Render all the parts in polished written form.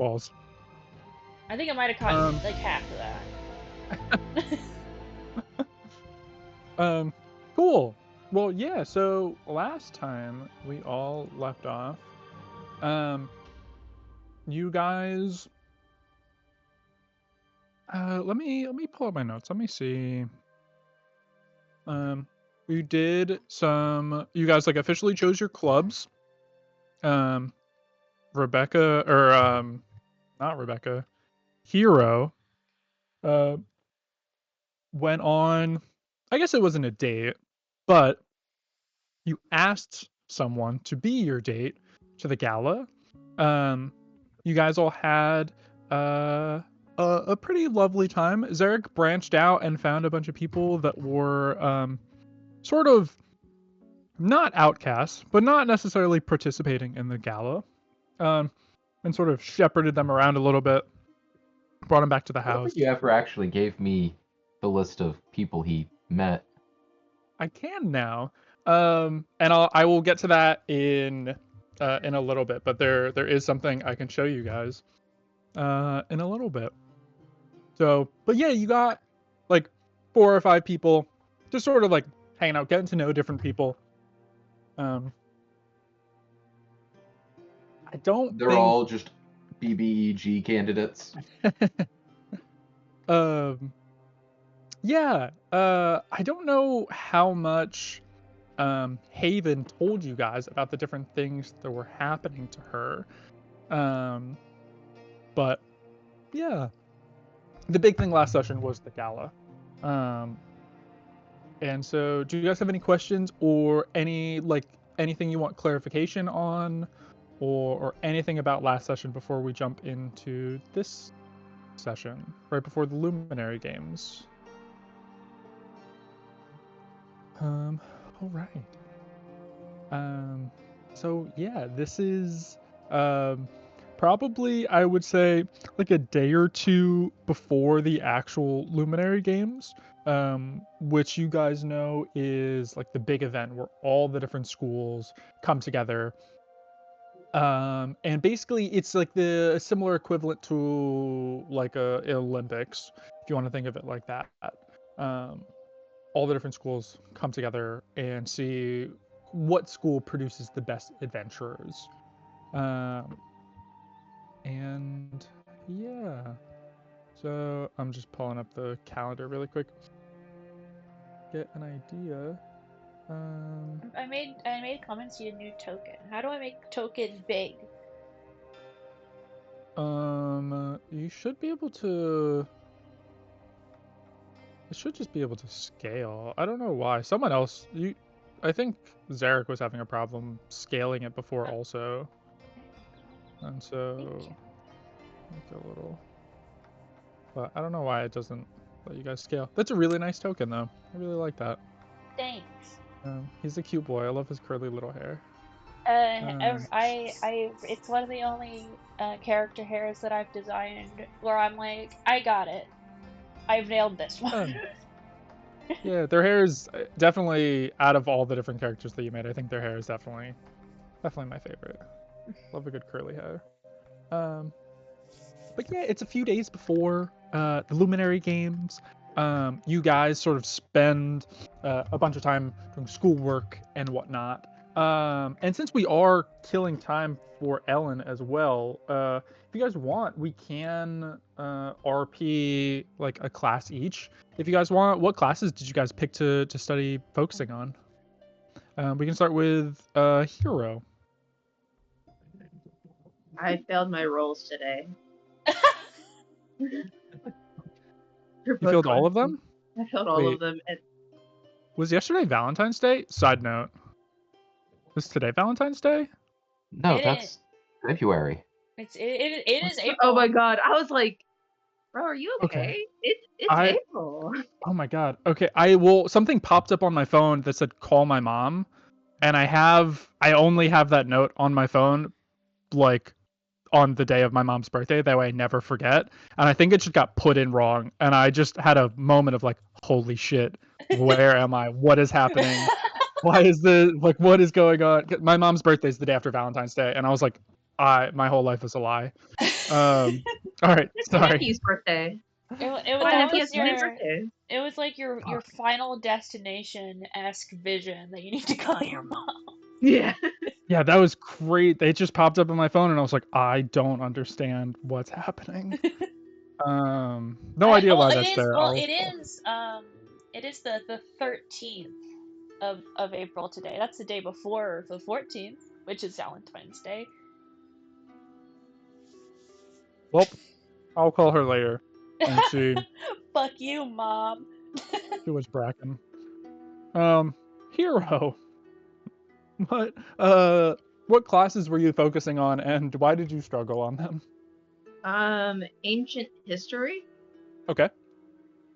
balls. I think I might have caught like half of that. Cool. Well, yeah. So last time we all left off, you guys. Let me pull up my notes. Let me see. You did some. You guys like officially chose your clubs. Rebecca or not Rebecca, Hero. Went on. I guess it wasn't a date, but you asked someone to be your date to the gala. You guys all had a pretty lovely time. Zarek branched out and found a bunch of people that were sort of not outcasts, but not necessarily participating in the gala, and sort of shepherded them around a little bit, brought them back to the I don't house. think you ever actually gave me the list of people he met. I can now, and I will get to that in a little bit. But there is something I can show you guys in a little bit. So, but yeah, you got like 4 or 5 people, just sort of like hanging out, getting to know different people. I don't. They're all just BBEG candidates. Yeah. I don't know how much Haven told you guys about the different things that were happening to her. But yeah. The big thing last session was the gala. And so do you guys have any questions or anything you want clarification on or anything about last session before we jump into this session, right before the Luminary Games? All right. So yeah, this is probably, I would say, like a day or two before the actual Luminary Games, which you guys know is like the big event where all the different schools come together. And basically it's like the similar equivalent to like a Olympics, if you want to think of it like that. All the different schools come together and see what school produces the best adventurers. And yeah, so I'm just pulling up the calendar really quick. Get an idea. I made comments to a new token. How do I make token big? You should be able to. It should just be able to scale. I don't know why. Someone else. I think Zarek was having a problem scaling it before also. And so, make a little. But I don't know why it doesn't let you guys scale. That's a really nice token, though. I really like that. Thanks. He's a cute boy. I love his curly little hair. It's one of the only character hairs that I've designed where I'm like, I got it. I've nailed this one. Yeah, their hair is definitely, out of all the different characters that you made, I think their hair is definitely my favorite. Love a good curly hair. But yeah, it's a few days before the Luminary Games. You guys sort of spend a bunch of time doing schoolwork and whatnot. And since we are killing time for Ellen as well, if you guys want, we can RP like a class each. If you guys want, what classes did you guys pick to study focusing on? We can start with Hero. I failed my rolls today. You failed all of them? I failed all of them. Was yesterday Valentine's Day? Side note. Was today Valentine's Day? No, that's February. It is April. Oh my god! I was like, bro, are you okay? It's April. Oh my god. Okay, something popped up on my phone that said call my mom, and I only have that note on my phone, like, on the day of my mom's birthday. That way I never forget. And I think it just got put in wrong, and I just had a moment of like, holy shit, where am I? What is happening? Why is what is going on? My mom's birthday is the day after Valentine's Day, and I was like, my whole life is a lie. All right, It's sorry. Nephew's birthday. That was my your birthday. it was like your final destination-esque vision that you need to call your mom. Yeah. Yeah, that was great. They just popped up on my phone, and I was like, I don't understand what's happening. No idea why that's there. It is the 13th of April today. That's the day before the 14th, which is Valentine's Day. Well, I'll call her later and see Fuck you, Mom. who was Bracken. Hero. What classes were you focusing on, and why did you struggle on them? Ancient history. Okay.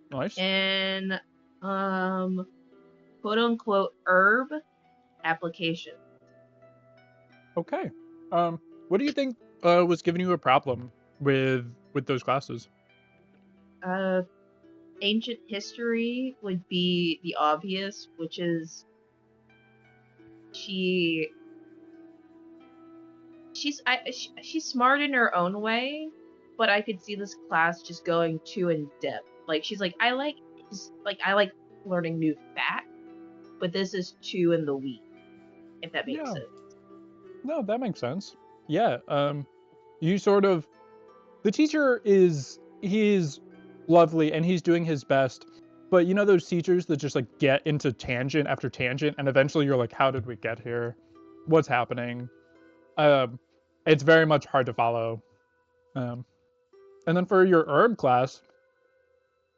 Nice. And quote unquote herb application. Okay. What do you think was giving you a problem with those classes? Ancient history would be the obvious, which is she's smart in her own way, but I could see this class just going too in depth. Like she's like, I like learning new facts, but this is too in the weeds, if that makes sense. No, that makes sense. Yeah. You sort of, the teacher he's lovely and he's doing his best, but you know those teachers that just like get into tangent after tangent, and eventually you're like, how did we get here? What's happening? It's very much hard to follow. And then for your herb class,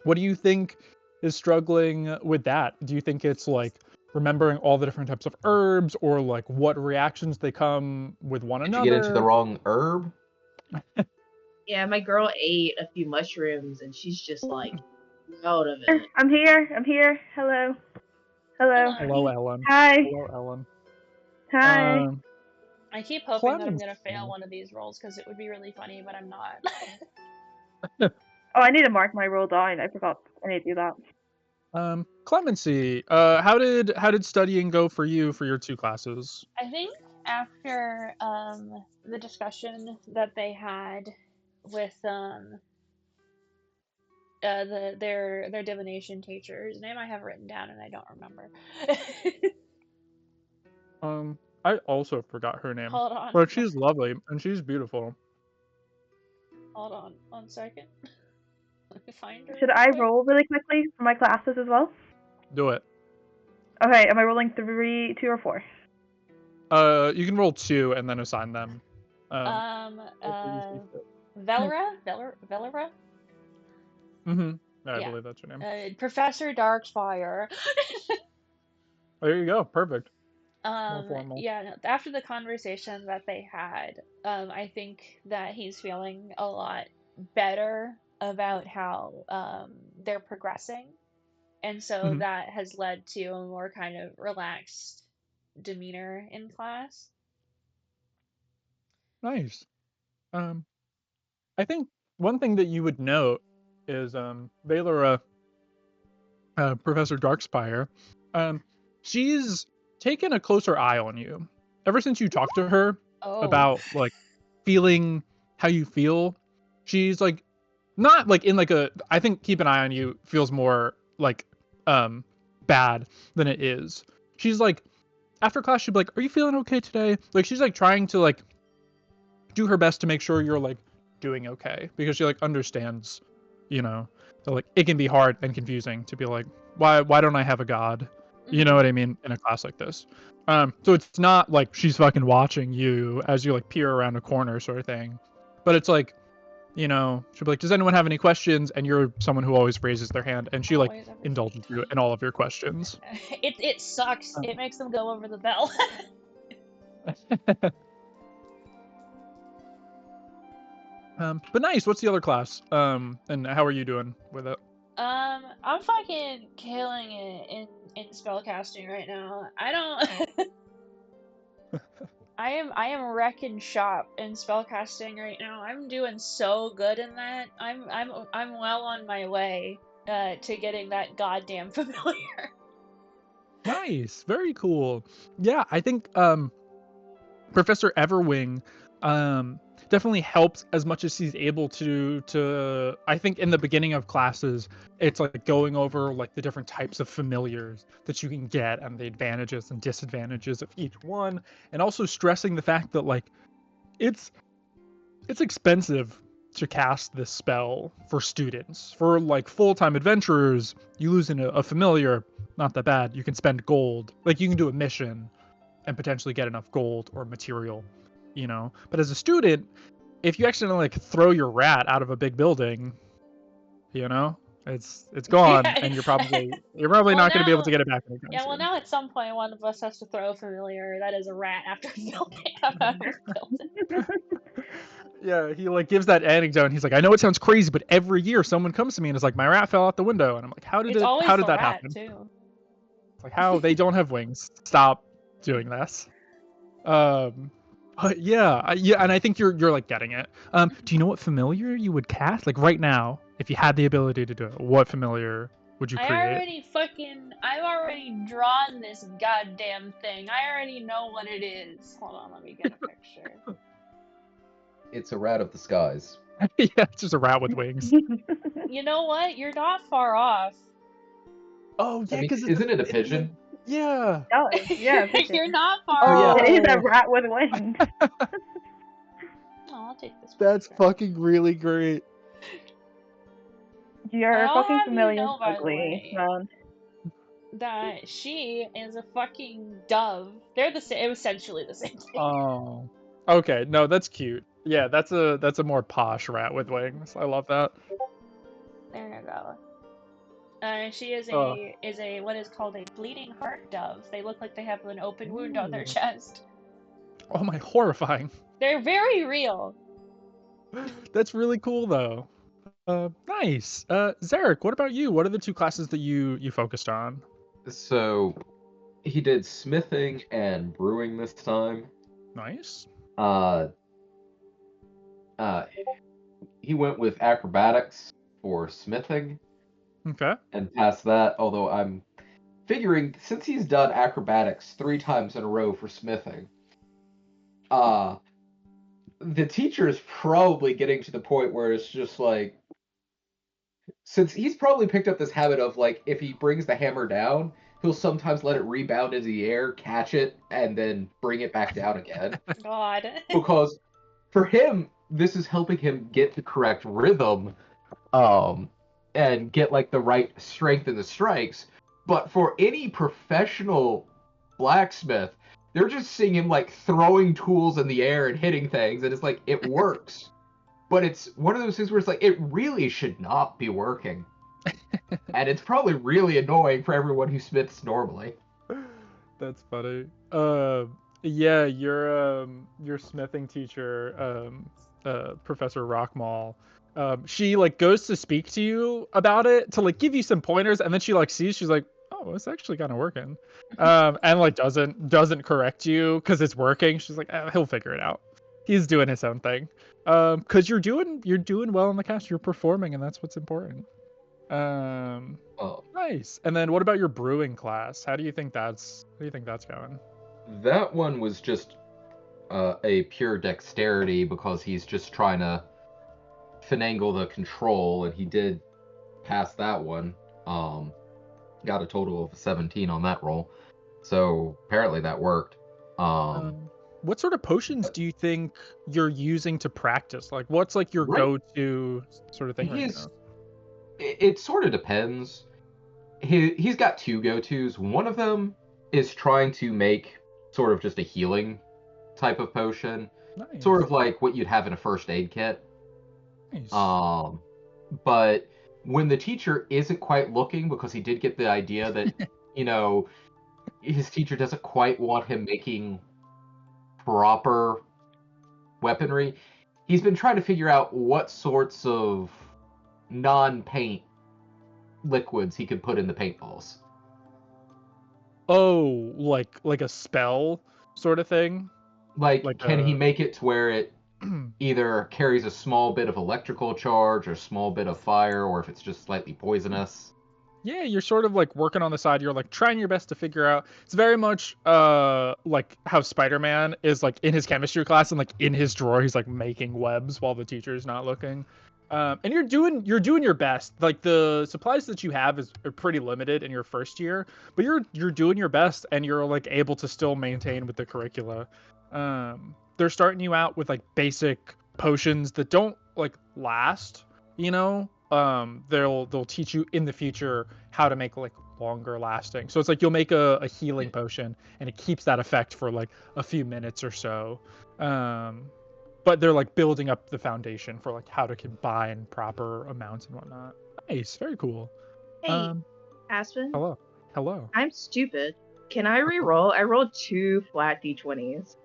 what do you think is struggling with that? Do you think it's like remembering all the different types of herbs, or like what reactions they come with one another? Did you get into the wrong herb? Yeah, my girl ate a few mushrooms and she's just like out of it. I'm here. Hello. Hello, Ellen. Hi. Hello, Ellen. Hi. I keep hoping that I'm gonna fail one of these rolls because it would be really funny, but I'm not. Oh, I need to mark my roll down. I forgot. I need to do that. Clemency, how did studying go for you for your two classes? I think after the discussion that they had with their divination teacher's name I have written down and I don't remember. I also forgot her name. Hold on. But she's lovely and she's beautiful. Hold on 1 second. Let me find her. Should I roll really quickly for my classes as well? Do it. Okay, am I rolling 3, 2, or 4? You can roll 2 and then assign them. Velera? Mm-hmm. I Yeah. believe that's your name. Professor Darkfire. There you go. Perfect. More formal. Yeah, no, after the conversation that they had, I think that he's feeling a lot better about how they're progressing. And so that has led to a more kind of relaxed demeanor in class. Nice. I think one thing that you would note is Valera, Professor Darkspire, she's taken a closer eye on you ever since you talked to her about like feeling how you feel. She's like not like in like a, I think keep an eye on you feels more like bad than it is. She's like after class she'd be like, are you feeling okay today? Like she's like trying to like do her best to make sure you're like doing okay, because she like understands, you know, that like it can be hard and confusing to be like, why don't I have a god? You know what I mean, in a class like this. So it's not like she's fucking watching you as you like peer around a corner sort of thing, but it's like, you know, she'll be like, does anyone have any questions? And you're someone who always raises their hand, and she like indulges you in all of your questions. It sucks. It makes them go over the bell. But nice. What's the other class? And how are you doing with it? I'm fucking killing it in spellcasting right now. I don't. I am wrecking shop in spellcasting right now. I'm doing so good in that. I'm well on my way to getting that goddamn familiar. Nice. Very cool. Yeah, I think Professor Everwing definitely helps as much as he's able to. I think in the beginning of classes, it's like going over like the different types of familiars that you can get and the advantages and disadvantages of each one, and also stressing the fact that like it's expensive to cast this spell for students. For like full-time adventurers, you lose a familiar, not that bad. You can spend gold. Like you can do a mission and potentially get enough gold or material, you know. But as a student, if you accidentally like throw your rat out of a big building, you know, it's gone, Yeah. and you're probably Well, not going to be able now- to get it back anytime Yeah, well, soon. now at some point, one of us has to throw a familiar that is a rat after a building. Out of a building. Yeah, he like gives that anecdote, and he's like, I know it sounds crazy, but every year someone comes to me and is like, my rat fell out the window, and I'm like, how did It's always how did the that rat happen? too. It's like, how they don't have wings. Stop doing this. But yeah, and I think you're like getting it. Do you know what familiar you would cast? Like right now, if you had the ability to do it, what familiar would you create? I've already drawn this goddamn thing. I already know what it is. Hold on, let me get a picture. It's a rat of the skies. Yeah, it's just a rat with wings. You know what? You're not far off. Oh I yeah, mean, because isn't it a pigeon? Yeah. Oh, yeah. You're not far Oh, yeah. off. It is a rat with wings. Oh, I'll take this. That's picture. fucking really great. Your I'll fucking have you familiar know, by the ugly, way. man. That she is a fucking dove. They're the same. It was essentially the same thing. Oh. Okay, no, that's cute. Yeah, that's a more posh rat with wings. I love that. There you go. She is Oh. a what is called a bleeding heart dove. They look like they have an open wound on their Ooh. chest. Oh my, horrifying. They're very real. That's really cool though. Nice. Zarek, what about you? What are the two classes that you focused on? So, he did smithing and brewing this time. Nice. He went with acrobatics for smithing Okay. and passed that. Although I'm figuring since he's done acrobatics 3 times in a row for smithing, the teacher is probably getting to the point where it's just like, since he's probably picked up this habit of like, if he brings the hammer down, he'll sometimes let it rebound into the air, catch it, and then bring it back down again. God. Because for him, this is helping him get the correct rhythm, and get like the right strength in the strikes. But for any professional blacksmith, they're just seeing him like throwing tools in the air and hitting things, and it's like it works. But it's one of those things where it's like it really should not be working. And it's probably really annoying for everyone who smiths normally. That's funny. Yeah, your smithing teacher, Professor Rockmall, she like goes to speak to you about it to like give you some pointers, and then she like sees, she's like, oh, it's actually kind of working, and like doesn't correct you because it's working. She's like, he'll figure it out. He's doing his own thing. Because you're doing well in the cast. You're performing, and that's what's important. Nice. And then what about your brewing class? How do you think that's going? That one was just a pure dexterity because he's just trying to finagle the control, and he did pass that one. Got a total of 17 on that roll, so apparently that worked. What sort of potions do you think you're using to practice? Like, what's like your go-to sort of thing right now? It sort of depends. He's got 2 go-tos. One of them is trying to make sort of just a healing type of potion. Nice. Sort of like what you'd have in a first aid kit. Nice. But when the teacher isn't quite looking, because he did get the idea that, you know, his teacher doesn't quite want him making proper weaponry, he's been trying to figure out what sorts of non-paint liquids he could put in the paintballs. Oh, like a spell sort of thing? Like can he make it to where it either carries a small bit of electrical charge or a small bit of fire, or if it's just slightly poisonous? Yeah, you're sort of like working on the side. You're like trying your best to figure out. It's very much like how Spider-Man is like in his chemistry class and like in his drawer he's like making webs while the teacher's not looking. And you're doing your best. Like the supplies that you have are pretty limited in your first year, but you're doing your best and you're like able to still maintain with the curricula. They're starting you out with like basic potions that don't like last, you know. They'll teach you in the future how to make like longer lasting. So it's like you'll make a healing potion and it keeps that effect for like a few minutes or so. But they're like building up the foundation for like how to combine proper amounts and whatnot. Nice, very cool. Hey, Aspen. Hello. I'm stupid. Can I re-roll? I rolled 2 flat d20s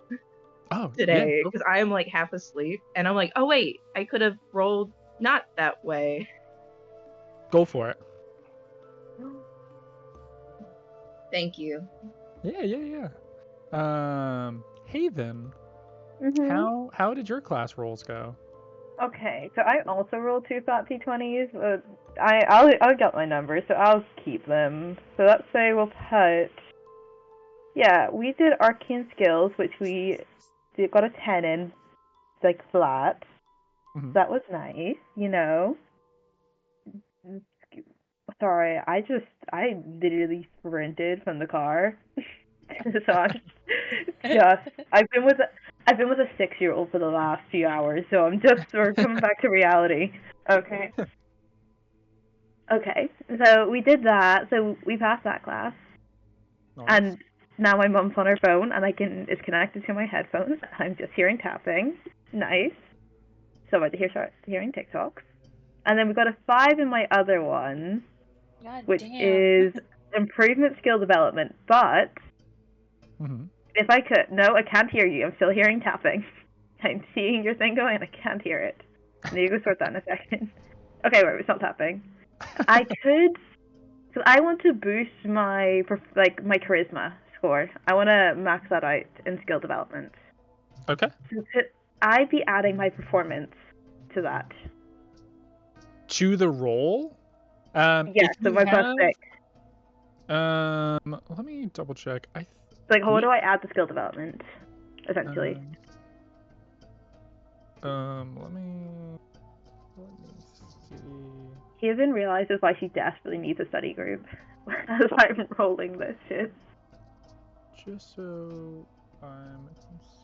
today yeah, because I am like half asleep, and I'm like, oh wait, I could have rolled not that way. Go for it. Thank you. Yeah. Haven, Mhm. how did your class rolls go? Okay, so I also rolled 2 flat d20s. I'll get my numbers, so I'll keep them. So let's say we'll put. Yeah, we did arcane skills, which we got a 10 in, like flat. Mhm. That was nice, you know. Sorry, I literally sprinted from the car. So I'm I've been with a 6-year-old for the last few hours, so we're coming back to reality. Okay. Okay, so we did that, so we passed that class, Nice. and now my mom's on her phone, and it's connected to my headphones. I'm just hearing tapping. Nice. So I start hearing TikToks, and then we got a 5 in my other one, God which damn. is improvement skill development. But Mhm. if I could, no, I can't hear you. I'm still hearing tapping. I'm seeing your thing going, and I can't hear it. And you go sort that in a second. Okay, wait, stop tapping. I could. So I want to boost my charisma score. I want to max that out in skill development. Okay. So could I be adding my performance to that? To the roll? Yeah, if so you my plus have- 6. Let me double check. Like, how do I add the skill development? Essentially. Let me see. Haven realizes why she desperately needs a study group. As I'm rolling this shit. Just so I'm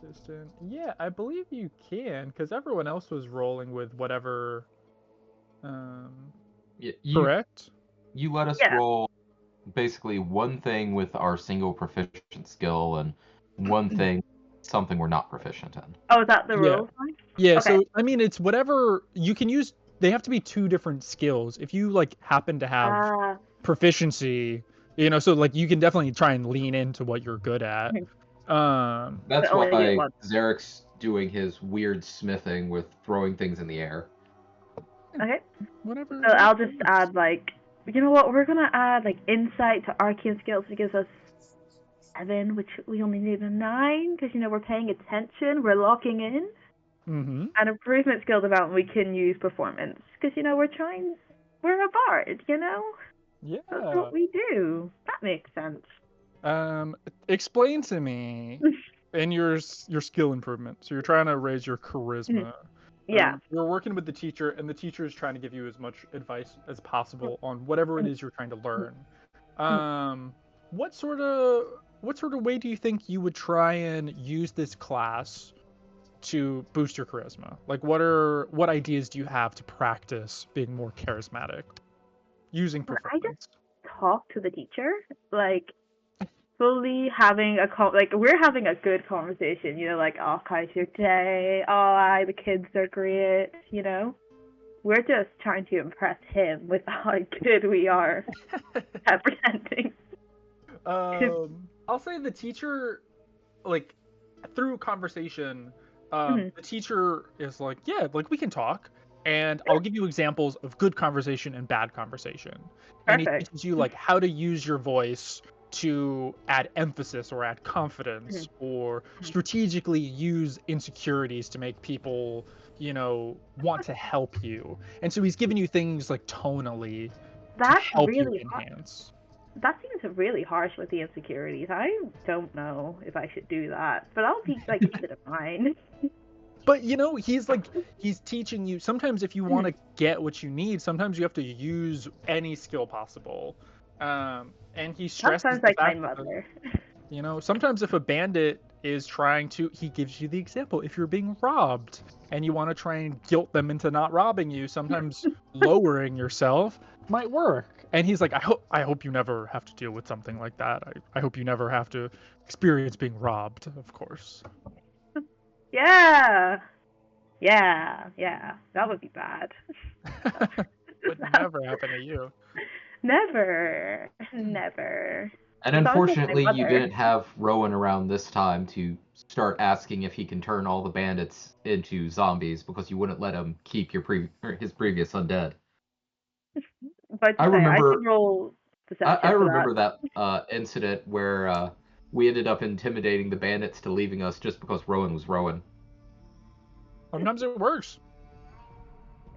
consistent. Yeah, I believe you can, because everyone else was rolling with whatever. You Correct? you let us Yeah. roll basically one thing with our single proficient skill and one thing something we're not proficient in. Oh, is that the Yeah. rules? Yeah, Okay. so I mean it's whatever you can use. They have to be 2 different skills. If you like happen to have proficiency, you know, so like you can definitely try and lean into what you're good at. That's But only get why one. Zarek's doing his weird smithing with throwing things in the air. Okay. Whatever. So I'll just add, like, you know what? We're gonna add, like, insight to arcane skills. It gives us 7, which we only need a 9, because, you know, we're paying attention, we're locking in. Mm-hmm. And improvement skill development, we can use performance, because, you know, we're a bard, you know? Yeah. That's what we do. That makes sense. Explain to me in your skill improvement. So you're trying to raise your charisma. Yeah. You're working with the teacher, and the teacher is trying to give you as much advice as possible on whatever it is you're trying to learn. What sort of way do you think you would try and use this class to boost your charisma? Like, what ideas do you have to practice being more charismatic using Well, I performance? Talk to the teacher, like, fully having we're having a good conversation, you know, like, oh, how's your day? Oh, the kids are great, you know? We're just trying to impress him with how good we are at pretending. I'll say the teacher, like, through conversation, the teacher is like, yeah, like, we can talk, and I'll give you examples of good conversation and bad conversation. And he Perfect. teaches you, like, how to use your voice to add emphasis or add confidence or strategically use insecurities to make people, you know, want to help you. And so he's giving you things like tonally That's help you really enhance. that seems really harsh with the insecurities. I don't know if I should do that, but I'll keep it in mind. But he's teaching you. Sometimes if you want to get what you need, sometimes you have to use any skill possible. And he That stresses sounds the like my fact that, mother. sometimes if a bandit is trying to, he gives you the example. If you're being robbed and you want to try and guilt them into not robbing you, sometimes lowering yourself might work. And he's like, I hope you never have to deal with something like that. I hope you never have to experience being robbed, of course. Yeah. That would be bad. Would never happen to you. Never. And Sounds like my unfortunately, you mother. didn't have Rowan around this time to start asking if he can turn all the bandits into zombies because you wouldn't let him keep his previous undead. But I I remember- should roll deception I for remember that incident where we ended up intimidating the bandits to leaving us just because Rowan was Rowan. Sometimes it works.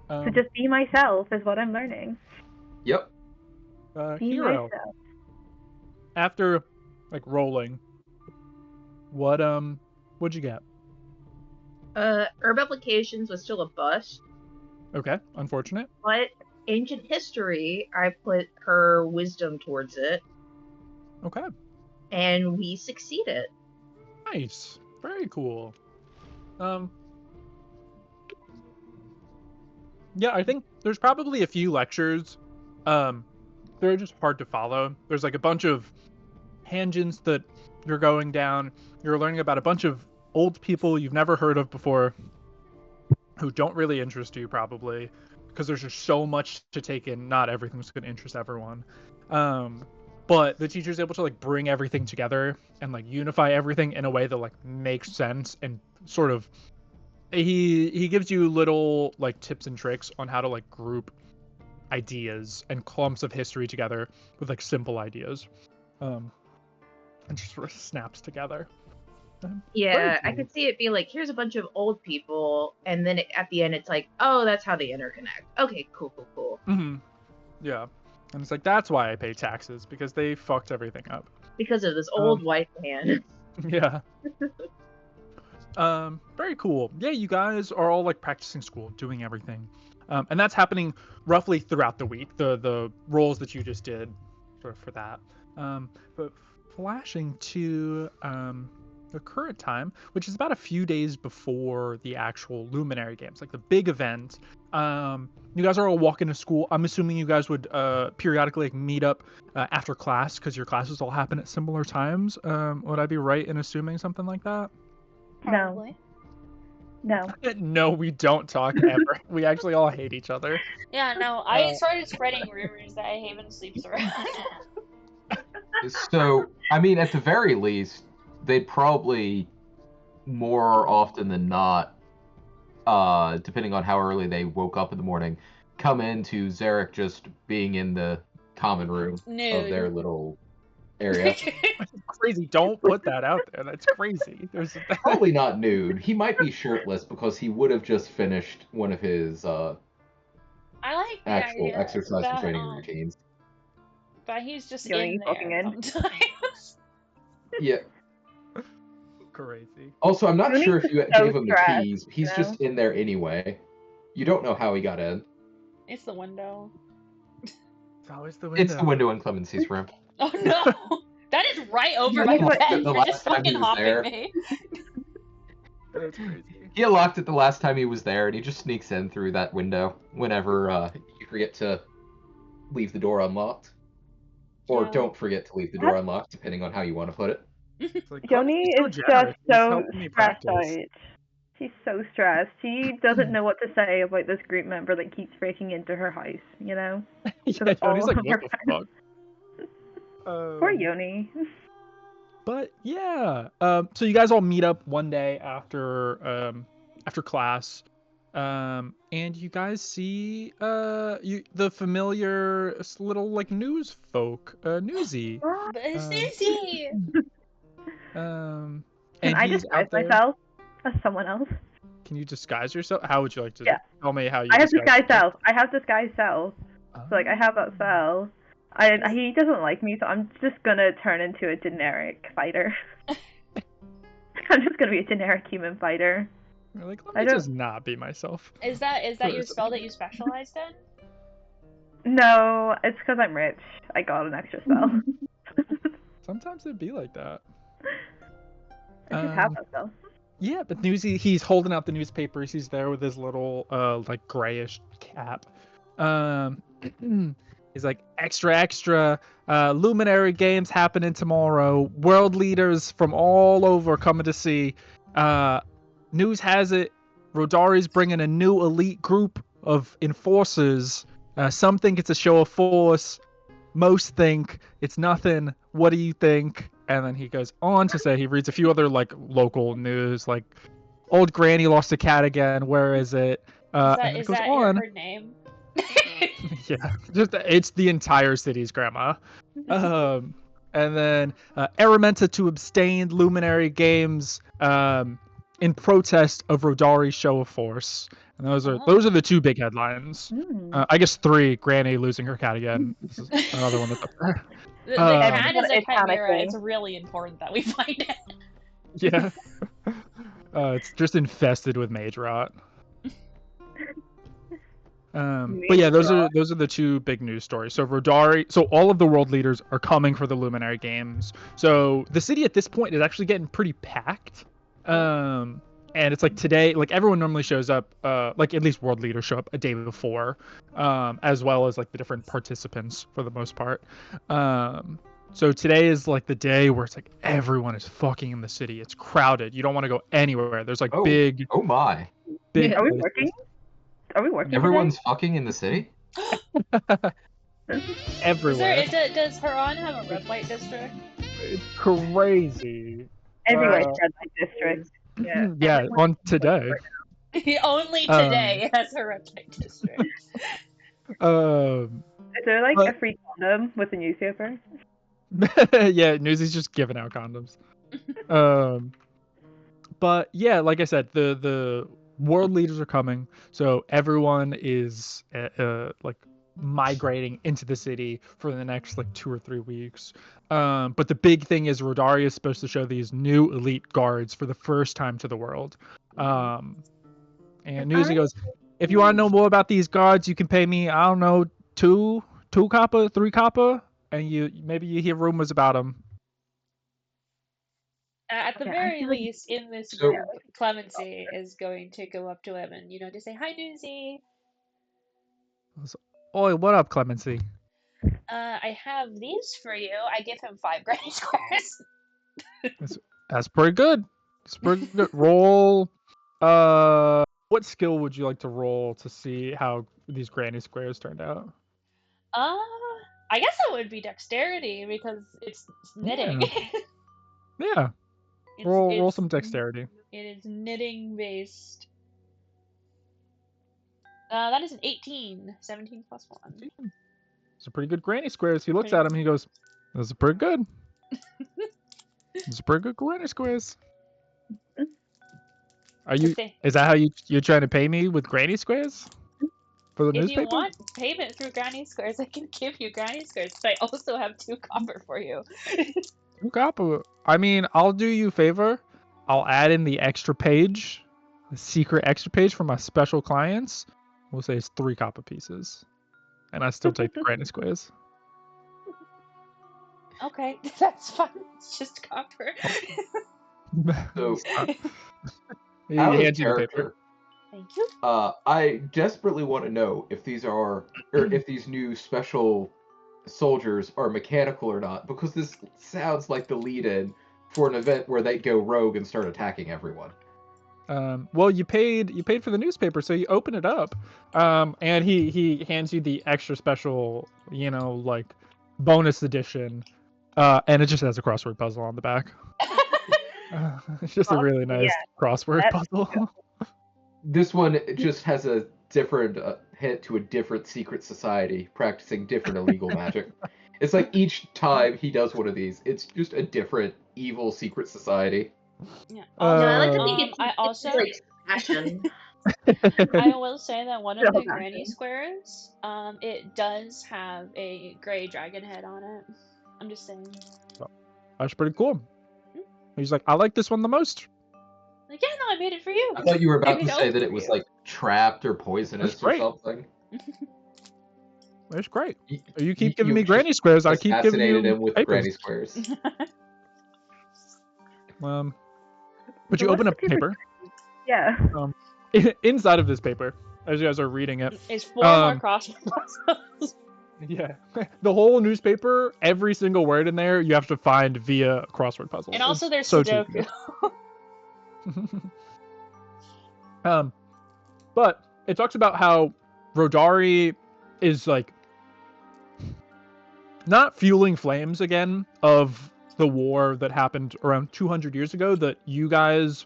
that. To just be myself is what I'm learning. Yep. Be Hero, myself. after rolling, what'd you get? Herb Applications was still a bust, Okay, unfortunate. but Ancient History, I put her wisdom towards it, Okay, and we succeeded. nice, very cool. Yeah, I think there's probably a few lectures. They're just hard to follow. There's a bunch of tangents that you're going down. You're learning about a bunch of old people you've never heard of before, who don't really interest you probably, because there's just so much to take in. Not everything's going to interest everyone. But the teacher's able to bring everything together and unify everything in a way that makes sense, and sort of he gives you little tips and tricks on how to group ideas and clumps of history together with simple ideas, and just sort of snaps together. Yeah, I cool. could see it be here's a bunch of old people, and then at the end it's oh, that's how they interconnect. Okay, cool. Mm-hmm. Yeah, and it's that's why I pay taxes, because they fucked everything up. Because of this old white man. Yeah. Very cool. Yeah, you guys are all practicing school, doing everything, and that's happening roughly throughout the week. The roles that you just did for that. But flashing to the current time, which is about a few days before the actual Luminary Games, the big event. You guys are all walking to school. I'm assuming you guys would periodically meet up after class, because your classes all happen at similar times. Would I be right in assuming something like that? Probably. No. No, we don't talk ever. We actually all hate each other. Yeah, no, I started spreading rumors that Haven sleeps around. So, I mean, at the very least, they'd probably, more often than not, depending on how early they woke up in the morning, come into Zarek just being in the common room of their little area. Crazy. Don't put that out there. That's crazy. Probably not nude. He might be shirtless because he would have just finished one of his I like the actual idea exercise and that, training routines. But he's just Going in fucking there in. sometimes. Yeah. Crazy. Also, I'm not Tony's sure if you so gave him the stressed, keys. He's you just in there anyway. You don't know how he got in. It's the window. It's always the window. It's the window in Clemency's room. Oh no! That is right over You my unlocked bed. it the You're just last time he fucking was hopping there. me. That's crazy. He unlocked it the last time he was there, and he just sneaks in through that window whenever you forget to leave the door unlocked. Or Yeah. don't forget to leave the door unlocked, depending on how you want to put it. It's Joni he's so is generous. just He's so helping me stressed practice. out. She's so stressed. She doesn't know what to say about this group member that keeps breaking into her house, you know? Yeah, it's all Joni's like, on her what the fuck? Poor Yoni. But yeah, so you guys all meet up one day after class, and you guys see the familiar little news folk, Newsy. But it's Susie! Can And I he's disguise out there. myself as someone else? Can you disguise yourself? How would you like to Yeah. tell me how you? I have disguise disguise self. I have disguise self. Oh. So like I have that spell. He doesn't like me, so I'm just gonna turn into a generic fighter. I'm just gonna be a generic human fighter. You're like, let I me don't- just not be myself. Is that your Person. spell that you specialized in? No, it's because I'm rich. I got an extra spell. Sometimes it'd be like that. I just have that spell. Yeah, but Newsy, he's holding out the newspapers. He's there with his little, like grayish cap. He's like, extra, extra. Luminary Games happening tomorrow. World leaders from all over coming to see. News has it, Rodari's bringing a new elite group of enforcers. Some think it's a show of force. Most think it's nothing. What do you think? And then he goes on to say, he reads a few other like local news, like old granny lost a cat again. Where is it? And Is it goes that on. her name? Yeah, just it's the entire city's grandma. And then Araminta to abstain Luminary Games in protest of Rodari's show of force. And those are the two big headlines. I guess 3, Granny losing her cat again. This is another one that's up there. The cat is a It's chimera. panicking. It's really important that we find it. Yeah. It's just infested with mage rot. But yeah, those are the two big news stories. So Rodari, so all of the world leaders are coming for the Luminary Games. So the city at this point is actually getting pretty packed. And it's like today, like everyone normally shows up, like at least world leaders show up a day before, as well as like the different participants for the most part. So today is like the day where it's like everyone is fucking in the city. It's crowded. You don't want to go anywhere. There's like big. Oh my. Big. Are we places. working? Are we working? Everyone's fucking in the city? Everywhere. Does Huron have a red light district? It's crazy. Everywhere's red light district. Yeah. Yeah, on today. Only today has a red light district. Is there like But- a free condom with the newspaper? Yeah, Newsy's just giving out condoms. But yeah, like I said, the world leaders are coming, so everyone is like migrating into the city for the next like 2 or 3 weeks. But the big thing is Rodari is supposed to show these new elite guards for the first time to the world. And Newsy goes, if you want to know more about these guards, you can pay me, I don't know, 2 copper, 3 copper, and maybe you hear rumors about them. At the Okay, I very feel like- least, in this So- group, Clemency is going to go up to him and, to say, "Hi, Newsy. Oi, what up, Clemency? I have these for you." I give him 5 granny squares. That's pretty good. It's pretty good. Roll. What skill would you like to roll to see how these granny squares turned out? I guess it would be dexterity because it's knitting. Yeah. Roll some dexterity. It is knitting based. That is an 18. 17 plus 1. It's a pretty good granny squares. He looks at him. He goes, "This is pretty good. It's a pretty good granny squares." Are you? Is that how you're trying to pay me with granny squares for the If newspaper? you want payment through granny squares, I can give you granny squares, but I also have 2 copper for you. 2 copper. I mean, I'll do you a favor. I'll add in the extra page, the secret extra page for my special clients. We'll say it's 3 copper pieces, and I still take the granny squares. Okay, that's fine. It's just copper. So, He out of hands you the paper. character, Thank you. I desperately want to know if these are, or if these new special soldiers are mechanical or not, because this sounds like the lead-in for an event where they go rogue and start attacking everyone. Well, you paid for the newspaper, so you open it up, and he hands you the extra special, like bonus edition, and it just has a crossword puzzle on the back. It's just a really nice crossword puzzle. This one just has a different hint to a different secret society practicing different illegal magic. It's like each time he does one of these, it's just a different evil secret society. Yeah. No, I like to Uh, think it's I also like passion. I will say that one of Still the granny squares, it does have a gray dragon head on it. I'm just saying. That's pretty cool. He's like, I like this one the most. Like, yeah, no, I made it for you. I thought you were about Made to it say all that it for was you. like trapped or poisonous That's or great. something. It's great. You, You keep giving me just granny squares. I keep giving assassinated you him with papers. granny squares. But So you what's open the up the paper. Yeah. Inside of this paper, as you guys are reading it, It's 4 more Um, crossword puzzles. yeah, the whole newspaper, every single word in there, you have to find via a crossword puzzle. And also It's there's so Sudoku. cheeky. But it talks about how Rodari is like not fueling flames again of the war that happened around 200 years ago that you guys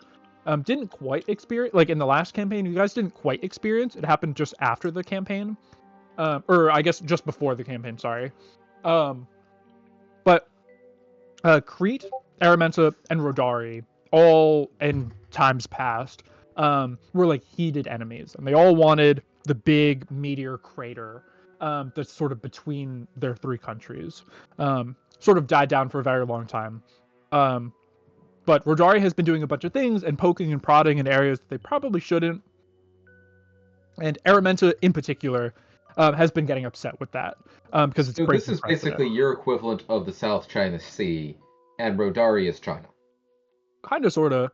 didn't quite experience. Like in the last campaign, you guys didn't quite experience. It happened just after the campaign, or I guess just before the campaign. Sorry, but Crete, Araminta, and Rodari, all in times past, were like heated enemies, and they all wanted the big meteor crater that's sort of between their three countries. Sort of died down for a very long time. But Rodari has been doing a bunch of things and poking and prodding in areas that they probably shouldn't. And Araminta, in particular, has been getting upset with that because it's So breaking this is precedent. basically your equivalent of the South China Sea, and Rodari is China. Kind of, sort of.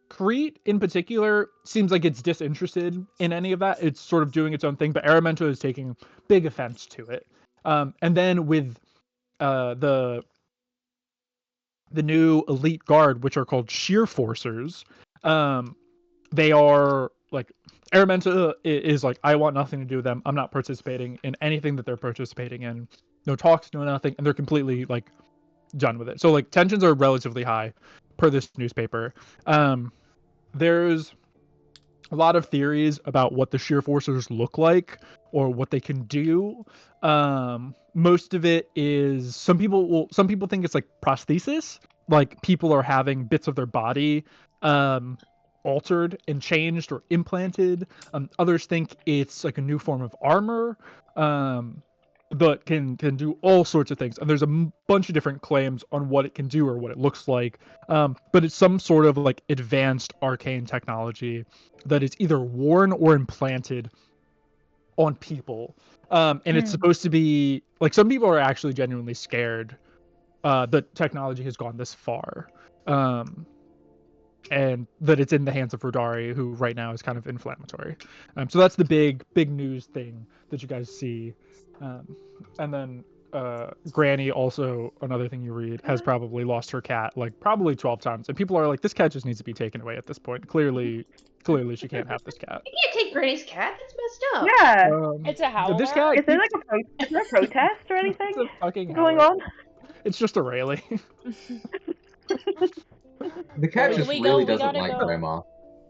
Crete, in particular, seems like it's disinterested in any of that. It's sort of doing its own thing, but Araminta is taking big offense to it. And then with the new elite guard, which are called Sheer Forcers, they are like Araminta is like, I want nothing to do with them. I'm not participating in anything that they're participating in. No talks, no nothing, and they're completely like done with it. So like tensions are relatively high per this newspaper. There's a lot of theories about what the Sheer Forcers look like or what they can do. Most of it is some people think it's like prosthesis, like people are having bits of their body altered and changed or implanted. Others think it's like a new form of armor. But can do all sorts of things, and there's a bunch of different claims on what it can do or what it looks like. But it's some sort of like advanced arcane technology that is either worn or implanted on people. And it's supposed to be like, some people are actually genuinely scared that technology has gone this far. And that it's in the hands of Rodari, who right now is kind of inflammatory. So that's the big news thing that you guys see. And then Granny, also another thing you read, has probably lost her cat like probably 12 times, and people are like, this cat just needs to be taken away at this point. Clearly she can't have this cat. You can't take Granny's cat. That's messed up. Yeah. It's a howler. This cat, Is there like is there a protest or anything it's a fucking going howler. on? It's just a Rayleigh. The cat We just go- really we doesn't gotta like go. Grandma.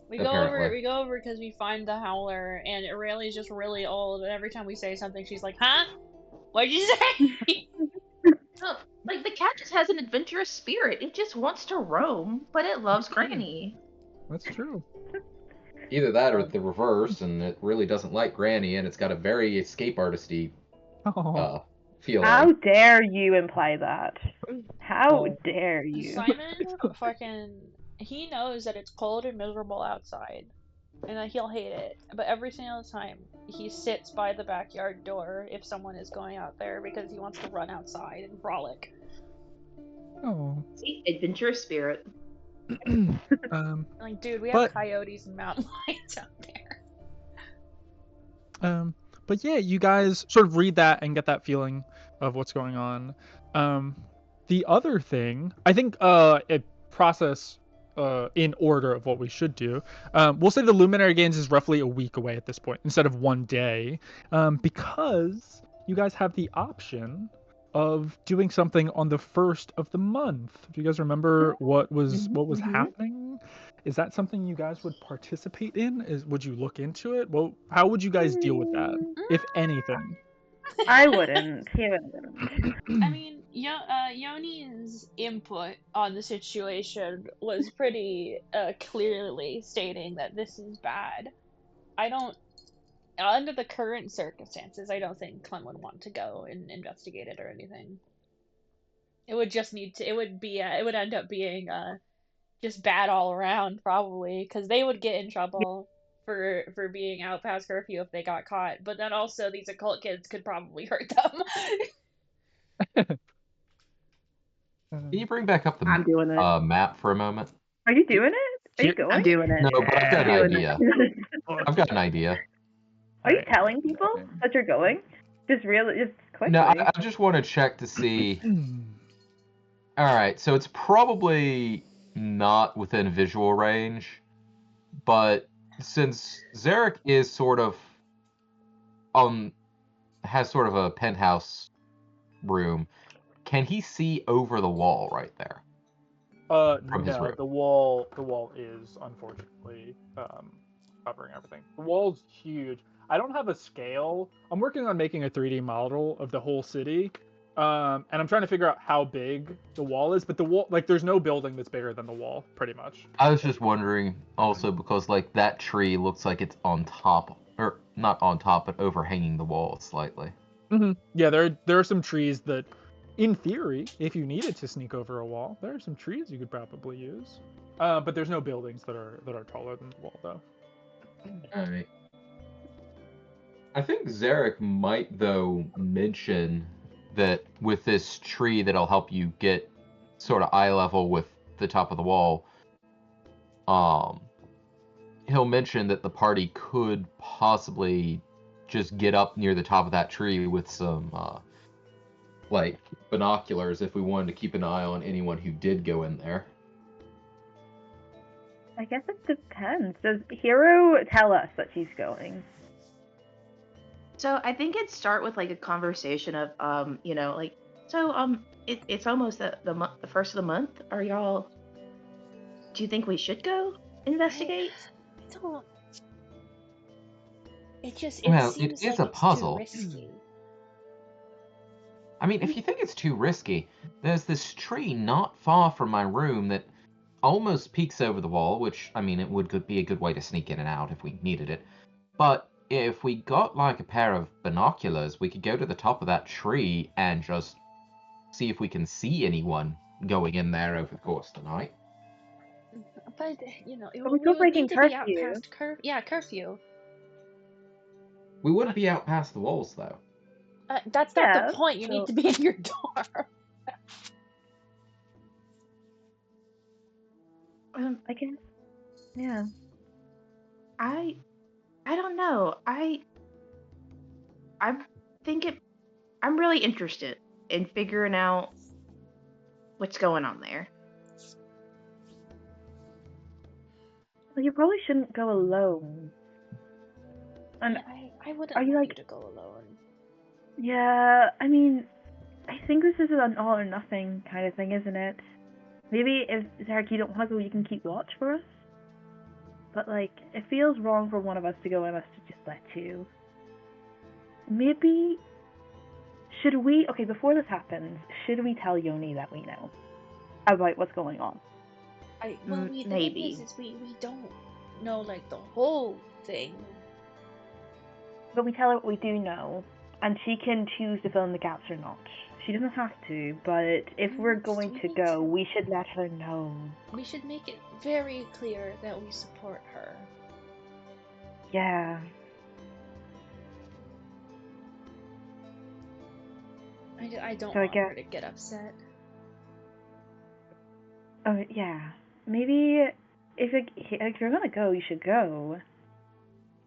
We go over Apparently. because we find the howler, and Aurelia's just really old, and every time we say something, she's like, huh? What'd you say? No, like the cat just has an adventurous spirit. It just wants to roam, but it loves Granny. That's true. Either that or the reverse, and it really doesn't like Granny, and it's got a very escape artisty Oh. feeling. How dare you imply that? How Oh. dare you? Simon, he knows that it's cold and miserable outside, and that he'll hate it, but every single time he sits by the backyard door if someone is going out there because he wants to run outside and frolic. Oh. See, adventurous spirit. Like, dude, we But- have coyotes and mountain lions out there. But yeah, you guys sort of read that and get that feeling of what's going on. The other thing, I think, a process in order of what we should do. We'll say the Luminary Games is roughly a week away at this point instead of 1 day, because you guys have the option of doing something on the 1st of the month. Do you guys remember what was happening? Is that something you guys would participate in? Would you look into it? Well, how would you guys deal with that, if anything? I wouldn't. He wouldn't. I mean, Yoni's input on the situation was pretty clearly stating that this is bad. Under the current circumstances, I don't think Clem would want to go and investigate it or anything. It would just it would end up being just bad all around probably, because they would get in trouble for being out past curfew if they got caught. But then also these occult kids could probably hurt them. Can you bring back up the I'm doing it. map for a moment? Are you doing it? Are you going? I'm doing it. No, but I've got an Doing idea. it. I've got an idea. Are you telling people that you're going? Just quickly. No, I just want to check to see. All right, so it's probably not within visual range, but since Zarek is sort of has sort of a penthouse room, can he see over the wall right there? From his No, room. the wall is unfortunately covering everything. The wall's huge. I don't have a scale. I'm working on making a 3D model of the whole city. And I'm trying to figure out how big the wall is, but the wall, like, there's no building that's bigger than the wall, pretty much. I was just wondering also because like that tree looks like it's on top, or not on top, but overhanging the wall slightly. Mm-hmm. Yeah, there are some trees that, in theory, if you needed to sneak over a wall, there are some trees you could probably use. But there's no buildings that are taller than the wall, though. All right. I think Zarek might though mention that with this tree that'll help you get sort of eye level with the top of the wall. He'll mention that the party could possibly just get up near the top of that tree with some like binoculars if we wanted to keep an eye on anyone who did go in there. I guess it depends. Does Hero tell us that she's going? So I think it'd start with like a conversation of it's almost the first of the month. Do you think we should go investigate? I don't. It seems it is like a puzzle. Too risky. I mean, if you think it's too risky, there's this tree not far from my room that almost peeks over the wall, which, I mean, it would be a good way to sneak in and out if we needed it. But if we got, like, a pair of binoculars, we could go to the top of that tree and just see if we can see anyone going in there over the course of the night. But, But we're still breaking curfew. Curfew. We wouldn't be out past the walls, though. That's not the point. You need to be in your dorm. I guess. Yeah. I don't know. I'm really interested in figuring out what's going on there. Well, you probably shouldn't go alone. And I wouldn't want you to go alone. Yeah, I mean, I think this is an all or nothing kind of thing, isn't it? Maybe if, Zarek, you don't want to go, you can keep watch for us. But, like, it feels wrong for one of us to go and us to just let you. Maybe... Should we... Okay, before this happens, should we tell Yoni that we know about what's going on? The maybe. thing is we don't know, like, the whole thing. But we tell her what we do know, and she can choose to fill in the gaps or not. She doesn't have to, but if we're going to go, we should let her know. We should make it very clear that we support her. Yeah. I don't want her to get upset. Oh, yeah. Maybe if you're gonna go, you should go.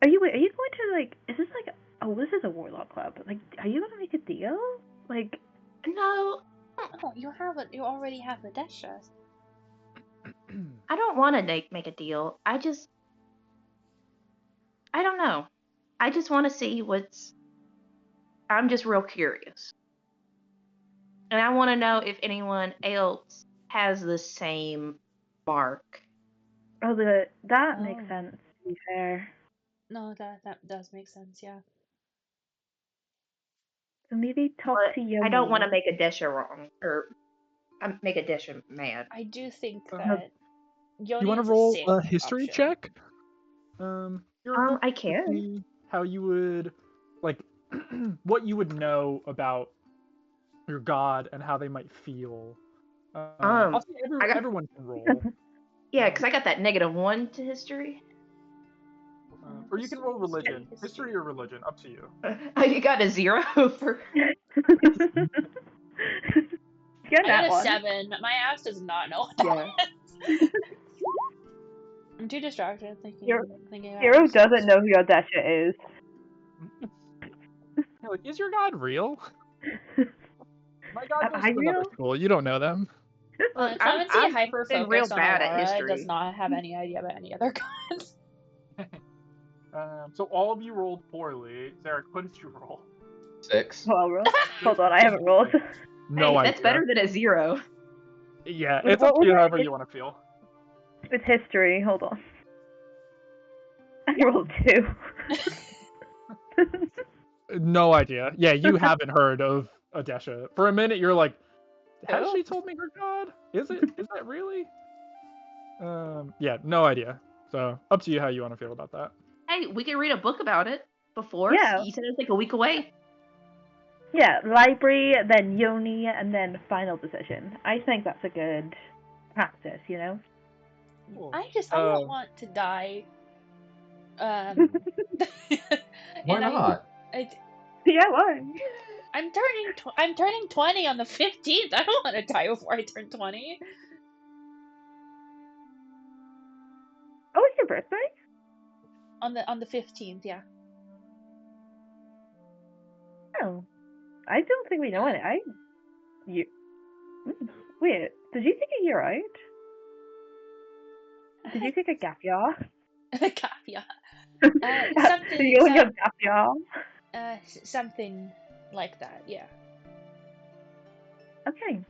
Are you going to, like, is this like, this is a warlock club. Like, are you gonna make a deal? Like, no. Oh, you already have the death chest. I don't want to make a deal. I don't know. I just want to see I'm just real curious. And I want to know if anyone else has the same mark. Oh, that makes sense, to be fair. No, that does make sense, yeah. So maybe talk But to Yoni. I don't want to make Adesha wrong or make Adesha mad. I do think Uh, that Yoni You want to is roll safe a history option. check? Hero, I to can. see how you would, like, what you would know about your god and how they might feel. I'll say I got- everyone can roll. Yeah, because I got that -1 to history. Or you can roll religion. History or religion, up to you. I got a 0 for. Get I that got a one. 7. My ass does not know what Yeah. I'm too distracted thinking. Hero- thinking about Hero this. doesn't know who Odesha is. You're like, is your god real? My god goes I to another real? school. You don't know them. Look, Clemency I'm hyper been real focused on bad at Alara, history. does not have any idea about any other gods. So all of you rolled poorly. Zarek, what did you roll? 6. Well, I'll roll. Hold on, I haven't rolled. No Hey, idea. that's better than a 0. Yeah, Wait, it's what up to was you it? however you want to feel. It's history. Hold on. I rolled 2. No idea. Yeah, you haven't heard of Adesha. For a minute, you're like, has she told me her god? Is that really? Yeah, no idea. So up to you how you want to feel about that. Hey, we can read a book about it before. Yeah. You said it's like a week away. Yeah, library, then Yoni, and then final decision. I think that's a good practice, you know? I don't want to die. Why and not? Yeah, why? I'm turning 20 on the 15th. I don't want to die before I turn 20. Oh, it's your birthday? On the 15th, yeah. Oh. I don't think we know it. Wait, did you take a year out? Did you take a gap year? Caveat. So you only have gap year? Something like that, yeah. Okay.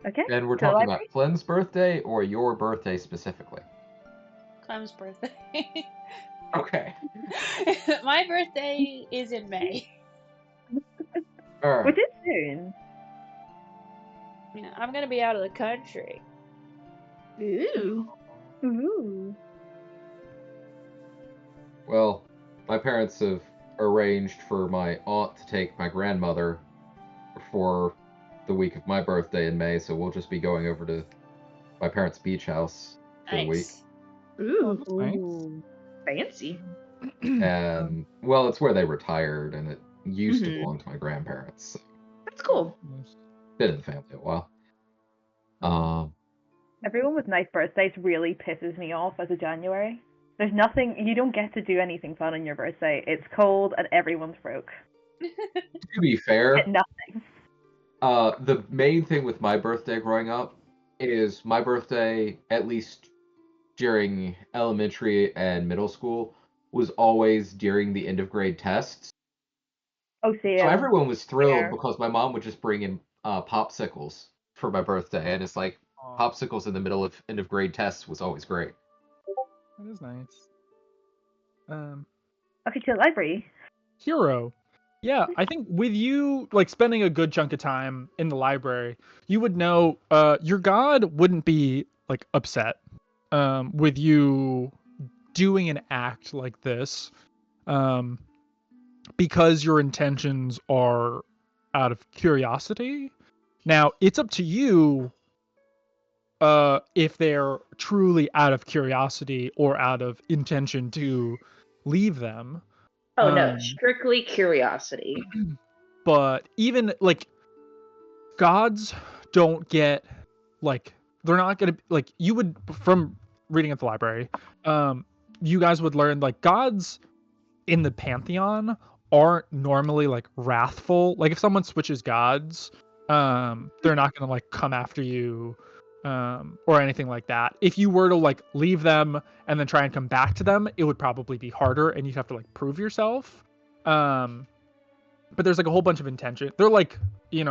Okay. And we're So talking library? about Flynn's birthday or your birthday specifically? Clem's birthday. Okay. My birthday is in May. Alright. Which is soon. I'm gonna be out of the country. Ooh. Ooh. Well, my parents have arranged for my aunt to take my grandmother for the week of my birthday in May, so we'll just be going over to my parents' beach house for the week. Nice. Ooh. Nice. Ooh. Fancy. And, well, it's where they retired, and it used to Mhm. belong to my grandparents. So That's cool. been in the family a while. Everyone with nice birthdays really pisses me off as a January. There's nothing, you don't get to do anything fun on your birthday. It's cold and everyone's broke. To be fair, Get nothing. the main thing with my birthday growing up is my birthday, at least during elementary and middle school, was always during the end of grade tests. Oh, see. So everyone was thrilled fair. because my mom would just bring in popsicles for my birthday, and it's like popsicles in the middle of end of grade tests was always great. That is nice. Okay, to the library. Hero. Yeah, I think with you like spending a good chunk of time in the library, you would know your god wouldn't be like upset with you doing an act like this because your intentions are out of curiosity. Now, it's up to you if they're truly out of curiosity or out of intention to leave them. Oh no, strictly curiosity. But even like gods don't get like they're not gonna like you would from reading at the library you guys would learn like gods in the pantheon aren't normally like wrathful. Like if someone switches gods they're not gonna like come after you or anything like that. If you were to like leave them and then try and come back to them, it would probably be harder and you'd have to like prove yourself. But there's like a whole bunch of intention. They're like, they're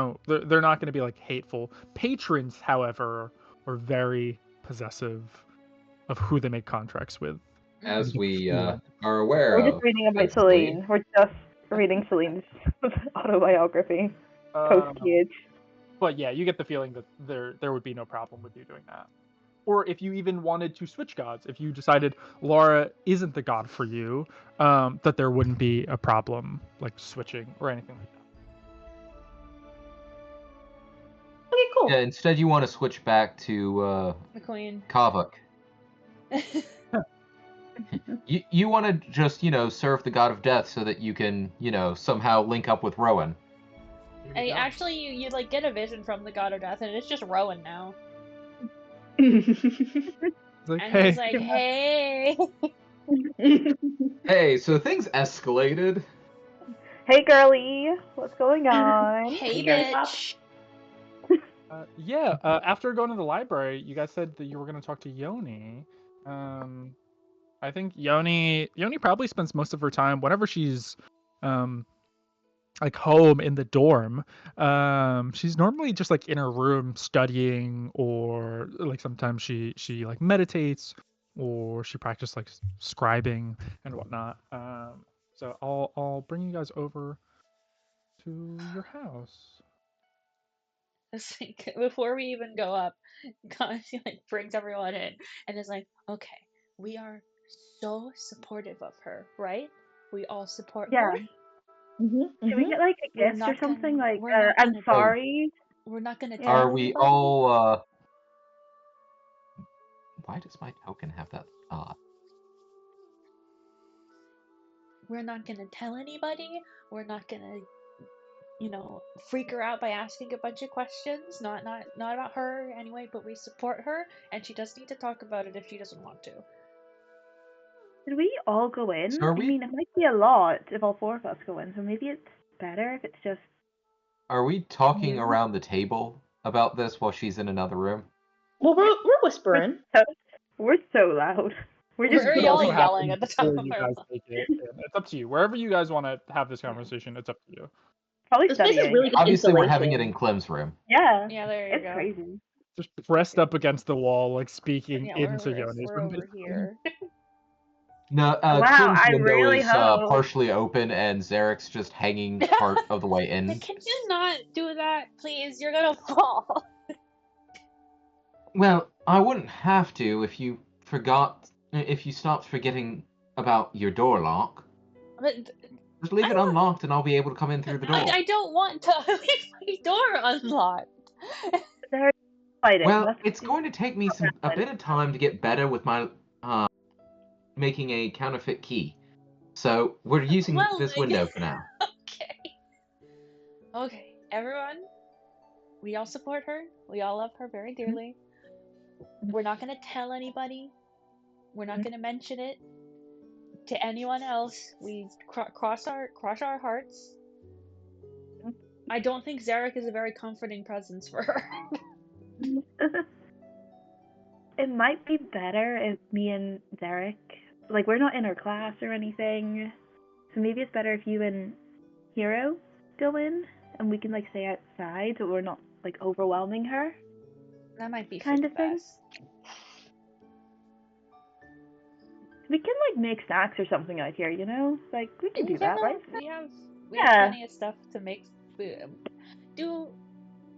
not going to be like hateful. Patrons, however, are very possessive of who they make contracts with. as we are We're aware just of. reading about basically. Celine. We're just reading Celine's autobiography post-kids. But yeah, you get the feeling that there would be no problem with you doing that. Or if you even wanted to switch gods, if you decided Laura isn't the god for you, that there wouldn't be a problem like switching or anything like that. Okay, cool. Yeah, instead you want to switch back to The queen. Kavak. You want to just, serve the god of death so that you can, somehow link up with Rowan. And actually, you like get a vision from the god of death, and it's just Rowan now. It's like, And hey, he's like, hey. Hey, so things escalated. Hey, girly, what's going on? Hey, Hey, bitch. after going to the library, you guys said that you were going to talk to Yoni. I think Yoni probably spends most of her time whenever she's like home in the dorm. She's normally just like in her room studying, or like sometimes she like meditates, or she practices like scribing and whatnot. So I'll bring you guys over to your house. It's like, before we even go up, she like brings everyone in and is like, okay, we are so supportive of her, right? We all support Yeah. her. Can we get like a We're gift or not something? gonna- Like, we're not I'm gonna- sorry. We're not gonna Yeah. tell Are we anybody. all, Why does my token have that? We're not gonna tell anybody. We're not gonna, freak her out by asking a bunch of questions. Not about her anyway, but we support her, and she does need to talk about it if she doesn't want to. Did we all go in? So are we- I mean, it might be a lot if all four of us go in, so maybe it's better if it's just. Are we talking Yeah. around the table about this while she's in another room? Well, we're whispering. We're so loud. We're just We're Could all also yelling happen at the top before of you our guys lungs. take it. And it's up to you. Wherever you guys want to have this conversation, it's up to you. probably This place is studying. really good Obviously, we're having it insulation. in Clem's room. Yeah. Yeah, there you It's go. crazy. Just pressed up against the wall, like speaking Yeah, into we're Yoni's room. over here. No, Wow, Clem's I window really is hope. partially open, and Zarek's just hanging part of the way in. Can you not do that, please? You're gonna fall. Well, I wouldn't have to if you stopped forgetting about your door lock. But Just leave I it don't- unlocked, and I'll be able to come in through the door. I don't want to leave my door unlocked. They're fighting. Well, Let's it's going to take me a bit of time to get better with my making a counterfeit key. So we're using Well, this window for now. Okay, everyone. We all support her. We all love her very dearly. We're not gonna tell anybody. We're not gonna mention it to anyone else. We cross our hearts. I don't think Zarek is a very comforting presence for her. It might be better if me and Derek, like, we're not in her class or anything, so maybe it's better if you and Hero go in, and we can, like, stay outside so we're not, like, overwhelming her. That might be Kind for of the thing. best. We can, like, make snacks or something out here, you know? Like, we can do that, Yeah, right? We have Yeah. plenty of stuff to make food. Do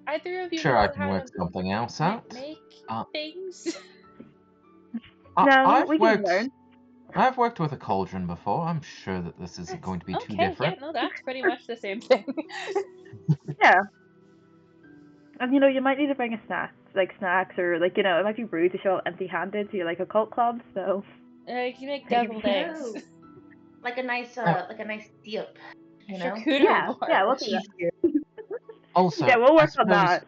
either of you Sure, know I can how work to something else ma- out. make Uh, things? No, we can learn. I've worked with a cauldron before. I'm sure that this isn't going to be too Okay, different. yeah, no, that's pretty much the same thing. Yeah. And, you know, you might need to bring a snack, like, snacks, or, like, you know, it might be rude to show up empty-handed to, like, a cult club, so... You make Maybe. deviled eggs. Like a nice dip. You know? Charcuterie board. Yeah, we'll do that. Also, Yeah, we'll I work on suppose, that.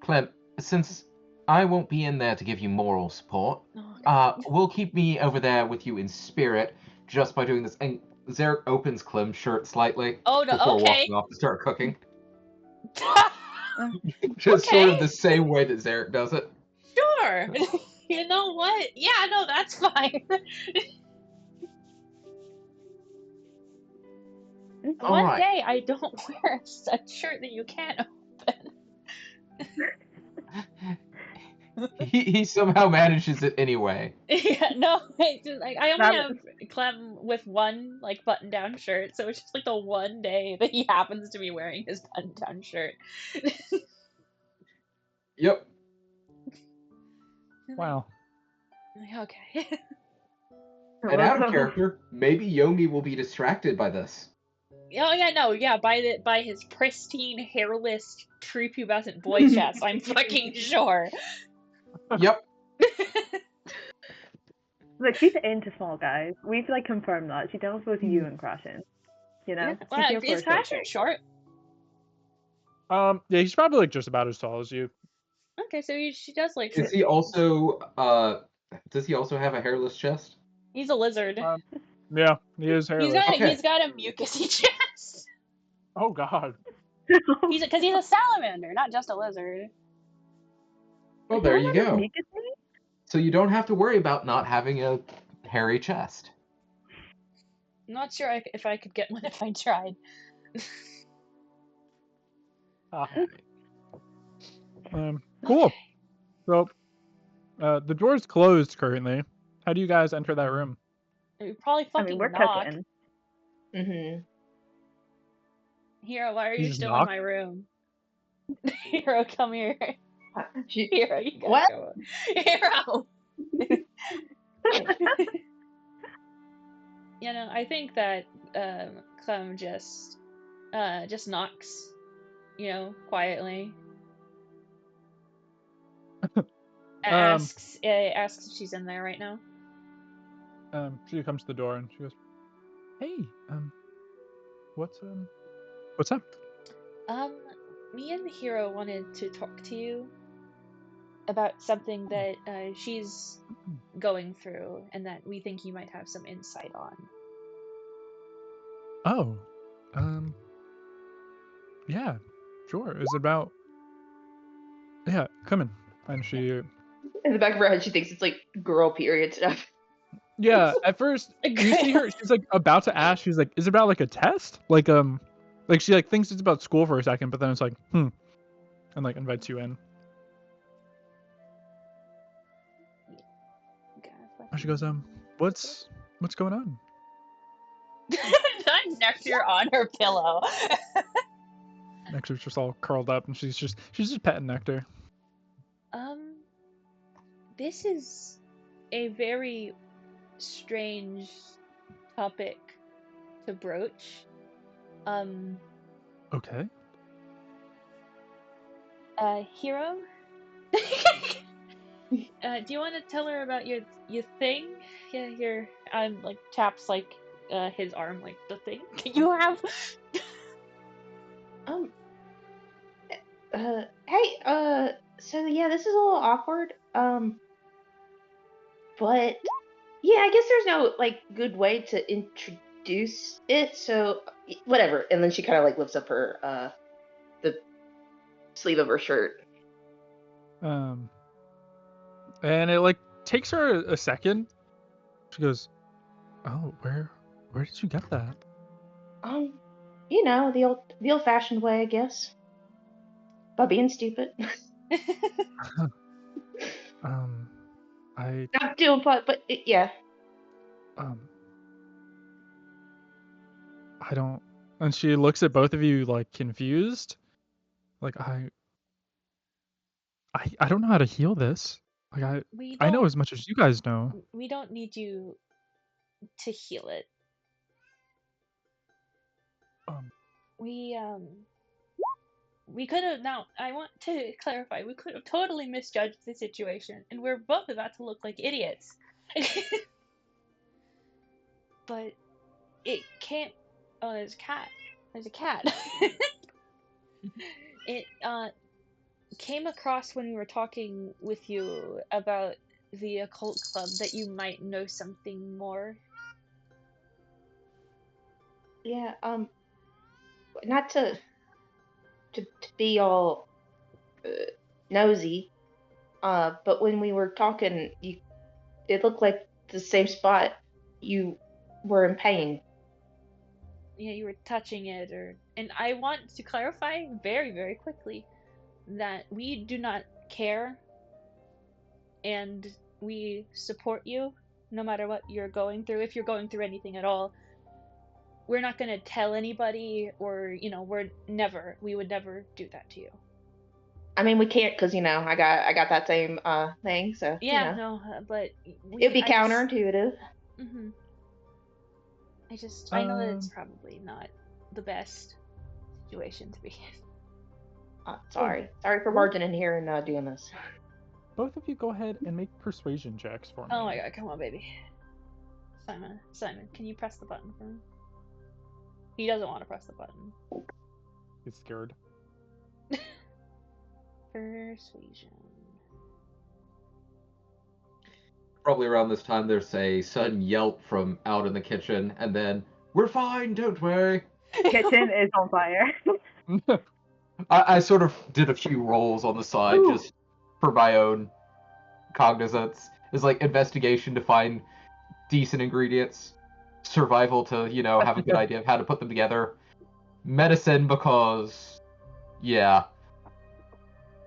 Clem, since I won't be in there to give you moral support, Oh, we'll keep me over there with you in spirit just by doing this. And Zarek opens Clem's shirt slightly oh no, before okay. walking off to start cooking. Just sort of Okay. the same way that Zarek does it. Sure. You know what? Yeah, no, that's fine. All One right. day I don't wear a shirt that you can't open. He somehow manages it anyway. Yeah, no, I only That- have Clem with one like button-down shirt, so it's just like the one day that he happens to be wearing his button-down shirt. Yep. Wow. Like, okay. And out of character, maybe Yomi will be distracted by this. Oh yeah, no, yeah, by his pristine, hairless, prepubescent boy chest, I'm fucking sure. Yep. Look, she's into small guys. We've like confirmed that. She deals with you and Crashin. You know? Yeah, She's well, here for is a short Crasher break. short? Yeah, he's probably like just about as tall as you. Okay, so she does like. Is he also does he also have a hairless chest? He's a lizard. Yeah, he is hairless. Okay. He's got a mucusy chest. Oh God. Because he's a salamander, not just a lizard. Well, there you go. Mucus? So you don't have to worry about not having a hairy chest. I'm not sure if I could get one if I tried. Cool. Okay. So, the door's closed currently. How do you guys enter that room? We probably I fucking mean, we're knock. cooking. Mm-hmm. Hero, why are You you just still knock? in my room? Hero, come here. She, Hero, you gotta What? go. Hero! You know, I think that Clem just knocks, quietly. Asks if she's in there right now. She comes to the door and she goes, "Hey, what's up?" Me and Hero wanted to talk to you about something that she's going through and that we think you might have some insight on. Oh, yeah, sure. Is it about? Yeah, come in. And she, in the back of her head, she thinks it's like girl period stuff. yeah. At first, you see her. She's like about to ask. She's like, "Is it about like a test?" Like she like thinks it's about school for a second, but then it's like, and like invites you in. And she goes, what's going on? Not Nectar on her pillow. Nectar's just all curled up, and she's just petting Nectar. This is a very strange topic to broach. Okay. Hero? Do you want to tell her about your thing? Yeah, your like taps like his arm, like the thing you have. Hey, so yeah, this is a little awkward. But yeah, I guess there's no like good way to introduce it, so whatever. And then she kind of like lifts up her the sleeve of her shirt. And it like takes her a second. She goes, "Oh, where did you get that?" You know, the old-fashioned way, I guess. By being stupid. Not doing but yeah. I don't. And she looks at both of you like confused. Like I don't know how to heal this. Like I know as much as you guys know. We don't need you to heal it. We could have, now I want to clarify, we could have totally misjudged the situation and we're both about to look like idiots. But it can't. Oh, there's a cat. There's a cat. It came across when we were talking with you about the occult club that you might know something more. Yeah, not to be all nosy, but when we were talking, it looked like the same spot you were in pain. Yeah, you were touching it, and I want to clarify very, very quickly that we do not care and we support you no matter what you're going through. If you're going through anything at all, we're not gonna tell anybody, or we would never do that to you. I mean, we can't because I got that same thing. So Yeah, no, but it'd be counterintuitive. Mm-hmm. I know that it's probably not the best situation to be in. Sorry for barging in here and doing this. Both of you go ahead and make persuasion checks for me. Oh my god, come on, baby. Simon, can you press the button for me? He doesn't want to press the button. He's scared. Persuasion. Probably around this time, there's a sudden yelp from out in the kitchen, and then, "We're fine, don't worry." Kitchen is on fire. I sort of did a few rolls on the side just for my own cognizance. It's like investigation to find decent ingredients, survival to, have a good idea of how to put them together, medicine because, yeah,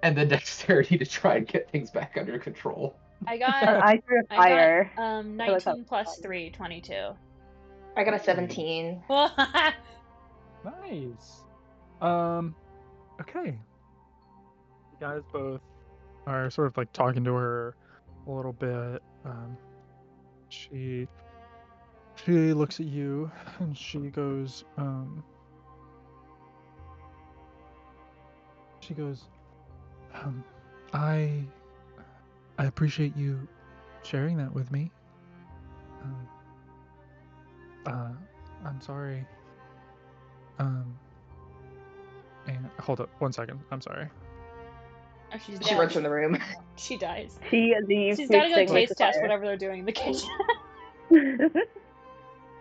and then dexterity to try and get things back under control. I got I threw a fire. 19 plus 3, 22. I got a 17. Nice. Okay. You guys both are sort of like talking to her a little bit. She looks at you and she goes, I appreciate you sharing that with me. I'm sorry. And hold up 1 second. I'm sorry. Oh, she's She dead. runs from the room. She dies. She leaves. She's gotta go extinguish taste the test fire. whatever they're doing in the kitchen.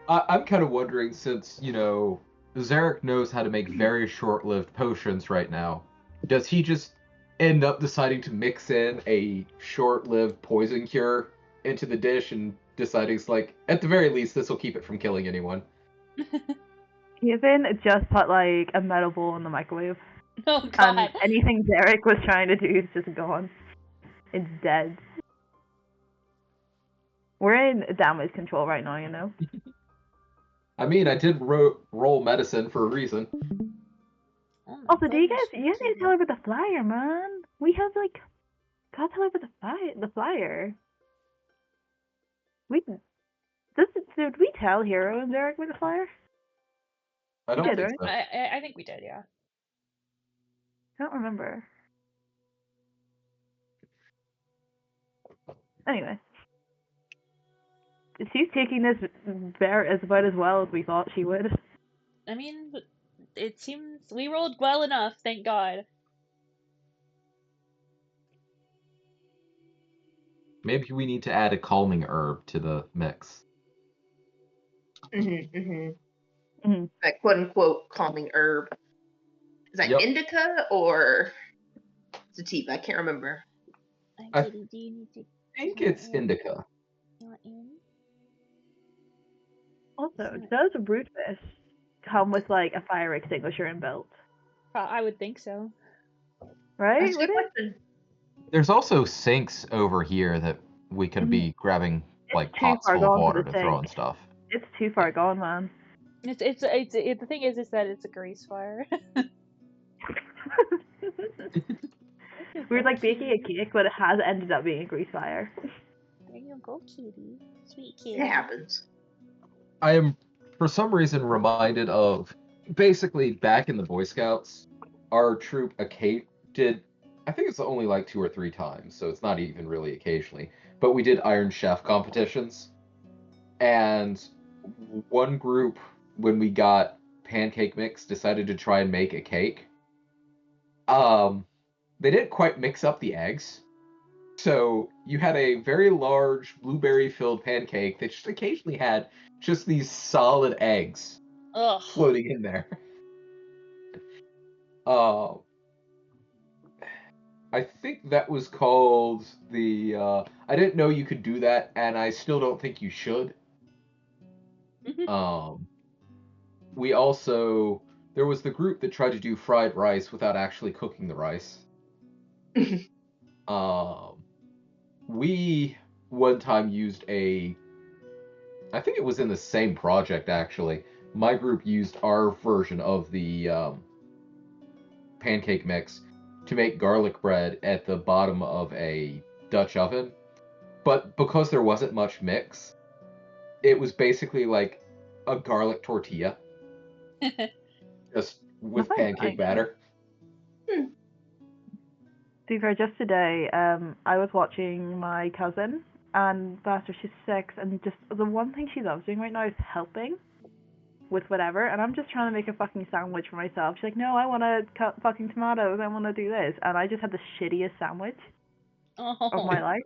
I'm kind of wondering, since, Zarek knows how to make very short-lived potions right now, does he just end up deciding to mix in a short-lived poison cure into the dish and deciding, at the very least, this will keep it from killing anyone? Kevin just put like a metal bowl in the microwave. Oh god. And anything Derek was trying to do is just gone. It's dead. We're in damage control right now, I mean, I did roll medicine for a reason. Oh my Also, do you goodness, guys, you need to tell her about the flyer, man. We have gotta tell her about the flyer. Did we tell Hero and Derek about the flyer? I don't did, think so. I think we did, yeah. I don't remember. Anyway. She's taking this about as well as we thought she would. I mean, it seems we rolled well enough, thank God. Maybe we need to add a calming herb to the mix. That quote unquote calming herb. Is that indica or sativa? I can't remember. I think it's indica. Also, does Rootfish come with like a fire extinguisher inbuilt? I would think so. Right? There's also sinks over here that we could be grabbing pots full of water to throw in stuff. It's too far gone, man. The thing is that it's a grease fire. We were like baking a cake, but it has ended up being a grease fire. There you go, cutie. Sweet kitty. It happens. I am, for some reason, reminded of basically back in the Boy Scouts, our troop, a Kate, did, I think it's only 2 or 3 times, so it's not even really occasionally, but we did Iron Chef competitions. And one group, when we got pancake mix, decided to try and make a cake. They didn't quite mix up the eggs. So you had a very large blueberry-filled pancake that just occasionally had just these solid eggs floating in there. I think that was called the, I didn't know you could do that, and I still don't think you should. We also, there was the group that tried to do fried rice without actually cooking the rice. we one time used I think it was in the same project actually. My group used our version of the pancake mix to make garlic bread at the bottom of a Dutch oven. But because there wasn't much mix, it was basically like a garlic tortilla, just with Nice, pancake nice. batter. To be fair, just today, I was watching my cousin, and bless her, she's 6, and just the one thing she loves doing right now is helping with whatever, and I'm just trying to make a fucking sandwich for myself. She's like, no, I want to cut fucking tomatoes, I want to do this, and I just had the shittiest sandwich of Oh, my life.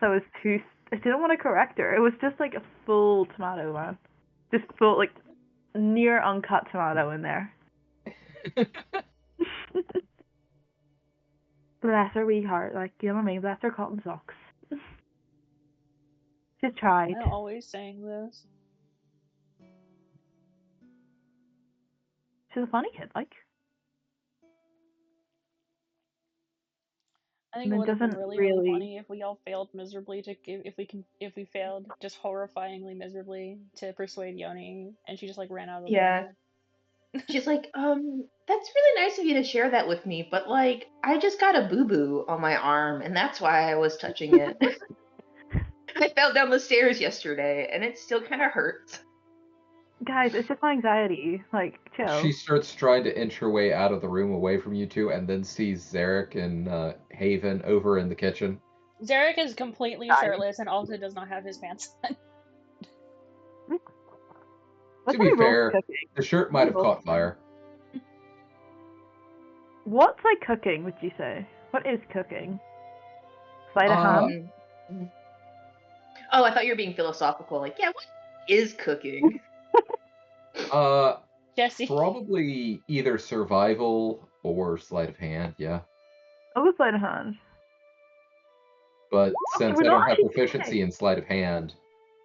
So it was I didn't want to correct her. It was just like a full tomato, man. Just full, like, near uncut tomato in there. Bless her wee heart, like, you know what I mean? Bless her cotton socks. She's tried. I'm always saying this. She's a funny kid, like. I think And it it would have been doesn't really, really- really funny if we all failed miserably if we failed just horrifyingly miserably to persuade Yoni, and she just like ran out of the Yeah. room. She's like, that's really nice of you to share that with me, but like, I just got a boo-boo on my arm, and that's why I was touching it. I fell down the stairs yesterday, and it still kind of hurts. Guys, it's just my anxiety. Like, chill. She starts trying to inch her way out of the room away from you two, and then sees Zarek and Haven over in the kitchen. Zarek is completely Sorry. shirtless and also does not have his pants on. What's To be my role fair, cooking? the shirt might have Well- caught fire. What's like cooking, would you say? What is cooking? Sleight of hand? Oh, I thought you were being philosophical. Like, yeah, what is cooking? Jesse. Probably either survival or sleight of hand, yeah. Oh, sleight of hand. But since we're I don't not have even proficiency okay. in sleight of hand,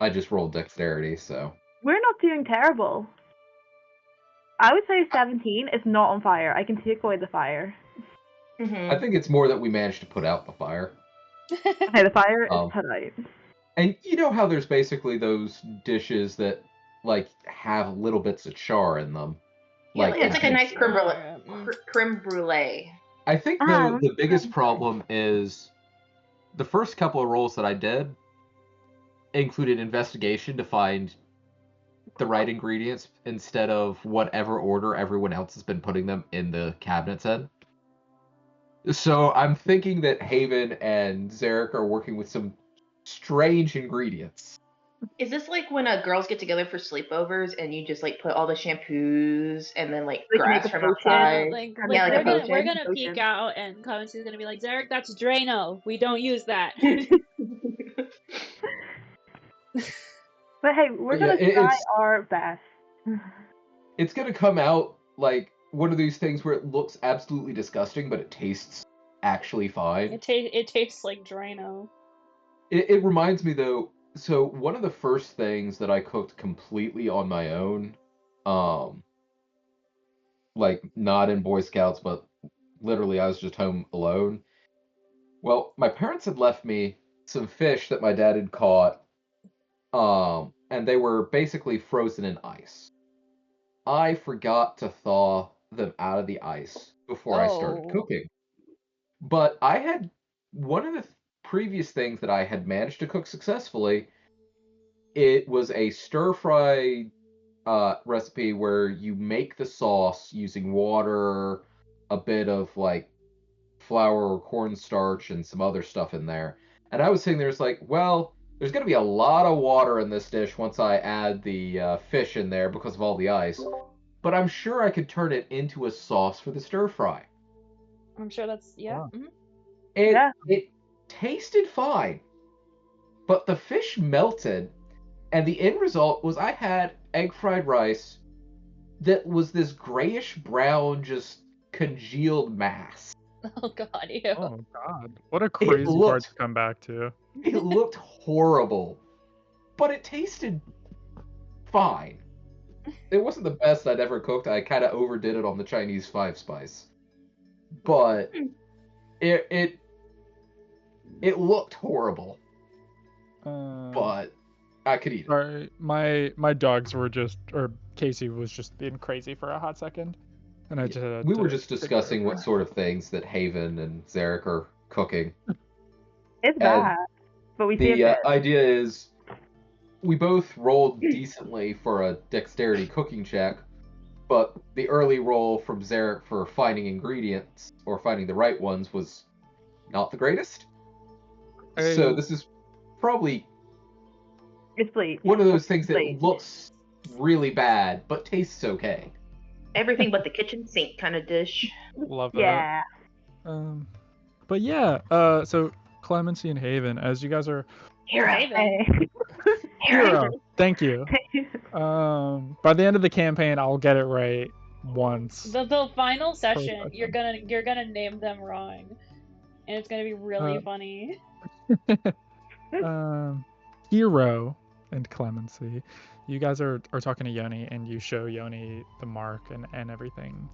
I just rolled dexterity, so. We're not doing terrible. I would say 17 is not on fire. I can take away the fire. I think it's more that we managed to put out the fire. Okay, the fire is Um, put out. And you know how there's basically those dishes that, like, have little bits of char in them? Yeah, it's like a nice creme brulee. Mm. Creme brulee. I think Ah, the biggest problem is the first couple of rolls that I did included investigation to find the right ingredients instead of whatever order everyone else has been putting them in the cabinets in. So I'm thinking that Haven and Zarek are working with some strange ingredients. Is this like when girls get together for sleepovers and you just like put all the shampoos and then like Like, grass make a from potion. outside? Like, Yeah, like, like a we're potion. gonna peek out, and Clemency's gonna be like, Zarek, that's Drano. We don't use that. But hey, we're Yeah, gonna try it's- our best. It's gonna come out like one of these things where it looks absolutely disgusting, but it tastes actually fine. It tastes like Drano. It reminds me though, so one of the first things that I cooked completely on my own, like not in Boy Scouts, but literally I was just home alone. Well, my parents had left me some fish that my dad had caught, and they were basically frozen in ice. I forgot to thaw them out of the ice before I started Oh. cooking. But I had one of the previous things that I had managed to cook successfully. It was a stir fry recipe where you make the sauce using water, a bit of like flour or cornstarch, and some other stuff in there. And I was sitting there, it's like, well, there's going to be a lot of water in this dish once I add the fish in there because of all the ice. But I'm sure I could turn it into a sauce for the stir fry. I'm sure that's Wow. mhm. It tasted fine, but the fish melted, and the end result was I had egg fried rice that was this grayish brown, just congealed mass. Oh god, ew. Oh god, what a crazy part looked- to come back to. It looked horrible, but it tasted fine. It wasn't the best I'd ever cooked. I kind of overdid it on the Chinese 5 spice, but it It looked horrible, Um, but I could eat it. Sorry, my dogs were just, or Casey was just being crazy for a hot second, and I just had We were to just take care of discussing what her. sort of things that Haven and Zarek are cooking. It's And bad, but we see it the fit. idea is we both rolled decently for a dexterity cooking check, but the early roll from Zarek for finding ingredients or finding the right ones was not the greatest. So this is probably It's bleach. one of those things that Bleach. looks really bad but tastes okay. Everything but the kitchen sink kind of dish. Love that. Yeah. But yeah, so Clemency and Haven, as you guys are Hero. Haven. Hey. hero, thank you. By the end of the campaign, I'll get it right once. The final session, session. you're gonna name them wrong, and it's gonna be really funny. Hero and Clemency, you guys are talking to Yoni, and you show Yoni the mark and everything.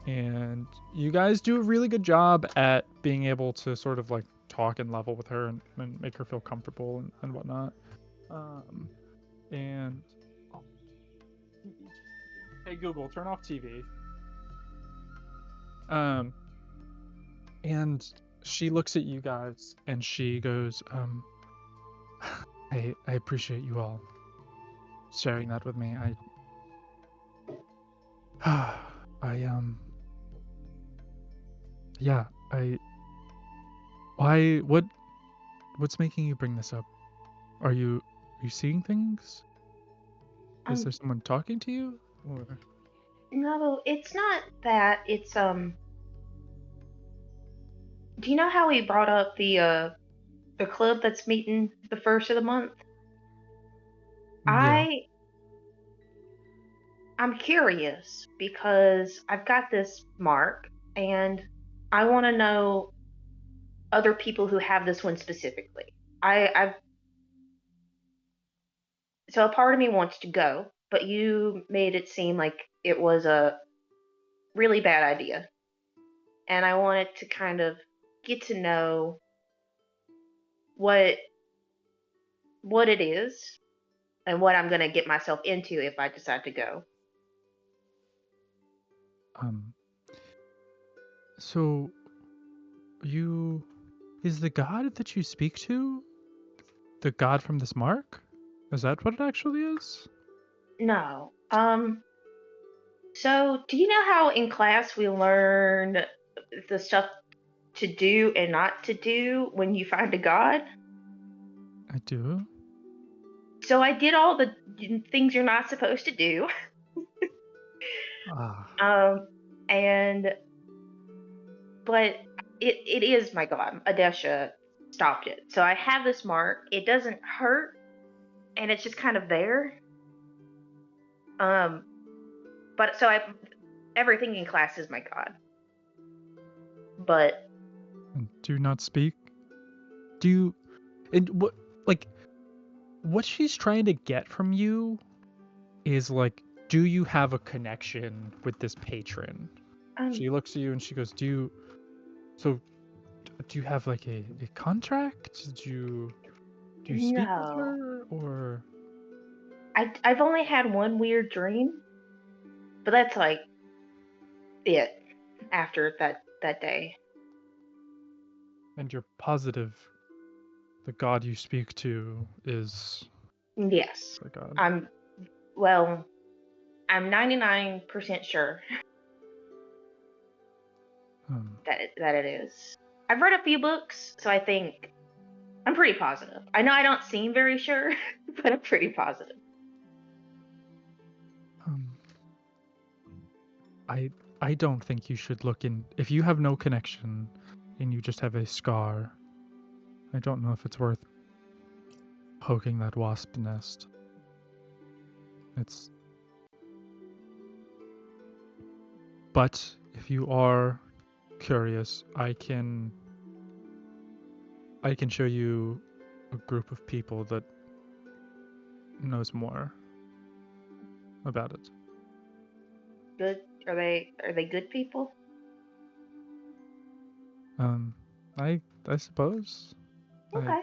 And you guys do a really good job at being able to sort of like talk and level with her and make her feel comfortable and whatnot. And hey Google, turn off TV. And she looks at you guys and she goes, I appreciate you all sharing that with me. What's making you bring this up? Are you seeing things? Is there someone talking to you? Or... No, it's not that. It's Do you know how we brought up the club that's meeting the first of the month? Yeah. I'm curious because I've got this mark and I want to know other people who have this one specifically. So a part of me wants to go, but you made it seem like it was a really bad idea. And I wanted to kind of get to know what it is and what I'm going to get myself into if I decide to go. So is the god that you speak to the god from this mark? Is that what it actually is? No. So do you know how in class we learn the stuff to do and not to do when you find a god? I do. So I did all the things you're not supposed to do. But it is my god. Adesha stopped it. So I have this mark. It doesn't hurt, and it's just kind of there. But so everything in class is my god. But do not speak. What she's trying to get from you is like, do you have a connection with this patron? She looks at you and she goes, do you have like a contract? Do you speak with her, or? I've only had one weird dream, but that's like it after that day. And you're positive the god you speak to is... Yes. the god? I'm 99% sure that it is. I've read a few books, so I think I'm pretty positive. I know I don't seem very sure, but I'm pretty positive. I don't think you should look in... If you have no connection and you just have a scar, I don't know if it's worth poking that wasp nest. But if you are curious, I can show you a group of people that knows more about it. Good? Are they good people? I suppose. Okay.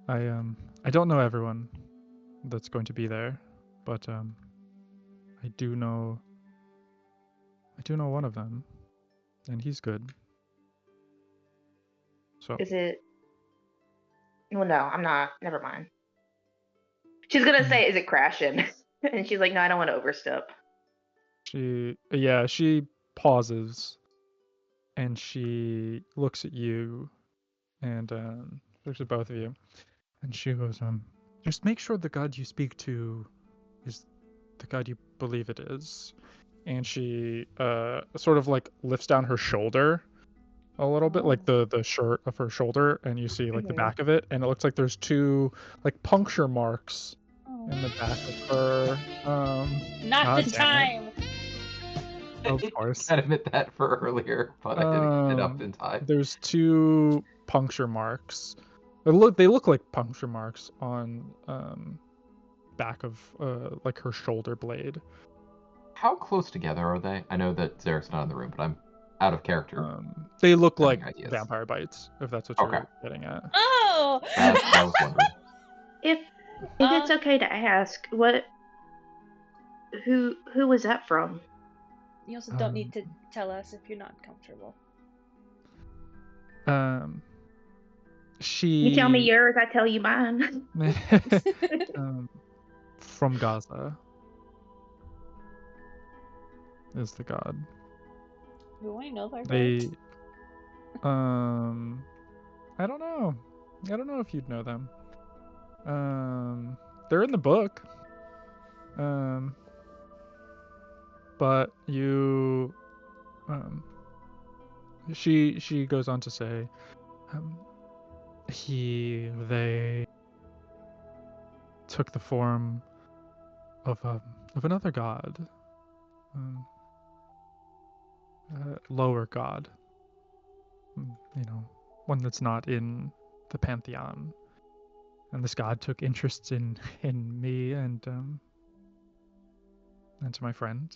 I don't know everyone that's going to be there, but I do know one of them, and he's good. So Is it? Well, no, I'm not. Never mind. She's gonna say, "Is it crashing?" And she's like, "No, I don't want to overstep." she pauses, and she looks at you, and looks at both of you, and she goes, just make sure the god you speak to is the god you believe it is. And she sort of like lifts down her shoulder a little bit, like the shirt of her shoulder, and you see like the back of it, and it looks like there's two like puncture marks in the back of her. Not God the damn it. time. Of course. I admit that for earlier, but I didn't get it up in time. There's two puncture marks. They look like puncture marks on back of like her shoulder blade. How close together are they? I know that Zarek's not in the room, but I'm out of character. They look Having like ideas. vampire bites, if that's what Okay. you're getting at. Oh! That was wondering. If it's okay to ask, who was that from? You also don't need to tell us if you're not comfortable. She. You tell me yours, I tell you mine. From Gaza is the god. Do I know their They. gods? I don't know. I don't know if you'd know them. They're in the book. But you. She goes on to say, they took the form of another god, lower god, one that's not in the pantheon. And this god took interest in me and to my friend,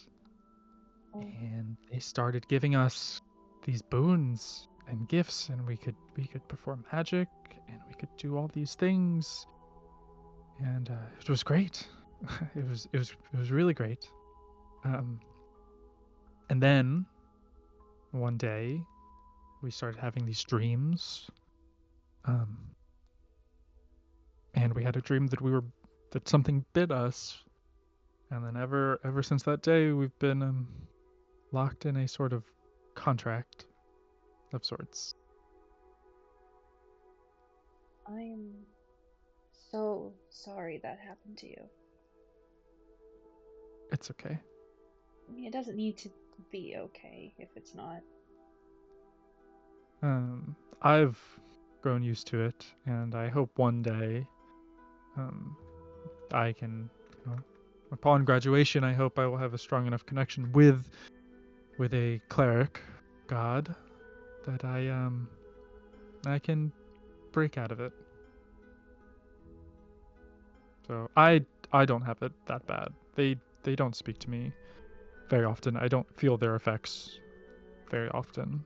and they started giving us these boons and gifts, and we could perform magic, and we could do all these things, and it was great. it was really great. And then one day we started having these dreams, and we had a dream that something bit us, and then ever since that day we've been locked in a sort of contract of sorts. I am so sorry that happened to you. It's okay. I mean, it doesn't need to be okay if it's not. I've grown used to it, and I hope one day I can, upon graduation, I hope I will have a strong enough connection with a cleric god that I can break out of it. So I don't have it that bad. They don't speak to me very often. I don't feel their effects very often.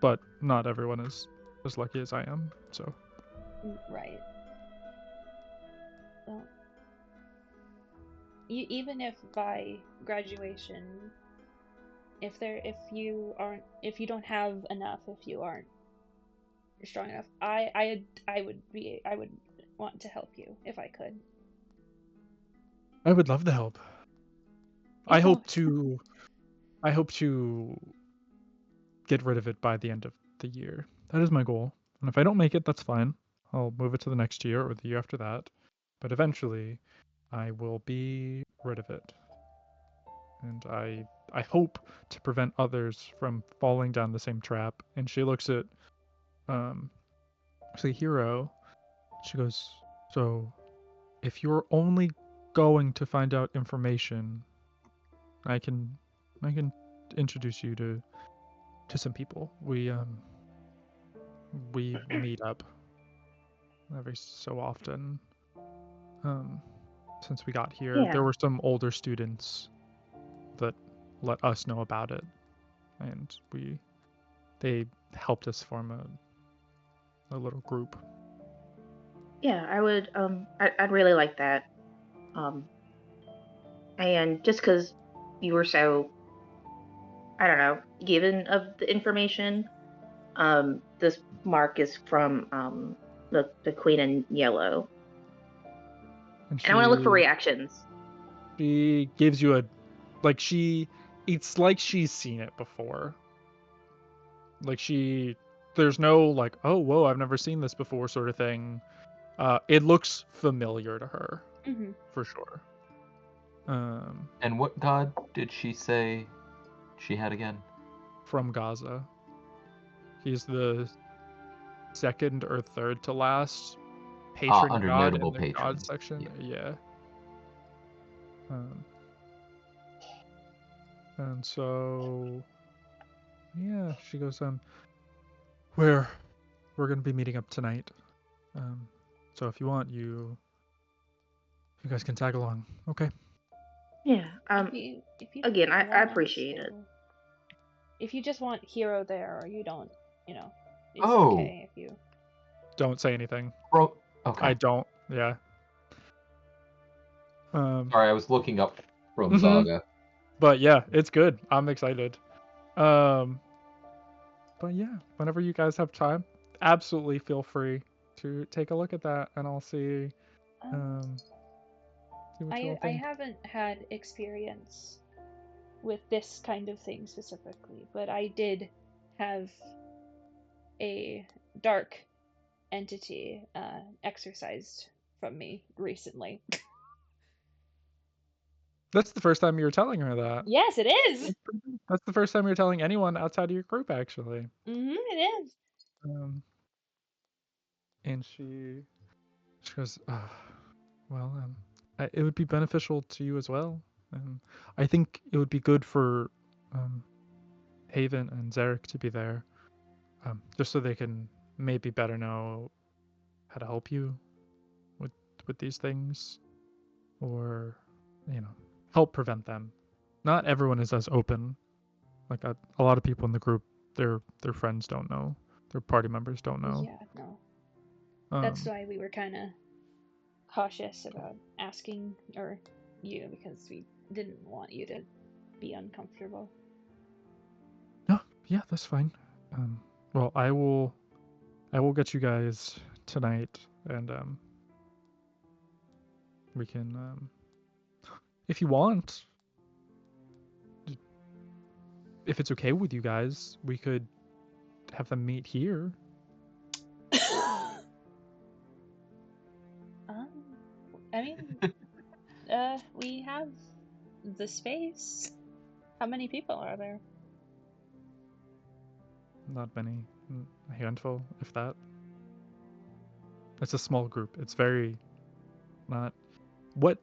But not everyone is as lucky as I am. So. Right. Well, even if by graduation, if you don't have enough, if you're strong enough, I would want to help you if I could. I would love to help. I hope to get rid of it by the end of the year. That is my goal. And if I don't make it, that's fine. I'll move it to the next year or the year after that. But eventually, I will be rid of it. And I hope to prevent others from falling down the same trap. And she looks at Hero. She goes, so if you're only going to find out information, I can introduce you to some people. We meet up every so often. Since we got here, Yeah. there were some older students that let us know about it, and we they helped us form a little group. Yeah, I would. I'd really like that. And just because you were so, I don't know, given of the information, this mark is from the Queen in Yellow, and I want to look for reactions. She gives you it's like she's seen it before. Like there's no like, oh, whoa, I've never seen this before sort of thing. It looks familiar to her, for sure. And what god did she say she had again? From Gaza. He's the second or third to last patron under god notable in the god patrons. section. Yeah. And so, yeah, she goes, we're gonna be meeting up tonight. So if you want, you guys can tag along. Okay. Yeah. If you Again, I want appreciate it. to- If you just want Hero there, or you don't, it's Oh. okay if you. Don't say anything. Bro, okay. I don't. Yeah. Sorry, I was looking up from Mhm. Saga. But yeah, it's good. I'm excited. But yeah, whenever you guys have time, absolutely feel free to take a look at that, and I'll see what you all I think. haven't had experience with this kind of thing specifically, but I did have a dark entity exorcised from me recently. That's the first time you were telling her that. Yes, it is. That's the first time you're telling anyone outside of your group, actually. It is. And she goes, well, it would be beneficial to you as well. I think it would be good for Haven and Zarek to be there, just so they can maybe better know how to help you with these things, or help prevent them. Not everyone is as open. Like a lot of people in the group, their friends don't know, their party members don't know. Yeah, no. That's why we were kind of cautious about asking you, because we didn't want you to be uncomfortable. No, yeah, that's fine. Well, I will get you guys tonight, and we can, if you want, if it's okay with you guys, we could have them meet here. I mean, we have the space. How many people are there? Not many, a handful, if that. It's a small group. It's very not what.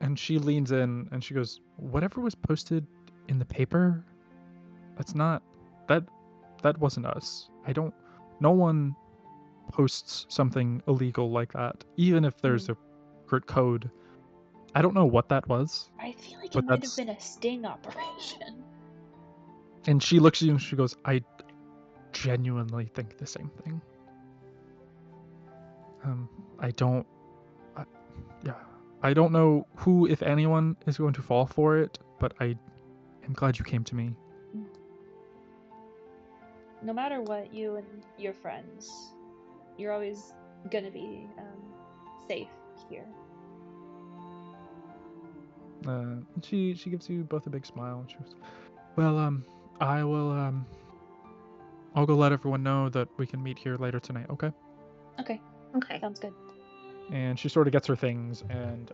And she leans in and she goes, whatever was posted in the paper, that's not that wasn't us. No one posts something illegal like that, even if there's a secret code. I don't know what that was. I feel like it might have been a sting operation. And she looks at you and she goes, I genuinely think the same thing. I don't know who, if anyone, is going to fall for it, but I am glad you came to me. No matter what, you and your friends, you're always gonna be safe here. She gives you both a big smile. She goes, well, I will, I'll go let everyone know that we can meet here later tonight, okay? Okay. Sounds good. And she sort of gets her things and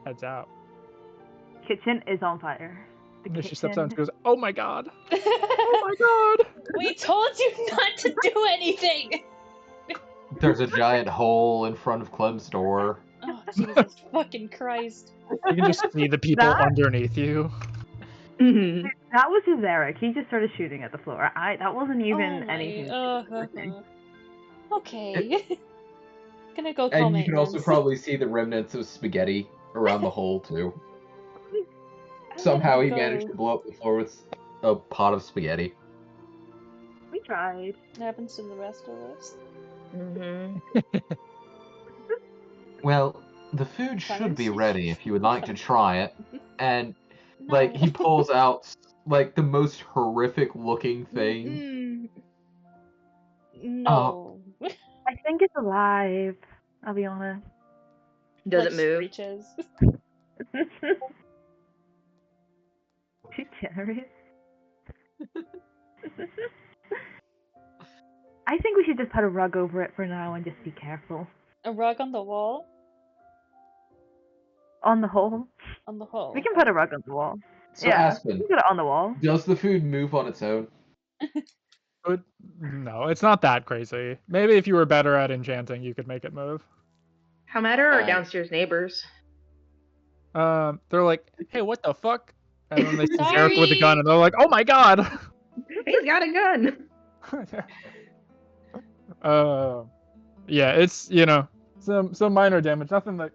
heads out. Kitchen is on fire. She steps out and goes, oh my god! Oh my god! We told you not to do anything! There's a giant hole in front of Clem's door. Oh, Jesus fucking Christ. You can just see the people underneath you. That was just Eric. He just started shooting at the floor. That wasn't even anything. Okay. Gonna go call And you maintenance. can also probably see the remnants of spaghetti around the hole too. Somehow he managed to blow up the floor with a pot of spaghetti. We tried. It happens to the rest of us. Mm-hmm. Well, the food should be Silence. ready if you would like to try it. And like he No. pulls out like the most horrific looking thing. No. I think it's alive. I'll be honest. Does Like it move? Screeches. Too generous. I think we should just put a rug over it for now and just be careful. A rug on the wall? On the whole. On the hole. We can put a rug on the wall. So yeah, Aspen, we can put it on the wall. does the food move on its own? But no, it's not that crazy. Maybe if you were better at enchanting, you could make it move. How matter our Alright. downstairs neighbors? They're like, "Hey, what the fuck?" And then they see Sorry. Zarek with a gun, and they're like, "Oh my god!" He's got a gun. Yeah, it's some minor damage, nothing that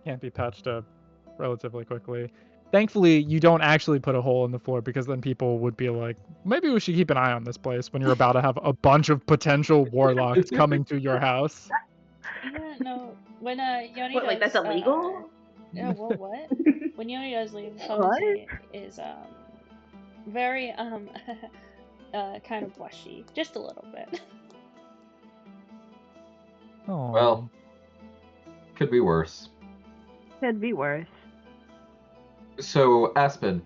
can't be patched up relatively quickly. Thankfully, you don't actually put a hole in the floor because then people would be like, maybe we should keep an eye on this place when you're about to have a bunch of potential warlocks coming to your house. Yeah, no. When Yoni What, like does, that's illegal? Yeah, well, what? When Yoni does leave, What? Tommy is very kind of blushy, just a little bit. Oh. Well, could be worse. Could be worse. So Aspen,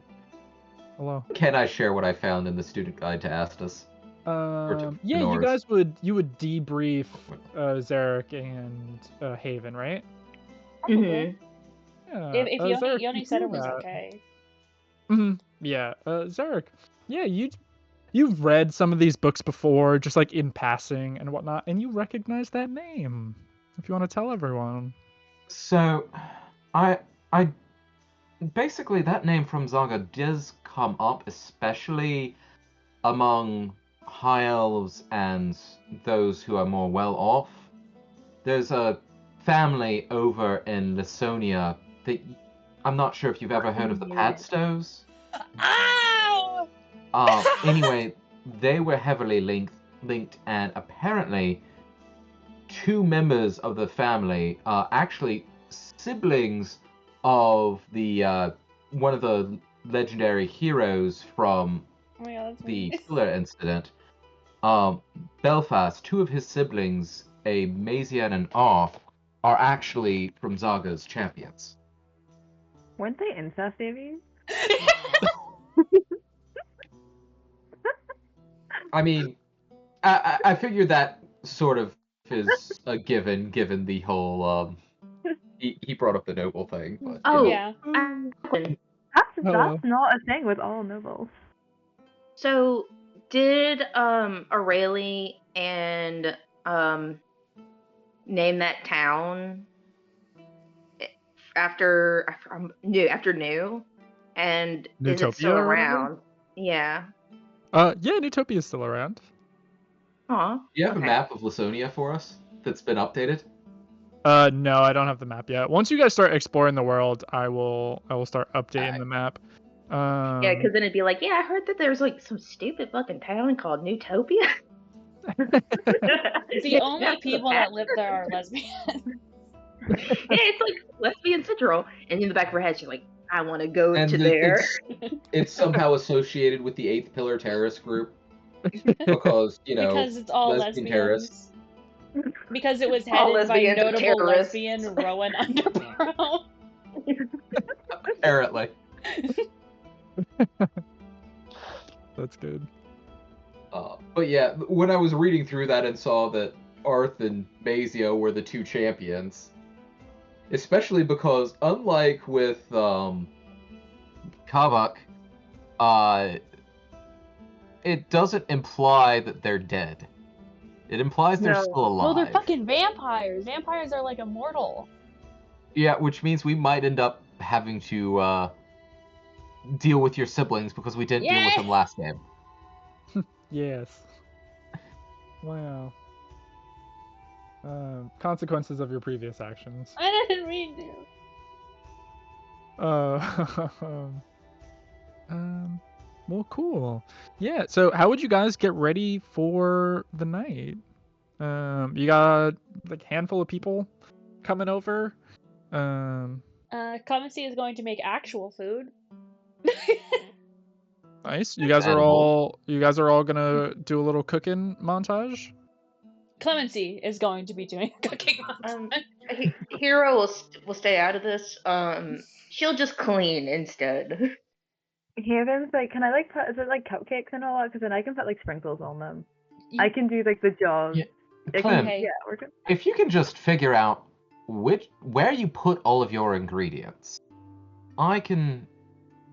Hello. can I share what I found in the student guide to Astus? to Yeah, you Norris. guys would debrief Zarek and Haven, right? Mm-hmm. Yeah. If Yoni, Zarek, Yoni you said do it was that. okay. Yeah, Zarek. Yeah, you've read some of these books before, just like in passing and whatnot, and you recognize that name. If you want to tell everyone. So, I basically that name from Zaga does come up, especially among high elves and those who are more well off. There's a family over in Lasonia that I'm not sure if you've ever heard of the Padstows. Ow! Anyway, they were heavily linked, and apparently, two members of the family are actually siblings of the one of the legendary heroes from Oh my god, that's the me. Pillar incident. Belfast, two of his siblings, a Mazian and Arth, are actually from Zaga's champions. Weren't they incest babies? I mean, I figured that sort of is a given the whole he brought up the noble thing, but Oh, Yeah. That's Hello. not a thing with all nobles. So did Aurelie and name that town after New? And is it still Newtopia or whatever? around? Yeah. Yeah, Newtopia is still around. Aw. do you have okay. a map of Lasonia for us that's been updated? No, I don't have the map yet. Once you guys start exploring the world, I will start updating the map. Yeah, because then it'd be like, yeah, I heard that there's like some stupid fucking town called Newtopia. The only people that live there are lesbians. Yeah, it's like lesbian central, and in the back of her head, she's like, I want to go And to there. it's somehow associated with the Eighth Pillar terrorist group because Because it's all lesbian lesbians. terrorists. Because it was All headed by lesbians are notable terrorists. lesbian Rowan Underbrow. Apparently. That's good. But yeah, when I was reading through that and saw that Arth and Mazio were the two champions, especially because unlike with Kavak, it doesn't imply that they're dead. It implies they're No. still alive. Well, they're fucking vampires. Vampires are like immortal. Yeah, which means we might end up having to deal with your siblings because we didn't deal with Yay! them last game. Yes. Wow. Consequences of your previous actions. I didn't mean to. Well, cool. Yeah. So, how would you guys get ready for the night? You got like a handful of people coming over. Clemency is going to make actual food. Nice. You guys are Edible. all gonna do a little cooking montage. Clemency is going to be doing cooking. Hero will stay out of this. She'll just clean instead. Haven's like, can I like put, is it like cupcakes and all that? Because then I can put like sprinkles on them. I can do like the job. Yeah, I Clem, can, yeah, we're good. if you can just figure out where you put all of your ingredients, I can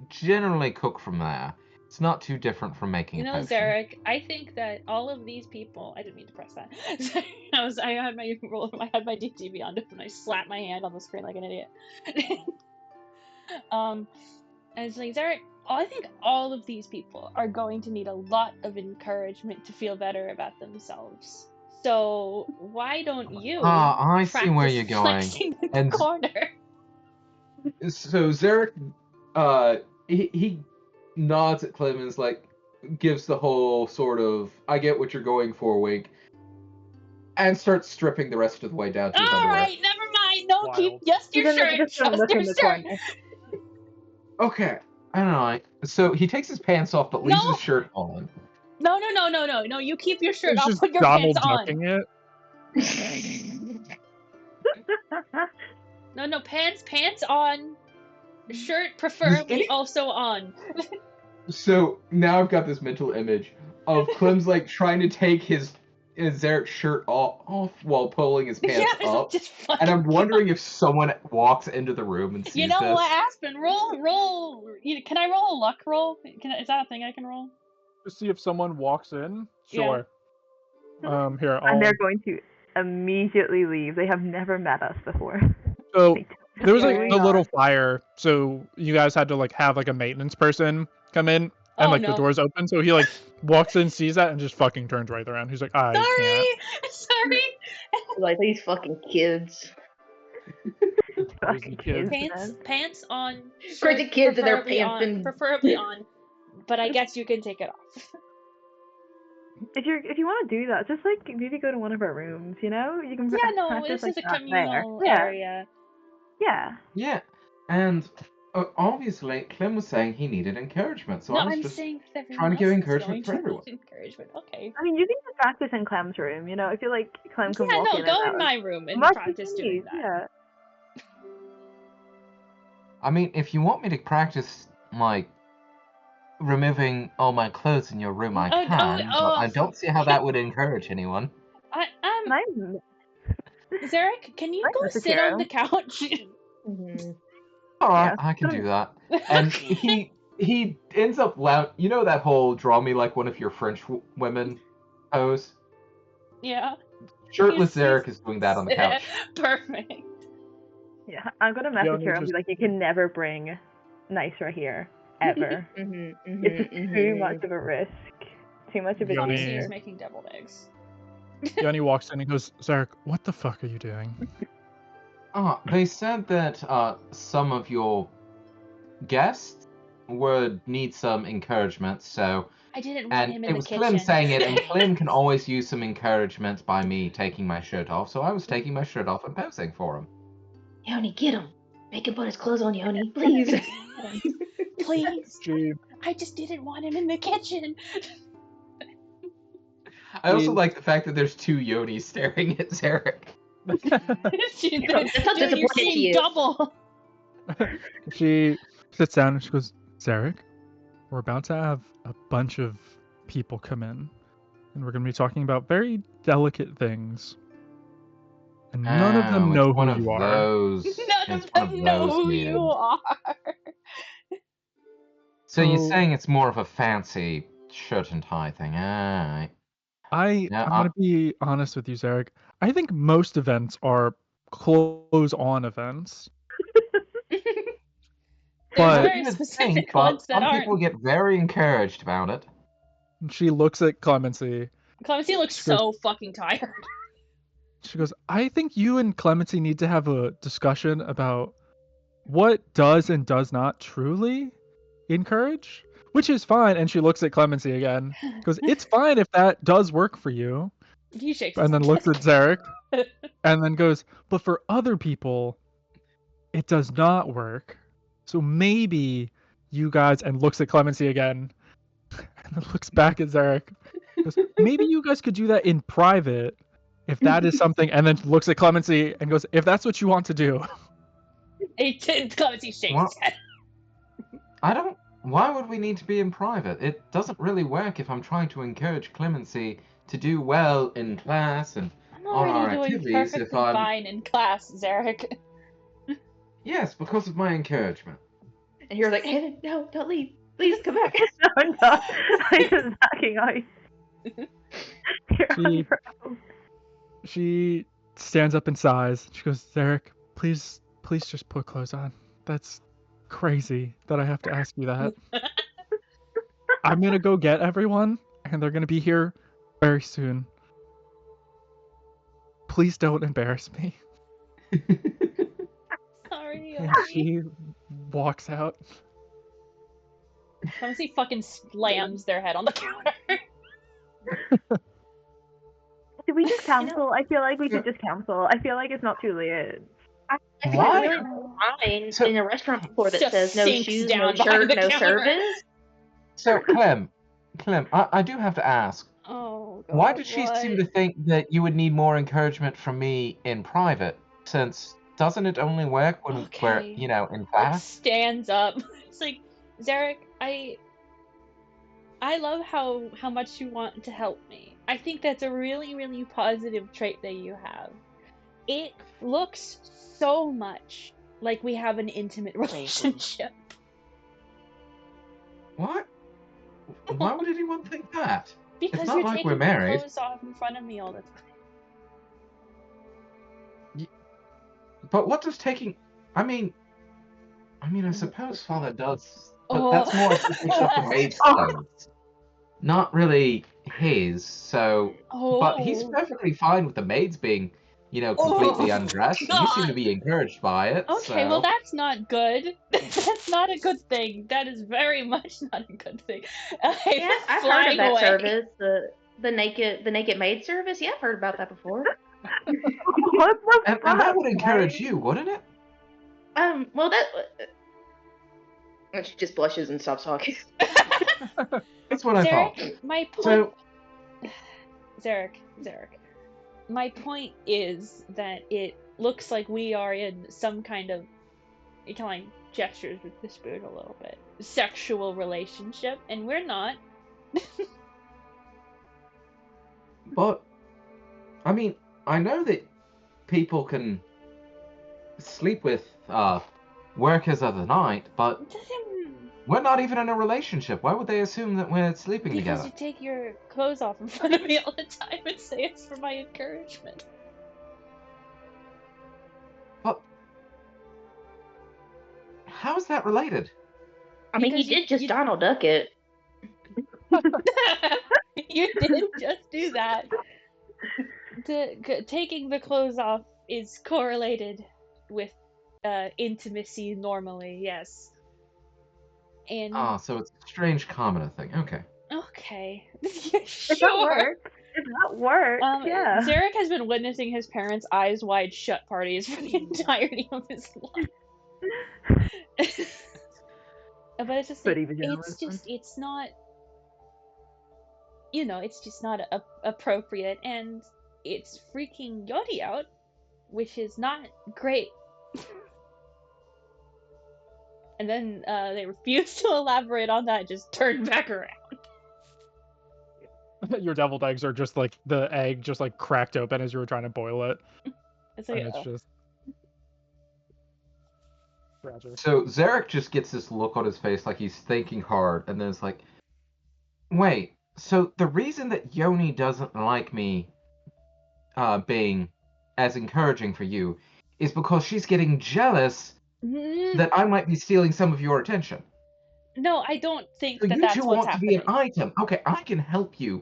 generally cook from there. It's not too different from making You a know, potion. Zarek, I think that all of these people. I didn't mean to press that. I had my DTV on and I slapped my hand on the screen like an idiot. And it's like, Zarek, I think all of these people are going to need a lot of encouragement to feel better about themselves. So why don't you I see where practice you're going. flexing in the And corner? so Zarek, he nods at Clem and is like, gives the whole sort of "I get what you're going for" wink, and starts stripping the rest of the way down to his All underwear. right, never mind. No, keep Wild. just your Even shirt. just don't Just look your in the shirt. corner. Okay, I don't know. So he takes his pants off, but leaves No. his shirt on. No. You keep your shirt. It's I'll just put your Donald pants on. ducking it. No, pants on. Shirt preferably also on. So now I've got this mental image of Clem's like trying to take his Zarek's shirt off while pulling his pants Yeah, up, just and I'm fucking- wondering if someone walks into the room and sees You know this. what, Aspen? Roll. Can I roll a luck roll? Is that a thing I can roll? To see if someone walks in. Yeah. Sure. Here, And I'll. they're going to immediately leave. They have never met us before. So there was like Okay. the little fire, so you guys had to like have like a maintenance person come in, and Oh, like no. the doors open. So he like walks in, sees that, and just fucking turns right around. He's like, I can't. Sorry. Like these fucking kids. Fucking kids. kids. Pants on. Crazy shirt kids and their preferably pants on, and- preferably on. But I guess you can take it off. If you want to do that, just like maybe go to one of our rooms. You know, you can. Yeah, no, practice, this is a like, that communal there. area. Yeah. Yeah, and obviously Clem was saying he needed encouragement, so No, I was I'm just saying that trying to give everyone else is encouragement going for to everyone. need encouragement. Okay. I mean, you can just practice in Clem's room. You know, I feel like Clem can Yeah, walk no, in. go and in out. my room and Much as practice you doing need, that. Yeah. I mean, if you want me to practice like removing all my clothes in your room, I Oh, can, oh, but I don't see how that would encourage anyone. Nice. Zarek, can you Right, go Mr. sit on Taro. the couch? All right, Yeah. I can do that. And he ends up you know that whole "draw me like one of your French women" pose? Yeah. Shirtless He's- Zarek is doing that on the couch. Perfect. Yeah, I'm gonna message Yoni her and be just- like, you can never bring nicer here ever. It's too much of a risk. Too much of a Yoni- Clemency is danger. making deviled eggs. Yoni walks in and goes, Zarek, what the fuck are you doing? They said that some of your guests would need some encouragement, so I didn't want and him it in the was kitchen. Clem saying it, and Clem can always use some encouragement by me taking my shirt off, so I was taking my shirt off and posing for him. Yoni, get him. Make him put his clothes on, Yoni, please. Please. She I just didn't want him in the kitchen. I also Please. like the fact that there's two Yonis staring at Zarek. That's how Dude, you're disappointed she seeing is. double. She sits down and she goes, Zarek, we're about to have a bunch of people come in, and we're going to be talking about very delicate things. And none of them Oh, know it's one who of you are. those. None it's of one them know those who meetings. you are. So you're So- saying it's more of a fancy shirt and tie thing, alright. I'm Yeah, going to be honest with you, Zarek. I think most events are clothes-on events. There's But- very You would specific think, ones but that some people aren't. get very encouraged about it. She looks at Clemency. Clemency looks She goes- so fucking tired. She goes, I think you and Clemency need to have a discussion about what does and does not truly encourage. which is fine. And she looks at Clemency again. Goes, it's fine if that does work for you. He shakes And his then head. looks at Zarek. And then goes, but for other people, it does not work. So maybe you guys, and looks at Clemency again. And then looks back at Zarek. Goes, maybe you guys could do that in private. If that is something, and then looks at Clemency and goes, if that's what you want to do. Clemency shakes What? his head. Why would we need to be in private? It doesn't really work if I'm trying to encourage Clemency to do well in class and I'm on our already doing activities if perfectly I'm... fine in class, Zarek. Yes, because of my encouragement. And you're like, hey, no, don't leave. Please come back. No, I'm not. I'm just backing out. You're on She- your own. She stands up and sighs. She goes, Zarek, please just put clothes on. That's crazy that I have to ask you that. I'm gonna go get everyone, and they're gonna be here very soon. Please don't embarrass me. Sorry, And Yogi. she walks out. Clemency fucking slams their head on the counter. Did we just cancel? I feel like we should just cancel. I feel like it's not too late. I think Why? I really don't mind So- in a restaurant before that Just says no sinks shoes, down no behind shirt, the no counter. service. So, Clem, I do have to ask, Oh, God, why did she seem to what? think that you would need more encouragement from me in private? Since doesn't it only work when we're, Okay. in Like, class? stands up. It's like, Zarek, I love how much you want to help me. I think that's a really, really positive trait that you have. It looks so much like we have an intimate relationship. What? Why would anyone think that? Because not you're like taking we're your married. clothes off in front of me all the time. But what does taking? I mean, I suppose Father does, but Oh. that's more taking stuff from maid's clothes, not really his. So, but he's Oh. perfectly fine with the maids being, completely Oh, undressed. And you seem to God. be encouraged by it. Okay, so... well that's not good. That's not a good thing. That is very much not a good thing. Yeah, I've heard Flying of that away. service, the naked maid service. Yeah, I've heard about that before. What the And fuck? that would encourage Ryan? you, wouldn't it? Well, that. And she just blushes and stops talking. That's what I thought. Zarek, my point. So, Zarek. My point is that it looks like we are in some kind of, it kind of like gestures with the spoon a little bit, sexual relationship, and we're not. but, I know that people can sleep with workers of the night, but we're not even in a relationship. Why would they assume that we're sleeping Because together? you take your clothes off in front of me all the time and say it's for my encouragement. But how is that related? I mean, he Because did just you- Donald Duck it. You did just do that. Taking the clothes off is correlated with intimacy normally, yes. And So it's a strange commoner thing. Okay. okay, If that sure. works. If that works, yeah. Zarek has been witnessing his parents' eyes wide shut parties for the entirety of his life. But it's just, But even now, it's not, it's just not appropriate, and it's freaking Yodi out, which is not great. And then they refuse to elaborate on that, just turn back around. Your deviled eggs are just like the egg just like cracked open as you were trying to boil it. It's like, And it's just tragic. So Zarek just gets this look on his face like he's thinking hard, and then it's like, wait, so the reason that Yoni doesn't like me being as encouraging for you is because she's getting jealous that I might be stealing some of your attention. No, I don't think So you that's two what's want happening. to be an item. Okay, I can help you.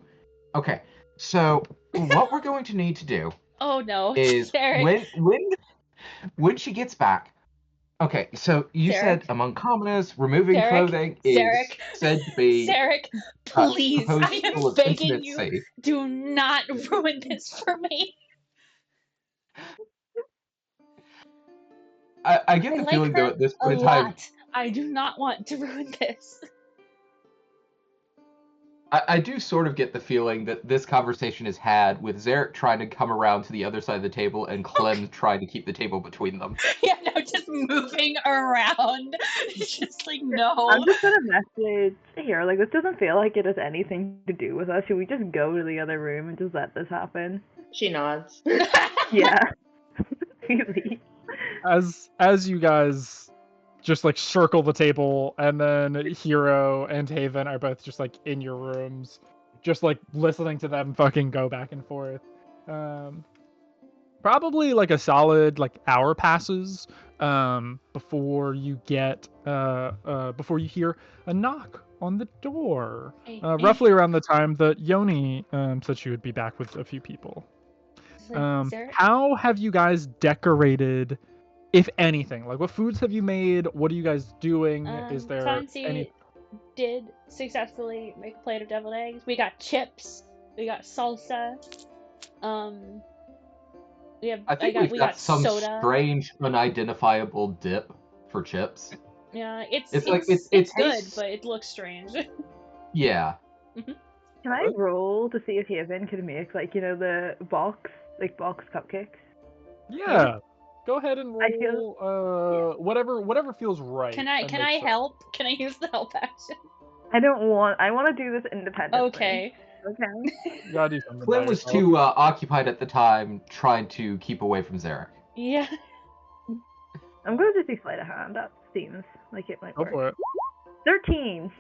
Okay, so what we're going to need to do Oh no, is Zarek. when she gets back, Okay, so you Zarek. said among commoners, removing Zarek, clothing is Zarek, said to be Zarek, please, I hostful am of begging you, intimacy. do not ruin this for me. I get I the like feeling, though, her at this a point in time, lot. I do not want to ruin this. I do sort of get the feeling that this conversation is had with Zarek trying to come around to the other side of the table and Clem trying to keep the table between them. Yeah, no, just moving around. It's just like, no. I'm just gonna message here. Like, this doesn't feel like it has anything to do with us. Should we just go to the other room and just let this happen? She nods. Yeah. Really. As you guys just like circle the table, and then Hero and Haven are both just like in your rooms, just like listening to them fucking go back and forth. Probably like a solid like hour passes before you get before you hear a knock on the door. Roughly around the time that Yoni said she would be back with a few people. How have you guys decorated, if anything? Like, what foods have you made? What are you guys doing? Is there Chauncey any? did successfully make a plate of deviled eggs. We got chips. We got salsa. I think we've got some soda. strange, unidentifiable dip for chips. Yeah, it's it good, tastes- but it looks strange. Yeah. Can I roll to see if Haven could make, like, you know, the box cupcakes? Yeah. Go ahead and roll I feel- whatever feels right. Can I and makes help? Can I use the help action? I want to do this independently. Okay. Okay. You gotta do something. Clem by was yourself. too occupied at the time trying to keep away from Zarek. Yeah. I'm going to do sleight of hand. That seems like it might Go work. for it. 13.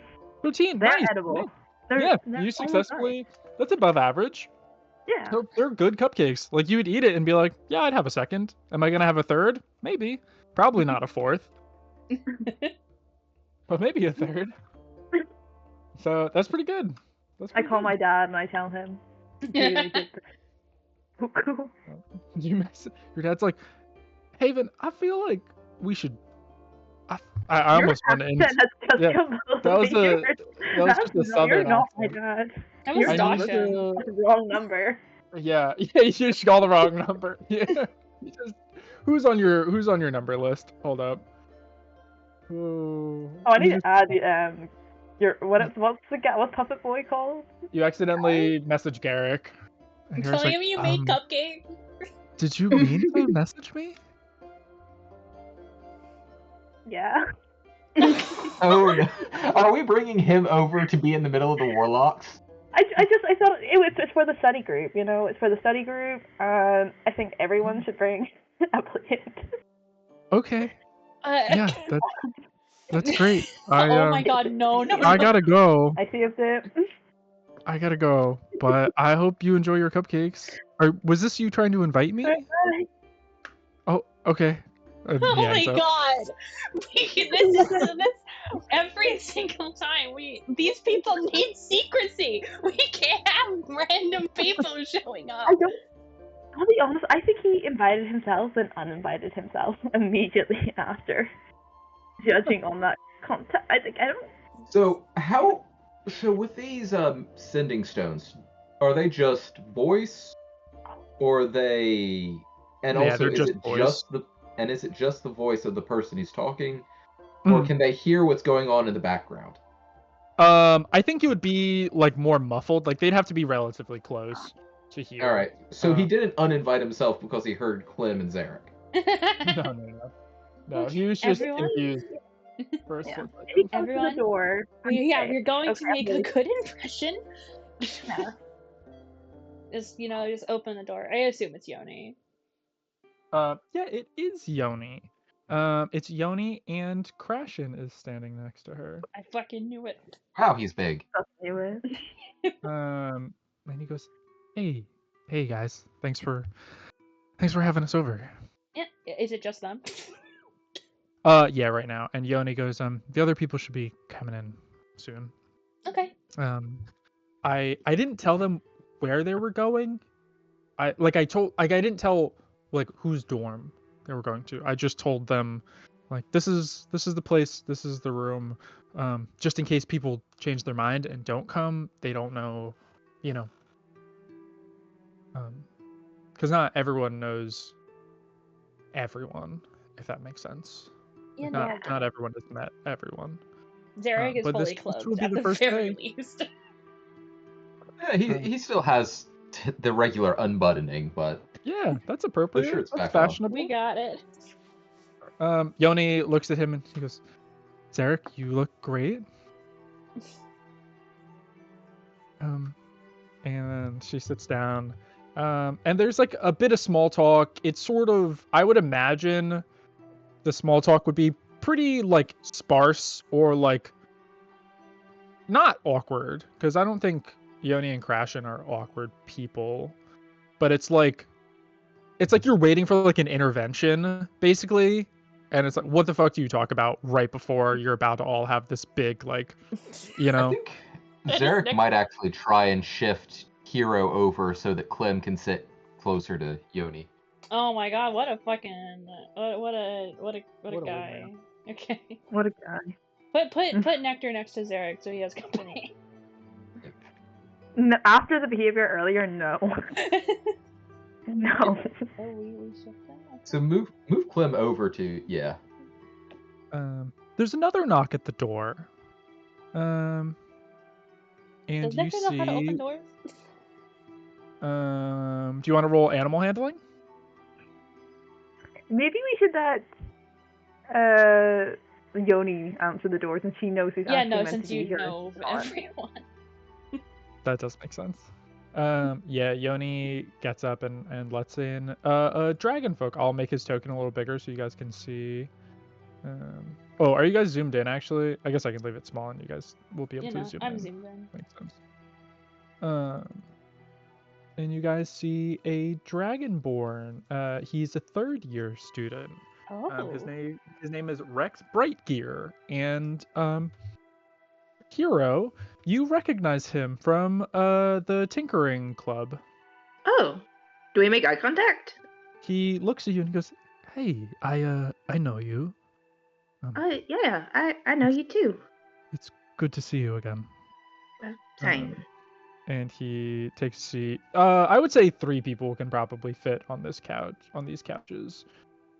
13. They're Nice. edible. Nice. They're, Yeah, they're you almost successfully. That's above average. nice. Yeah. They're good cupcakes. Like, you would eat it and be like, yeah, I'd have a second. Am I gonna have a third? Maybe. Probably not a fourth. But maybe a third. So that's pretty good. That's I pretty call good. my dad and I tell him. Really good. Oh, cool. Your dad's like, Haven, I feel like we should. I almost want to end. That's just yeah, that was yours. just a southern You're not my accent. dad. That was You're I need Dasha. to- That's the wrong number. Yeah, you just call the wrong number. Yeah. You just- who's on your number list? Hold up. Oh, I need to add what's Puppet Boy called? You accidentally messaged Garrick. I'm And Garrick's telling like, him you made cupcake. Did you mean to message me? Yeah. Oh, no. Are we bringing him over to be in the middle of the Warlocks? I thought it's for the study group, you know, it's for the study group. I think everyone should bring a plate. Okay. Yeah, that's great. Oh my god, no. I gotta go. I saved it. I gotta go. But I hope you enjoy your cupcakes. Was this you trying to invite me? Oh, okay. Oh yeah, my so- god! This every single time these people need secrecy. We can't have random people showing up. I'll be honest, I think he invited himself and uninvited himself immediately after. Judging on that contact, I don't. So with these sending stones, are they just voice, or are they? And Yeah, also, they're is just it voice. just the voice of the person who's talking, or can they hear what's going on in the background? I think it would be like more muffled. Like they'd have to be relatively close to hear. All right. So he didn't uninvite himself because he heard Clem and Zarek. No. He was just Everyone? confused. First, Yeah. one second. He comes to Everyone? the door. We're going to Okay. make a good impression. Yeah. Just open the door. I assume it's Yoni. Yeah, it is Yoni. It's Yoni and Crashin is standing next to her. I fucking knew it. Wow, he's big. Anyway. And he goes, "Hey guys, thanks for having us over." Yeah, is it just them? Yeah, right now. And Yoni goes, the other people should be coming in soon. Okay. I didn't tell them where they were going. I didn't tell like whose dorm they were going to. I just told them like this is the place, this is the room, just in case people change their mind and don't come, they don't know, you know, because not everyone knows everyone, if that makes sense. Yeah, Like, no, not everyone has met everyone. Zarek is but fully this will cloaked be at the the first very day. least. Yeah, he still has the regular unbuttoning, but Yeah, that's appropriate. shirt's That's back on. fashionable. We got it. Yoni looks at him and he goes, Zarek, you look great. And then she sits down. And there's like a bit of small talk. It's sort of, I would imagine the small talk would be pretty like sparse or like not awkward, because I don't think Yoni and Crashin are awkward people. But it's like you're waiting for like an intervention, basically. And it's like, what the fuck do you talk about right before you're about to all have this big, like, you I know? think That is Zarek next- might actually try and shift Hero over so that Clem can sit closer to Yoni. Oh my god, what a fucking what a What a guy. wingman. Okay. What a guy. Put Nectar next to Zarek so he has company. No, after the behavior earlier, no. No. Oh, we shift that. So move Clem over to There's another knock at the door. And Does you Nectar know how to open see. doors? Do you want to roll animal handling? Maybe we should let Yoni answer the door since she knows who's Yeah, actually no, meant since to be you here. know everyone. That does make sense. Yeah, Yoni gets up and lets in a dragon folk. I'll make his token a little bigger so you guys can see. Oh, are you guys zoomed in actually? I guess I can leave it small and you guys will be able You to know, zoom I'm in. zoomed in. Makes sense. And you guys see a dragonborn. He's a third-year student. Oh. His name is Rex Brightgear, and Hero, you recognize him from the Tinkering Club. Oh, do we make eye contact? He looks at you and he goes, "Hey, I know you. Yeah, I know you too. It's good to see you again." Same. And he takes a seat. I would say 3 people can probably fit on this couch, on these couches.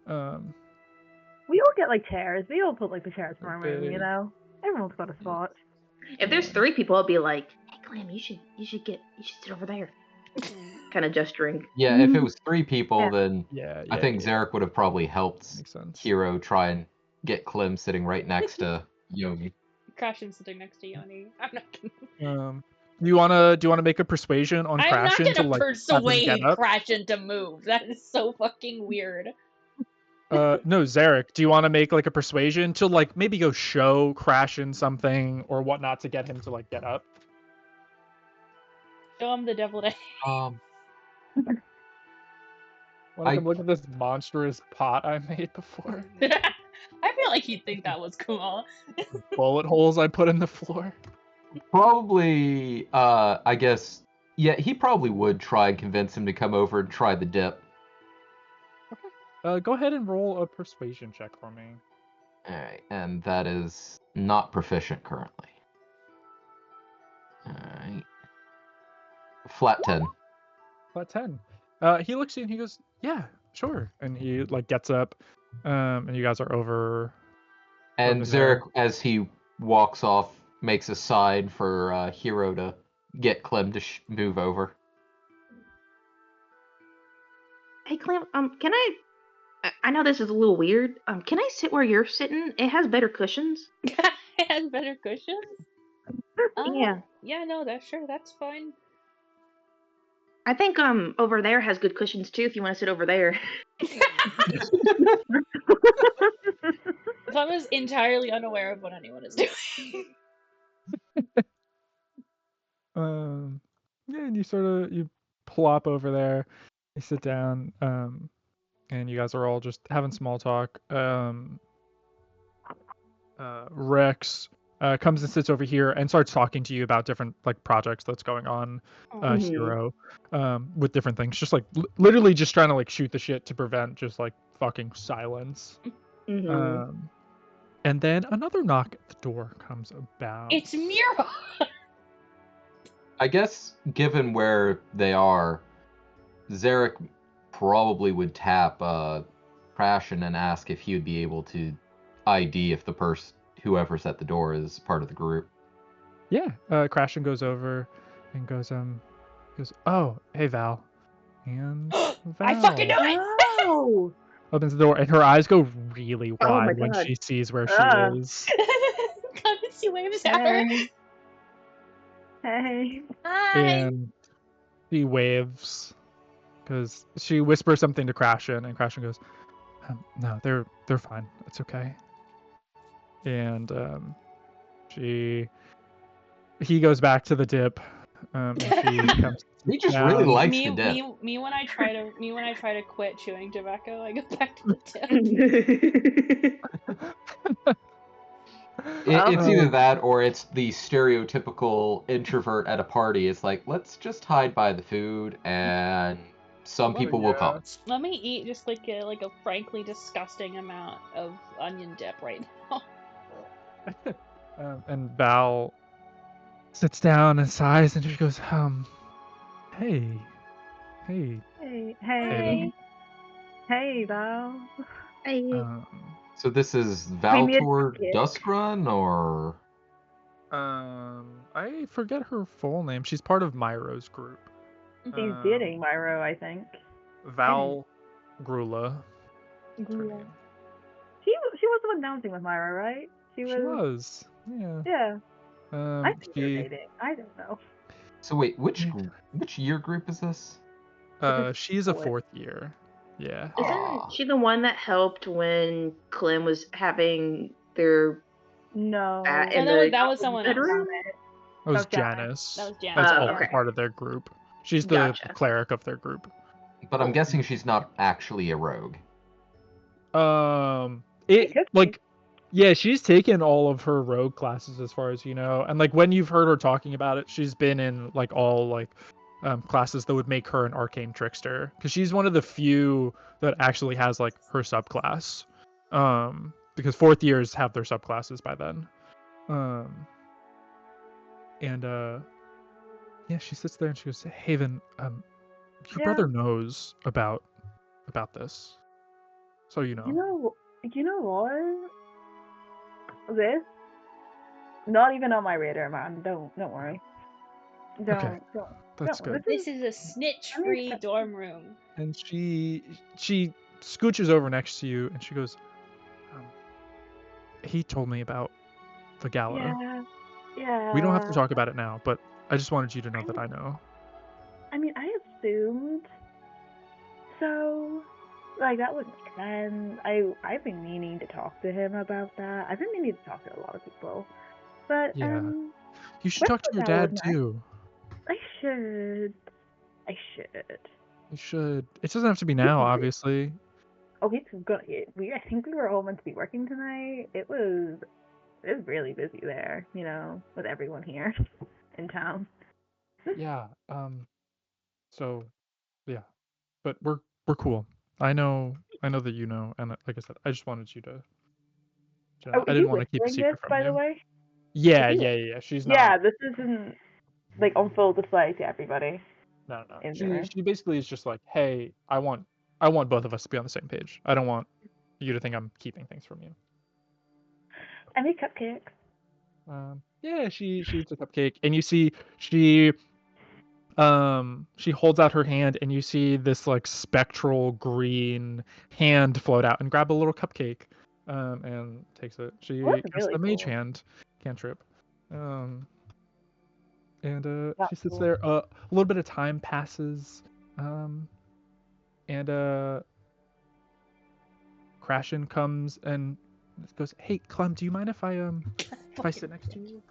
We all get like chairs. We all put like the chairs from our room, Okay. you know? Everyone's got a spot. If there's 3 people, I'll be like, "Hey, Clem, you should sit over there." Kind of gesturing. Yeah, if it was 3 people, Yeah. then Yeah, I think Zarek would have probably helped makes sense. Hero try and get Clem sitting right next to Yoni. Crashin sitting next to Yoni. I'm not gonna. Do you wanna make a persuasion on I'm not Crashin to gonna like have him persuade get up? Crashin to move. That is so fucking weird. No, Zarek, do you want to make like a persuasion to like maybe go show Crashin something or whatnot to get him to like get up? Show him the deviled egg. Um, Want to look at this monstrous pot I made before? I feel like he'd think that was cool. Bullet holes I put in the floor. probably, I guess, yeah, he probably would try and convince him to come over and try the dip. Go ahead and roll a persuasion check for me. Alright, and that is not proficient currently. Alright. Flat 10. Flat 10. He looks at you and he goes, "Yeah, sure." And he like gets up, and you guys are over. And Over there. Zarek, as he walks off, makes a sign for Hero to get Clem to move over. Hey, Clem, can I know this is a little weird. Can I sit where you're sitting? It has better cushions. It has better cushions? Yeah. Yeah, no, that's fine. I think over there has good cushions too. If you want to sit over there. If I was entirely unaware of what anyone is doing. Yeah, and you plop over there, you sit down, and you guys are all just having small talk. Rex comes and sits over here and starts talking to you about different like projects that's going on. Hero, with different things, just like literally just trying to like shoot the shit to prevent just like fucking silence. Mm-hmm. And then another knock at the door comes about. It's Mira. I guess, given where they are, Zarek probably would tap Crashin and ask if he would be able to ID if the whoever's at the door is part of the group. Yeah, Crashin goes over and goes, oh, hey, Val. And I fucking knew Val it. Oh! opens the door, and her eyes go really Oh my wide when God. she sees where she Ah. is. Come and see waves at her. Hey. Hey. Hi. And she waves because she whispers something to Crashin, and Crashin goes, no, they're fine. It's okay. And he goes back to the dip, and she comes. He just really down. likes me, the dip. me when I try to quit chewing tobacco, I go back to the tip. It's either Um, that or it's the stereotypical introvert at a party. It's like, let's just hide by the food and some people will come. Let me eat just like a frankly disgusting amount of onion dip right now. And Val sits down and sighs, and she goes, hey. Hey. Hey. Hey, Val. Hey. So this is Maybe it's Valtor Kit. Duskrun, or I forget her full name. She's part of Myro's group. She's dating Myro, I think. Val Grula. That's her name. She was the one dancing with Myro, right? She was. Yeah. Yeah. I think they're She dating. I don't know. so wait, which year group is this? she's a What? 4th year. Yeah. Isn't she the one that helped when Clem was having their No. in Oh, the that was someone else. bedroom? That was Of Janice. Janice. That was Janice. That's Oh, also okay. part of their group. She's the Gotcha. cleric of their group. But I'm guessing she's not actually a rogue. It could be. like, yeah, she's taken all of her rogue classes as far as you know, and like when you've heard her talking about it, she's been in like all like classes that would make her an arcane trickster, because she's one of the few that actually has like her subclass. Because 4th years have their subclasses by then. And yeah, she sits there and she goes, Haven, your Yeah. brother knows about this, so you know. You know what? This not even on my radar, man. Don't worry. Don't. That's no, good. This is a snitch-free dorm room. And she scooches over next to you and she goes, he told me about the gala. Yeah. We don't have to talk about it now, but I just wanted you to know that I know. I mean, I assumed. So, like, that would make sense. I've been meaning to talk to him about that. I've been meaning to talk to a lot of people. But, Yeah. You should where's talk to the your gala dad next? too. I should. You should. It doesn't have to be now, obviously. Oh, I think we were all meant to be working tonight. It was really busy there, with everyone here in town. Yeah. So, yeah. But we're cool. I know that you know, and like I said, I just wanted you to. I didn't want to keep a secret from by you. the way? Yeah. She's not. Yeah, this isn't like on full display to everybody. No. in the room. She basically is just like, hey, I want both of us to be on the same page. I don't want you to think I'm keeping things from you. I make cupcakes. Yeah, she eats a cupcake, and you see she holds out her hand, and you see this like spectral green hand float out and grab a little cupcake, and takes it. She Oh, that's casts really the mage cool. hand cantrip, and That's she sits cool. there. A little bit of time passes, and Crashin comes and goes, "Hey, Clem, do you mind if I sit next to you?"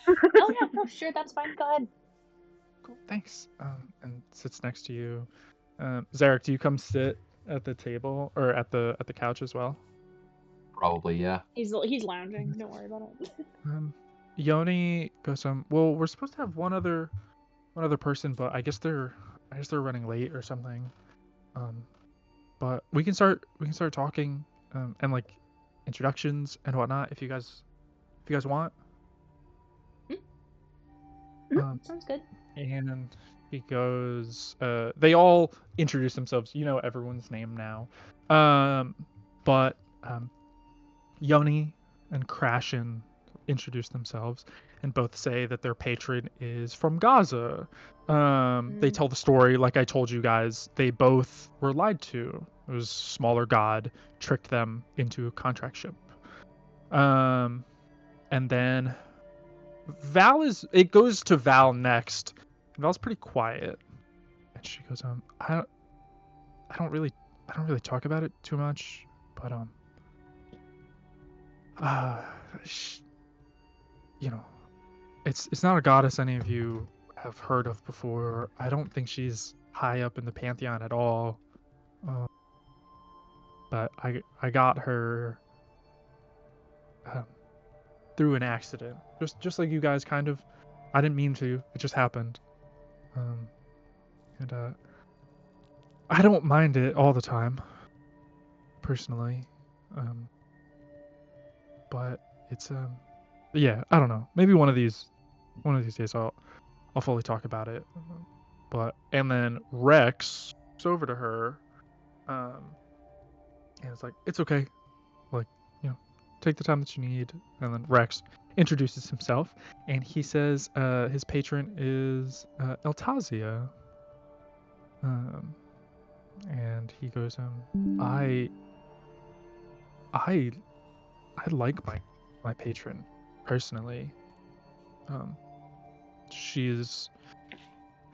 Oh yeah, no, sure, that's fine. Go ahead. Cool, thanks. And sits next to you. Zarek, do you come sit at the table or at the couch as well? Probably, yeah. He's lounging. Don't worry about it. Yoni goes, well, we're supposed to have one other person, but I guess they're running late or something. But we can start talking. And like introductions and whatnot if you guys want. Sounds good. And he goes, they all introduce themselves. You know everyone's name now. But Yoni and Crashin introduce themselves and both say that their patron is from Gaza. They tell the story like I told you guys. They both were lied to. It was a smaller god tricked them into a contract ship. And then it goes to Val next. Val's pretty quiet. And she goes, I don't really talk about it too much, but you know, it's not a goddess any of you have heard of before. I don't think she's high up in the pantheon at all. But I got her through an accident, just like you guys kind of. I didn't mean to. It just happened. And I don't mind it all the time, personally. But it's yeah, I don't know. Maybe one of these days I'll fully talk about it. But and then Rex goes over to her, and it's like, it's okay, like, take the time that you need. And then Rex introduces himself, and he says his patron is Eltazia. And he goes, I like my patron personally. She's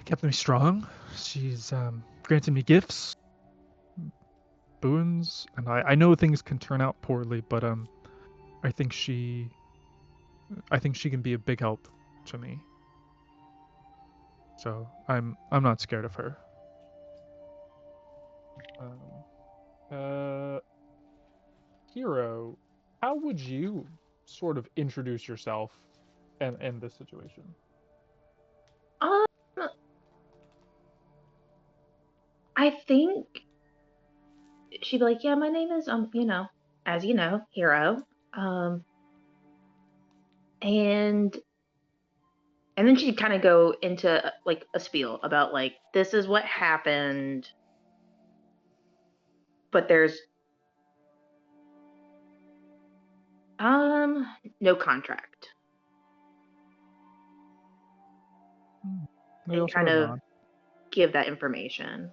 kept me strong. She's granted me gifts, boons, and I know things can turn out poorly, but I think she can be a big help to me. So I'm not scared of her. Hero, how would you sort of introduce yourself in this situation? I think she'd be like, yeah, my name is as you know, Hero. And then she'd kind of go into like a spiel about like, this is what happened, but there's no contract. They And also kind have of not. give that information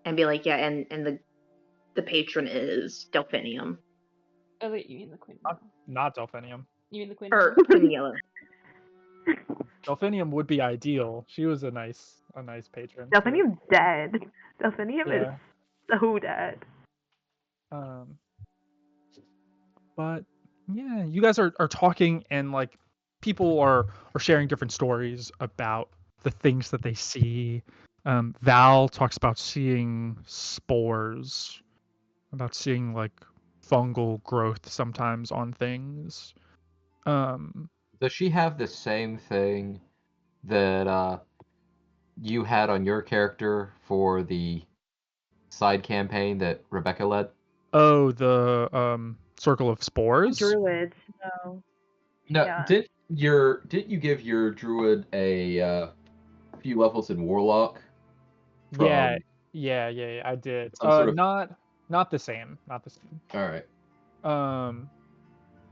and be like, yeah, and the patron is Delphinium. Oh wait, you mean the Queen? Not Delphinium. You mean the Queen? Or Queen Yellow. Delphinium would be ideal. She was a nice patron. Delphinium's dead. Delphinium is Yeah. so dead. But yeah, you guys are talking, and like people are sharing different stories about the things that they see. Val talks about seeing spores, about seeing like fungal growth sometimes on things. Does she have the same thing that you had on your character for the side campaign that Rebecca led? Oh, the circle of spores. Druids, no. No, Yeah. didn't you give your druid a few levels in warlock? Yeah, I did. Some sort of- Not the same. Not the same. All right.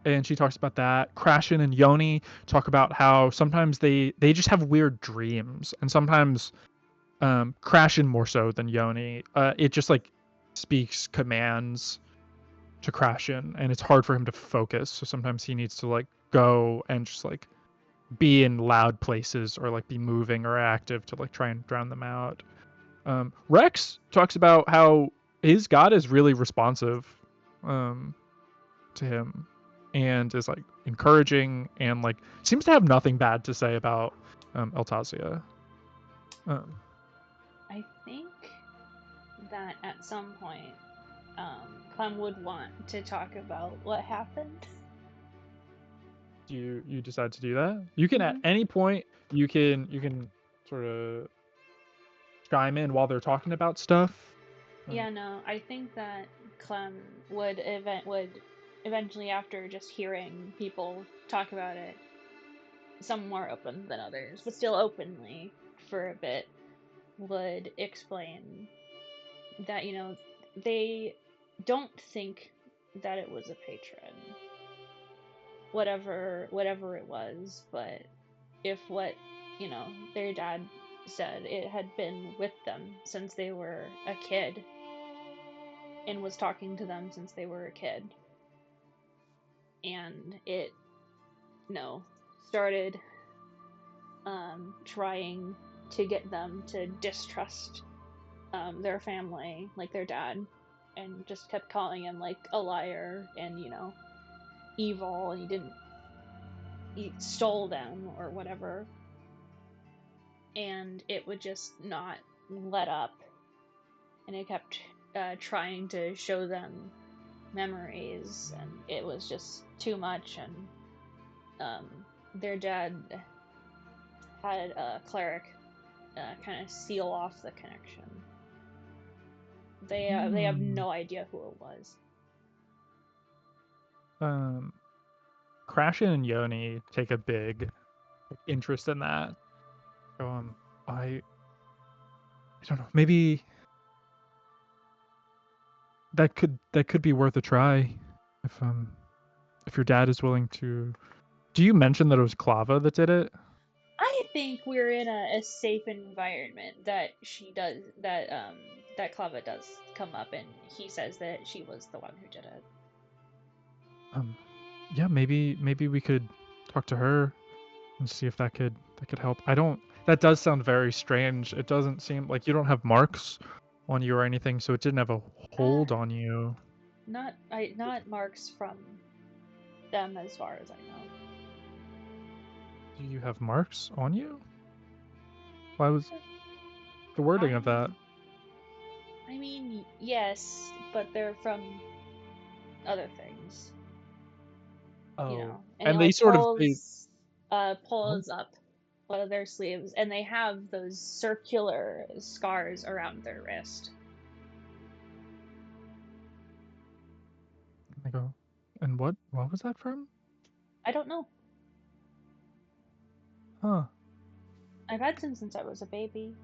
And she talks about that. Crashin and Yoni talk about how sometimes they just have weird dreams, and sometimes Crashin more so than Yoni. It just like speaks commands to Crashin, and it's hard for him to focus. So sometimes he needs to like go and just like be in loud places or like be moving or active to like try and drown them out. Rex talks about how his god is really responsive to him, and is like encouraging, and like seems to have nothing bad to say about Eltazia. I think that at some point, Clem would want to talk about what happened. You decide to do that? You can at any point you can sort of chime in while they're talking about stuff. Yeah, no, I think that Clem would eventually, after just hearing people talk about it, some more open than others, but still openly for a bit, would explain that, they don't think that it was a patron, whatever it was, but if what, their dad said, it had been with them since they were a kid and was talking to them since they were a kid. And it, started trying to get them to distrust their family, like their dad, and just kept calling him like a liar and, evil, and he stole them or whatever. And it would just not let up, and it kept trying to show them memories, and it was just too much. And their dad had a cleric kind of seal off the connection. They have no idea who it was. Crashin and Yoni take a big interest in that. So I don't know. Maybe that could be worth a try if your dad is willing to. Do you mention that it was Clava that did it? I think we're in a safe environment that she does that Clava does come up, and he says that she was the one who did it. Yeah, maybe we could talk to her and see if that could help. That does sound very strange. It doesn't seem like you don't have marks on you or anything, so it didn't have a hold on you. Not marks from them, as far as I know. Do you have marks on you? Why was the wording of that? I mean, yes, but they're from other things. Oh, and they like sort pulls up one of their sleeves, and they have those circular scars around their wrist. I go, and what was that from? I don't know. Huh. I've had them since I was a baby.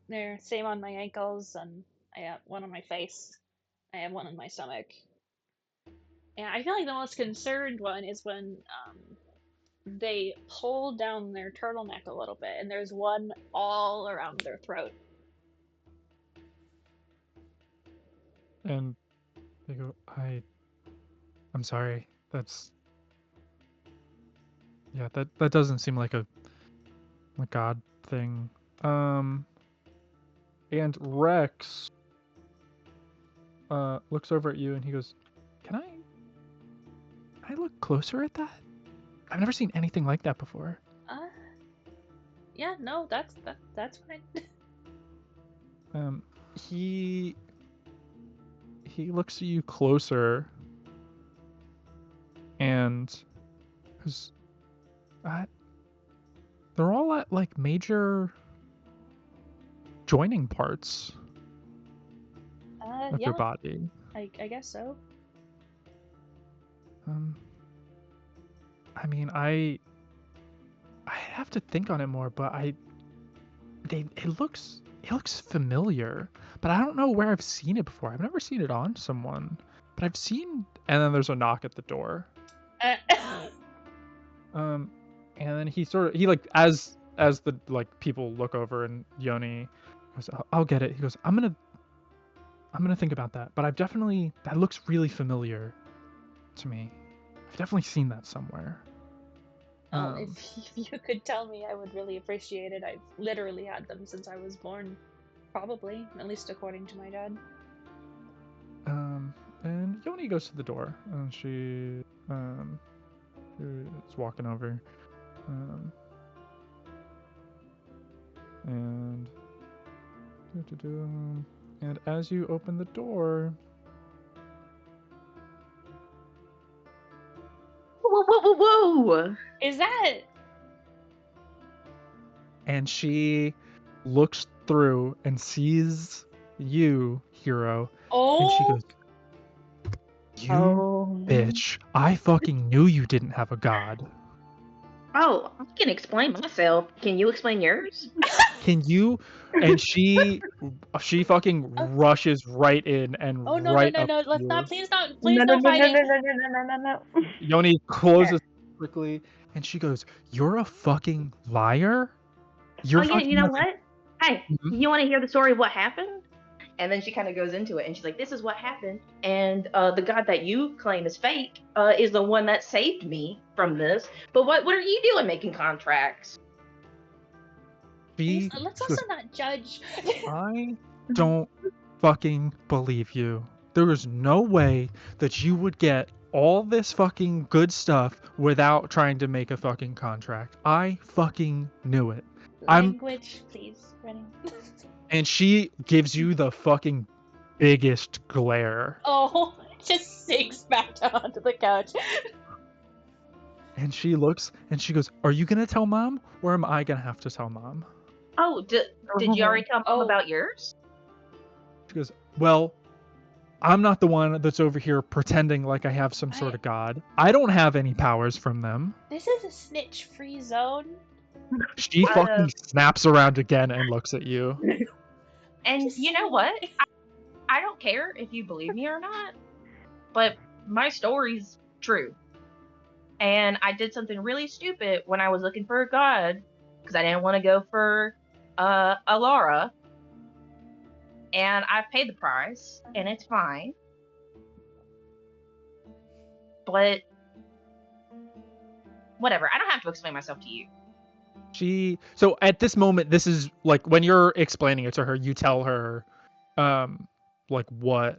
They're same on my ankles, and I have one on my face. I have one on my stomach. And I feel like the most concerned one is when they pull down their turtleneck a little bit, and there's one all around their throat. And they go, I'm sorry. That's that doesn't seem like a god thing. And Rex looks over at you and he goes, Can I look closer at that? I've never seen anything like that before. Yeah, no, that's fine. He looks at you closer and they're all at like major joining parts of your body. I guess so. I mean, I have to think on it more, but it looks familiar, but I don't know where I've seen it before. I've never seen it on someone, but I've seen. And then there's a knock at the door. And then he like as the like people look over and Yoni goes, I'll get it. He goes, I'm gonna think about that, but that looks really familiar to me. I've definitely seen that somewhere. If you could tell me, I would really appreciate it. I've literally had them since I was born, probably, at least according to my dad. And Yoni goes to the door, and she is walking over, and as you open the door. Whoa! Is that? And she looks through and sees you, Hero. And she Oh, goes, you bitch, I fucking knew you didn't have a god. Oh, I can explain myself. Can you explain yours? Can you? And she fucking rushes right in and oh no, no, right no, up no! to Let's you. not. Please don't. No, Please no, don't no, fight no, it. no, no, no, no, no, no. Yoni closes quickly, and she goes, "You're a fucking liar. You're Oh yeah, fucking you know nothing." what? Hey, Mhm. you want to hear the story of what happened? And then she kind of goes into it, and she's like, "This is what happened, and the god that you claim is fake is the one that saved me from this. But what are you doing making contracts?" She Let's goes, also not judge. I don't fucking believe you. There is no way that you would get all this fucking good stuff without trying to make a fucking contract. I fucking knew it. Language, please, Rennie. And she gives you the fucking biggest glare. Oh, just sinks back down onto the couch. And she looks and she goes, "Are you gonna tell mom, or am I gonna have to tell mom?" Oh, did you already tell Mom Oh. about yours? She goes, "Well, I'm not the one that's over here pretending like I have some sort of god. I don't have any powers from them." This is a snitch-free zone. She fucking snaps around again and looks at you. And Just you know what? I don't care if you believe me or not, but my story's true. And I did something really stupid when I was looking for a god because I didn't want to go for Alara. And I've paid the price, and it's fine. But whatever, I don't have to explain myself to you. So at this moment, this is like when you're explaining it to her, you tell her like what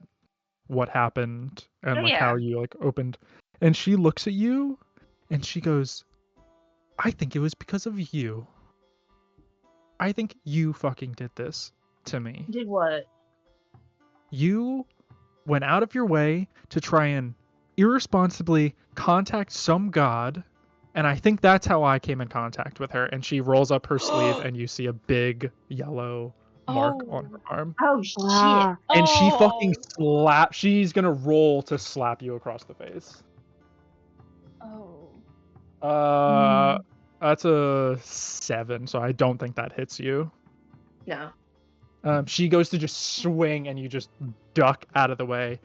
happened and Oh, like yeah. how you like opened, and she looks at you and she goes, "I think it was because of you. I think you fucking did this to me. Did what? You went out of your way to try and irresponsibly contact some god, and I think that's how I came in contact with her." And she rolls up her sleeve and you see a big yellow mark on her arm. Oh, shit. Ah. And she fucking Oh. she's gonna roll to slap you across the face. Oh. That's a 7, so I don't think that hits you. No. She goes to just swing and you just duck out of the way.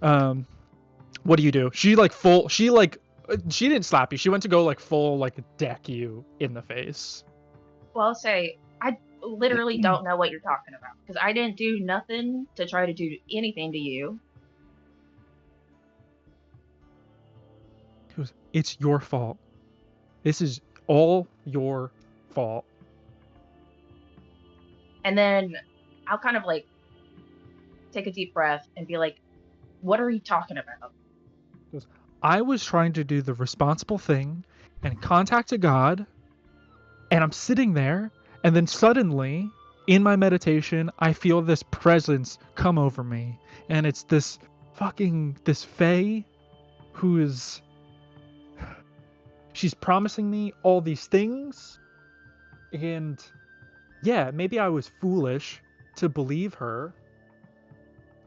What do you do? She didn't slap you. She went to go like full like deck you in the face. Well, I'll say, I literally don't know what you're talking about because I didn't do nothing to try to do anything to you. She goes, "It's your fault. This is all your fault." And then I'll kind of like take a deep breath and be like, what are you talking about? I was trying to do the responsible thing and contact a god, and I'm sitting there, and then suddenly, in my meditation, I feel this presence come over me, and it's this fae who is... She's promising me all these things, and yeah, maybe I was foolish to believe her,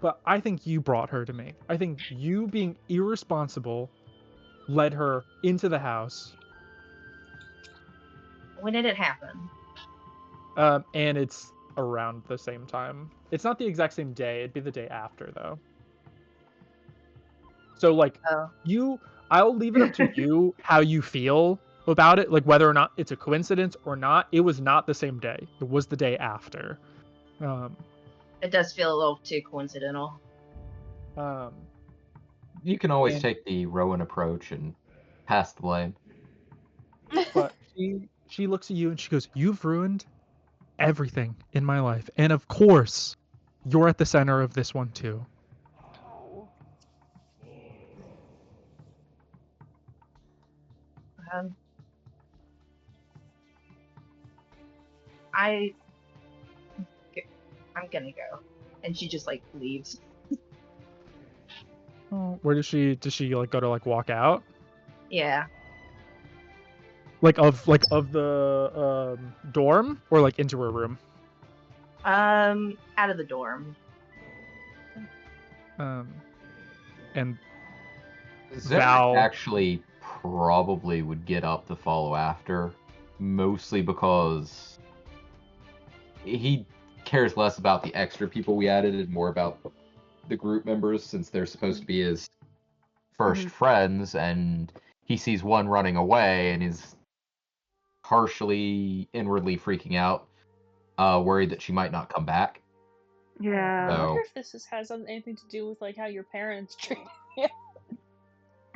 but I think you brought her to me. I think you being irresponsible led her into the house. When did it happen? And it's around the same time. It's not the exact same day. It'd be the day after, though. So, like, I'll leave it up to you how you feel about it, like whether or not it's a coincidence or not. It was not the same day. It was the day after. It does feel a little too coincidental. You can always take the Rowan approach and pass the blame. But she looks at you and she goes, "You've ruined everything in my life. And of course, you're at the center of this one too." I'm gonna go. And she just like leaves. Oh, where does she like go to like walk out? Yeah. Like of the dorm or like into her room? Out of the dorm. And Zarek Val. actually probably would get up to follow after, mostly because he cares less about the extra people we added and more about the group members, since they're supposed to be his first friends, and he sees one running away and is partially inwardly freaking out, worried that she might not come back. Yeah. I So- wonder if this has anything to do with like how your parents treat you.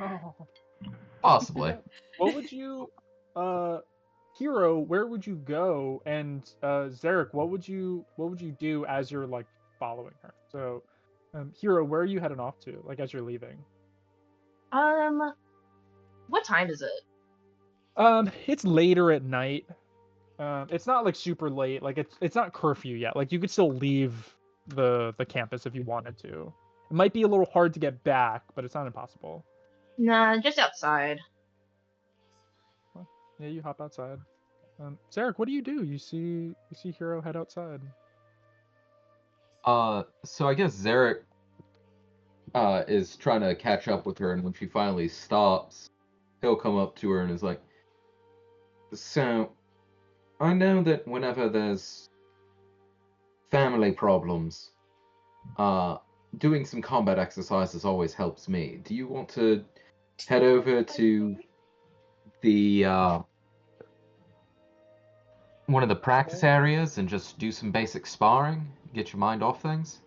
Oh. Possibly. What would you, Hero? Where would you go? And Zarek, what would you do as you're like following her? So, Hero, where are you heading off to? Like as you're leaving? What time is it? It's later at night. It's not like super late. Like it's not curfew yet. Like you could still leave the campus if you wanted to. It might be a little hard to get back, but it's not impossible. Nah, just outside. Yeah, you hop outside. Zarek, what do? You see Hero head outside. So I guess Zarek is trying to catch up with her, and when she finally stops, he'll come up to her and is like, "So, I know that whenever there's family problems, doing some combat exercises always helps me. Do you want to head over to the one of the practice areas and just do some basic sparring, get your mind off things?"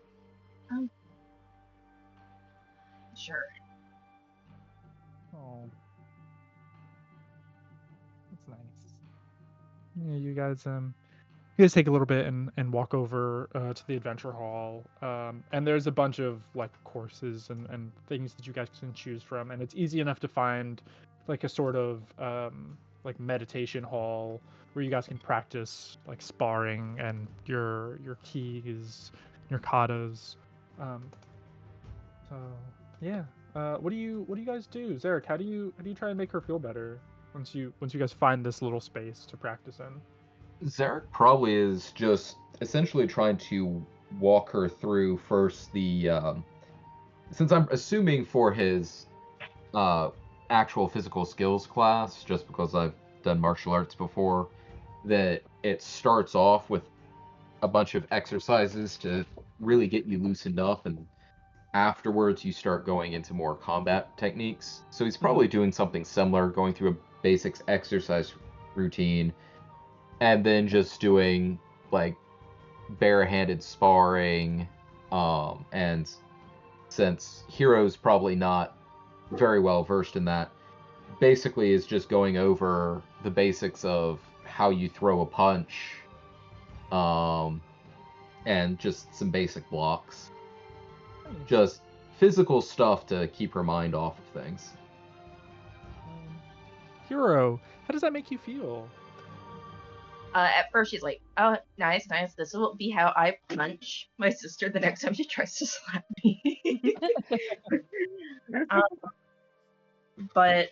Sure. Oh, that's nice. Yeah, you guys take a little bit and walk over to the adventure hall. And there's a bunch of like courses and things that you guys can choose from, and it's easy enough to find like a sort of like meditation hall where you guys can practice like sparring and your keys, your katas. So yeah. What do you guys do? Zarek, how do you try and make her feel better once you guys find this little space to practice in? Zarek probably is just essentially trying to walk her through first the since I'm assuming for his actual physical skills class, just because I've done martial arts before, that it starts off with a bunch of exercises to really get you loosened up, and afterwards you start going into more combat techniques. So he's probably doing something similar, going through a basics exercise routine, and then just doing like barehanded sparring. And since Hero's probably not very well versed in that, basically is just going over the basics of how you throw a punch, and just some basic blocks. Just physical stuff to keep her mind off of things. Hero, how does that make you feel? At first she's like, "Oh, nice. This will be how I punch my sister the next time she tries to slap me." But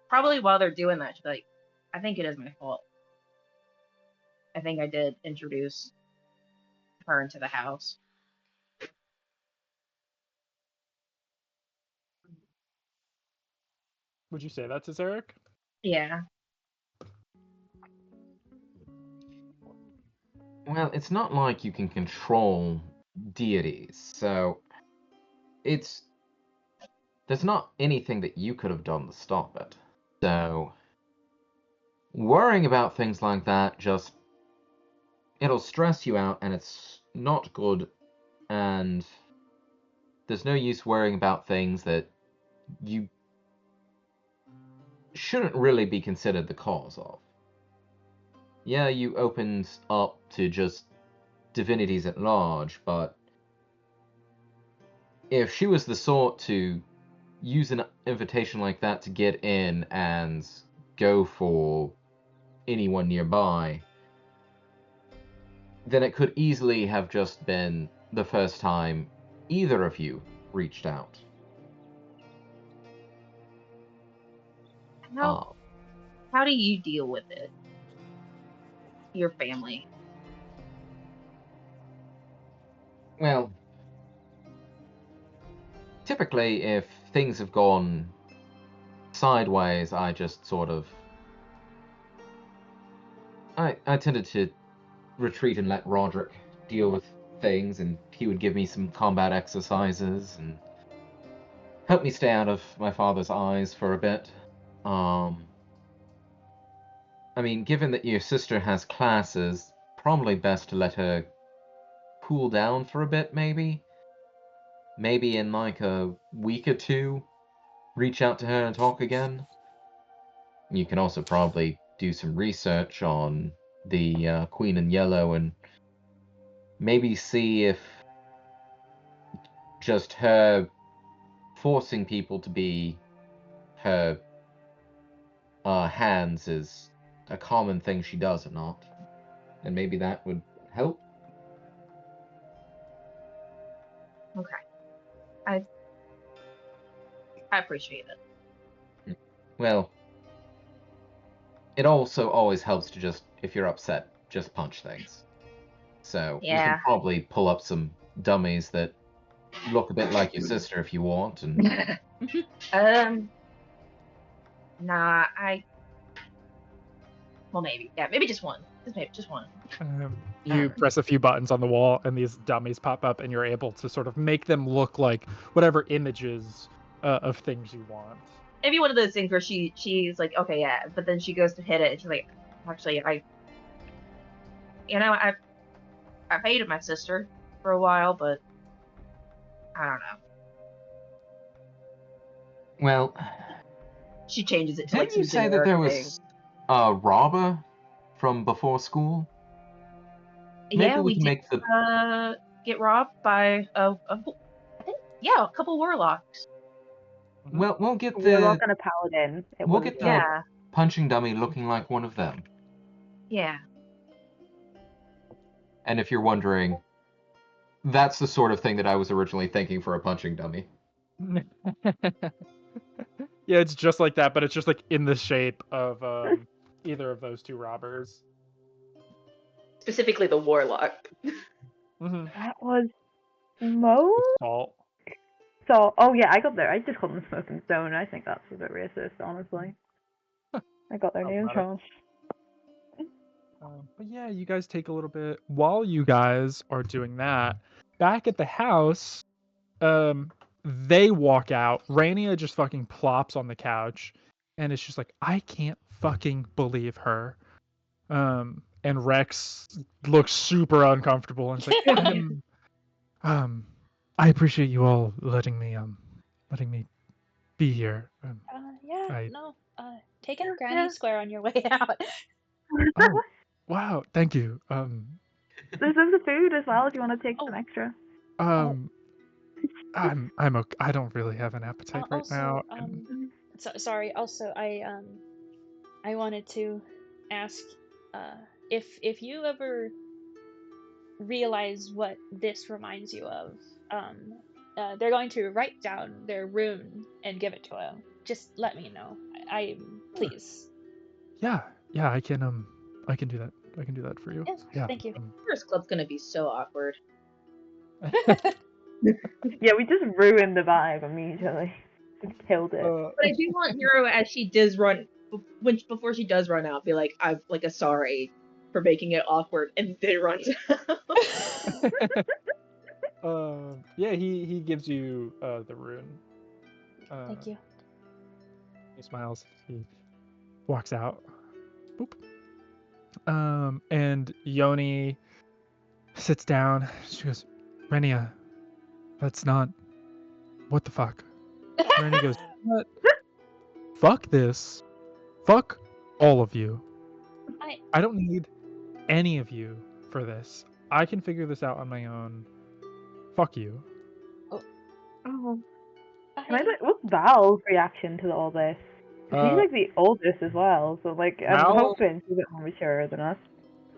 probably while they're doing that, she'll be like, "I think it is my fault. I think I did introduce her into the house." Would you say that to Zarek? Yeah. Well, it's not like you can control deities, so there's not anything that you could have done to stop it. So worrying about things like that it'll stress you out, and it's not good, and there's no use worrying about things that you shouldn't really be considered the cause of. Yeah, you opened up to just divinities at large, but if she was the sort to use an invitation like that to get in and go for anyone nearby, then it could easily have just been the first time either of you reached out. How do you deal with it? Your family. Well, typically, if things have gone sideways, I just sort of... I tended to retreat and let Roderick deal with things, and he would give me some combat exercises and help me stay out of my father's eyes for a bit. I mean, given that your sister has classes, probably best to let her cool down for a bit, maybe? Maybe in like a week or two, reach out to her and talk again? You can also probably do some research on the Queen in Yellow and maybe see if just her forcing people to be her hands is a common thing she does or not. And maybe that would help. I appreciate it. Well, it also always helps to just, if you're upset, just punch things. So you Yeah. can probably pull up some dummies that look a bit like your sister if you want, and Nah, well, maybe. Yeah, maybe just one. Just one. You press a few buttons on the wall, and these dummies pop up, and you're able to sort of make them look like whatever images of things you want. Maybe one of those things where she's like, okay, yeah, but then she goes to hit it, and she's like, actually, I hated my sister for a while, but I don't know. well, She changes it to like didn't you some say that there generic was a robber from before school? thing. Maybe Yeah, we we can did make the get robbed by I think, yeah, a couple warlocks. well, we'll get A warlock the and a paladin. we'll get the Yeah, punching dummy looking like one of them. yeah. And if you're wondering, that's the sort of thing that I was originally thinking for a punching dummy. Yeah, it's just like that, but it's just like in the shape of either of those two robbers. Specifically the warlock. Mm-hmm. That was Mo. Salt. So, oh yeah, I got there. I just called them Smoke and Stone. I think that's a bit racist, honestly. I got their names Problematic. wrong. But yeah, you guys take a little bit while you guys are doing that. Back at the house, they walk out. Rania just fucking plops on the couch, and it's just like, I can't fucking believe her. And Rex looks super uncomfortable and it's like, I appreciate you all letting me be here. Take a Granny Square on your way out. Oh, wow, thank you. There's the food as well if you want to take some extra. I'm okay. I don't really have an appetite right now. Sorry. Also, I wanted to ask, if you ever realize what this reminds you of, they're going to write down their rune and give it to him. Just let me know. Please. Yeah, I can do that. I can do that for you. Yes, Yeah. thank you. First club's gonna be so awkward. Yeah, we just ruined the vibe immediately. We killed it. But I do want Hero, as she does run, before she does run out, be like, I'm like a sorry for making it awkward, and then runs out. Yeah, he gives you the rune. Thank you. He smiles. He walks out. Boop. And Yoni sits down. She goes, Renia, that's not. What the fuck? Renia goes, what? Fuck this. Fuck all of you. I don't need any of you for this. I can figure this out on my own. Fuck you. Oh. What's Val's reaction to all this? 'Cause she's like the oldest as well, so like I'm hoping she's a bit more mature than us.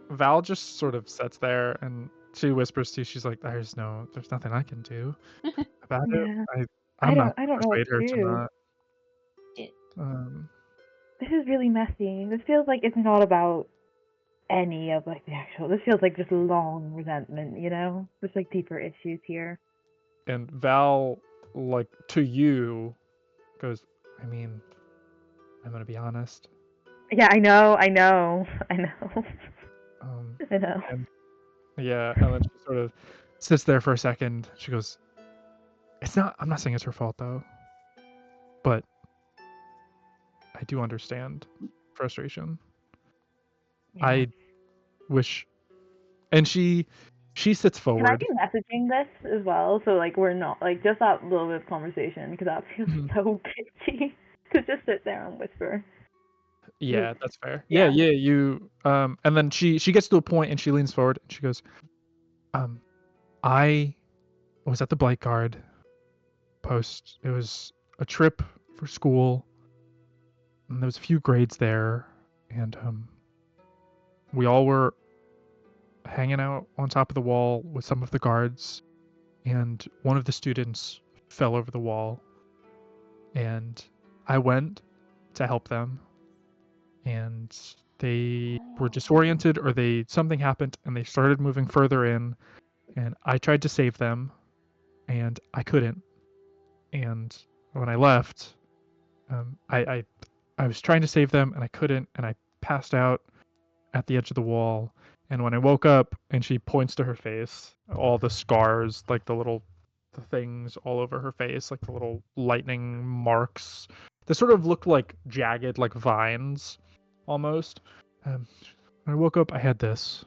Val just sort of sits there and she whispers to you, she's like, there's nothing I can do about it. I'm not I don't know what persuade her to do. not. This is really messy. This feels like it's not about any of like the actual. This feels like just long resentment, you know? There's like deeper issues here. And Val, like, to you, goes, I mean, I'm gonna be honest. Yeah, I know. I know. Um, I know. and yeah, and then she sort of sits there for a second. She goes, I'm not saying it's her fault though, but I do understand frustration. Yeah. I wish, and she sits Can I forward. be messaging this as well? So like we're not like just that little bit of conversation because that feels Mhm. so bitchy to just sit there and whisper. Yeah, that's fair. Yeah. Yeah, you and then she gets to a point and she leans forward and she goes, I was at the Blight Guard post. It was a trip for school, and there was a few grades there, and we all were hanging out on top of the wall with some of the guards, and one of the students fell over the wall, and I went to help them, and they were disoriented or something happened and they started moving further in, and I tried to save them and I couldn't. And when I left, I was trying to save them and I couldn't, and I passed out at the edge of the wall. And when I woke up, and she points to her face, all the scars, like the things all over her face, like the little lightning marks. They sort of looked like jagged, like vines, almost. When I woke up, I had this.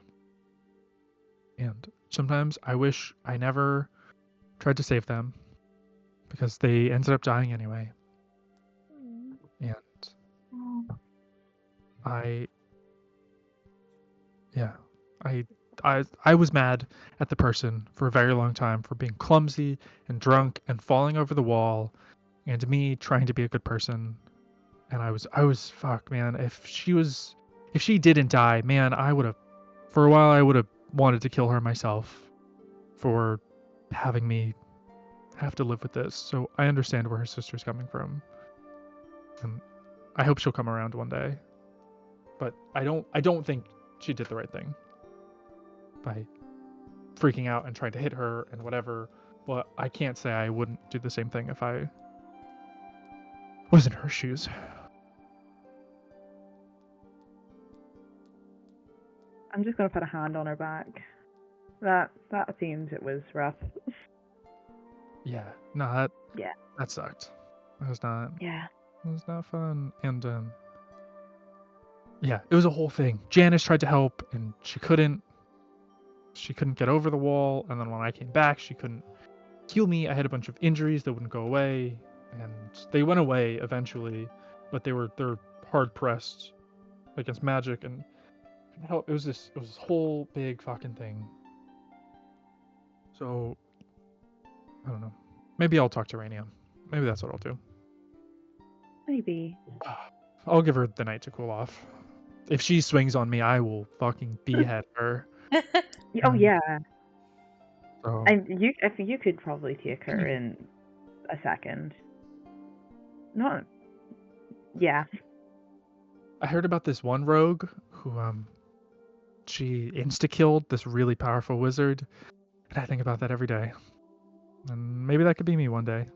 And sometimes I wish I never tried to save them, because they ended up dying anyway. And I was mad at the person for a very long time for being clumsy and drunk and falling over the wall, and me trying to be a good person. And I was fuck, man. If she didn't die, man, for a while I would have wanted to kill her myself for having me have to live with this. So I understand where her sister's coming from, and I hope she'll come around one day. But I don't think she did the right thing by freaking out and trying to hit her and whatever. But I can't say I wouldn't do the same thing if I was in her shoes. I'm just gonna put a hand on her back. That seems it was rough. Yeah, no, Yeah. that sucked. It was not. Yeah. It was not fun. And yeah, it was a whole thing. Janice tried to help and she couldn't. She couldn't get over the wall, and then when I came back, she couldn't heal me. I had a bunch of injuries that wouldn't go away, and they went away eventually, but they're hard pressed against magic, and hell, it was this whole big fucking thing. So I don't know. Maybe I'll talk to Rainium. Maybe that's what I'll do. Maybe. I'll give her the night to cool off. If she swings on me, I will fucking behead her. Oh yeah. So, And you could probably take her in a second. Not. Yeah. I heard about this one rogue who she insta-killed this really powerful wizard, and I think about that every day. And maybe that could be me one day,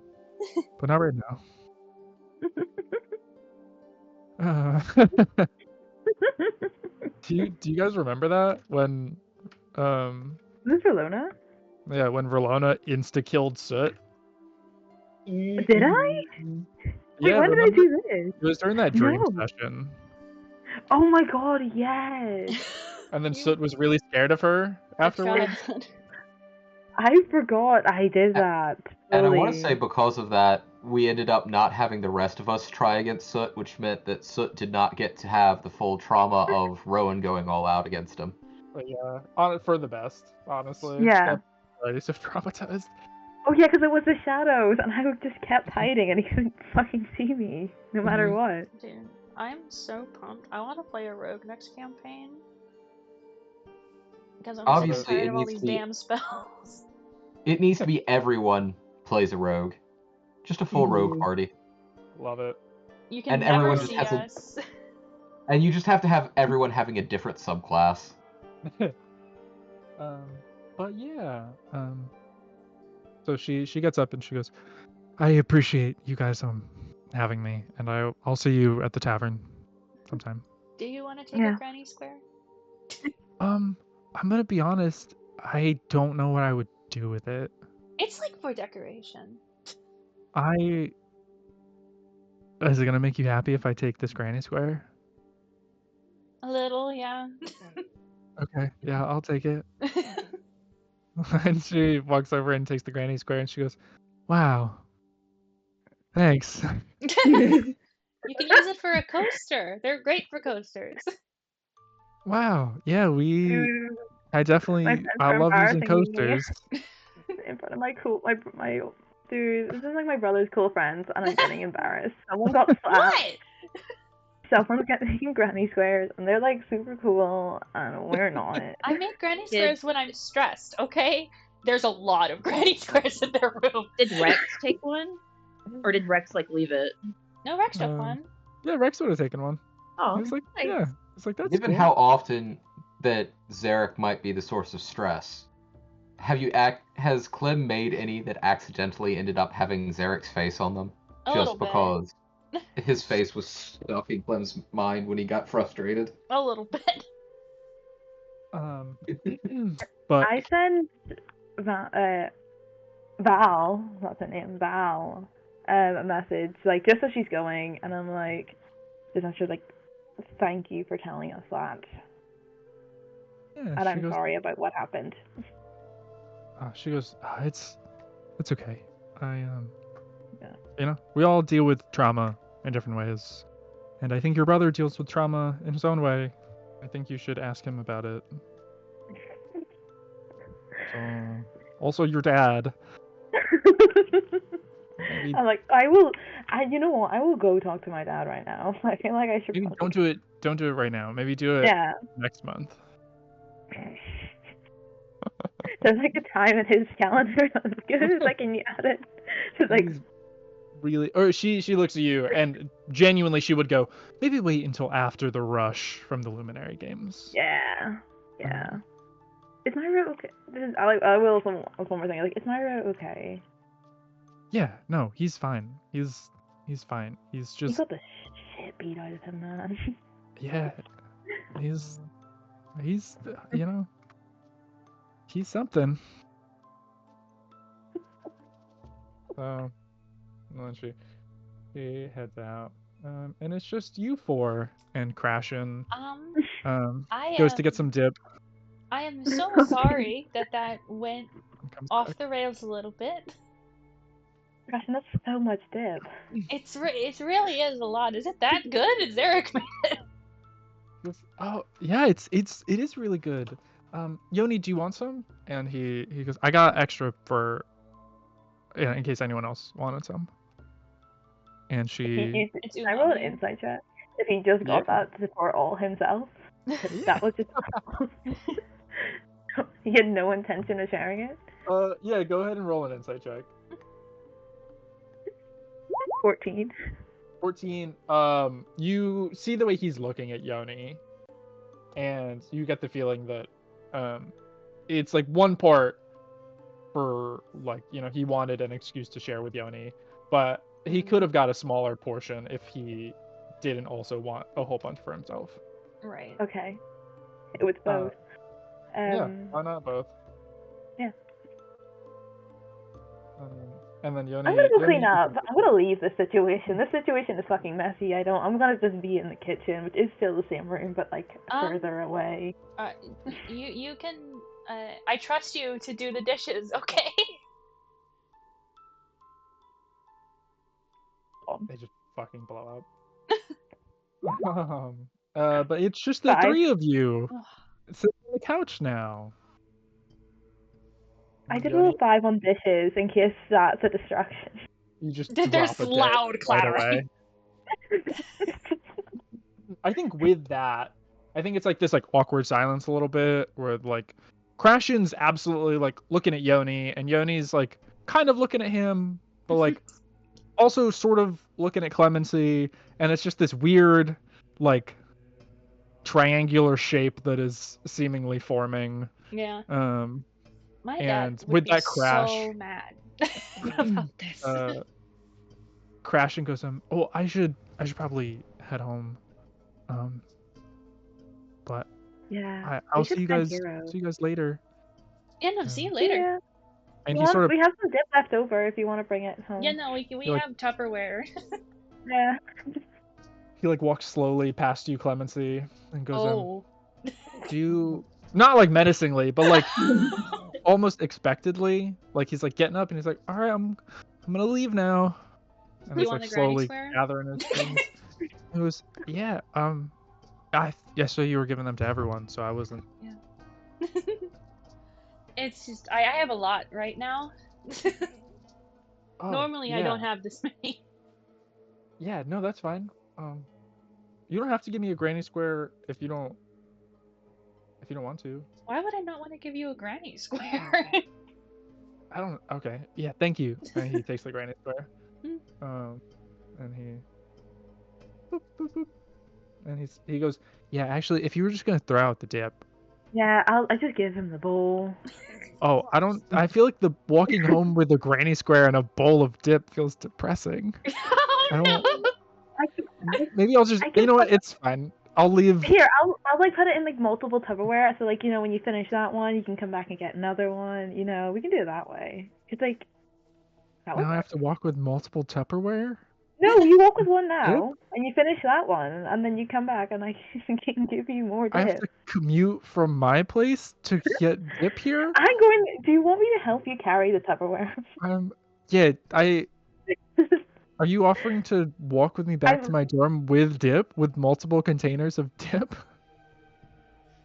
but not right now. Do you guys remember that when This is Verlona? yeah, when Verlona insta-killed Soot? Did I? Wait, Yeah, when did I remember? do this? It was during that dream No. session, Oh my god, yes. and then Soot was really scared of her afterwards. I forgot I did that. And I want to Totally. say because of that, we ended up not having the rest of us try against Soot, which meant that Soot did not get to have the full trauma of Rowan going all out against him. But yeah, for the best, honestly. Yeah. That's already so traumatized. Oh yeah, because it was the shadows, and I just kept hiding, and he couldn't fucking see me, no matter what. Dude, I'm so pumped. I want to play a rogue next campaign. Because I'm Obviously, so tired it of all needs these to be- damn spells. It needs to be everyone plays a rogue. Just a full rogue party. Love it. You can And never everyone just see has a- us. And you just have to have everyone having a different subclass. But yeah. So she gets up and she goes, I appreciate you guys having me, and I'll see you at the tavern sometime. Do you want to take Yeah. a granny square? I'm gonna be honest, I don't know what I would do with it. It's like for decoration. Is it gonna make you happy if I take this granny square? A little, yeah. Okay, yeah, I'll take it. And she walks over and takes the granny square and she goes, wow, thanks. You can use it for a coaster. They're great for coasters. Wow, yeah, Dude, I definitely, friends I are love using embarrassing me. coasters. in front of my dude, this is like my brother's cool friends, and I'm getting embarrassed. Someone got slapped. What? Someone's getting granny squares, and they're like super cool, and we're not. I make granny Did- squares when I'm stressed, okay? There's a lot of granny squares in their room. Did Rex take one? Or did Rex like leave it? No, Rex took Um, one. Yeah, Rex would have taken one. Oh, He was like, nice. yeah. It's like, that's Given cool. how often that Zarek might be the source of stress, has Clem made any that accidentally ended up having Zarek's face on them? A little Just bit. because his face was stuck in Clem's mind when he got frustrated. A little bit. But I sent Val, that's her name, Val, a message, like, just as she's going, and I'm like, just after, like, thank you for telling us that, yeah, and she I'm goes, sorry about what happened. It's okay. Yeah. We all deal with trauma in different ways, and I think your brother deals with trauma in his own way. I think you should ask him about it. So, also your dad. Maybe, I'm like, you know what, I will go talk to my dad right now. I feel like I should maybe probably... don't do it right now. Maybe do it Yeah. next month. There's like a time in his calendar as good as I can add it. Just like, He's really, or she looks at you and genuinely she would go, maybe wait until after the rush from the Luminary Games. yeah. Is Myra okay? I will one more thing. Like, is Myra okay? Yeah, no, he's fine. He's fine. He's He just, got the shit beat out of him, man. yeah, he's he's something. So, and then she heads out, and it's just you four and Crashin I goes to get some dip. I am so sorry that went And comes off back. the rails a little bit. Gosh, and that's so much dip. It really is a lot. Is it that good? Is Eric made? Oh yeah, it is really good. Yoni, do you want some? And he goes, I got extra for, yeah, in case anyone else wanted some. And she, It's I roll an umami. insight check. If he just got that to pour all himself, that was just. He had no intention of sharing it. yeah, go ahead and roll an insight check. 14. 14. You see the way he's looking at Yoni, and you get the feeling that it's like one part for, like, he wanted an excuse to share with Yoni, but he could have got a smaller portion if he didn't also want a whole bunch for himself. Right. Okay. It was both. Yeah, why not both? Yeah. And then Yoni. I'm gonna go clean up. I'm gonna leave this situation. This situation is fucking messy. I'm gonna just be in the kitchen, which is still the same room, but like further away. You can. I trust you to do the dishes. Okay. They just fucking blow up. But it's just the Bye. three of you sitting on the couch now. I did Yoni, roll 5 on dishes in case that's a distraction. You just There's drop a dish loud right clattering. away. I think with that, I think it's like this like awkward silence a little bit where like Crashin's absolutely like looking at Yoni and Yoni's like kind of looking at him, but like also sort of looking at Clemency, and it's just this weird like triangular shape that is seemingly forming. Yeah. My And dad would with be that crash, so mad about this. Crash and goes, oh, I should probably head home. But Yeah. I'll We should see you find guys. Hero. See you guys later. Yeah, no, see you later. Yeah. And We he sort of have some dip left over if you want to bring it home. Yeah, no, we like- have Tupperware. Yeah. he like walks slowly past you, Clemency, and goes, Oh. do you not like menacingly, but like almost expectedly, like he's like getting up and he's like, all right, I'm gonna leave now. And You he's want like the granny slowly square? gathering his things. It was yeah, so you were giving them to everyone, so I wasn't. It's just I have a lot right now. Oh, Normally I don't have this many. Yeah, no, that's fine. You don't have to give me a granny square if you don't want to. Why would I not want to give you a granny square? I don't. Okay. Yeah. Thank you. And he takes the granny square. Mm. And he. Boop, boop, boop. And he goes. Yeah. Actually, if you were just gonna throw out the dip. Yeah, I just give him the bowl. Oh, I don't. I feel like the walking home with a granny square and a bowl of dip feels depressing. Oh, I don't. no. Maybe I'll just. I can You know what? put- It's fine. I'll leave. Here, I'll like put it in like multiple Tupperware, so like when you finish that one, you can come back and get another one. We can do it that way. It's like that Now I way. have to walk with multiple Tupperware. No, you walk with one now, and you finish that one, and then you come back, and I can give you more I have dip. to commute from my place to get dip here. Do you want me to help you carry the Tupperware? Yeah. Are you offering to walk with me back to my dorm with dip, with multiple containers of dip?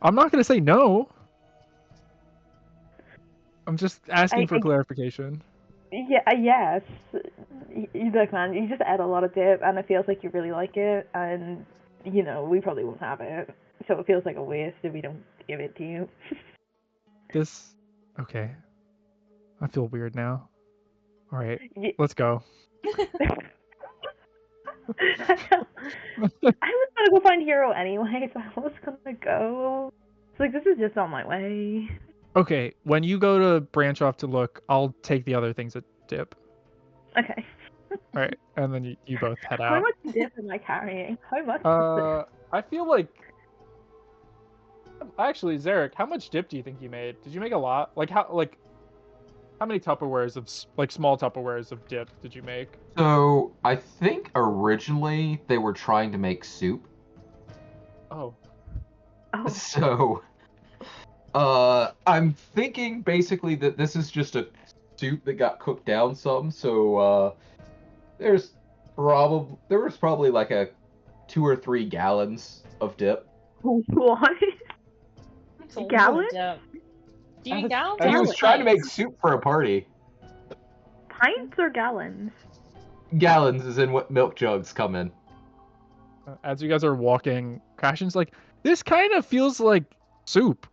I'm not gonna say no. I'm just asking for clarification. Yeah, yes. Look, man, you just add a lot of dip, and it feels like you really like it, and we probably won't have it, so it feels like a waste if we don't give it to you. Okay. I feel weird now. All right, Ye- let's go. I was gonna go find Hero anyway, so I was gonna go. It's like this is just on my way. Okay, when you go to branch off to look, I'll take the other things at dip. Okay. All right, and then you both head How out. much dip am I carrying? How much? Is I feel like. Actually, Zarek, how much dip do you think you made? Did you make a lot? How many Tupperwares of small Tupperwares of dip did you make? So I think originally they were trying to make soup. Oh. Oh, So I'm thinking basically that this is just a soup that got cooked down some. So there was probably like 2 or 3 gallons of dip. what? It's a lot of Gallon? dip. Do you gallons? And he or was trying to make pints? soup for a party. Pints or gallons? Gallons is in what milk jugs come in. As you guys are walking, Crashin's like, this kind of feels like soup.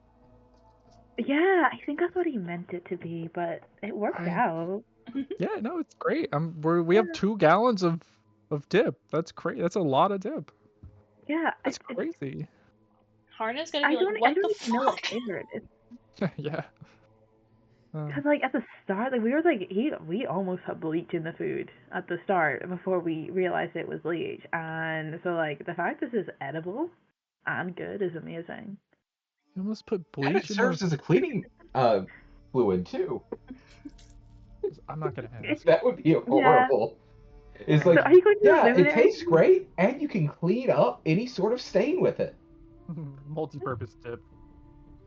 Yeah, I think that's what he meant it to be, but it worked out. Yeah, no, it's great. We have 2 gallons of dip. That's great. That's a lot of dip. Yeah, That's crazy. Harna's gonna I be don't, like, I what don't the even know what fuck? flavor it is. Yeah. Cause like at the start, like we were like we almost had bleach in the food at the start before we realized it was bleach, and so like the fact this is edible and good is amazing. You almost put And it bleach in serves as a cleaning fluid too. I'm not gonna ask. That would be horrible. It's So like, are you going to yeah, it eliminate? tastes great, and you can clean up any sort of stain with it. Multi-purpose dip.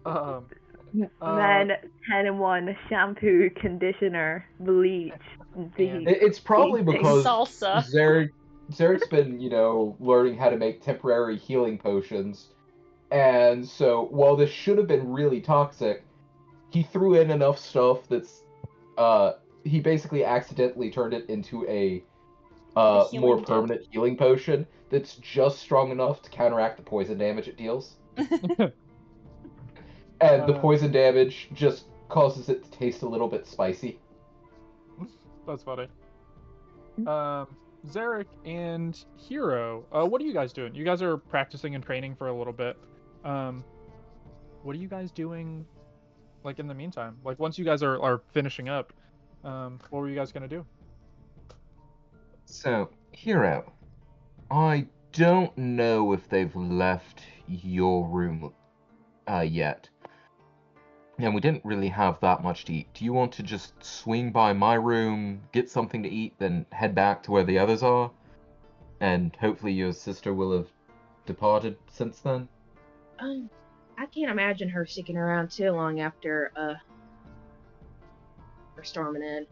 Then 10-in-1 shampoo, conditioner, bleach, deep. It's probably because Salsa. Zarek's been, learning how to make temporary healing potions. And so, while this should have been really toxic, he threw in enough stuff that's, he basically accidentally turned it into a healing more dip. permanent healing potion that's just strong enough to counteract the poison damage it deals. And the poison damage just causes it to taste a little bit spicy. That's funny. Zarek and Hero, what are you guys doing? You guys are practicing and training for a little bit. What are you guys doing, like, in the meantime? Like, once you guys are finishing up, what were you guys gonna do? So, Hero, I don't know if they've left your room yet. And we didn't really have that much to eat. Do you want to just swing by my room, get something to eat, then head back to where the others are? And hopefully your sister will have departed since then? I can't imagine her sticking around too long after her storming in.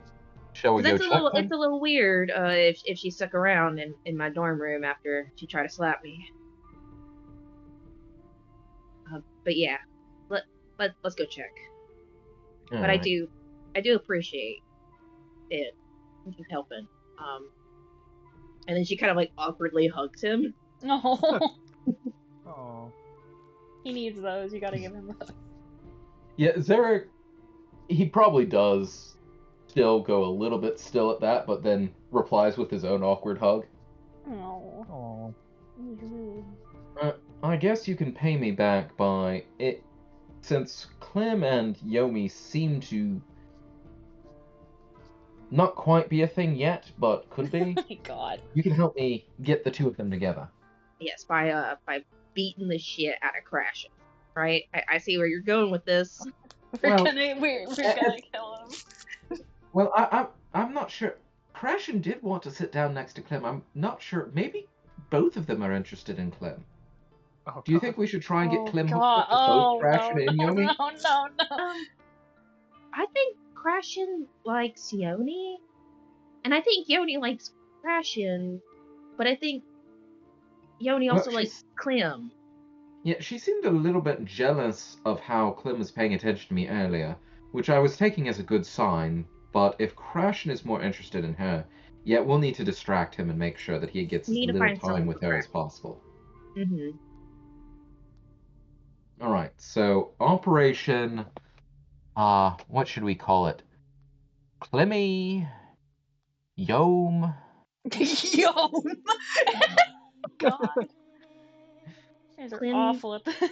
Shall we go check then? It's a little weird if she stuck around in my dorm room after she tried to slap me. But yeah, let's go check. But Alright. I do appreciate it. Thank you for helping. And then she kind of like awkwardly hugs him. Oh, Oh. he needs those. You gotta give him those. Yeah, Zarek, he probably does still go a little bit still at that, but then replies with his own awkward hug. Oh. Oh. I guess you can pay me back by it. Since Clem and Yomi seem to not quite be a thing yet, but could be, Oh my god. you can help me get the two of them together. Yes, by beating the shit out of Crashing. Right? I see where you're going with this. We're Well, gonna kill him. Well, I'm not sure. Crashin did want to sit down next to Clem. I'm not sure. Maybe both of them are interested in Clem. Oh, Do you God. think we should try and get Oh, Clem hooked God. up to both Oh, Crashin and no, Yomi? no. I think Crashin likes Yoni, and I think Yoni likes Crashin, but I think Yoni Well, also likes Clem. Yeah, she seemed a little bit jealous of how Clem was paying attention to me earlier, which I was taking as a good sign. But if Crashin is more interested in her, yeah, we'll need to distract him and make sure that he gets as Need to little find time someone with for her as Crashin. possible. Mm-hmm. Alright, so Operation... what should we call it? Clemmy... Yome... Yo. God. You guys are Clem- awful at this.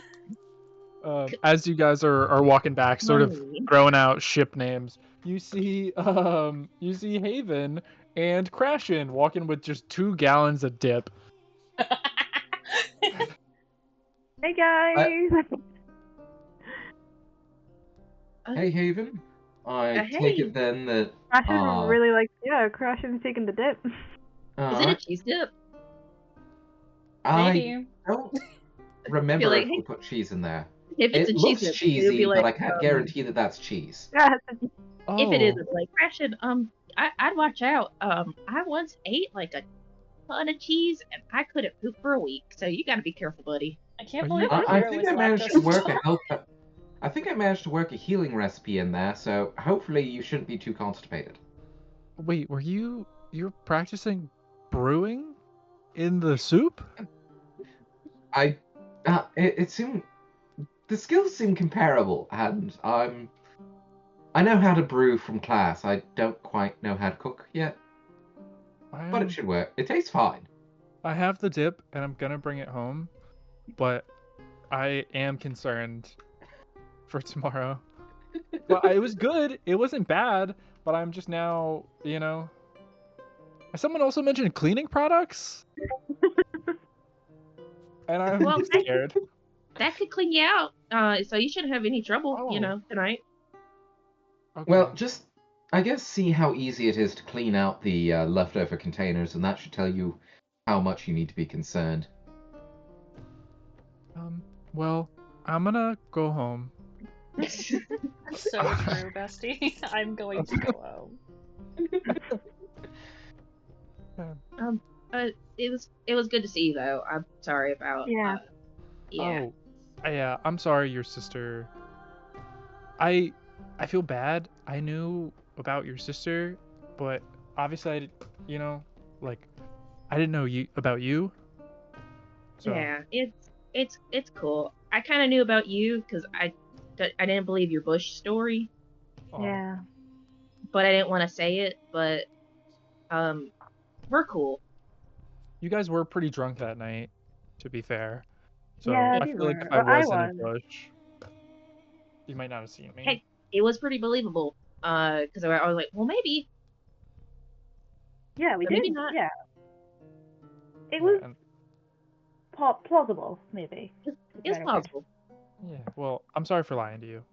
As you guys are walking back, sort of Yoni. throwing out ship names, you see Haven and Crashin walking with just 2 gallons of dip. Hey guys. Hey, Haven. I take hey. it then that... Crashin really likes, Crashin's taking the dip. Is it a cheese dip? I Maybe. don't remember Feel like, if we put cheese in there. If it's It a looks cheese dip, cheesy, it'll be like, but I can't guarantee that that's cheese. Yeah, If it is, Oh. it's like Crashin. I'd watch out. I once ate like a ton of cheese, and I couldn't poop for a week. So you got to be careful, buddy. I can't Are believe you- that I Hero think was I managed lactose to work a intolerant. health. I think I managed to work a healing recipe in there, so hopefully you shouldn't be too constipated. Wait, you're practicing brewing in the soup? It seemed the skills seem comparable, and I know how to brew from class. I don't quite know how to cook yet, but it should work. It tastes fine. I have the dip and I'm gonna bring it home, but I am concerned for tomorrow. Well, it was good. It wasn't bad, but I'm just now, Someone also mentioned cleaning products, and I'm Well, scared. That could clean you out. So you shouldn't have any trouble, Oh. tonight. Okay. Well, just I guess see how easy it is to clean out the leftover containers, and that should tell you how much you need to be concerned. Well, I'm gonna go home. So true, bestie. I'm going to go home. It was good to see you though. I'm sorry about. Yeah. Yeah. Oh, yeah. I'm sorry, your sister. I feel bad. I knew about your sister, but obviously I didn't know about you. So, Yeah. It's cool. I kind of knew about you because I didn't believe your Bush story, oh, Yeah. but I didn't want to say it. But we're cool. You guys were pretty drunk that night, to be fair. So Yeah, I we feel like were. if I Well, I was in a was. bush, you might not have seen me. Hey, it was pretty believable. Because I was like, well, maybe, Yeah, we or did. maybe not. Yeah, it Yeah, was and- plausible, maybe. It's Better word. plausible. yeah. Well, I'm sorry for lying to you,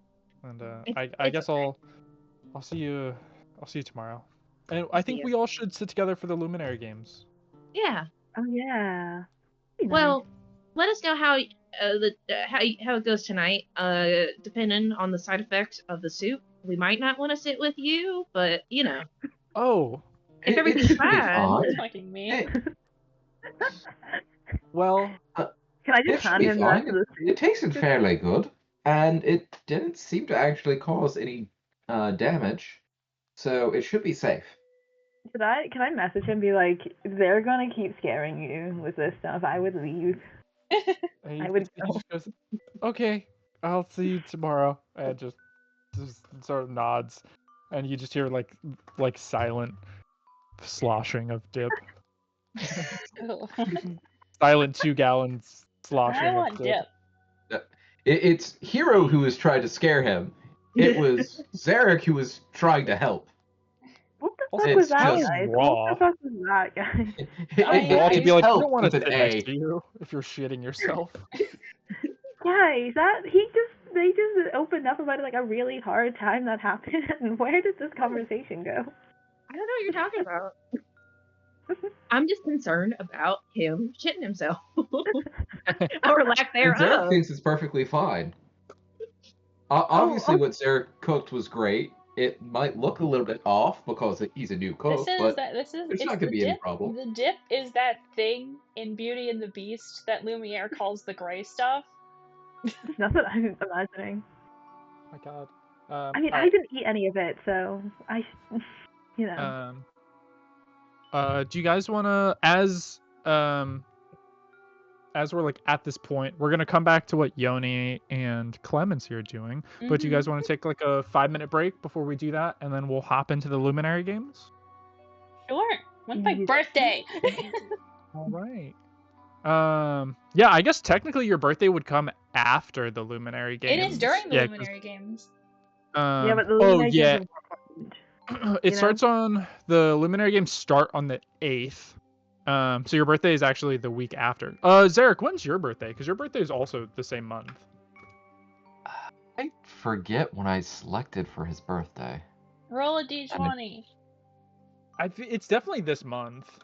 and I It's guess okay. I'll see you tomorrow. And I think ya. we all should sit together for the Luminary Games. Yeah. Oh yeah. Be nice. Well, let us know how how it goes tonight. Depending on the side effects of the soup, we might not want to sit with you, but you know, Oh, if It everything's should be fine. fine. Fucking me. Hey, well, Can I it just should hand be him the rest fine. of the soup? It tasted fairly good, and it didn't seem to actually cause any damage, so it should be safe. Can I message him and be like, they're gonna keep scaring you with this stuff. I would leave. he I would just go. goes, okay, I'll see you tomorrow, and just sort of nods, and you just hear like silent sloshing of dip, Ew. silent 2 gallons sloshing I of want dip. dip. It's Hero who was trying to scare him. It was Zarek who was trying to help. What the Also, fuck was it's that, just guys? raw. What the fuck was that, guys? How raw to It's be like, I help don't want to with sit an next A. to you if you're shitting yourself. Guys, they just opened up about like a really hard time that happened. And where did this conversation go? I don't know what you're talking about. I'm just concerned about him shitting himself. Or lack And Zarek thereof. thinks it's perfectly fine. Obviously, what Zarek cooked was great. It might look a little bit off because he's a new cook, but it's it's not the going to be any dip. problem. The dip is that thing in Beauty and the Beast that Lumiere calls the gray stuff. That's what I'm imagining. Oh my god. I mean, I alright, didn't eat any of it, so I, you know. do you guys want to, as we're like at this point, we're gonna come back to what Yoni and Clemens here are doing. But do you guys want to take like a 5-minute break before we do that, and then we'll hop into the Luminary Games? Sure. When's my You- birthday? All right. Yeah, I guess technically your birthday would come after the Luminary It Games. is during the Yeah, 'cause, Luminary Games. Yeah, but the oh Luminary yeah, Games are important. it know? starts on the Luminary Games start on the 8th. So your birthday is actually the week after. Zarek, when's your birthday? Because your birthday is also the same month. I forget when I selected for his birthday. Roll a d20. It's definitely this month.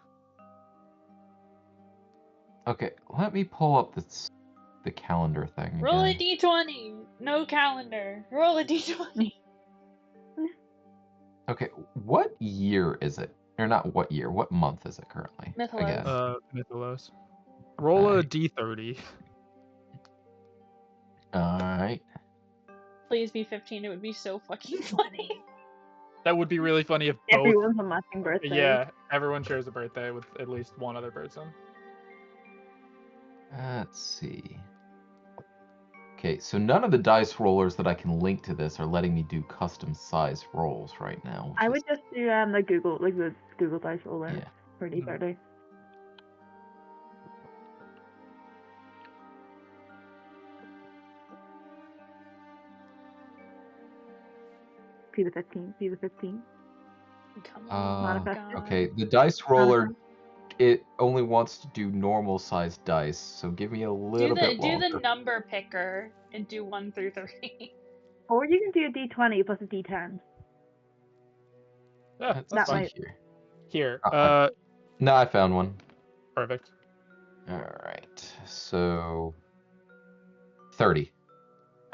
Okay, let me pull up the calendar thing. Roll a again. d20. No calendar. Roll a d20. Okay, what year is it? Or not what year, what month is it currently? Mythilos. Again. Mythilos. Roll a Alright. d30. Alright. Please be 15. It would be so fucking funny. That would be really funny if both. Everyone's a matching birthday. Yeah, everyone shares a birthday with at least one other person. Let's see. Okay, so none of the dice rollers that I can link to this are letting me do custom size rolls right now. which I is- would just do the Google Dice roller Yeah. for D30. P the 15. P the 15. Come on, Monica. God. Okay, the dice roller, it only wants to do normal sized dice, so give me a little bit Do longer. the number picker and do 1 through 30. Or you can do a D20 plus a D10. Yeah, Let's that see might- here. Here. No, I found one. Perfect. Alright, so 30.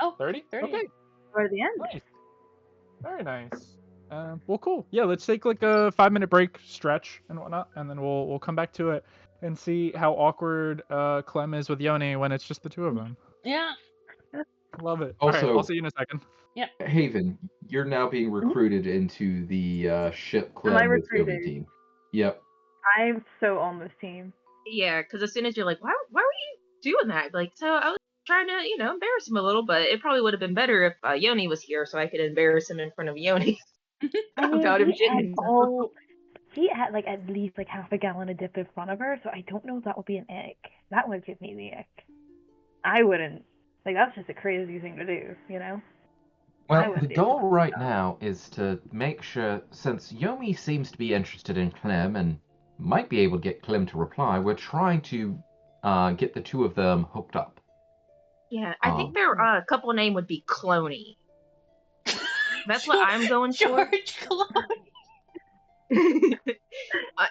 Oh, 30? 30. Okay, Or the end. nice. Very nice. Well, cool. Yeah, let's take like a 5-minute break, stretch and whatnot, and then we'll come back to it and see how awkward Clem is with Yoni when it's just the two of them. Yeah. Love it. All right, Also- I'll see you in a second. Haven, you're now being recruited into the ship Am I clan with Yogi recruited? team. Yep. I'm so on this team. Yeah, because as soon as you're like, why were you doing that? Like, so I was trying to, embarrass him a little, but it probably would have been better if Yoni was here so I could embarrass him in front of Yoni. I mean, Without him he shitting had she had like at least like half a gallon of dip in front of her, so I don't know if that would be an ick. That would give me the ick. I wouldn't. Like, that's just a crazy thing to do, you know? I Well, wouldn't the be able goal to do right that. now is to make sure, since Yomi seems to be interested in Clem and might be able to get Clem to reply, we're trying to get the two of them hooked up. Yeah, I think their couple name would be Cloney. That's what I'm going for. George Clooney.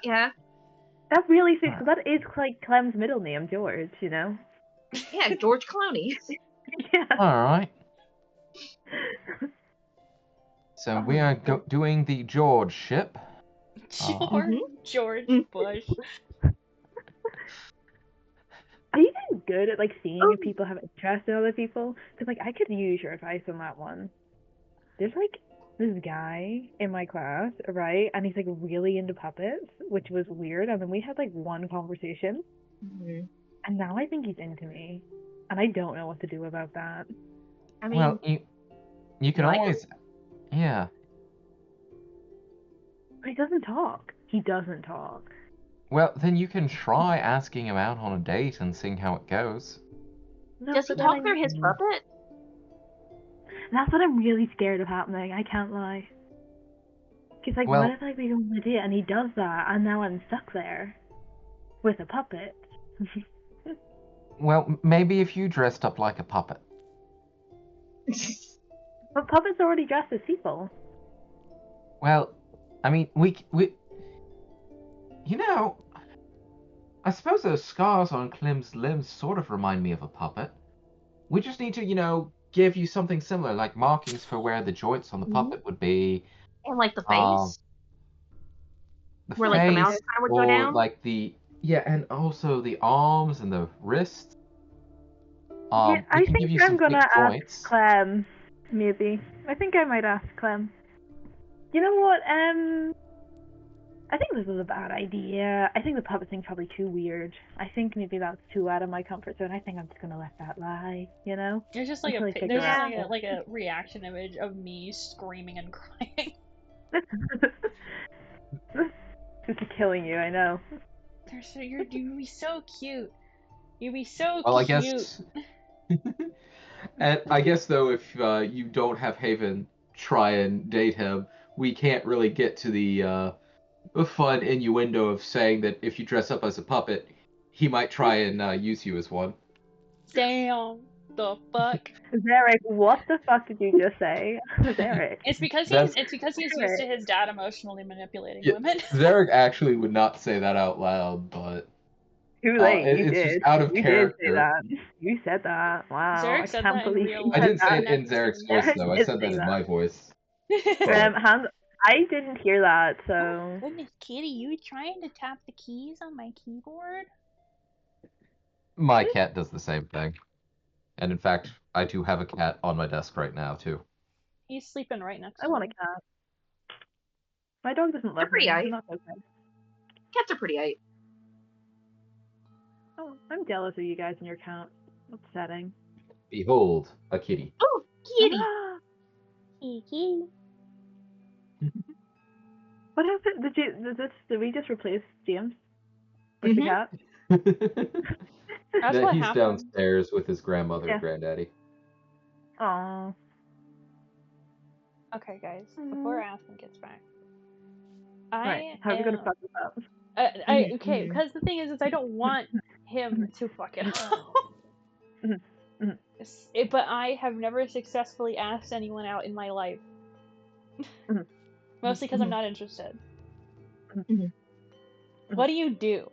Yeah, That really suits. That is like Clem's middle name, George, you know? yeah, George Clooney. Yeah. All right. So we are doing the George ship. George Bush. Are you getting good at like seeing if people have interest in other people? Because like I could use your advice on that one. There's like this guy in my class, right? And he's like really into puppets, which was weird. And then we had like one conversation, and now I think he's into me, and I don't know what to do about that. I mean, Well, you can like always, yeah. But he doesn't talk. He doesn't talk. Well, then you can try asking him out on a date and seeing how it goes. No, does he but then talk through his puppet? That's what I'm really scared of happening. I can't lie. Cause like, Well- what if like we go on a date and he does that, and now I'm stuck there with a puppet? Well, maybe if you dressed up like a puppet. But puppets already dressed as people. Well, I mean, we, you know, I suppose those scars on Clem's limbs sort of remind me of a puppet. We just need to, you know, give you something similar, like markings for where the joints on the puppet would be. And like the face? The Where like the mouth face, kind of would go or down? like the, yeah, and also the arms and the wrists. Yeah, We I can give think you I'm some gonna fake ask joints. Clem. Maybe. I think I might ask Clem. You know what? I think this is a bad idea. I think the puppet thing's probably too weird. I think maybe that's too out of my comfort zone. I think I'm just gonna let that lie. You know? There's just like Until I a figure there's just out. like a reaction image of me screaming and crying. Just killing you. I know. You'd be so cute. You'd be so Well, I cute. guess. And I guess though, if you don't have Haven try and date him, we can't really get to the fun innuendo of saying that if you dress up as a puppet, he might try and use you as one. Damn. The fuck. Zarek, what the fuck did you just say? Zarek. It's because That's- he's used to his dad emotionally manipulating Yeah, women. Zarek actually would not say that out loud, but Too late. You it's did. just out of You character. did say that. You said that. Wow. Zarek I said can't that in believe real you I life. said didn't say that. it in Zarek's voice though. I Did said that say in that. my voice. I didn't hear that, so. Oh, goodness, Kitty, you trying to tap the keys on my keyboard? My cat does the same thing, and in fact, I do have a cat on my desk right now too. He's sleeping right next to I want a me. cat. My dog doesn't love pretty me. eyes. He's not okay. Cats are pretty aight. Oh, I'm jealous of you guys and your cat. Upsetting. Behold, a kitty. Oh, kitty! Kiki. What happened? Did we just replace James with the cat? That's That what he's happened. downstairs with his grandmother Yeah. and granddaddy. Aww. Okay, guys, before Aspen gets back. Right. How are we gonna fuck this up? Okay, because the thing is I don't want him to fuck it up. But I have never successfully asked anyone out in my life. Mostly because I'm not interested. What do you do?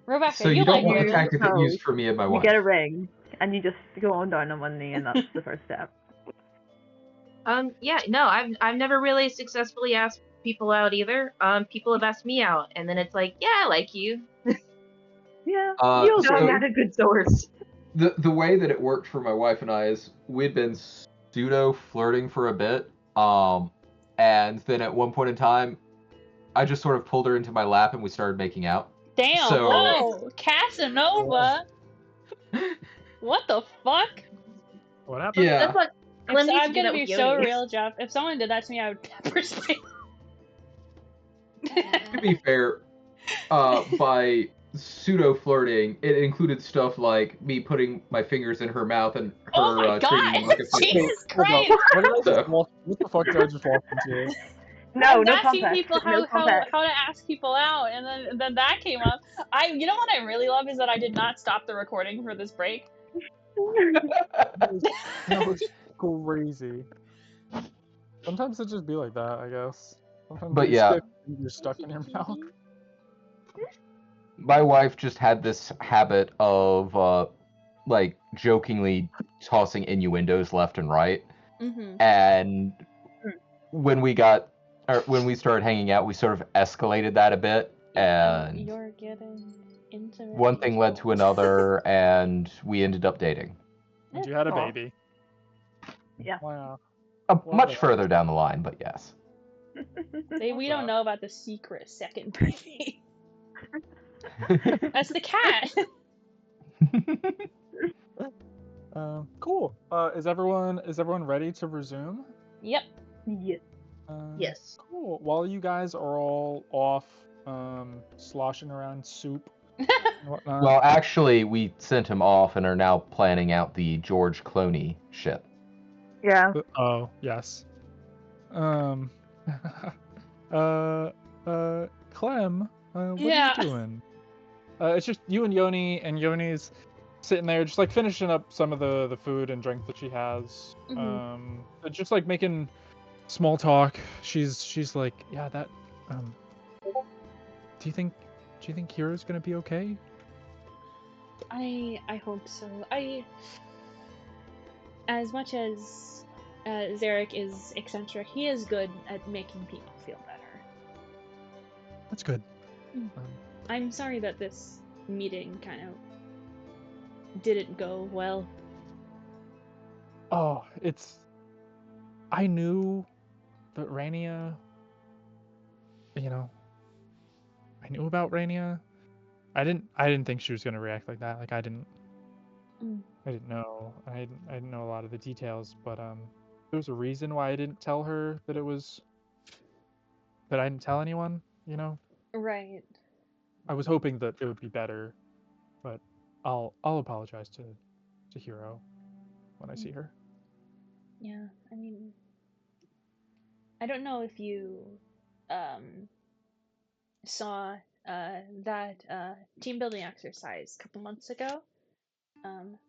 Rebecca, So you don't like want women. the tactic that used for me and my You wife. get a ring, and you just go on down on one knee, and that's the first step. Yeah, no, I've never really successfully asked people out either. People have asked me out, and then it's like, yeah, I like you. Yeah, so- you'll do Going that. out a good source. The way that it worked for my wife and I is we'd been pseudo flirting for a bit, and then at one point in time, I just sort of pulled her into my lap and we started making out. Damn, So- whoa, Casanova. What the fuck? What happened? Yeah. That's what Clem needs to I'm do gonna that be with so Yomi. real, Jeff. If someone did that to me, I would pepper spray. To be fair, by pseudo flirting, it included stuff like me putting my fingers in her mouth and her Oh my treating me God! like a fish. Jesus Hold up. Christ! What did I So- just walk? What the fuck did I just walk into? No, I was no asking context. people No context. how to ask people out, and then that came up. You know what I really love is that I did not stop the recording for this break. That was crazy. Sometimes it just be like that, I guess. Sometimes But you yeah. just get you're stuck in your mouth. My wife just had this habit of like jokingly tossing innuendos left and right, Mm-hmm. and when we started hanging out, we sort of escalated that a bit, and You're getting intimate. one thing led to another, and we ended up dating. And you had a Aw. baby. Yeah. Wow. Much that. further down the line, but yes. We don't know about the secret second baby. That's the cat. Cool. Is everyone ready to resume? Yep. Yes. Yes. Cool. While you guys are all off, sloshing around soup and whatnot. Well, actually, we sent him off and are now planning out the George Clooney ship. Yeah. Oh, yes. Clem, what Yeah. are you doing? It's just you and Yoni, and Yoni's sitting there just like finishing up some of the food and drink that she has. Mhm. Just like making small talk. She's like, yeah, that do you think Kira's gonna be okay? I hope so. As much as Zarek is eccentric, he is good at making people feel better. That's good. I'm sorry that this meeting kind of didn't go well. Oh, I knew that Rania, I knew about Rania. I didn't think she was gonna react like that. Like I didn't know. I didn't know a lot of the details, but there's a reason why I didn't tell her that I didn't tell anyone, Right. I was hoping that it would be better, but I'll apologize to Hiro when I see her. Yeah, I mean, I don't know if you saw that team building exercise a couple months ago.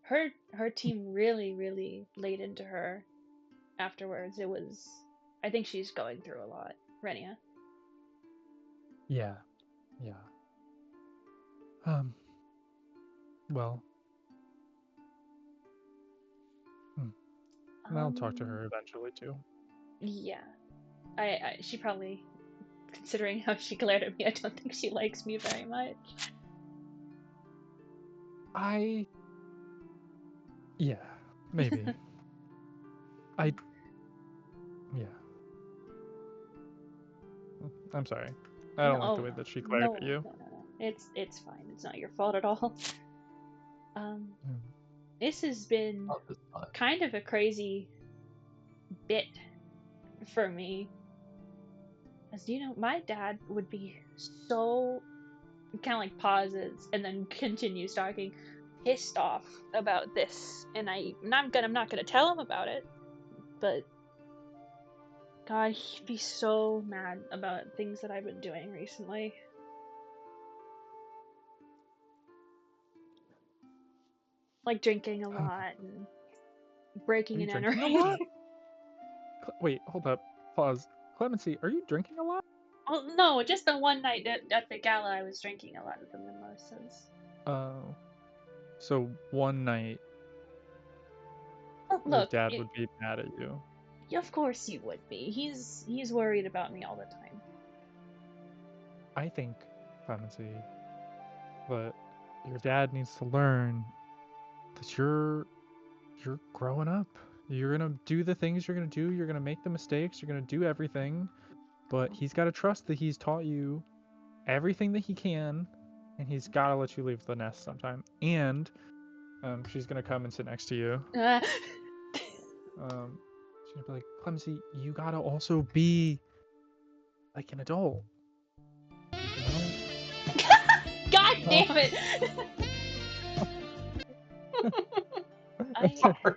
Her team really laid into her afterwards. I think she's going through a lot, Renia. Yeah. Well, and I'll talk to her eventually too. Yeah, she probably, considering how she glared at me, I don't think she likes me very much. Yeah, maybe. Yeah. I'm sorry. I don't like the way that she glared at you. No. It's fine. It's not your fault at all. This has been kind of a crazy bit for me. As you know, my dad would be so kind of like pauses and then continues talking, pissed off about this, and I'm not gonna tell him about it, but God, he'd be so mad about things that I've been doing recently. Like drinking a lot and breaking Are and you drinking a entering. lot? Wait, hold up. Pause. Clemency, are you drinking a lot? Well, no, just the one night at the gala I was drinking a lot of the mimosas. Oh. So one night, Oh, your look, dad would be mad at you. Of course he would be. He's worried about me all the time. I think, Clemency, that your dad needs to learn that you're growing up. You're gonna do the things you're gonna do. You're gonna make the mistakes. You're gonna do everything. But he's got to trust that he's taught you everything that he can, and he's got to let you leave the nest sometime. And she's gonna come and sit next to you. She's gonna be like, Clemency, you gotta also be like an adult. Damn it! I Sorry.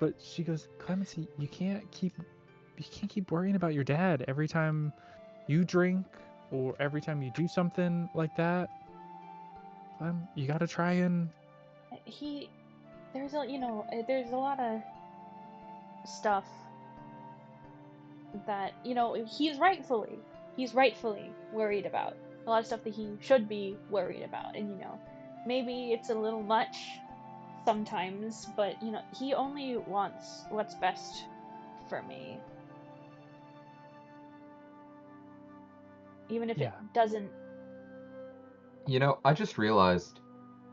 But she goes, Clemency, you can't keep worrying about your dad every time you drink or every time you do something like that. You gotta try and there's there's a lot of stuff that he's rightfully worried about. A lot of stuff that he should be worried about, and maybe it's a little much sometimes, but he only wants what's best for me, even if it doesn't. I just realized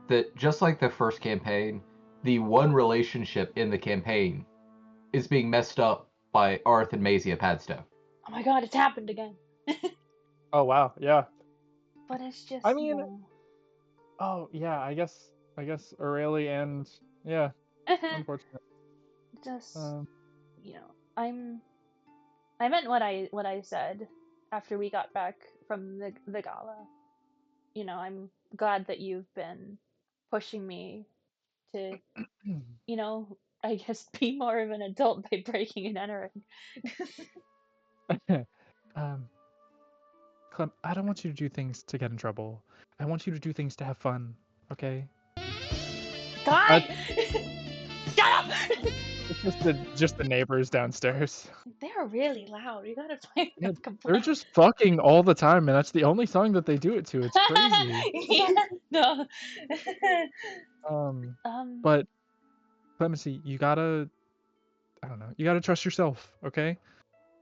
that just like the first campaign, the one relationship in the campaign is being messed up by Arth and Maisie of Padstow. Oh my god, it's happened again. Oh wow, yeah. But it's just, I mean, oh yeah, I guess Aurelie and yeah, unfortunate. Just I meant what I said after we got back from the gala. I'm glad that you've been pushing me to I guess be more of an adult by breaking and entering. Clem, I don't want you to do things to get in trouble. I want you to do things to have fun, okay? God! Shut up! It's just the neighbors downstairs. They're really loud. You gotta find Yeah, them they're complaint. just fucking all the time, and that's the only song that they do it to. It's crazy. Yeah, no. But Clemency, you gotta, I don't know, you gotta trust yourself, okay?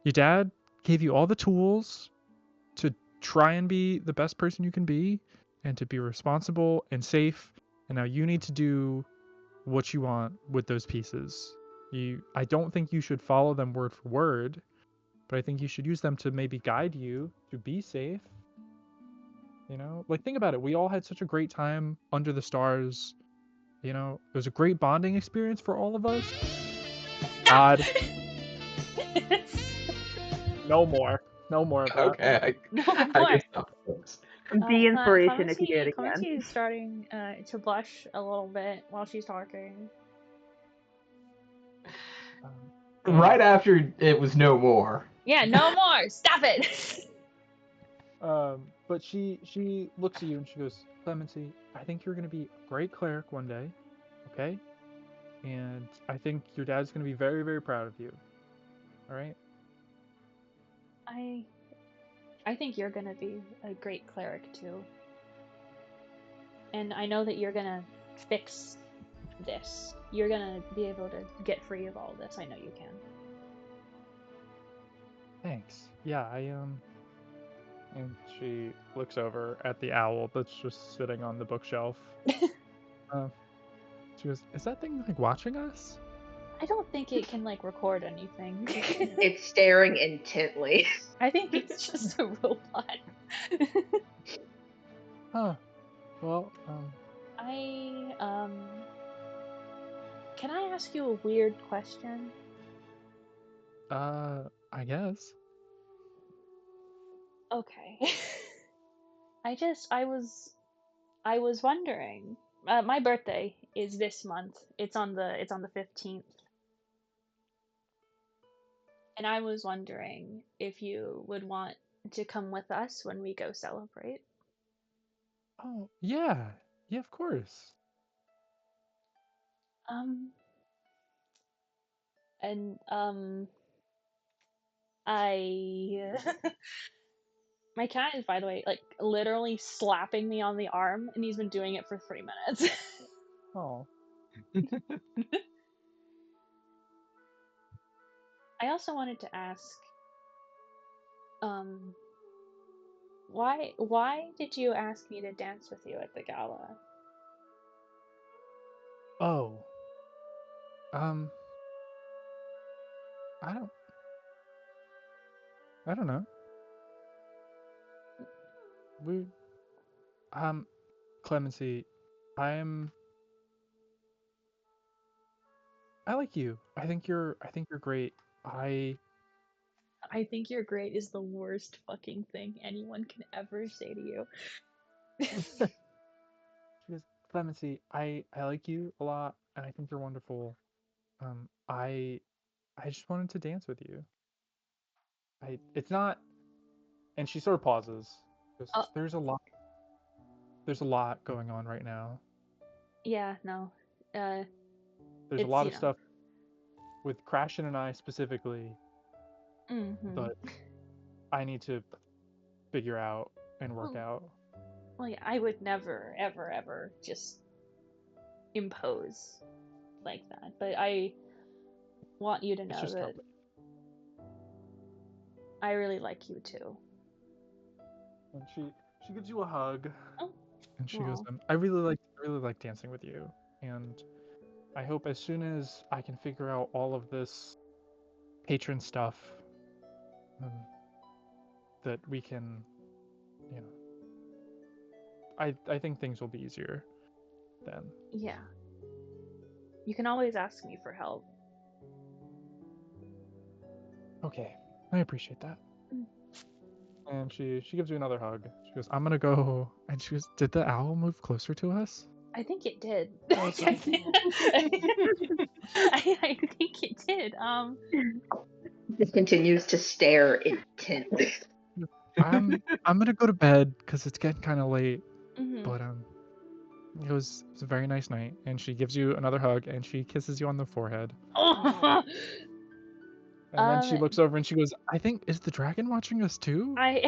Your dad gave you all the tools to try and be the best person you can be, and to be responsible and safe. And now you need to do what you want with those pieces. I don't think you should follow them word for word, but I think you should use them to maybe guide you to be safe. Like think about it. We all had such a great time under the stars. It was a great bonding experience for all of us. God. No more of that. Okay, No I more. can stop this. The inspiration if you do it Clemency again. is starting to blush a little bit while she's talking. Right after it was no more. Yeah, no more. Stop it. But she looks at you and she goes, Clemency, I think you're gonna be a great cleric one day, okay? And I think your dad's gonna be very, very proud of you. All right? I think you're gonna be a great cleric too. And I know that you're gonna fix this. You're gonna be able to get free of all this. I know you can. Thanks. Yeah, and she looks over at the owl that's just sitting on the bookshelf. She goes, "Is that thing like watching us?" I don't think it can like record anything. It's staring intently. I think it's just a robot. Huh. Well, Can I ask you a weird question? I guess. Okay. I was wondering. My birthday is this month. It's on the 15th. And I was wondering if you would want to come with us when we go celebrate. Oh, yeah. Yeah, of course. And I my cat is, by the way, like literally slapping me on the arm, and he's been doing it for 3 minutes. Oh. I also wanted to ask, why did you ask me to dance with you at the gala? Oh. I don't know. We Clemency, I like you. I think you're great. I think you're great is the worst fucking thing anyone can ever say to you. She goes, Clemency, I like you a lot, and I think you're wonderful. I just wanted to dance with you. It's not, and she sort of pauses. Because Uh, there's a lot going on right now. yeah, no. There's a It's, lot you of know. stuff with Crashin and I specifically Mhm. that I need to figure out and work Well, out. well, yeah, I would never, ever, ever just impose like that. But I want you to It's know just that I really like you too. and she gives you a hug, Oh, and she goes, aw. I really like dancing with you, and I hope as soon as I can figure out all of this patron stuff, that we can, you know, I think things will be easier then. Yeah. You can always ask me for help. Okay, I appreciate that. Mm. And she gives you another hug. She goes, I'm gonna go. And she goes, did the owl move closer to us? I think it did. Oh, I okay. think it did. Just continues to stare intently. I'm gonna go to bed because it's getting kind of late. Mhm. But it was a very nice night. And she gives you another hug and she kisses you on the forehead. Oh. And then she Um, looks over and she goes, I think, is the dragon watching us too? I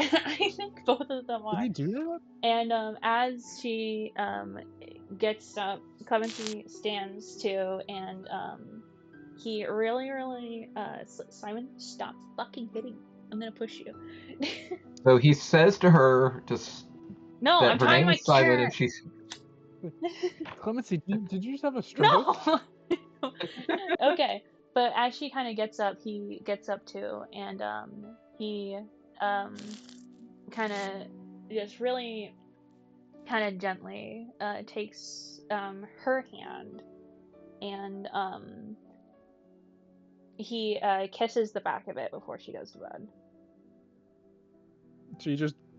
think both of them Did are. he do that? And as she gets up, Clemency stands too, and he really Simon, stop fucking hitting me. I'm gonna push you. So he says to her No, I'm that her talking name my is Simon, carrot. and she's Clemency, did you just have a stroke? No. Okay, but as she kind of gets up, he gets up too, and he kind of just really kind of gently takes her hand, and he kisses the back of it before she goes to bed.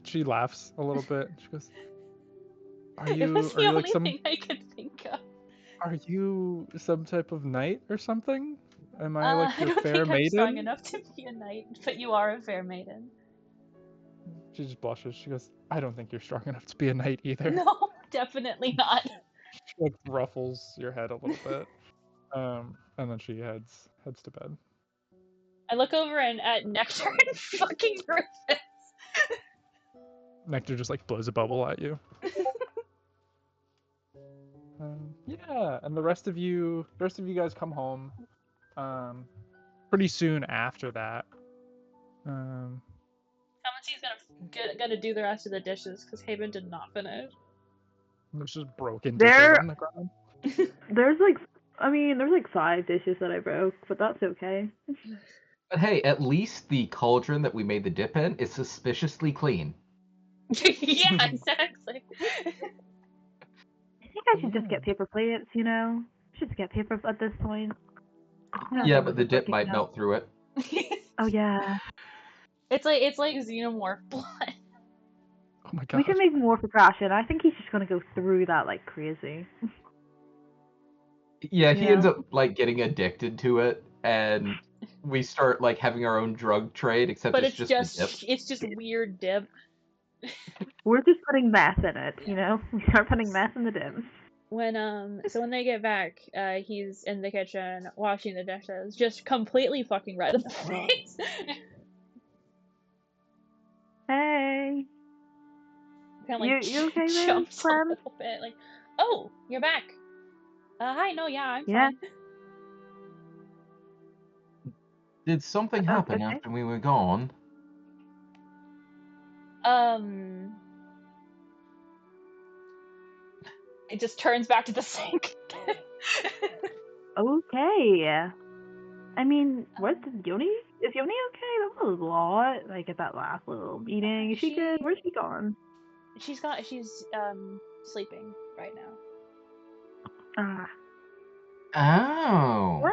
She laughs a little bit. She goes, It was the like only some thing I could think of. are you some type of knight or something? Am I like I your don't fair think I'm strong maiden? enough to be a knight, but you are a fair maiden. She just blushes. She goes, I don't think you're strong enough to be a knight either. No, definitely not. She like ruffles your head a little bit. And then she heads to bed. I look over and at Nectar and fucking Rufus. Nectar just like blows a bubble at you. Yeah, and the rest of you guys come home pretty soon after that. Clemency's gonna do the rest of the dishes because Haven did not finish. There's just broken dishes There- on the ground. There's like 5 dishes that I broke, but that's okay. But hey, at least the cauldron that we made the dip in is suspiciously clean. Yeah, exactly. I think I should just get paper plates, you know? I should just get paper at this point. Yeah, but the dip might melt through it. Oh yeah. It's like xenomorph blood. Oh my We god. can make more for Crashin. I think he's just gonna go through that like crazy. Yeah, he Yeah. ends up like getting addicted to it, and we start like having our own drug trade, except But it's just the dip. it's just weird dip. We're just putting meth in it, you know? We start putting meth in the dim. So when they get back, he's in the kitchen washing the dishes, just completely fucking red in the face. Hey. Kind of like You okay there, jumps a Clem? little bit, like, oh, you're back. Hi, no, yeah, I'm Yeah. fine. Did something happen okay. after we were gone? It just turns back to the sink. Okay. I mean, where's Yoni? Is Yoni okay? That was a lot. Like at that last little meeting. Is she good? Where's she gone? She's sleeping right now. Ah. Oh, Wow.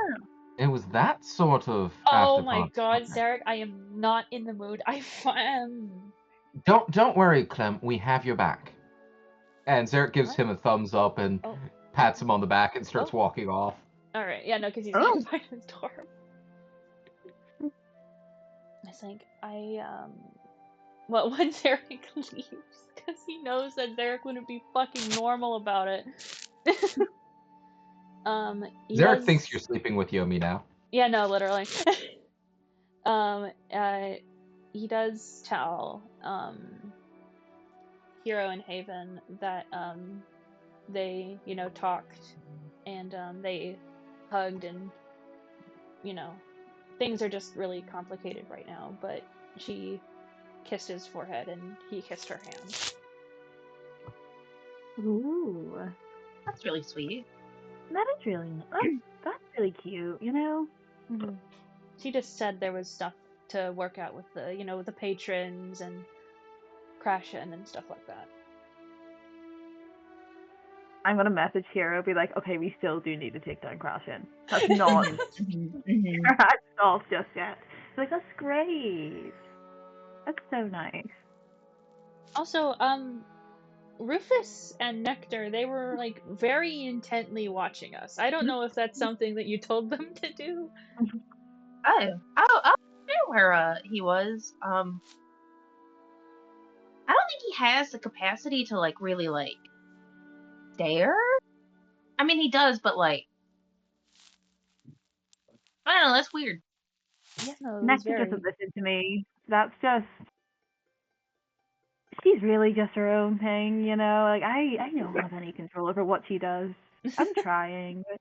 it was that sort of. Oh after my party. god, Zarek, I am not in the mood. Don't worry, Clem. We have your back. And Zarek gives What? him a thumbs up and Oh. pats him on the back and starts Oh. walking off. All right. Yeah, no, because he's Oh. by the door. I think well, when Zarek leaves, because he knows that Zarek wouldn't be fucking normal about it. He Zarek does... thinks you're sleeping with Yomi now. Yeah, no, literally. He does tell Hero and Haven that they, talked and they hugged and, things are just really complicated right now, but she kissed his forehead and he kissed her hand. Ooh, That's really sweet. that is really that's really cute. Mm-hmm. She just said there was stuff to work out with the patrons and Crashin and stuff like that. I'm gonna message Hero, be like, okay, we still do need to take down Crashin. That's not off just yet. Like, that's great. That's so nice. Also, Rufus and Nectar, they were like very intently watching us. I don't know if that's something that you told them to do. I knew where he was. I don't think he has the capacity to like really like stare. I mean, he does, but like, I don't know. That's weird. Yeah, no, it was Nectar very... doesn't listen to me. That's just... She's really just her own thing, Like, I don't have any control over what she does. I'm trying, but,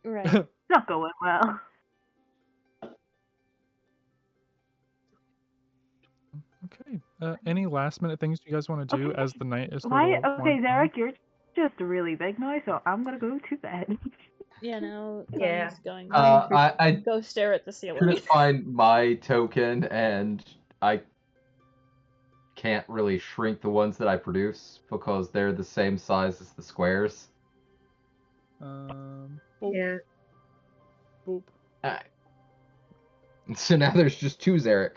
Right. it's not going well. Okay. Any last minute things you guys want to do Okay. as the night is sort Why? of Okay, winding down? Zarek, you're just really big now, so I'm gonna go to bed. Yeah, no, Yeah. Connie's going I go stare at the ceiling. couldn't find my token, and I can't really shrink the ones that I produce because they're the same size as the squares. Boop, Yeah. boop. Alright. So now there's just two Zarek.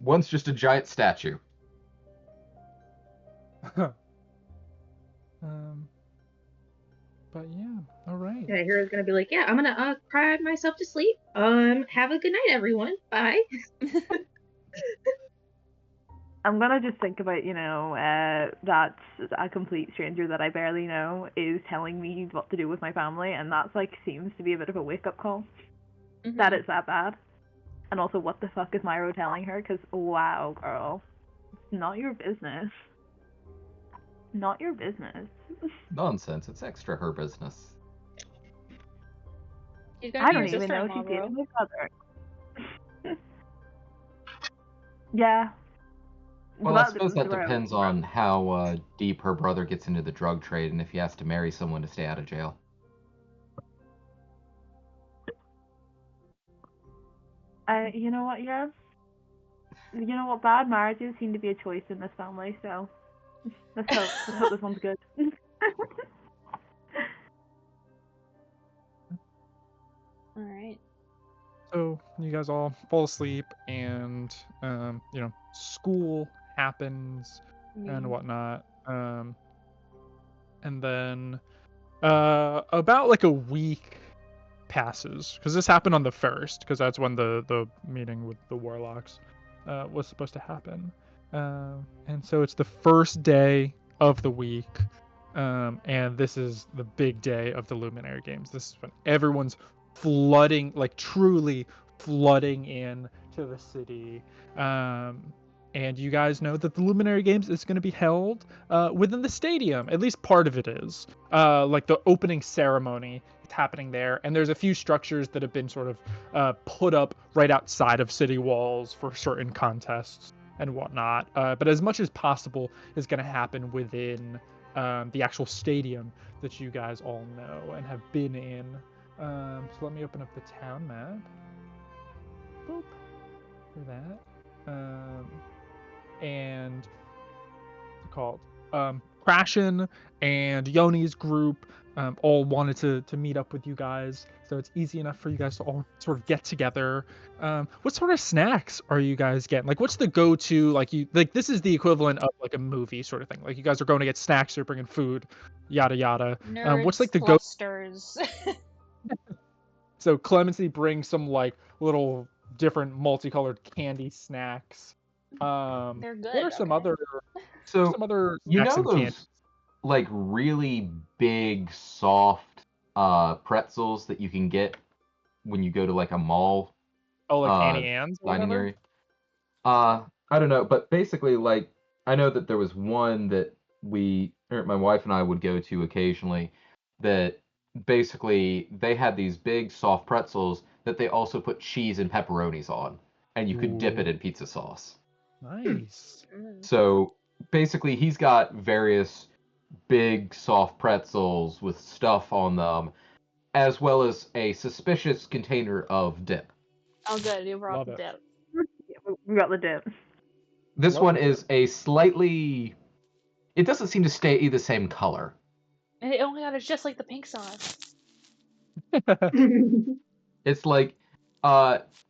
One's just a giant statue. But yeah, all right. Yeah, Hero's gonna be like, yeah, I'm gonna cry myself to sleep. Have a good night, everyone. Bye. I'm gonna just think about, that a complete stranger that I barely know is telling me what to do with my family, and that's seems to be a bit of a wake-up call. Mm-hmm. That it's that bad. And also, what the fuck is Myro telling her? Because, wow, girl. It's not your business. Not your business. Nonsense. It's extra her business. She's gonna I be your don't even know if sister-in-law, she's dating bro. my brother. Yeah. Well, I That suppose that didn't throw- depends on how deep her brother gets into the drug trade and if he has to marry someone to stay out of jail. You know what, yeah? You know what, bad marriages seem to be a choice in this family, so let's hope this one's good. Alright. So you guys all fall asleep, and school happens and whatnot. And then about like a week passes, because this happened on the 1st, because that's when the meeting with the warlocks was supposed to happen. And so it's the first day of the week, and this is the big day of the Luminary Games. This is when everyone's flooding, like truly flooding in to the city. And you guys know that the Luminary Games is going to be held within the stadium. At least part of it is. Like the opening ceremony, it's happening there. And there's a few structures that have been sort of put up right outside of city walls for certain contests and whatnot. But as much as possible is going to happen within the actual stadium that you guys all know and have been in. So let me open up the town map. Boop. For that. And what's it called? Crashin and Yoni's group all wanted to meet up with you guys, so it's easy enough for you guys to all sort of get together. What sort of snacks are you guys getting? Like, what's the go-to? Like this is the equivalent of like a movie sort of thing. Like you guys are going to get snacks, you're bringing food, yada yada. What's like the go? clusters. So Clemency brings some like little different multicolored candy snacks. They're good. What are some okay. So other you snacks know and candy? those like really big soft pretzels that you can get when you go to like a mall Oh, like uh, Annie Ann's or dining whatever? area? I don't know, but basically, like I know that there was one that my wife and I would go to occasionally. That basically they had these big soft pretzels that they also put cheese and pepperonis on, and you could dip it Ooh. in pizza sauce. Nice. So basically, he's got various big soft pretzels with stuff on them, as well as a suspicious container of dip. Oh, good. You brought Love the it. dip. We got the dip. This Love one it. is a slightly. It doesn't seem to stay the same color. Oh my god, it's just like the pink sauce. It's like,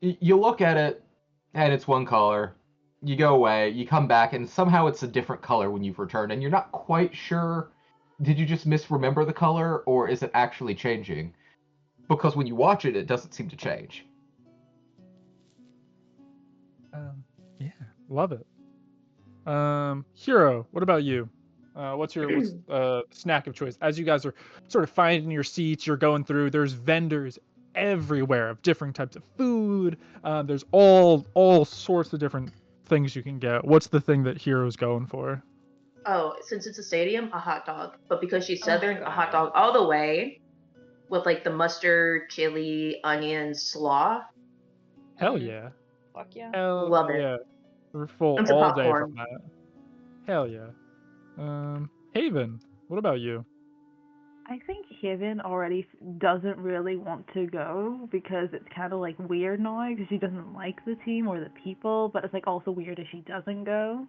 you look at it, and it's one color. You go away, you come back, and somehow it's a different color when you've returned, and you're not quite sure. Did you just misremember the color, or is it actually changing? Because when you watch it, it doesn't seem to change. Yeah, love it. Hero, what about you? What's snack of choice? As you guys are sort of finding your seats, you're going through. There's vendors everywhere of different types of food. There's all sorts of different things you can get. What's the thing that Hero's going for? Oh, since it's a stadium, a hot dog. But because she's Oh my southern, a hot God. dog all the way with like the mustard, chili, onions, slaw. Hell Mm. yeah. Fuck yeah. Hell Love it. yeah. We're full And some all day popcorn. from that. Hell yeah. Haven, what about you? I think Haven already doesn't really want to go because it's kind of like weird now because she doesn't like the team or the people, but it's like also weird if she doesn't go.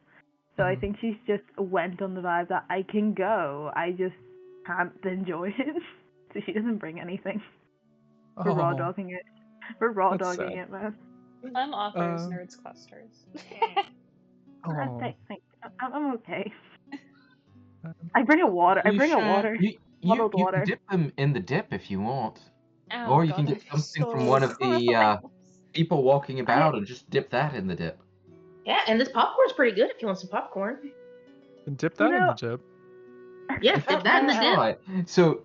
So I Mhm. think she's just went on the vibe that I can go, I just can't enjoy it. So she doesn't bring anything. We're raw Oh, dogging it. We're raw that's dogging sad. it, man. I'm authors, Um, nerds, clusters. Oh. Thanks. I'm okay. Um, I bring a water. I You bring a should- water. You Bottled can water. dip them in the dip if you want. Oh Or you god, can get that'd be something from so one of the gross. people walking about and just dip that in the dip. Yeah, and this popcorn's pretty good if you want some popcorn. and dip that in know- the dip. Yeah, dip that in the dip. Right. So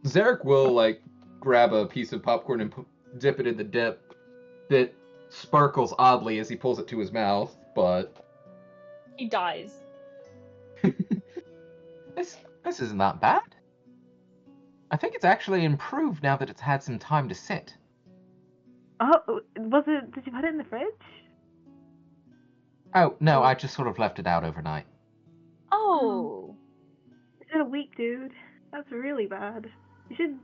Zarek will like grab a piece of popcorn and dip it in the dip that sparkles oddly as he pulls it to his mouth, but He dies. this isn't that bad. I think it's actually improved now that it's had some time to sit. Oh, was it? Did you put it in the fridge? Oh, no, I just sort of left it out overnight. Oh. It's been a week, dude. That's really bad. You should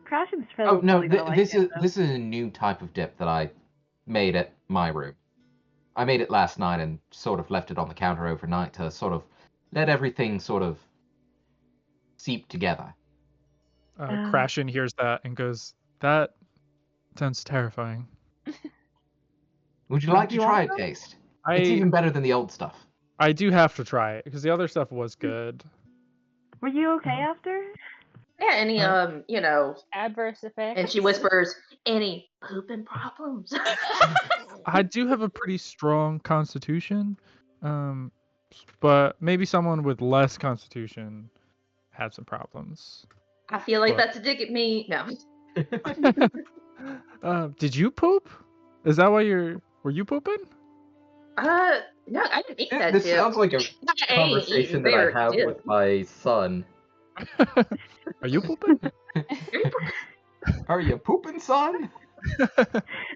crash and Oh, no, probably gonna like this it, is though. this is a new type of dip that I made at my room. I made it last night and sort of left it on the counter overnight to sort of let everything sort of seep together. Crashin hears that and goes, "That sounds terrifying." Would you like to You try want it, some? Taste? It's even better than the old stuff. I do have to try it because the other stuff was good. Were you okay after? Yeah, any Adverse effects. and she whispers, any pooping problems? I do have a pretty strong constitution, but maybe someone with less constitution had some problems. I feel like What? that's a dig at me. No. Did you poop? Is that why were you pooping? No, I didn't eat that This dip. sounds like a I ain't conversation eating that I their have dip. with my son. Are you pooping? Are you pooping, son?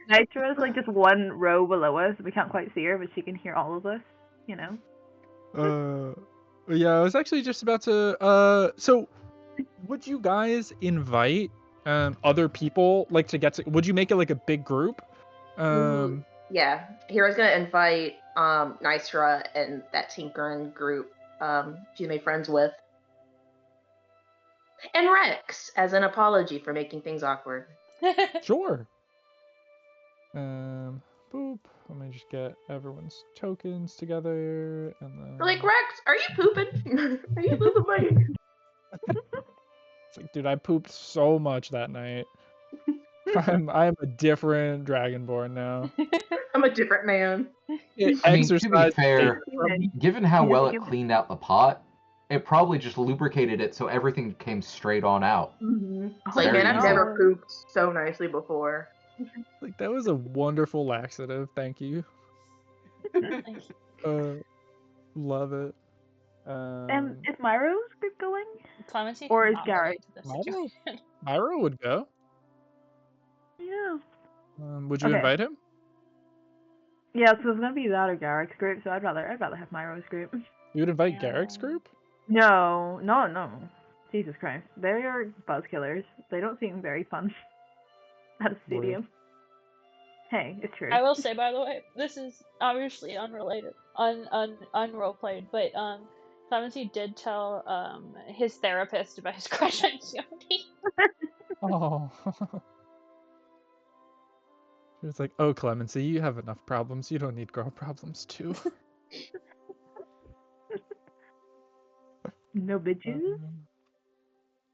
Nitra's like just one row below us. We can't quite see her, but she can hear all of us. You know. Yeah, I was actually just about to. So, would you guys invite other people like to get to? Would you make it like a big group? Yeah, Hero's gonna invite Nystra and that tinkering group she's made friends with. And Rex, as an apology for making things awkward. Sure. Boop. Let me just get everyone's tokens together, and then Like, Rex, are you pooping? Are you pooping, buddy? it's like, dude, I pooped so much that night. I'm a different Dragonborn now. I'm a different man. It I mean, to be exercised fair, Human. given how He's a well it human. cleaned out the pot, it probably just lubricated it so everything came straight on out. It's like, Very man, I've easy. never pooped so nicely before. Like, that was a wonderful laxative. Thank you. Love it. Is Myro's group going? Clemency Or did is not Garrett? relate to this Myro? situation. Myro would go. Yeah. Would you Okay. invite him? Yeah, so it's gonna be that or Garrick's group, so I'd rather have Myro's group. You would invite Yeah. Garrick's group? No. Jesus Christ. They are buzz killers. They don't seem very fun at a stadium. Hey, it's true. I will say, by the way, this is obviously unrelated, unrole-played, but Clemency did tell his therapist about his crush on Yoni. Oh. It's like, oh, Clemency, you have enough problems. You don't need girl problems too. No bitches?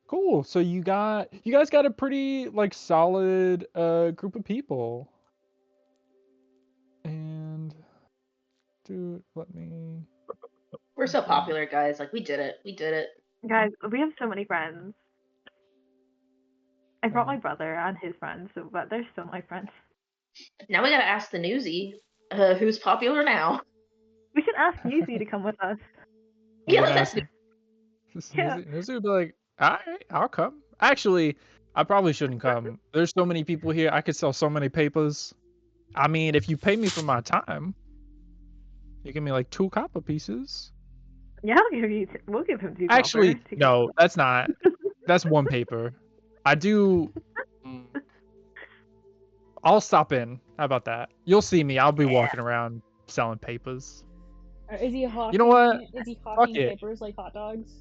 Cool. So you guys got a pretty like solid group of people. And dude, let me We're so popular, guys. Like, we did it. We did it. Guys, we have so many friends. I brought my brother and his friends, but they're still my friends. Now we gotta ask the newsie, who's popular now. We should ask Yuzi to come with us. Yeah, would that's ask- Yeah. Nizu would be like, alright, I'll come. Actually, I probably shouldn't come. There's so many people here. I could sell so many papers. I mean, if you pay me for my time, you give me like 2 copper pieces. Yeah, we'll give him 2 Actually, copper to no, that's not. That's 1 paper. I do. I'll stop in. How about that? You'll see me. I'll be walking around selling papers. Or is he hawking? You know what? Is he hawking it. papers like hot dogs?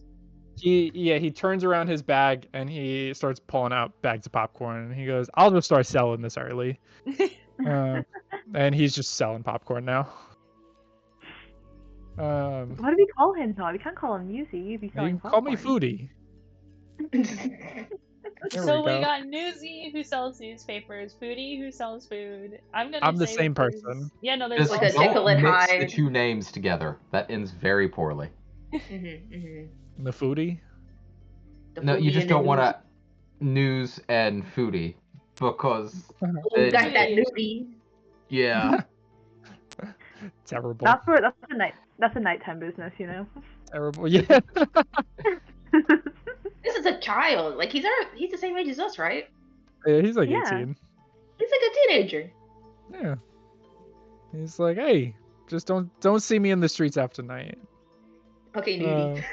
He turns around his bag and he starts pulling out bags of popcorn and he goes, "I'll just start selling this early." And he's just selling popcorn now. What do we call him, Todd? We can't call him Yuzi. You'd be You selling can call me popcorn. Foodie. There So we we go. got Newsy who sells newspapers, Foodie who sells food. I'm the say same that there's- person. Yeah, no, there's Just like a don't Jekyll and mix the Hyde. 2 names together. That ends very poorly. The Foodie. No, you just don't want to news and foodie because Got that newbie. yeah. Terrible. That's a nighttime business, you know. Terrible. Yeah. This is a child. Like, he's the same age as us, right? Yeah, he's like Yeah. 18. He's like a teenager. Yeah. He's like, hey, just don't see me in the streets after night. Okay, nudie.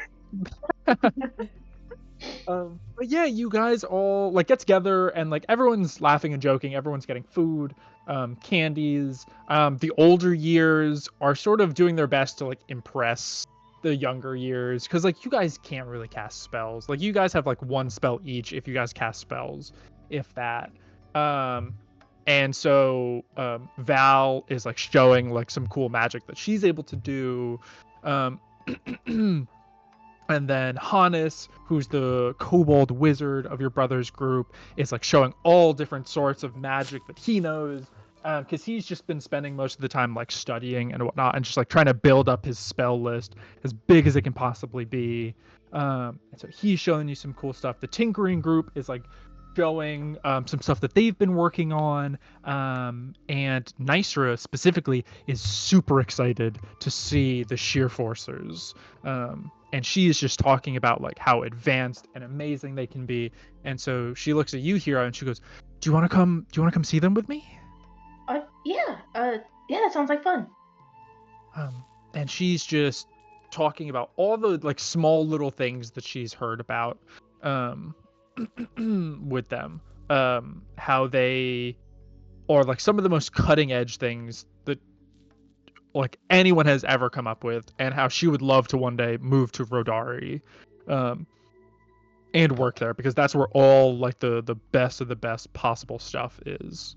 But yeah, you guys all like get together and like everyone's laughing and joking. Everyone's getting food, candies. The older years are sort of doing their best to like impress the younger years because like you guys can't really cast spells. Like you guys have like 1 spell each if you guys cast spells, if that. And so Val is like showing like some cool magic that she's able to do. And then Hannes, who's the kobold wizard of your brother's group, is like showing all different sorts of magic that he knows, because he's just been spending most of the time like studying and whatnot, and just like trying to build up his spell list as big as it can possibly be. And so he's showing you some cool stuff. The tinkering group is like showing some stuff that they've been working on, and Nysra specifically is super excited to see the Sheer Forcers. And she is just talking about like how advanced and amazing they can be. And so she looks at you, Hero, and she goes, "Do you want to come see them with me?" Yeah, that sounds like fun. And she's just talking about all the like small little things that she's heard about with them, how they are like some of the most cutting edge things that like anyone has ever come up with, and how she would love to one day move to Rodari, and work there, because that's where all like the best of the best possible stuff is.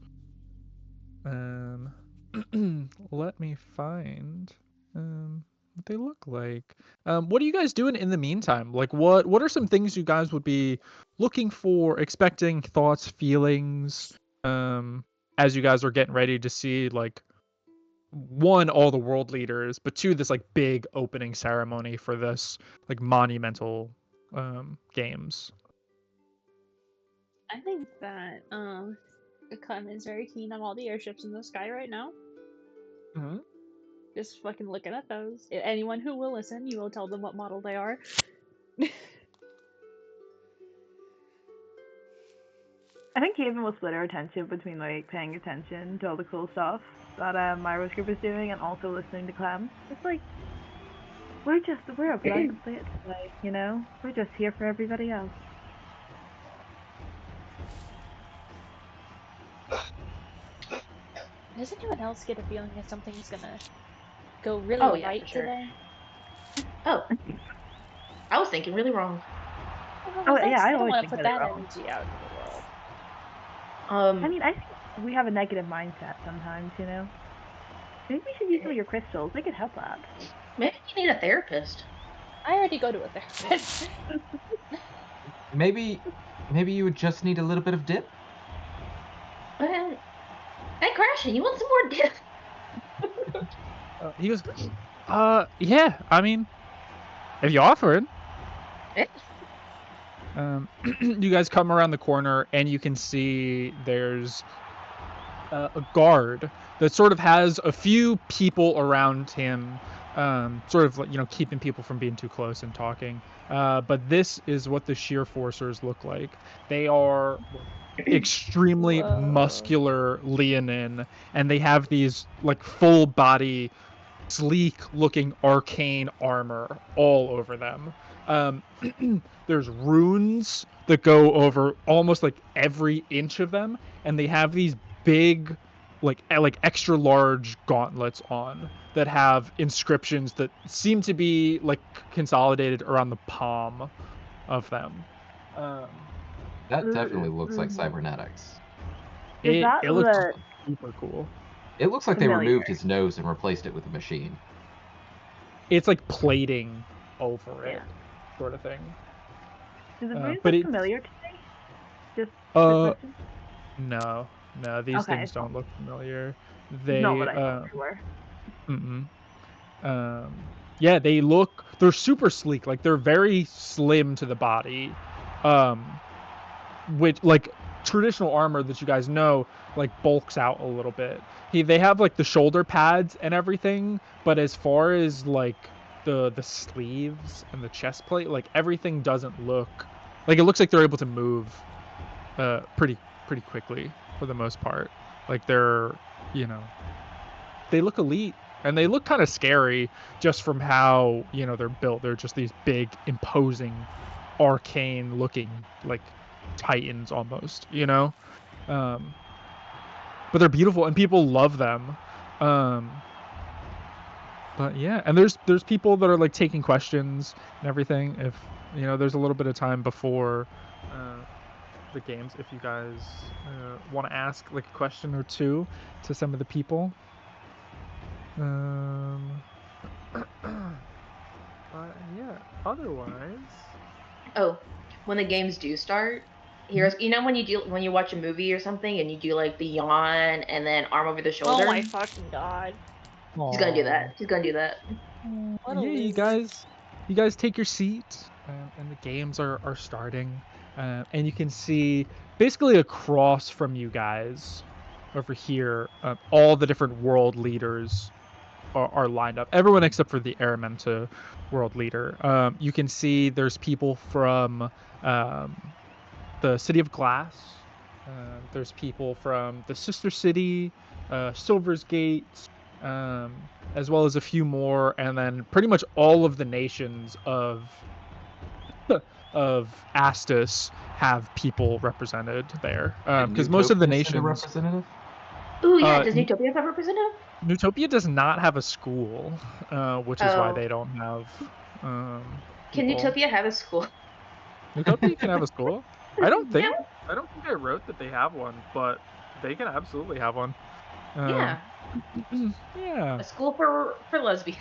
Let me find what they look like. What are you guys doing in the meantime? Like, what are some things you guys would be looking for, expecting, thoughts, feelings, as you guys are getting ready to see, like, one, all the world leaders, but two, this like big opening ceremony for this like monumental games. I think that Clem is very keen on all the airships in the sky right now. Mm-hmm. Just fucking looking at those. Anyone who will listen, you will tell them what model they are. I think Haven will split our attention between like paying attention to all the cool stuff that Myra's group is doing and also listening to Clem. It's like we're a blank slate today, you know? We're just here for everybody else. Does anyone else get a feeling that something's gonna go really right for sure. today? Oh, I was thinking really wrong. Oh, yeah, I don't always want think to put that that wrong. energy out into the world. I mean, I think we have a negative mindset sometimes, you know? Maybe we should use some of your crystals. They could help that. Maybe you need a therapist. I already go to a therapist. Maybe you would just need a little bit of dip. Well, hey, Crashin', you want some more dip? He goes, yeah, I mean, if you offer it. You guys come around the corner and you can see there's a guard that sort of has a few people around him, sort of, you know, keeping people from being too close and talking. But this is what the Sheer Forcers look like. They are extremely muscular Leonin, and they have these like full body, sleek looking arcane armor all over them. There's runes that go over almost like every inch of them, and they have these big like extra large gauntlets on that have inscriptions that seem to be like consolidated around the palm of them. That definitely looks like cybernetics. It looks the super cool. It looks like they Familiar. removed his nose and replaced it with a machine. It's like plating over it, Yeah. sort of thing. Do the runes but look it- familiar to me? Just Uh, question? No, these Okay, things it's don't look familiar. It's They not what I thought they were. yeah, they're super sleek, like they're very slim to the body, which like traditional armor that you guys know like bulks out a little bit. They have like the shoulder pads and everything, but as far as like the sleeves and the chest plate, like everything doesn't look like, it looks like they're able to move pretty quickly for the most part. Like they're, you know, they look elite, and they look kind of scary just from how, you know, they're built. They're just these big, imposing, arcane looking like titans almost, you know. But they're beautiful and people love them. But yeah, and there's people that are like taking questions and everything. If you know, there's a little bit of time before the games, if you guys want to ask like a question or two to some of the people. Yeah, otherwise, Oh, when the games do start, here's, you know, when you watch a movie or something and you do like the yawn and then arm over the shoulder. Oh my fucking god. He's gonna do that. He's gonna do that. What a yeah, loser. you guys take your seat, and the games are starting, and you can see basically across from you guys over here, all the different world leaders are lined up. Everyone except for the Aramenta world leader. You can see there's people from the City of Glass. There's people from the Sister City, Silver's Gate, as well as a few more, and then pretty much all of the nations of Astus have people represented there. Because most of the Utopia send a nations. representative? Ooh, yeah. Uh, Does Newtopia have representative? Newtopia does not have a school, which is why Oh. they don't have. Can people. Newtopia have a school? Newtopia can have a school. I don't think Yeah. I wrote that they have one, but they can absolutely have one. Yeah. Yeah. A school for lesbians.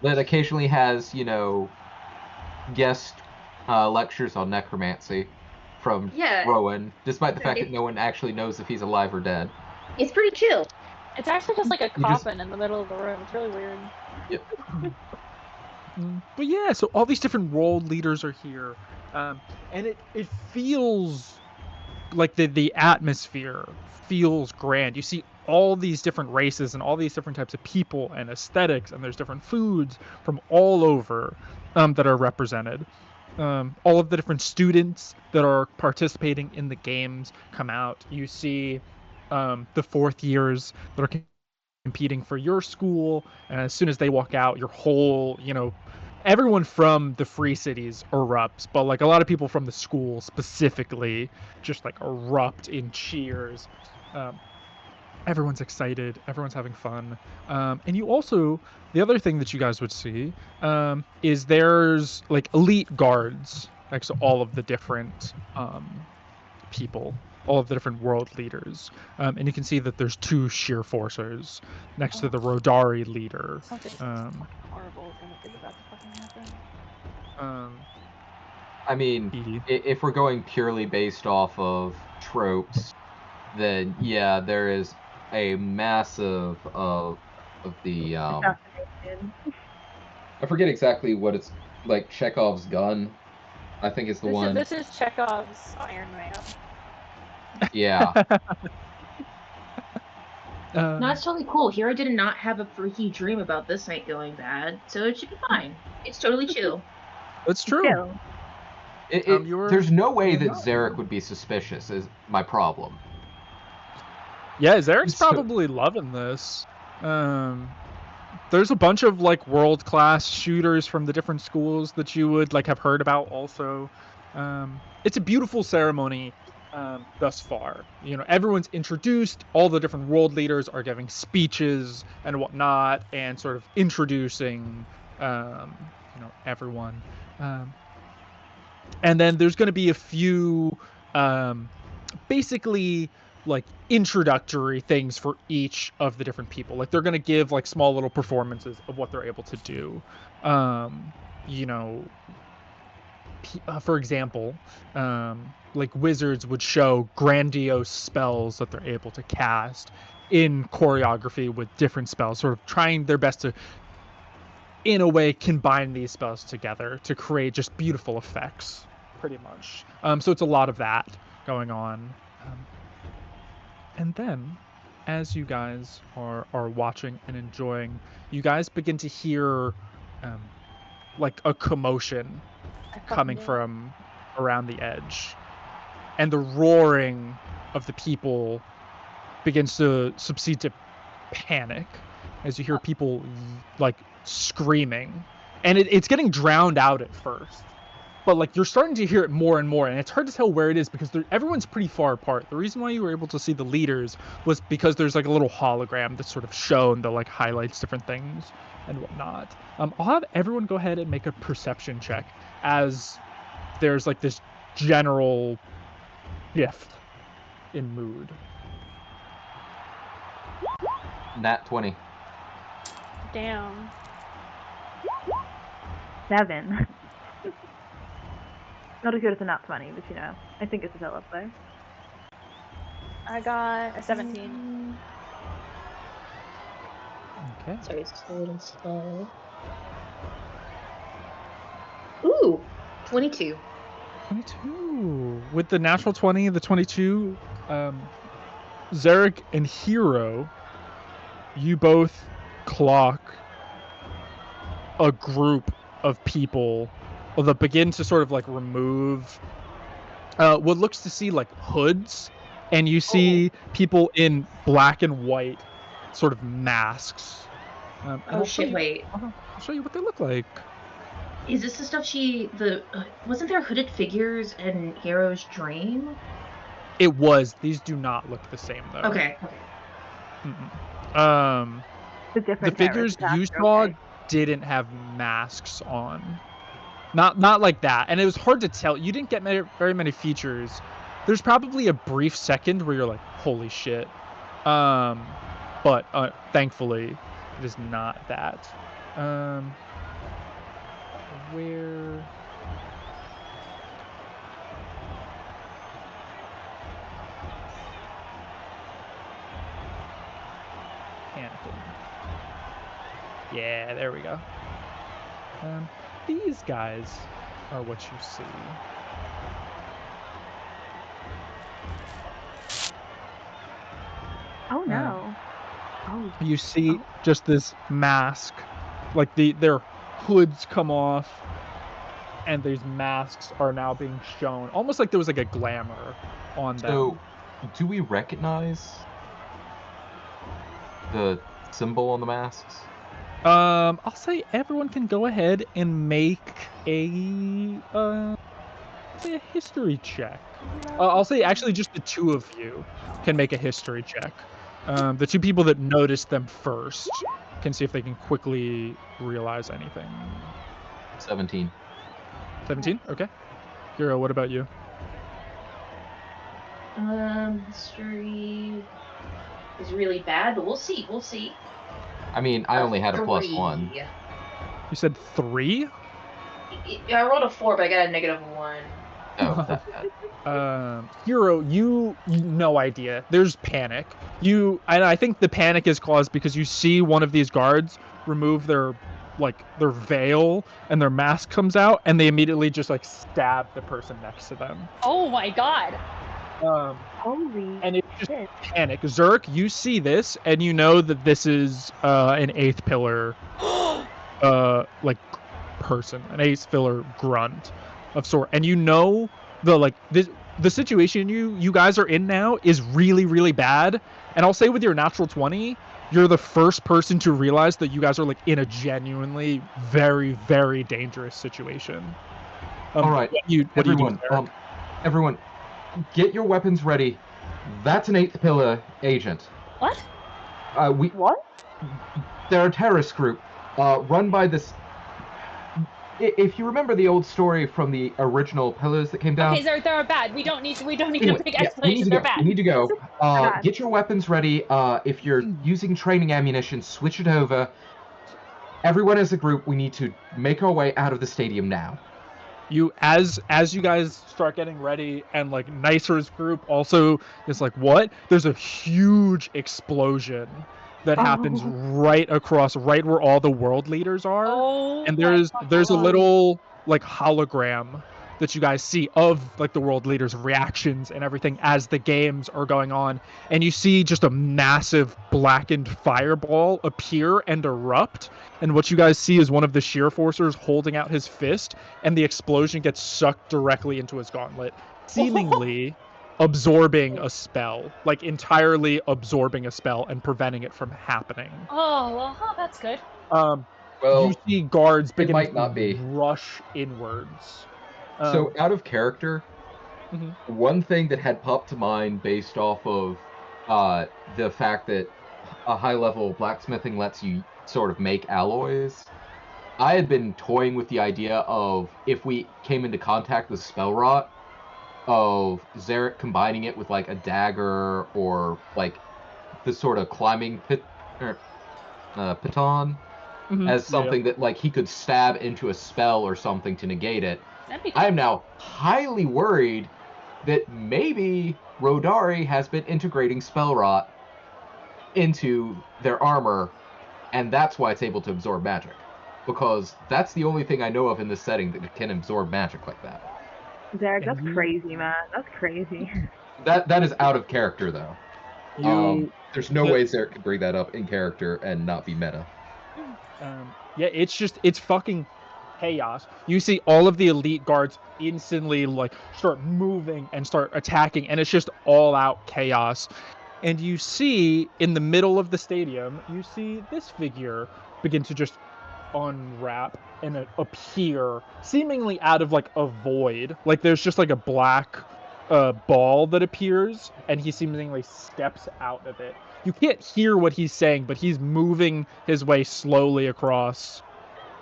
That occasionally has, guest lectures on necromancy from Yeah. Rowan, despite the fact that no one actually knows if he's alive or dead. It's pretty chill. It's actually just like a You just- coffin in the middle of the room. It's really weird. But yeah, so all these different world leaders are here, and it feels like the atmosphere feels grand. You see all these different races and all these different types of people and aesthetics, and there's different foods from all over that are represented. All of the different students that are participating in the games come out. You see the fourth years that are competing for your school, and as soon as they walk out, your whole, everyone from the free cities erupts, but like a lot of people from the school specifically just like erupt in cheers. Everyone's excited, everyone's having fun. And you also, the other thing that you guys would see is there's like elite guards next to all of the different people, all of the different world leaders. And you can see that there's 2 sheer forcers next to the Rodari leader. Something horrible is gonna about to fucking happen. I mean, if we're going purely based off of tropes, then yeah, there is a massive of the Assassination. I forget exactly what it's like. Chekhov's gun, I think is the one. This is Chekhov's Iron Man. Yeah. No, it's totally cool. Hero did not have a freaky dream about this night going bad, so it should be fine. It's totally chill. That's true. Chill. There's no way that Zarek would be suspicious, is my problem. Yeah, Zarek's probably loving this. There's a bunch of like world-class shooters from the different schools that you would like have heard about also. It's a beautiful ceremony thus far. Everyone's introduced, all the different world leaders are giving speeches and whatnot, and sort of introducing everyone. And then there's going to be a few basically like introductory things for each of the different people. Like they're going to give like small little performances of what they're able to do. For example, like wizards would show grandiose spells that they're able to cast in choreography with different spells, sort of trying their best to, in a way, combine these spells together to create just beautiful effects, pretty much. So it's a lot of that going on. And then, as you guys are watching and enjoying, you guys begin to hear like a commotion coming from around the edge. And the roaring of the people begins to succeed to panic as you hear people like screaming. And it's getting drowned out at first. But like you're starting to hear it more and more, and it's hard to tell where it is because everyone's pretty far apart. The reason why you were able to see the leaders was because there's like a little hologram that's sort of shown that like highlights different things and whatnot. I'll have everyone go ahead and make a perception check as there's like this general shift in mood. Nat 20. Damn. 7. Not as good as a nat 20, but I think it's still up there. I got a 17. Okay. Sorry, it's just a little slow. Ooh, 22. 22. With the natural 20, the 22, Zarek and Hero, you both clock a group of people that begin to sort of like remove what looks to see like hoods, and you see people in black and white sort of masks. Oh shit, wait. I'll show you what they look like. Is this the stuff wasn't there hooded figures in Hero's dream? It was. These do not look the same though. Okay. Mm-mm. The The different figures terrorist you attack, saw okay. didn't have masks on. Not like that. And it was hard to tell. You didn't get very many features. There's probably a brief second where you're like, holy shit. But thankfully, it is not that. Where... Panicking. Yeah, there we go. These guys are what you see. Oh no. Oh. You see just this mask, like their hoods come off, and these masks are now being shown, almost like there was like a glamour on them. So, do we recognize the symbol on the masks? I'll say everyone can go ahead and make a history check. I'll say actually just the two of you can make a history check. The two people that noticed them first can see if they can quickly realize anything. 17. 17? Okay. Hero, what about you? History is really bad, but we'll see. We'll see. I mean, I only had a +1. 3. You said 3? I rolled a 4, but I got a -1. Oh, that's bad. Hero, you no idea. There's panic. And I think the panic is caused because you see one of these guards remove their veil and their mask comes out, and they immediately just like stab the person next to them. Oh my god. Holy And it's just shit. panic. Zerk, you see this, and you know that this is an 8th pillar, person, an 8th pillar grunt of sort, and you know the situation you guys are in now is really, really bad. And I'll say with your natural 20, you're the first person to realize that you guys are like in a genuinely very, very dangerous situation. All right, what do you do, Zerk? Everyone, get your weapons ready. That's an 8th pillar agent. What? What? They're a terrorist group, run by this. If you remember the old story from the original pillars that came down. Okay, they're bad. We don't need Anyway, a big yeah, explanation. They're bad. We need to go. God. Get your weapons ready. If you're using training ammunition, switch it over. Everyone as a group, we need to make our way out of the stadium now. You as you guys start getting ready, and like Nicer's group also is like, what? There's a huge explosion that happens right where all the world leaders are. Oh, And my there's a God. little like hologram that you guys see of like the world leaders' reactions and everything as the games are going on, and you see just a massive blackened fireball appear and erupt, and what you guys see is one of the sheer forcers holding out his fist, and the explosion gets sucked directly into his gauntlet, seemingly absorbing a spell, like entirely absorbing a spell and preventing it from happening. Oh, well, that's good. Well, You see guards begin might to not be. rush inwards. So out of character, Mhm. one thing that had popped to mind based off of the fact that a high-level blacksmithing lets you sort of make alloys, I had been toying with the idea of, if we came into contact with spell rot, of Zarek combining it with like a dagger or like the sort of climbing piton as something that like he could stab into a spell or something to negate it. That'd be I cool. am now highly worried that maybe Rodari has been integrating spell rot into their armor, and that's why it's able to absorb magic. Because that's the only thing I know of in this setting that can absorb magic like that. Zarek, that's And you- crazy, man. That's crazy. That is out of character, though. There's no the- way Zarek could bring that up in character and not be meta. Yeah, it's fucking chaos. You see all of the elite guards instantly like start moving and start attacking, and it's just all out chaos. And you see in the middle of the stadium, you see this figure begin to just unwrap and appear seemingly out of like a void. Like there's just like a black ball that appears, and he seemingly steps out of it. You can't hear what he's saying, but he's moving his way slowly across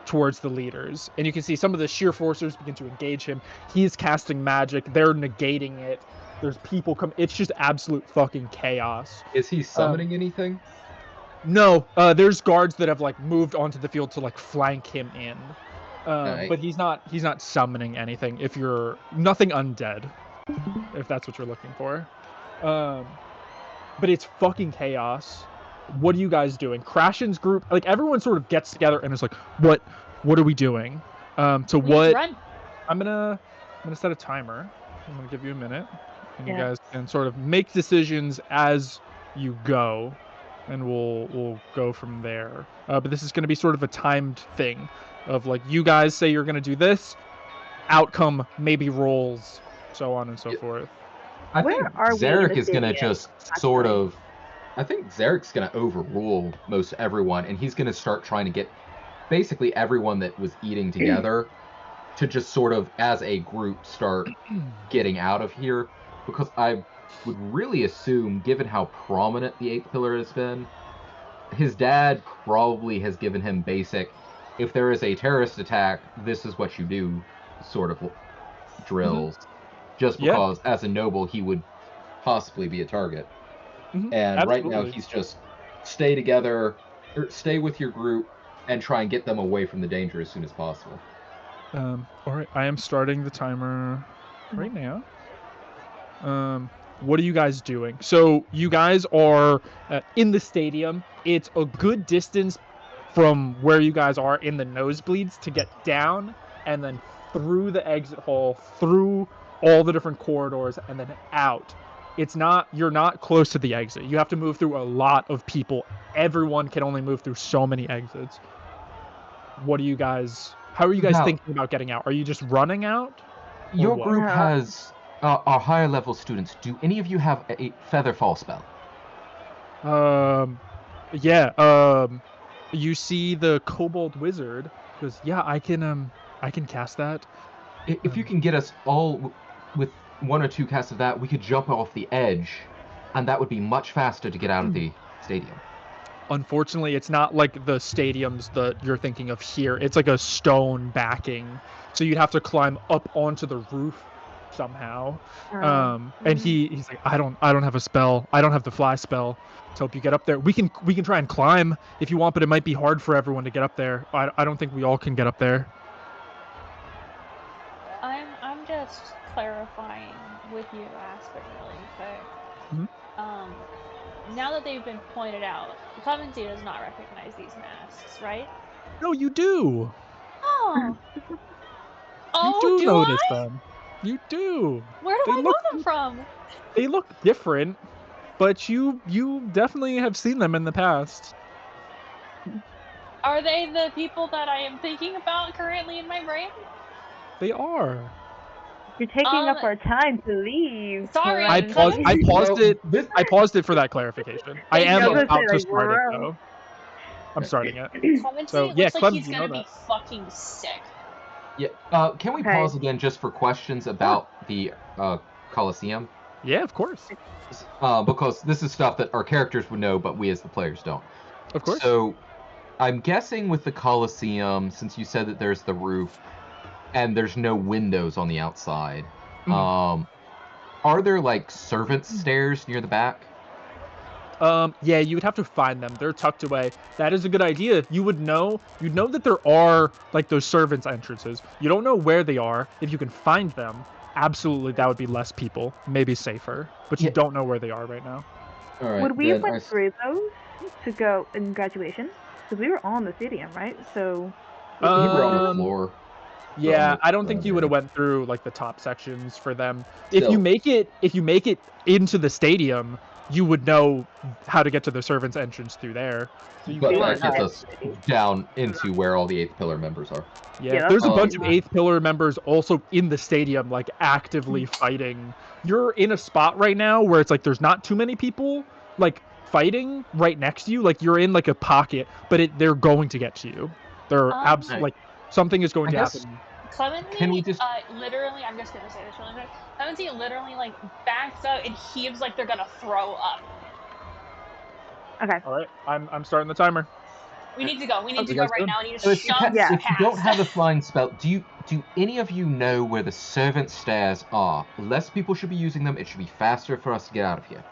towards the leaders. And you can see some of the sheer forcers begin to engage him. He's casting magic. They're negating it. There's people come. It's just absolute fucking chaos. Is he summoning anything? No, there's guards that have like moved onto the field to like flank him in. Nice. But he's not summoning anything. If you're nothing undead, if that's what you're looking for. But it's fucking chaos. What are you guys doing? Crashin's group, like everyone sort of gets together and is like, what are we doing? So We what? run. I'm gonna set a timer. I'm gonna give you a minute, and you Yeah. guys can sort of make decisions as you go, and we'll go from there. But this is gonna be sort of a timed thing, of like you guys say you're gonna do this, outcome maybe rolls, so on and so Yeah. forth. I Where think are we in Zarek the is gonna stadium, just sort actually? of. I think Zarek's gonna overrule most everyone, and he's gonna start trying to get basically everyone that was eating together to just sort of, as a group, start getting out of here. Because I would really assume, given how prominent the Eighth Pillar has been, his dad probably has given him basic, if there is a terrorist attack, this is what you do, sort of drills. Just Yeah. because, as a noble, he would possibly be a target. Mhm, And right now absolutely. he's just stay together, or stay with your group, and try and get them away from the danger as soon as possible. All right, I am starting the timer right now. What are you guys doing? So you guys are in the stadium. It's a good distance from where you guys are in the nosebleeds to get down, and then through the exit hall, through all the different corridors, and then out. You're not close to the exit. You have to move through a lot of people. Everyone can only move through so many exits. How are you guys Now- thinking about getting out? Are you just running out? Your what? group has our higher level students. Do any of you have a feather fall spell? Yeah. You see the kobold wizard goes, yeah, I can cast that. If you can get us all with one or two casts of that, we could jump off the edge, and that would be much faster to get out of the stadium. Unfortunately, it's not like the stadiums that you're thinking of here. It's like a stone backing, so you'd have to climb up onto the roof somehow. And he's like, I don't have a spell. I don't have the fly spell to help you get up there. We can try and climb if you want, but it might be hard for everyone to get up there. I don't think we all can get up there. I'm just clarifying with you, Aspen, really quick. Mhm. Now that they've been pointed out, Clemency does not recognize these masks, right? No, you do. Oh. You Oh, do do notice I? them. You do. Where do They I look- know them from? They look different, but you definitely have seen them in the past. Are they the people that I am thinking about currently in my brain? They are. You're taking up Um, our time to leave. sorry, I Clemency. paused it. This, I paused it for that clarification. I Thank am you. about to Like, start it we're though. I'm starting it. Clemency So, looks yeah, like Clemency, he's you gonna know be that. fucking sick. yeah. Can we Okay. pause again just for questions about the Colosseum? Yeah, of course. Because this is stuff that our characters would know, but we as the players don't. Of course. So, I'm guessing with the Colosseum, since you said that there's the roof and there's no windows on the outside, are there like servant stairs near the back? Yeah, you would have to find them. They're tucked away. That is a good idea. You'd know that there are like those servants' entrances. You don't know where they are. If you can find them, absolutely, that would be less people, maybe safer. But you Yeah. don't know where they are right now. All right. Would we have then went through those to go in graduation? Because we were all in the stadium, right? So We were on the Um, floor. Yeah, So, I don't think you would have yeah. went through like the top sections for them. If you Still. make it into the stadium, you would know how to get to the servants' entrance through there. So you But could- that not gets us down into where all the Eighth Pillar members are. Yeah, Yeah, there's a that's bunch of fine. Eighth Pillar members also in the stadium, like actively fighting. You're in a spot right now where it's like there's not too many people like fighting right next to you. Like you're in like a pocket, but they're going to get to you. They're Right. like something is going I to guess- happen. Clemency, Can we just- literally, I'm just gonna say this really quick. Clemency literally, like, backs up and heaves like they're gonna throw up. Okay. All right, I'm starting the timer. We need to go. We need You to go guys right done? now. We need So to if you, shove Yeah. if you don't past. have a flying spell, do any of you know where the servant stairs are? Less people should be using them. It should be faster for us to get out of here.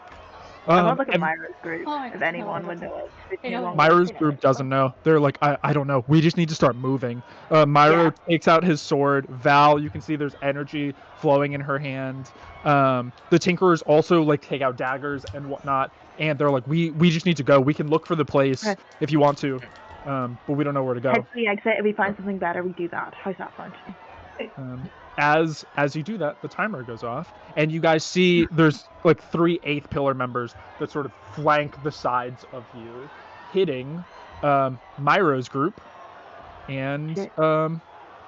I want to look at And Myra's group, Oh my if God, anyone no, would know it. They know what Myra's Yeah. group doesn't know. They're like, I don't know. We just need to start moving. Myra takes out his sword. Val, you can see there's energy flowing in her hand. The Tinkerers also like take out daggers and whatnot, and they're like, we just need to go. We can look for the place Okay. if you want to, but we don't know where to go. Head to the exit. If we find something better, we do that. How's that fun? As you do that, the timer goes off, and you guys see there's like 3 8th pillar members that sort of flank the sides of you, hitting Myro's group and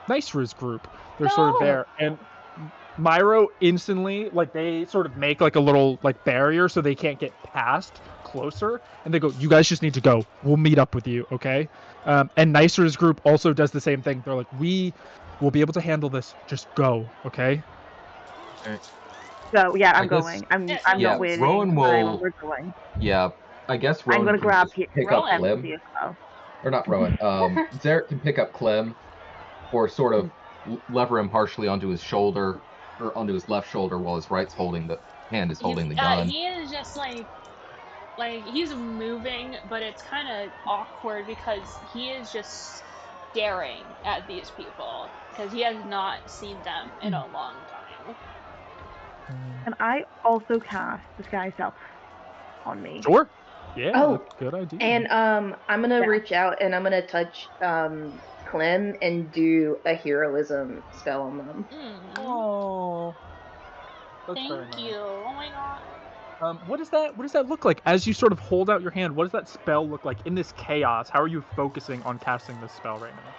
Nysra's group. They're sort of there, and Myro instantly, like, they sort of make like a little like barrier so they can't get past closer, and they go, you guys just need to go. We'll meet up with you, okay? And Nysra's group also does the same thing. They're like, we'll be able to handle this. Just go, okay? So yeah, I'm I guess- going. I'm Yeah, not waiting. Rowan for anyone. will- We're going. Yeah, I guess I'm Rowan gonna can grab just pick up Rowan. Clem. as well. Or not Rowan. Zarek can pick up Clem, or sort of lever him partially onto his shoulder, or onto his left shoulder, while his hand is holding the gun. He is just like he's moving, but it's kind of awkward because he is just staring at these people because he has not seen them in a long time. And I also cast Disguise Self on me. Sure. Yeah, Oh, that's a good idea. And I'm gonna Yeah. reach out and I'm gonna touch Clem and do a heroism spell on them. Oh, that's very Thank nice. you. Oh my god. What does that look like as you sort of hold out your hand? What does that spell look like in this chaos? How are you focusing on casting this spell right now?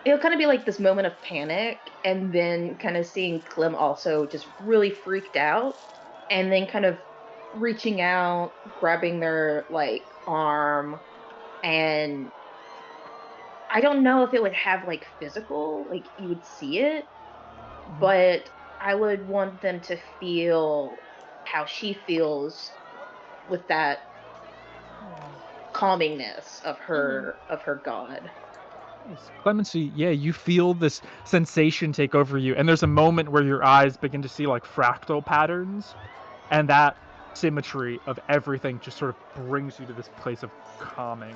It'll kind of be like this moment of panic, and then kind of seeing Clem also just really freaked out, and then kind of reaching out, grabbing their like arm, and I don't know if it would have like physical, like you would see it, but I would want them to feel how she feels with that calmingness of her god. Nice. Clemency, yeah, you feel this sensation take over you, and there's a moment where your eyes begin to see like fractal patterns, and that symmetry of everything just sort of brings you to this place of calming,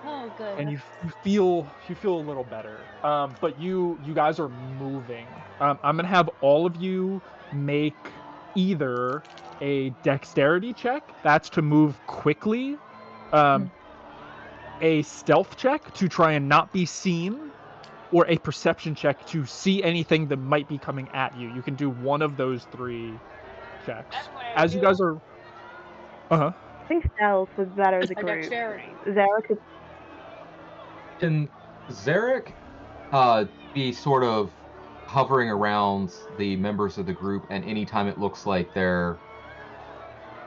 Oh, good. and you feel a little better. But you guys are moving. I'm gonna have all of you make either a dexterity check, that's to move quickly, a stealth check to try and not be seen, or a perception check to see anything that might be coming at you. You can do one of those 3 checks. That's what I As you do. guys are... Uh-huh. I think Stealth was better as a A group. dexterity. Zarek could Can Zarek be sort of hovering around the members of the group, and anytime it looks like they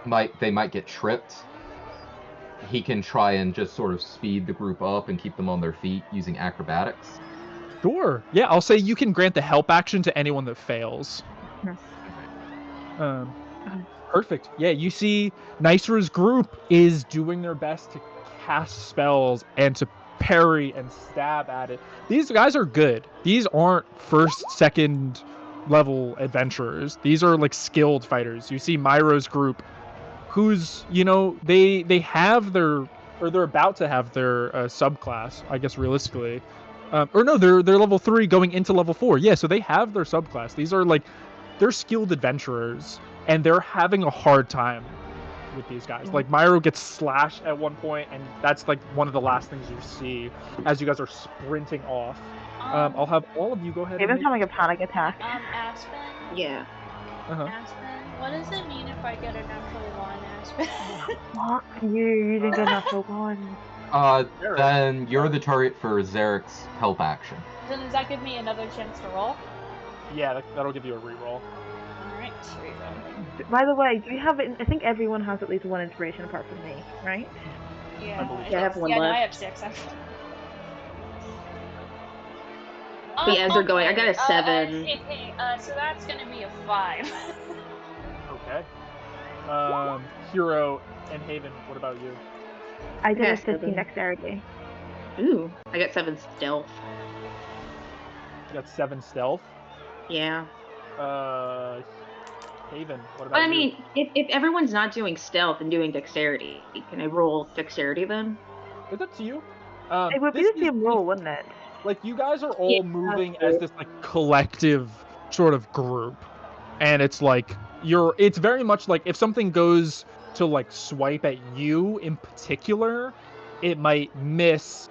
might get tripped, he can try and just sort of speed the group up and keep them on their feet using acrobatics? Sure. Yeah, I'll say you can grant the help action to anyone that fails. Perfect. Yeah, you see Nysra's group is doing their best to cast spells and to parry and stab at it. These guys are good. These aren't first, second level adventurers. These are like skilled fighters. You see Myro's group, who's, they have their, or they're about to have their subclass, I guess realistically. Or no, they're level 3 going into level 4. Yeah, so they have their subclass. These are like, they're skilled adventurers, and they're having a hard time with these guys. Like, Myro gets slashed at one point, and that's like one of the last things you see as you guys are sprinting off. I'll have all of you go ahead and David's having a panic attack. Aspen. Yeah. Aspen. What does it mean if I get a natural 1, Aspen? Fuck you didn't get enough for one. Then you're the target for Zarek's help action. Then does that give me another chance to roll? Yeah, that'll give you a reroll. Alright, reroll. By the way, do you have it? I think everyone has at least one inspiration apart from me, right? Yeah, believe I have one no, left. I have 6 actually. But yeah, as they're going, I got a okay, 7. okay, so that's gonna be a 5. Okay. Hero and Haven, what about you? I did Yeah, a 15 7. dexterity. Ooh, I got 7 stealth. You got 7 stealth. Yeah. Haven, what about But I you? mean, if everyone's not doing stealth and doing dexterity, can I roll dexterity then? It's up to you. It would be this the same is- rule, wouldn't it? Like, you guys are all Yeah, moving true. as this, like, collective sort of group. And it's like, it's very much like, if something goes to, like, swipe at you in particular, it might miss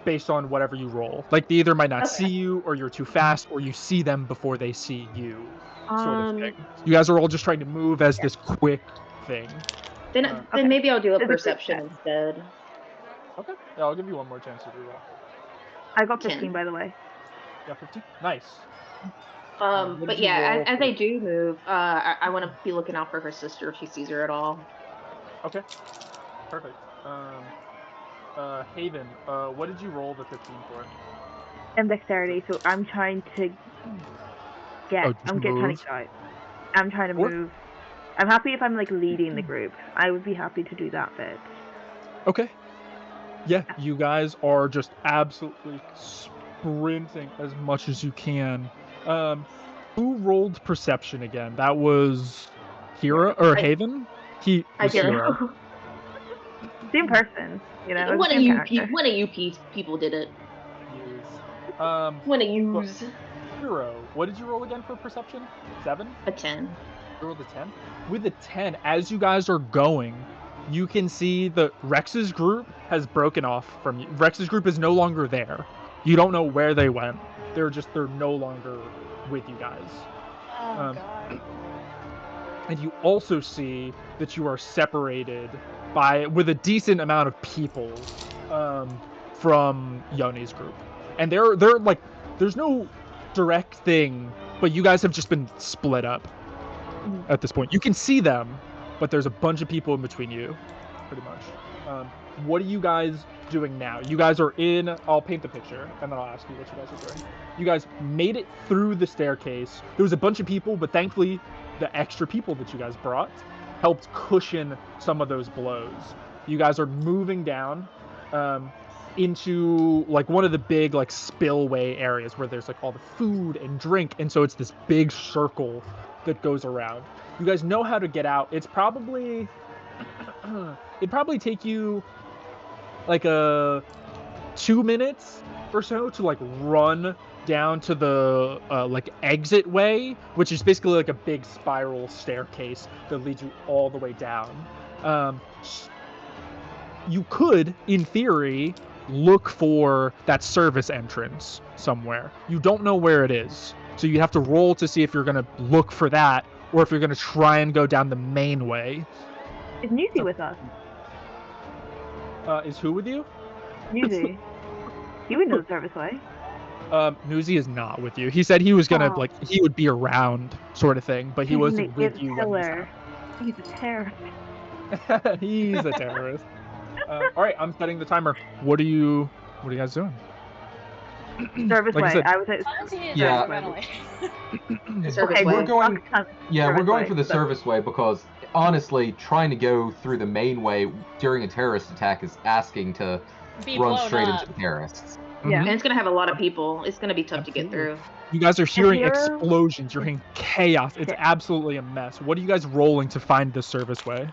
based on whatever you roll. Like, they either might not see you, or you're too fast, or you see them before they see you, sort of thing. You guys are all just trying to move as this quick thing. Then Okay. maybe I'll do a Is it perception percent? instead. Okay. Yeah, I'll give you one more chance to reroll. I got 10. 15, by the way. Yeah, 15. Nice. What But did you yeah, roll as for- I do move, I want to be looking out for her sister if she sees her at all. Okay. Perfect. Haven, what did you roll the 15 for? And dexterity, so I'm trying to get. Oh, just I'm trying move? to go. I'm trying to What? move. I'm happy if I'm like leading the group. I would be happy to do that bit. Okay. Yeah, you guys are just absolutely sprinting as much as you can. Who rolled perception again? That was Hero or I- Haven? I was get Hero. Same person, you know. One of same you, character. people did it. Yes. One of yous. Hero, what did you roll again for perception? 7? A 10. You rolled a 10? With the 10, as you guys are going, you can see that Rex's group has broken off from you. Rex's group is no longer there. You don't know where they went. They're no longer with you guys. Oh god. And you also see that you are separated with a decent amount of people from Yoni's group. And they're like, there's no direct thing, but you guys have just been split up at this point. You can see them, but there's a bunch of people in between you, pretty much. What are you guys doing now? You guys are I'll paint the picture, and then I'll ask you what you guys are doing. You guys made it through the staircase. There was a bunch of people, but thankfully, the extra people that you guys brought helped cushion some of those blows. You guys are moving down into like one of the big like spillway areas where there's like all the food and drink, and so it's this big circle that goes around. You guys know how to get out. It's probably it'd probably take you like 2 minutes or so to like run down to the like exit way, which is basically like a big spiral staircase that leads you all the way down. You could, in theory, look for that service entrance somewhere. You don't know where it is, so you have to roll to see if you're gonna look for that or if you're gonna try and go down the main way. Is Newsy with us? Is who with you? Newsy. He would know the service way. Newsy is not with you. He said he was gonna Oh. he would be around, sort of thing, but he wasn't with He's you. a when this killer. He's a terrorist. happened. He's a terrorist. All right, I'm setting the timer. What are you guys doing? Service Like I way. said- I would say. I was thinking Yeah. environmentally. Service Okay, way. We're going. Service Yeah, we're going way, for the so- service way because honestly, trying to go through the main way during a terrorist attack is asking to Be run blown straight up. into the terrorists. Yeah. And it's gonna have a lot of people. It's gonna be tough to get Absolutely. through. You guys are hearing Hero- explosions. You're hearing chaos. It's Shit. absolutely a mess. What are you guys rolling to find the service way?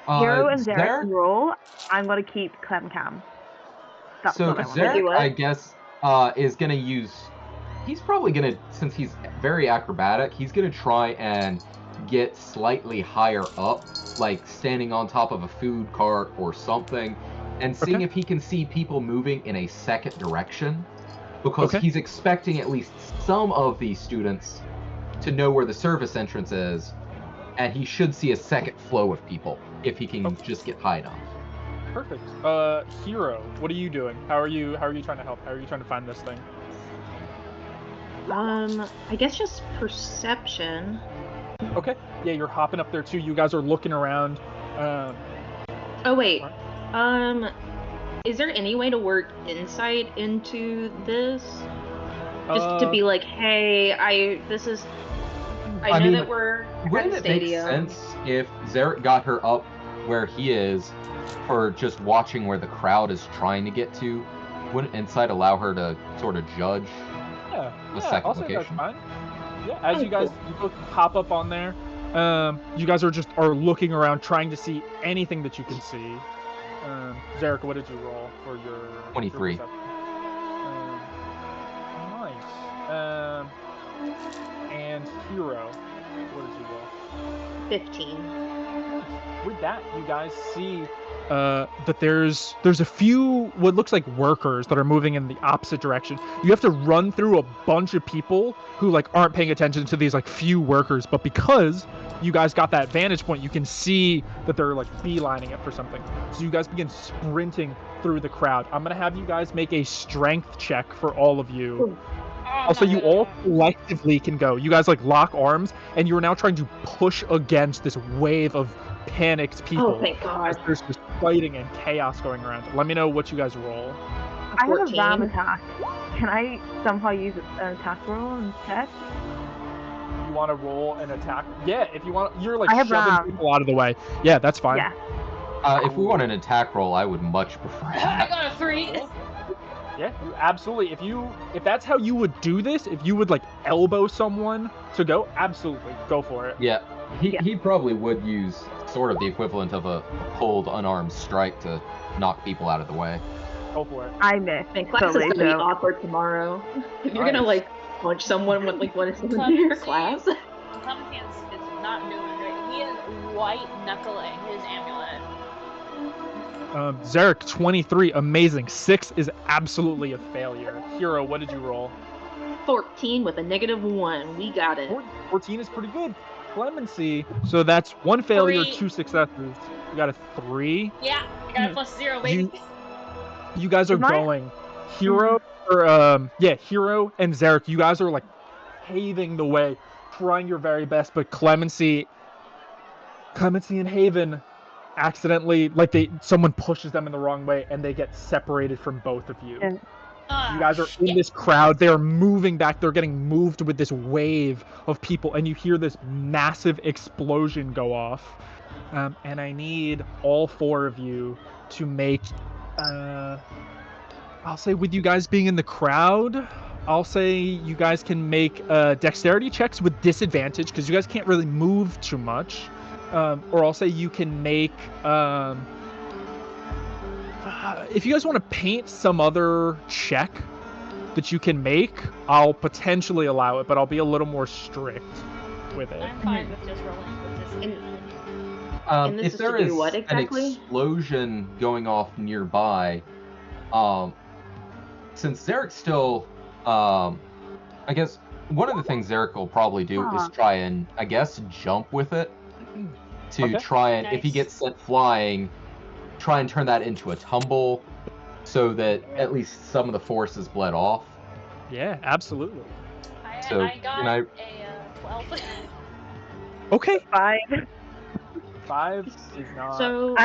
Hero and Zarek Zarek- roll. I'm gonna keep Clem Cam. That's So what I want. You Zarek, what? I guess, is gonna use. He's probably gonna, since he's very acrobatic, he's gonna try and get slightly higher up, like standing on top of a food cart or something, and seeing Okay. if he can see people moving in a second direction, because Okay. he's expecting at least some of these students to know where the service entrance is, and he should see a second flow of people if he can Okay. just get high enough. Perfect. Hero, what are you doing? How are you trying to help? How are you trying to find this thing? I guess just perception. Okay. Yeah, you're hopping up there too. You guys are looking around. Oh wait. What? Is there any way to work insight into this? Just to be like, hey, I know mean, that we're at Wouldn't the it make stadium. sense if Zarek got her up where he is for just watching where the crowd is trying to get to? Wouldn't Insight allow her to sort of judge Yeah, the yeah, second I'll say that's location? fine. Yeah, as Oh, you guys cool. you both pop up on there, you guys are looking around trying to see anything that you can see. Zarek, what did you roll for your 23. perception? Nice. And Hero, what did you roll? 15. With that, you guys see that there's a few what looks like workers that are moving in the opposite direction. You have to run through a bunch of people who like aren't paying attention to these like few workers, but because you guys got that vantage point, you can see that they're like beelining it for something. So you guys begin sprinting through the crowd. I'm gonna have you guys make a strength check for all of you. Also, you all collectively can go. You guys like lock arms, and you're now trying to push against this wave of panicked people. Oh, thank God. There's just fighting and chaos going around. Let me know what you guys roll. I have a 14. ram attack. Can I somehow use an attack roll instead? You want to roll an attack? Yeah, if you want, you're like I have shoving ram. people out of the way. Yeah, that's fine. Yeah. If we want an attack roll, I would much prefer I that. got a 3. Yeah, absolutely. If that's how you would do this, if you would like elbow someone to go, absolutely go for it. Yeah, Yeah. he probably would use sort of the equivalent of a pulled unarmed strike to knock people out of the way. Go for it. I missed. Man, class Totally, is gonna be so- awkward tomorrow. If you're gonna Nice. like punch someone with like what is in your class. Clementine is not doing great. He is white knuckling his amulet. Zarek, 23, amazing. 6 is absolutely a failure. Hero, what did you roll? 14 with a -1. We got it. 14 is pretty good. Clemency, so that's 1 failure, 3. 2 successes. You got a 3. Yeah, I got a +0, baby. You guys are Is my- going. Hero, Hero and Zarek, you guys are like paving the way, trying your very best, but Clemency and Haven accidentally, like someone pushes them in the wrong way and they get separated from both of you. And- You guys are in this crowd. They are moving back. They're getting moved with this wave of people, and you hear this massive explosion go off. And I need all 4 of you to make, I'll say with you guys being in the crowd, I'll say you guys can make dexterity checks with disadvantage because you guys can't really move too much. Or I'll say you can make, if you guys want to paint some other check that you can make, I'll potentially allow it, but I'll be a little more strict with it. I'm fine with just rolling with disadvantage. And this If is there to is do what an exactly? explosion going off nearby, since Zarek's still, I guess one of the things Zarek will probably do is try and, I guess, jump with it to Okay. try and, if he Nice. gets sent flying, try and turn that into a tumble so that at least some of the force is bled off. Yeah, absolutely. So, I got can I- a 12. Okay. 5. 5 is not. So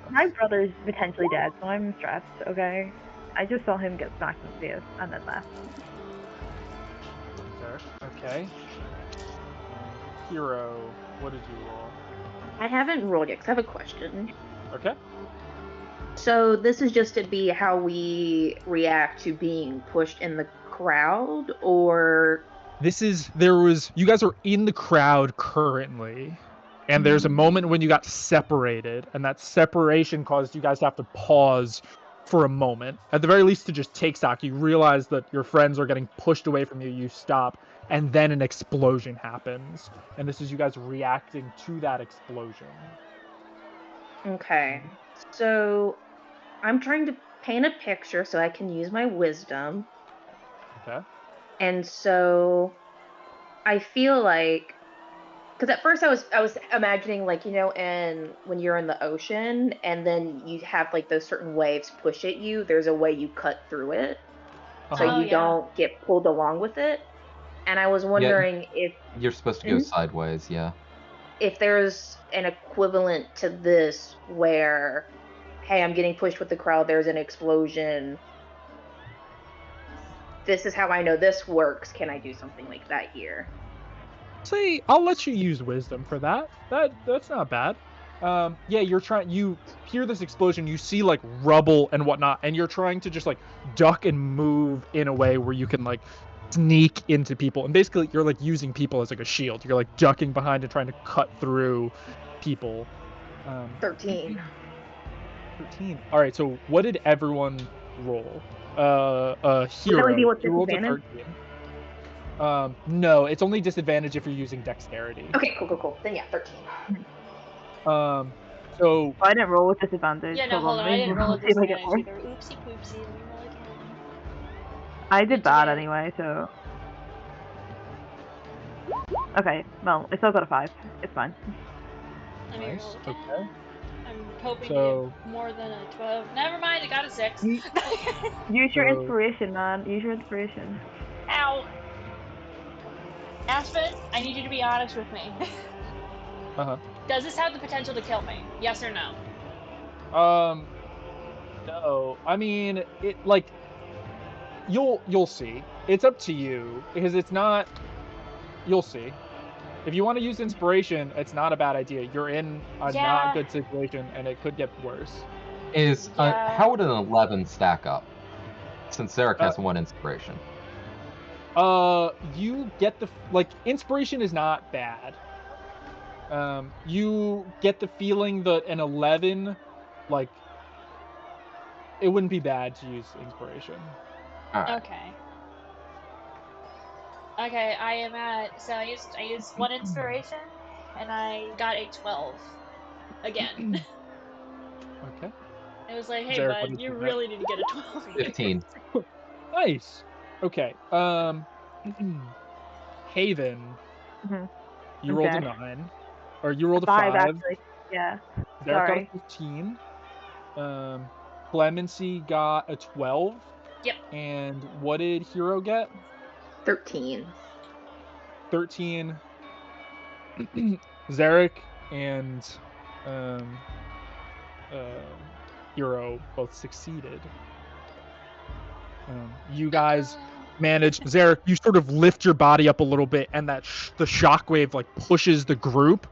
My brother's potentially dead, so I'm stressed, okay? I just saw him get smacked in the face and then left. Okay. Hero, what did you roll? I haven't rolled yet 'cause I have a question. Okay. So this is just to be how we react to being pushed in the crowd, or You guys are in the crowd currently, and there's a moment when you got separated, and that separation caused you guys to have to pause for a moment. At the very least, to just take stock. You realize that your friends are getting pushed away from you, you stop, and then an explosion happens. And this is you guys reacting to that explosion. okay. So I'm trying to paint a picture so I can use my wisdom. Okay. And so I feel like, because at first I was imagining, like, you know, and when you're in the ocean and then you have like those certain waves push at you, there's a way you cut through it so Oh, you yeah. don't get pulled along with it. And I was wondering You're supposed to go Mhm. sideways, yeah. if there's an equivalent to this where, hey, I'm getting pushed with the crowd, there's an explosion. this is how I know this works. Can I do something like that here? Say, I'll let you use wisdom for that. That's not bad. Yeah, you hear this explosion, you see like rubble and whatnot, and you're trying to just like duck and move in a way where you can like sneak into people, and basically you're like using people as like a shield. You're like ducking behind and trying to cut through people. 13. 13. All right, so what did everyone roll? Hero. only be with You rolled a disadvantage? 13. No, it's only disadvantage if you're using dexterity. Okay, cool. Then yeah, 13. So Oh, I didn't roll with disadvantage. Yeah, no, hold on. I didn't roll a See if I get disadvantage more. either. Oopsie poopsie. Let me roll again. I did bad Okay. anyway, so. Okay, well, I still got a 5. It's fine. Let me Nice, roll again. okay. I'm hoping to So- get more than a 12. Never mind, I got a 6. Use your So- inspiration, man. Use your inspiration. Ow! Aspen, I need you to be honest with me. Uh-huh. Does this have the potential to kill me? Yes or no? No. I mean, it like you'll see. It's up to you because it's not. You'll see. If you want to use inspiration, it's not a bad idea. You're in a Yeah. not good situation, and it could get worse. Yeah. How would an 11 stack up? Since Zarek has 1 inspiration. You get the inspiration is not bad. You get the feeling that an 11, like, it wouldn't be bad to use inspiration. Alright. Okay, I am at. So I used 1 inspiration, and I got a 12. Again. Okay. It was like, hey, Zarek, what bud, did you you get? really need to get a 12. 15. Nice. Okay. Haven. Mhm. You I'm rolled dead. a 9, or you rolled a 5, 5. actually. Yeah. Derek Sorry. got a 15. Clemency got a 12. Yep. And what did Hero get? 13. 13. Zarek and Hero both succeeded. You guys manage. Zarek, you sort of lift your body up a little bit, and that the shockwave like pushes the group,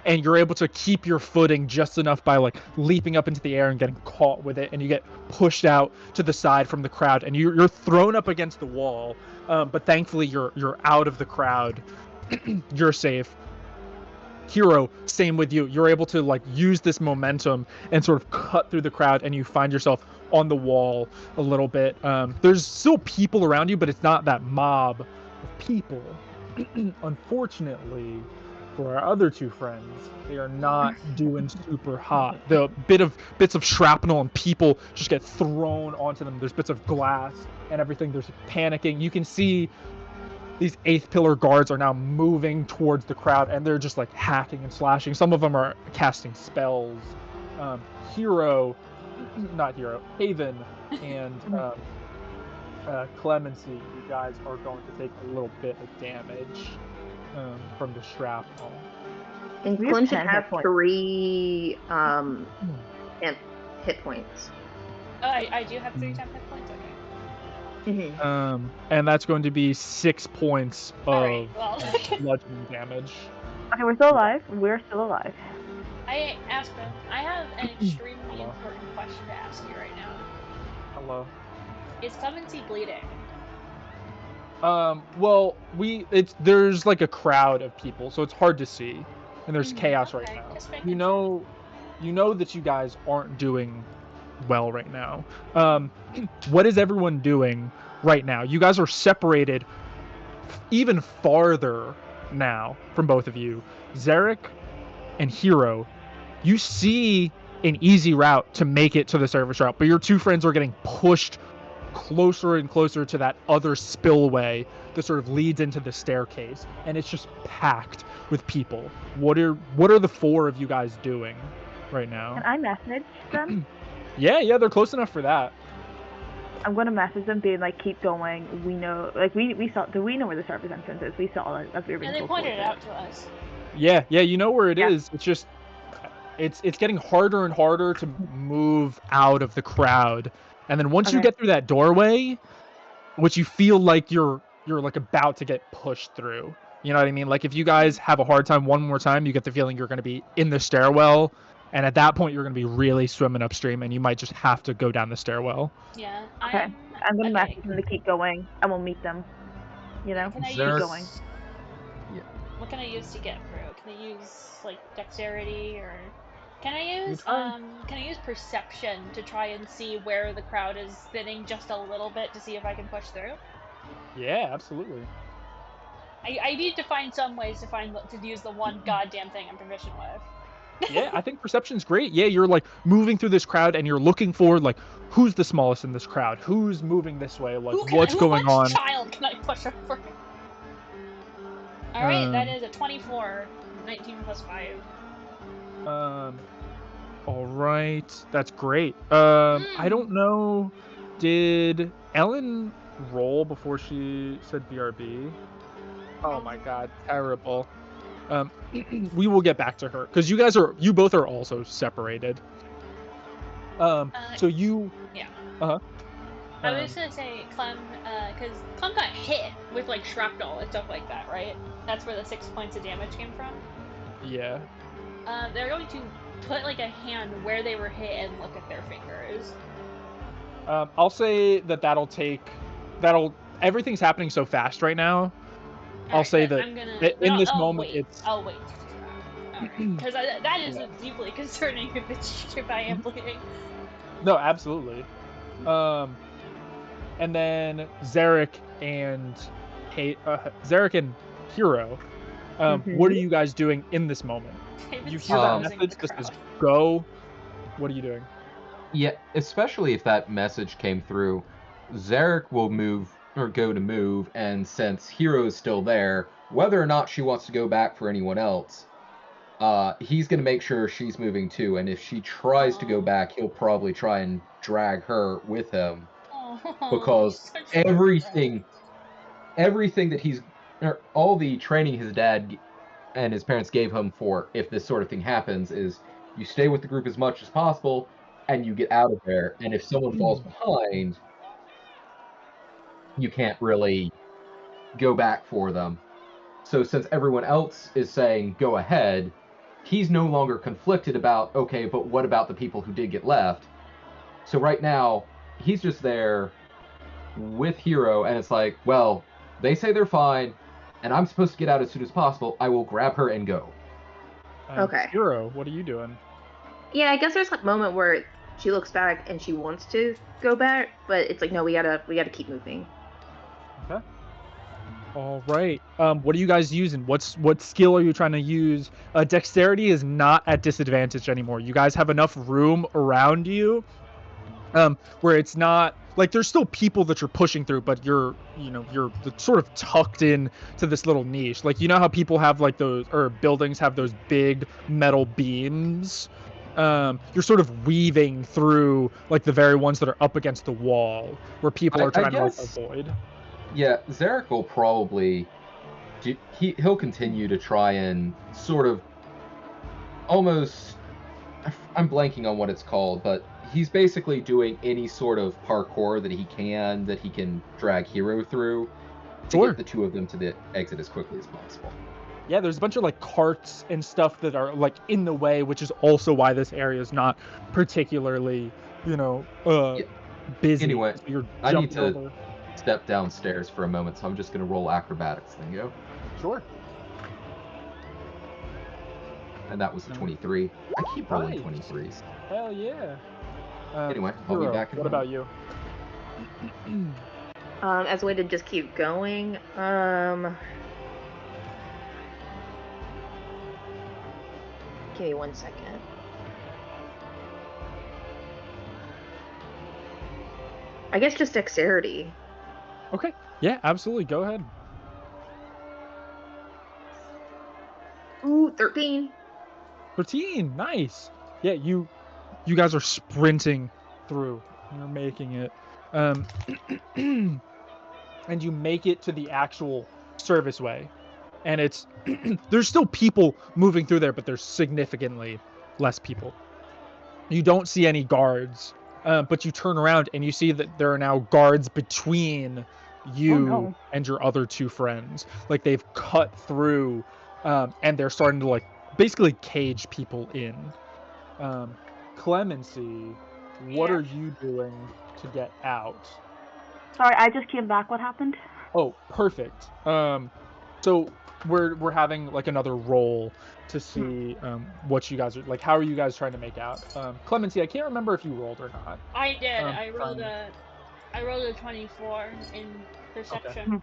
and you're able to keep your footing just enough by like leaping up into the air and getting caught with it, and you get pushed out to the side from the crowd, and you're thrown up against the wall. But thankfully, you're out of the crowd. You're safe. Hero, same with you. You're able to like use this momentum and sort of cut through the crowd, and you find yourself on the wall a little bit. There's still people around you, but it's not that mob of people. Unfortunately, for our other 2 friends, they are not doing super hot. The bits of shrapnel and people just get thrown onto them. There's bits of glass and everything. There's panicking. You can see these 8th pillar guards are now moving towards the crowd, and they're just like hacking and slashing. Some of them are casting spells. Haven and Clemency, you guys are going to take a little bit of damage from the shrapnel. And We have Clem should 10 have hit points. 3 hit points. Oh, I do have 3 temp hit points. Okay. Mm-hmm. And that's going to be 6 points of Alright, well. bludgeoning damage. Okay, we're still alive. We're still alive. Aspen, I have an extremely Hello. important question to ask you right now. Hello. Is Clemency bleeding? Well, there's like a crowd of people, so it's hard to see, and there's chaos right Okay, now. just making You know that you guys aren't doing well right now. What is everyone doing right now? You guys are separated even farther now from both of you. Zarek and Hero, you see an easy route to make it to the service route, but your 2 friends are getting pushed closer and closer to that other spillway that sort of leads into the staircase, and it's just packed with people. What are the 4 of you guys doing right now? Can I message them? Yeah, they're close enough for that. I'm gonna message them being like, keep going. We know, like we saw. Do we know where the service entrance is? We saw it as we were being And they told pointed it towards out to us. Yeah, you know where it Yeah. is. It's just it's getting harder and harder to move out of the crowd. And then once you Okay. get through that doorway, which you feel like you're like about to get pushed through. You know what I mean? Like if you guys have a hard time one more time, you get the feeling you're going to be in the stairwell, and at that point you're going to be really swimming upstream, and you might just have to go down the stairwell. Yeah. Okay. I'm gonna message them to keep going, and we'll meet them. You know, Can I keep Zarek- going. Yeah. What can I use to get through? Can I use like dexterity or can I use try. can I use perception to try and see where the crowd is thinning just a little bit to see if I can push through? Yeah, absolutely. I need to find some ways to use the one goddamn thing I'm proficient with. Yeah, I think perception's great. Yeah, you're like moving through this crowd and you're looking for like who's the smallest in this crowd, who's moving this way, like what's going on. Which child can I push over? All right, that Um, is a 24, 19 plus 5. All right, that's great. I don't know. Did Ellen roll before she said BRB? Oh my God, terrible. We will get back to her because you both are also separated. So you. Yeah. Uh-huh. I was gonna say Clem, because Clem got hit with like shrapnel and stuff like that, right? That's where the 6 points of damage came from. Yeah. They're going to put like a hand where they were hit and look at their fingers. I'll say everything's happening so fast right now. I'll say that in this moment it's. I'll wait. Because that is deeply concerning if I am bleeding. No, absolutely. And then Zarek and Hero. What are you guys doing in this moment? You hear that message that says go. What are you doing? Yeah, especially if that message came through, Zarek will go to move, and since Hero is still there, whether or not she wants to go back for anyone else, he's going to make sure she's moving too, and if she tries to go back, he'll probably try and drag her with him, because everything that all the training his dad and his parents gave him for if this sort of thing happens is you stay with the group as much as possible, and you get out of there, and if someone falls behind, you can't really go back for them. So since everyone else is saying go ahead, he's no longer conflicted about, okay, but what about the people who did get left? So right now, he's just there with Hero, and it's like, well, they say they're fine, and I'm supposed to get out as soon as possible. I will grab her and go. Okay. Hero, what are you doing? Yeah, I guess there's like a moment where she looks back and she wants to go back, but it's like, no, we gotta keep moving. Okay. All right. What are you guys using? What skill are you trying to use? Dexterity is not at disadvantage anymore. You guys have enough room around you, where it's not like there's still people that you're pushing through, but you're sort of tucked in to this little niche. Like, you know how people have like those, or buildings have those big metal beams? You're sort of weaving through like the very ones that are up against the wall, where people are trying to like, avoid. Yeah, Zarek will probably he'll continue to try and sort of almost, I'm blanking on what it's called, but he's basically doing any sort of parkour that he can drag Hero through to get the two of them to the exit as quickly as possible. Yeah, there's a bunch of like carts and stuff that are like in the way, which is also why this area is not particularly, busy. Anyway, you're I need to over. Step downstairs for a moment, so I'm just going to roll acrobatics. Then go. Sure. And that was a 23. I keep rolling Nice. 23s. Hell yeah. Anyway, I'll be Hero, back in a what moment. about you? As a way to just keep going, give me 1 second. I guess just dexterity. Okay. Yeah, absolutely. Go ahead. Ooh, 13. 13. Nice. Yeah, you guys are sprinting through. You're making it. And you make it to the actual service way. And it's there's still people moving through there, but there's significantly less people. You don't see any guards but you turn around and you see that there are now guards between you no. and your other two friends. Like they've cut through, and they're starting to like basically cage people in. Clemency, what Yeah. are you doing to get out? Sorry, I just came back. What happened? Oh, perfect. So we're having like another roll to see what you guys are like. How are you guys trying to make out? Clemency, I can't remember if you rolled or not. I did. Um, I rolled a 24 in perception.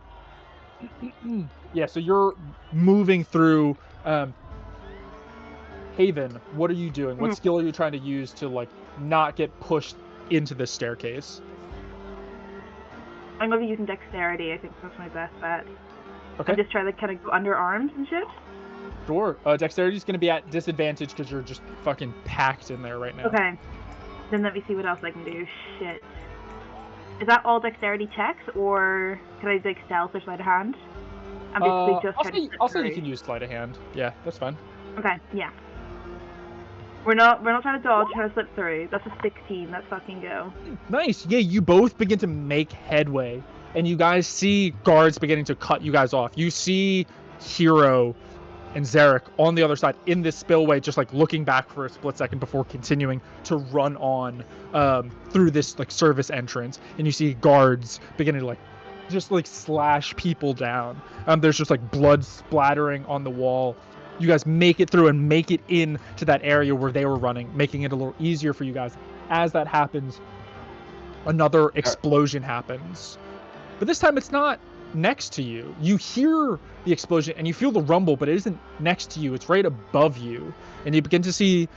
Yeah, so you're moving through. Haven, what are you doing? What skill are you trying to use to like not get pushed into this staircase? I'm gonna be using dexterity. I think that's my best bet. Okay. I'm just trying to kind of go under arms and shit. Sure. Dexterity is going to be at disadvantage because you're just fucking packed in there right now. Okay. Then let me see what else I can do. Shit. Is that all dexterity checks, or can I do like stealth or sleight of hand? I'm basically just trying to slip I'll say you through. can use sleight of hand. Yeah, that's fine. Okay, yeah. We're not trying to dodge, we're trying to slip through. That's a 16. Let's fucking go. Nice. Yeah, you both begin to make headway, and you guys see guards beginning to cut you guys off. You see Hero and Zarek on the other side in this spillway, just like looking back for a split second before continuing to run on through this like service entrance, and you see guards beginning to like just like slash people down. There's just like blood splattering on the wall. You guys make it through and make it in to that area where they were running, making it a little easier for you guys. As that happens, another explosion happens. But this time it's not next to you. You hear the explosion and you feel the rumble, but it isn't next to you. It's right above you. And you begin to see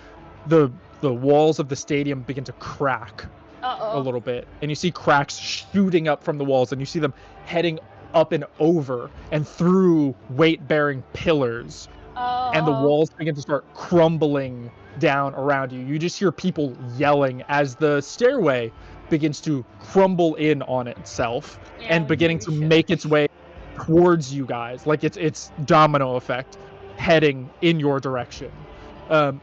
the walls of the stadium begin to crack a little bit. And you see cracks shooting up from the walls, and you see them heading up and over and through weight-bearing pillars. And the walls begin to start crumbling down around you. You just hear people yelling as the stairway begins to crumble in on itself and beginning to make its way towards you guys, like it's domino effect heading in your direction. So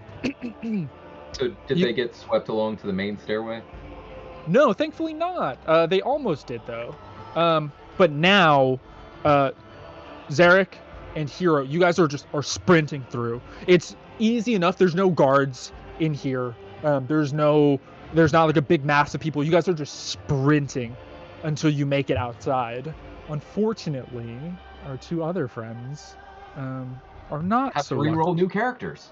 did they get swept along to the main stairway? No, thankfully not. They almost did though. But now Zarek and Hero, you guys are sprinting through. It's easy enough. There's no guards in here. There's not like a big mass of people. You guys are just sprinting until you make it outside. Unfortunately, our two other friends are not Have so to reroll lucky. new characters.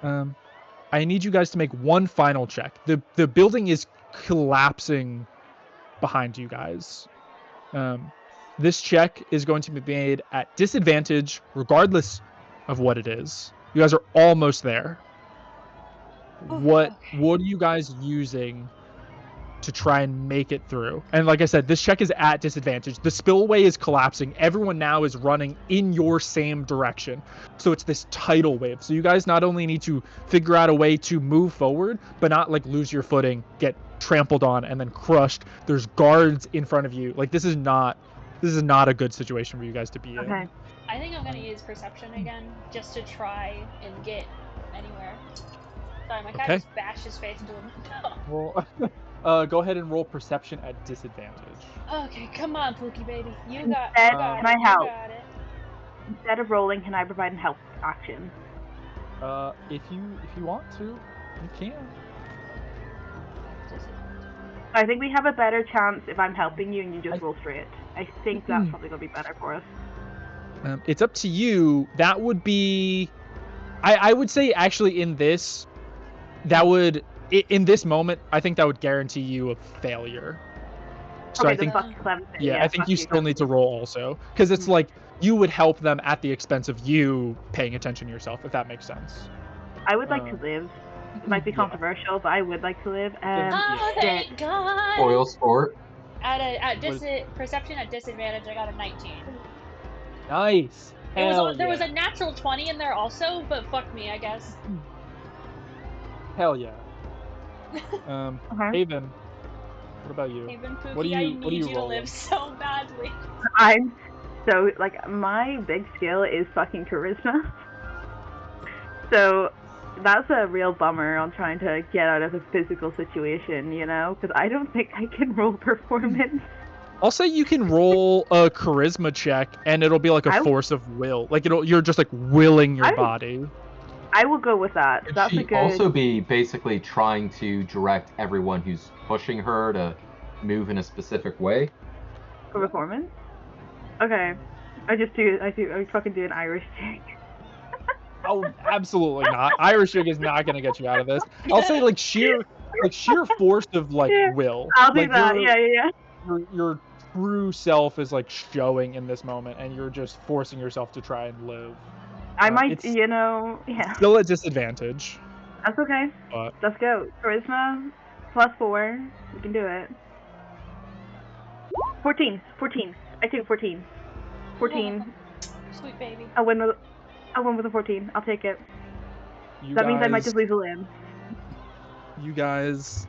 I need you guys to make one final check. The building is collapsing behind you guys. This check is going to be made at disadvantage regardless of what it is. You guys are almost there. What are you guys using to try and make it through? And like I said, this check is at disadvantage. The spillway is collapsing. Everyone now is running in your same direction. So it's this tidal wave. So you guys not only need to figure out a way to move forward, but not like lose your footing, get trampled on, and then crushed. There's guards in front of you. Like this is not a good situation for you guys to be in. Okay. I think I'm gonna use perception again, just to try and get anywhere. Sorry, my cat just bashed his face into a Well, go ahead and roll perception at disadvantage. Okay, come on, Pookie baby. You got Instead, it. can I help? You got it. Instead of rolling, can I provide a help action? If you want to, you can. I think we have a better chance if I'm helping you and you just roll through it. I think that's probably going to be better for us. It's up to you. That would be... I would say, actually, in this moment, I think that would guarantee you a failure. So Okay, I think... Yeah, I think you still need to roll also. Because it's like, you would help them at the expense of you paying attention to yourself, if that makes sense. I would like to live. It might be controversial, but I would like to live. Oh, thank God! Spoil sport. Perception at disadvantage, I got a 19. Nice. There was a natural 20 in there also, but fuck me, I guess. Hell yeah. Okay. Haven, what about you? Haven Pookie, What do you- I what do need you you to roll live in? so badly. So, like, my big skill is fucking charisma. So, That's a real bummer on trying to get out of a physical situation, you know? Because I don't think I can roll performance. I'll say you can roll a charisma check, and it'll be like a force of will. Like you're just like willing your body. I will go with that. Could That's she a good. also be basically trying to direct everyone who's pushing her to move in a specific way? For performance? Okay. I fucking do an Irish check. Oh, absolutely not. Irish jig is not gonna get you out of this. I'll say like sheer force of like will. I'll do like, that. Yeah. Your true self is like showing in this moment, and you're just forcing yourself to try and live. I might, it's yeah. Still at disadvantage. That's okay. But Let's go. Charisma +4. We can do it. 14. I take 14. 14. Sweet baby. I'll win with a 14. I'll take it. That means I might just lose a limb. You guys,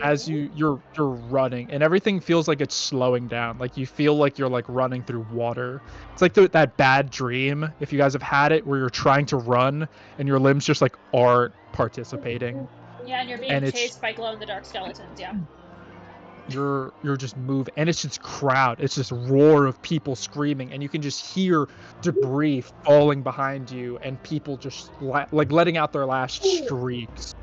as you're running, and everything feels like it's slowing down. Like you feel like you're like running through water. It's like that bad dream, if you guys have had it, where you're trying to run and your limbs just like aren't participating. Yeah, and you're being chased by glow-in-the-dark skeletons. Yeah. You're just moving, and it's just crowd. It's this roar of people screaming, and you can just hear debris falling behind you, and people just like letting out their last shrieks.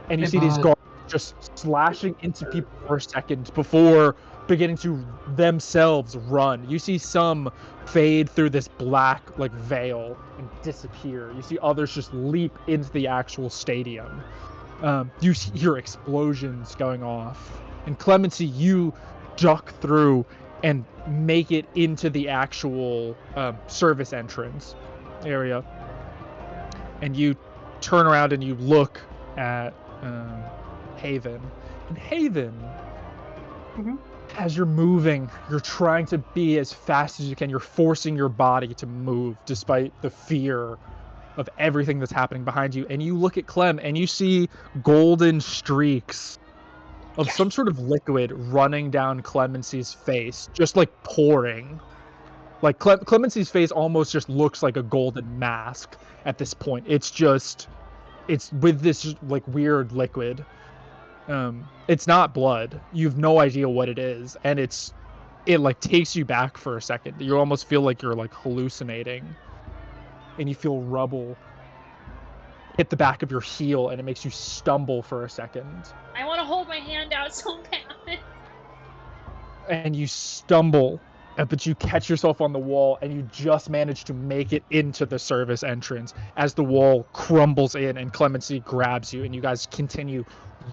And you see these guards just slashing into people for a second before beginning to themselves run. You see some fade through this black like veil and disappear. You see others just leap into the actual stadium. You hear explosions going off. And Clemency, you duck through and make it into the actual service entrance area. And you turn around and you look at Haven. And Haven, as you're moving, you're trying to be as fast as you can. You're forcing your body to move despite the fear of everything that's happening behind you. And you look at Clem and you see golden streaks of some sort of liquid running down Clemency's face, just like pouring. Like Clemency's face almost just looks like a golden mask at this point. It's with this like weird liquid. It's not blood. You have no idea what it is, and it like takes you back for a second. You almost feel like you're like hallucinating, and you feel rubble hit the back of your heel, and it makes you stumble for a second. I want to hold my hand out so bad. And you stumble, but you catch yourself on the wall, and you just manage to make it into the service entrance as the wall crumbles in and Clemency grabs you, and you guys continue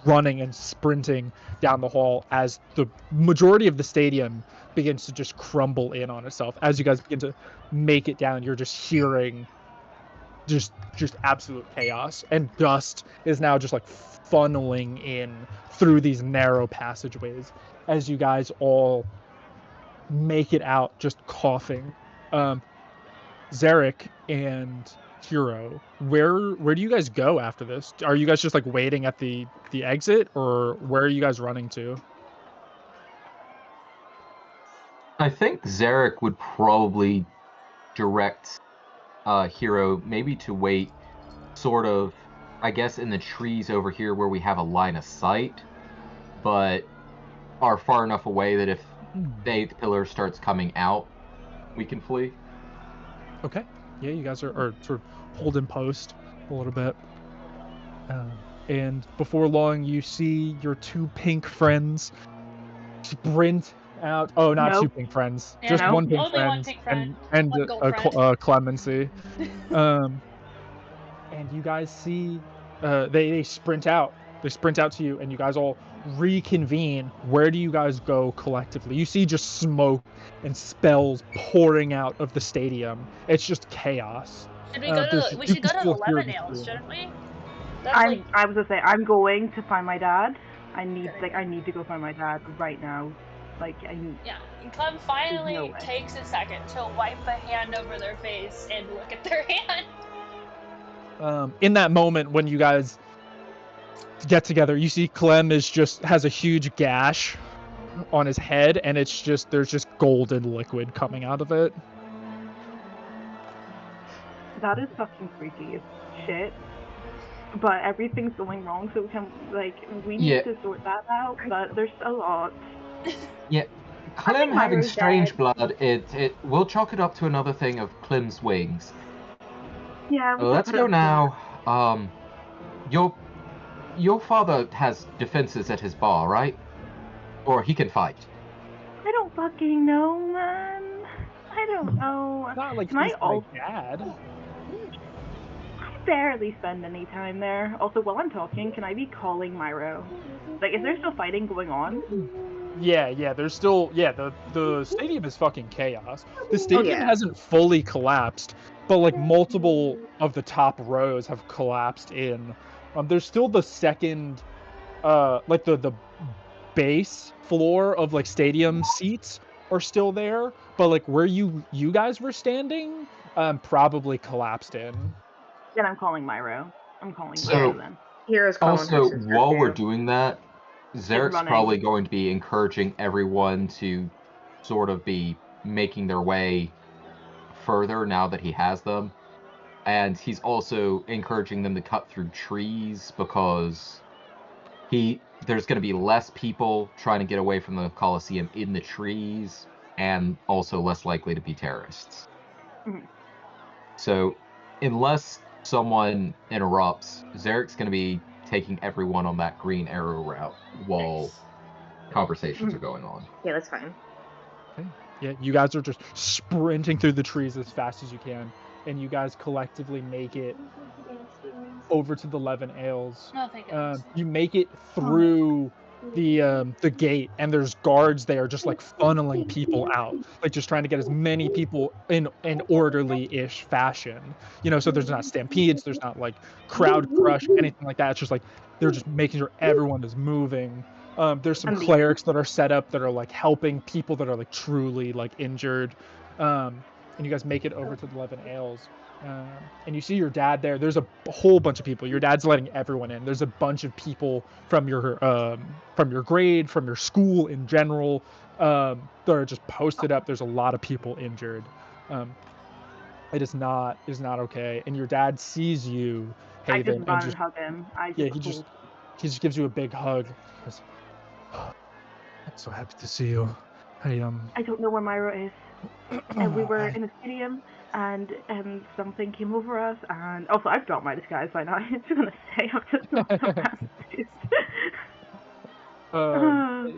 running and sprinting down the hall as the majority of the stadium begins to just crumble in on itself. As you guys begin to make it down, you're just hearing just absolute chaos, and dust is now just like funneling in through these narrow passageways as you guys all make it out, just coughing. Zarek and Hero, where do you guys go after this? Are you guys just like waiting at the exit, or where are you guys running to? I think Zarek would probably direct Hero maybe to wait sort of, I guess, in the trees over here where we have a line of sight, but are far enough away that if the 8th pillar starts coming out, we can flee. Okay. Yeah, you guys are sort of holding post a little bit. And before long, you see your two pink friends sprint out. Oh, not two pink friends. Yeah, just one pink only friend. One pink friend. And One Clemency. And you guys see they sprint out. They sprint out to you, and you guys all reconvene. Where do you guys go collectively? You see just smoke and spells pouring out of the stadium. It's just chaos. Should we go to? We should go to the Lemonales, shouldn't we? I was gonna say I'm going to find my dad. I need to go find my dad right now. Yeah, and Clem finally takes a second to wipe a hand over their face and look at their hand. In that moment when you guys get together, you see Clem has a huge gash on his head, and there's just golden liquid coming out of it. That is fucking freaky as shit. But everything's going wrong, so we need Yeah. to sort that out. But there's a lot. Clem having Myro's strange dead. blood, we'll chalk it up to another thing of Clem's wings. Yeah. Let's go now. Your father has defenses at his bar, right? Or he can fight. I don't fucking know, man. I don't know. It's not like Can I he's my dad. I barely spend any time there. Also, while I'm talking, can I be calling Myro? Like, is there still fighting going on? Yeah, there's still the stadium is fucking chaos. The stadium yeah. hasn't fully collapsed, but like multiple of the top rows have collapsed in. There's still the second like the base floor of like stadium seats are still there, but like where you guys were standing probably collapsed in. Then I'm calling Myro. I'm calling So- Myro then. Hero's calling her Also, sister, while too. we're doing that, Zarek's running. probably going to be encouraging everyone to sort of be making their way further now that he has them. And he's also encouraging them to cut through trees because there's going to be less people trying to get away from the Colosseum in the trees, and also less likely to be terrorists. Mhm. So, unless someone interrupts, Zarek's going to be taking everyone on that green arrow route while Nice. conversations are going on. Yeah, that's fine. Yeah, you guys are just sprinting through the trees as fast as you can, and you guys collectively make it over to the 11 Ales. Oh, thank goodness. You make it through the gate, and there's guards there just like funneling people out, like just trying to get as many people in an orderly-ish fashion. So there's not stampedes, there's not like crowd crush, anything like that. It's just like they're just making sure everyone is moving. There's some And the- clerics that are set up that are like helping people that are like truly like injured. And you guys make it over to the 11 Ales. And you see your dad there. There's a whole bunch of people. Your dad's letting everyone in. There's a bunch of people from your grade, from your school in general, that are just posted up. There's a lot of people injured. It is not okay. And your dad sees you, I Haven, just run and and hug him. he just gives you a big hug. He goes, "I'm so happy to see you. I don't know where Myro is. And we were in a stadium, and something came over us, and also I've dropped my disguise by now. I was gonna say I've just not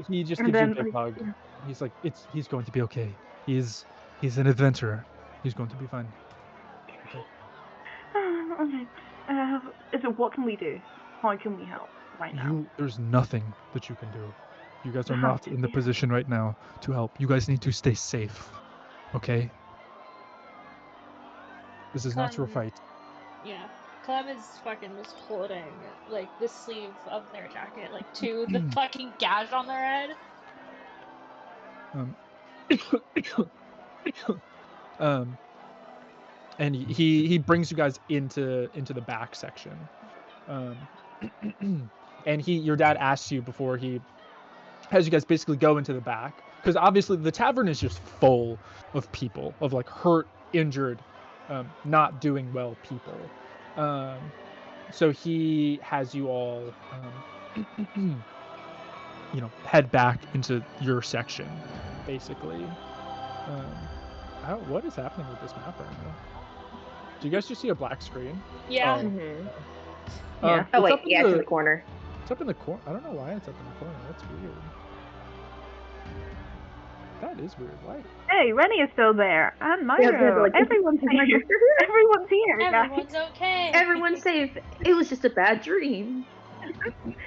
he just And gives you a then, big like, hug. He's like, he's going to be okay. He's an adventurer. He's going to be fine. Okay. So what can we do? How can we help right now? There's nothing that you can do. You guys are How not can in the we help? position right now to help. You guys need to stay safe. Okay? This is not your fight. Yeah. Clem is fucking just holding like the sleeve of their jacket, like to the fucking gash on their head. And he brings you guys into the back section. And your dad asks you before he has you guys basically go into the back, because obviously the tavern is just full of people, of like hurt, injured, not doing well people. So he has you all head back into your section, basically. What is happening with this map right now? Do you guys just see a black screen? Yeah. Oh. Mm-hmm. Yeah. Oh It's wait, up in yeah, it's in the corner. It's up in the corner. I don't know why it's up in the corner. That's weird. That is weird. Why? Hey, Rennie is still there, and Yeah, they're Myro. like- Everyone's here. Everyone's here. guys. Everyone's okay. Everyone's safe. It was just a bad dream.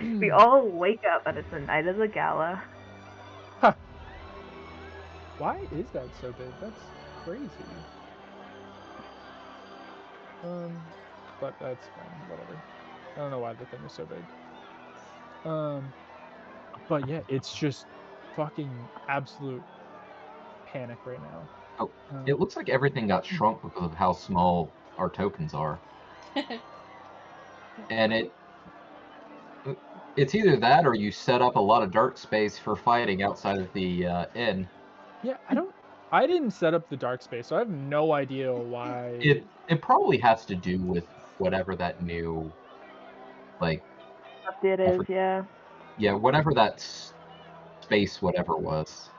We all wake up, and it's the night of the gala. Why is that so big? That's crazy. But that's fine. Whatever. I don't know why the thing is so big. But yeah, it's just fucking absolute panic right now. Oh, It looks like everything got shrunk because of how small our tokens are. And it's either that or you set up a lot of dark space for fighting outside of the inn. Yeah, I didn't set up the dark space, so I have no idea why. It probably has to do with whatever that new, like, It is, yeah. yeah, whatever that space whatever was.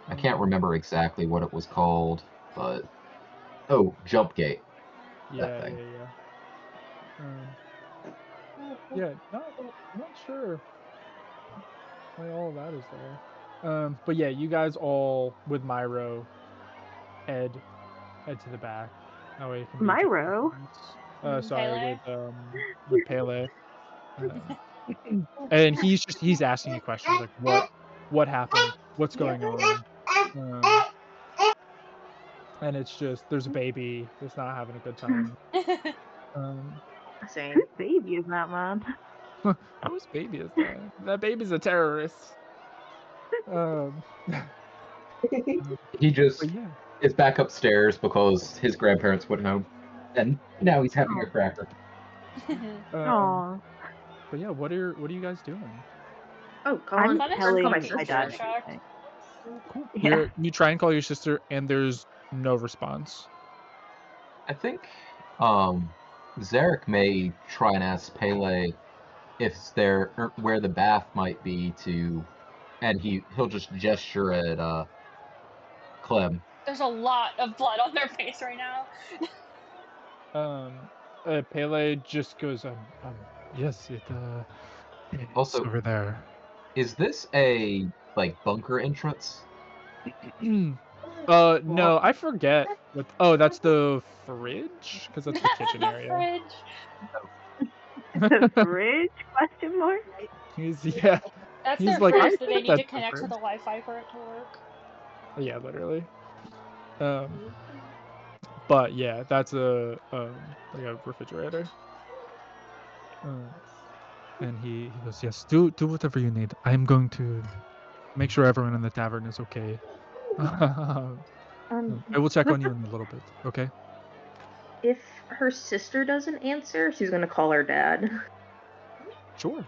I can't remember exactly what it was called, but jump gate. Yeah, thing. Yeah. Not sure why all of that is there. But yeah, you guys all with Myro head to the back. That way it can be Myro? sorry, with Pele. And he's asking you questions like what happened, what's going on, and it's just there's a baby that's not having a good time. Same. Whose baby is that, man? Whose baby is that? That baby's a terrorist. He just But yeah. is back upstairs because his grandparents went home, and now he's having a cracker. Aww. But yeah, what are you guys doing? Oh, I'm Colin, telling my my sister. dad. shocked. Cool. Yeah. You try and call your sister, and there's no response. I think Zarek may try and ask Pele if where the bath might be and he'll just gesture at Clem. There's a lot of blood on their face right now. Pele just goes, yes, it's Also, over there. Is this a bunker entrance? No, I forget. That's the fridge, because that's the kitchen area. The fridge? Question mark? Yeah. That's He's their like, fridge I that they think need to that's the connect to fridge. the Wi-Fi for it to work. Yeah, literally. But yeah, that's a refrigerator. And he goes, yes, do whatever you need. I'm going to make sure everyone in the tavern is okay. I will check on you in a little bit, okay? If her sister doesn't answer, she's gonna call her dad. Sure.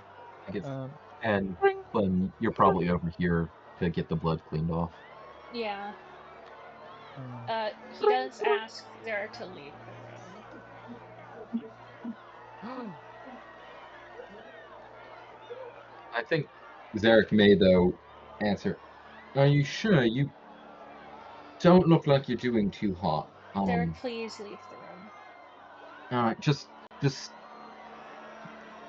I guess, and Clem, you're probably over here to get the blood cleaned off. Yeah. He does ask Zarek to leave the room. I think Zarek may, though, answer. Are you sure? You don't look like you're doing too hot. Zarek, please leave the room. Alright, just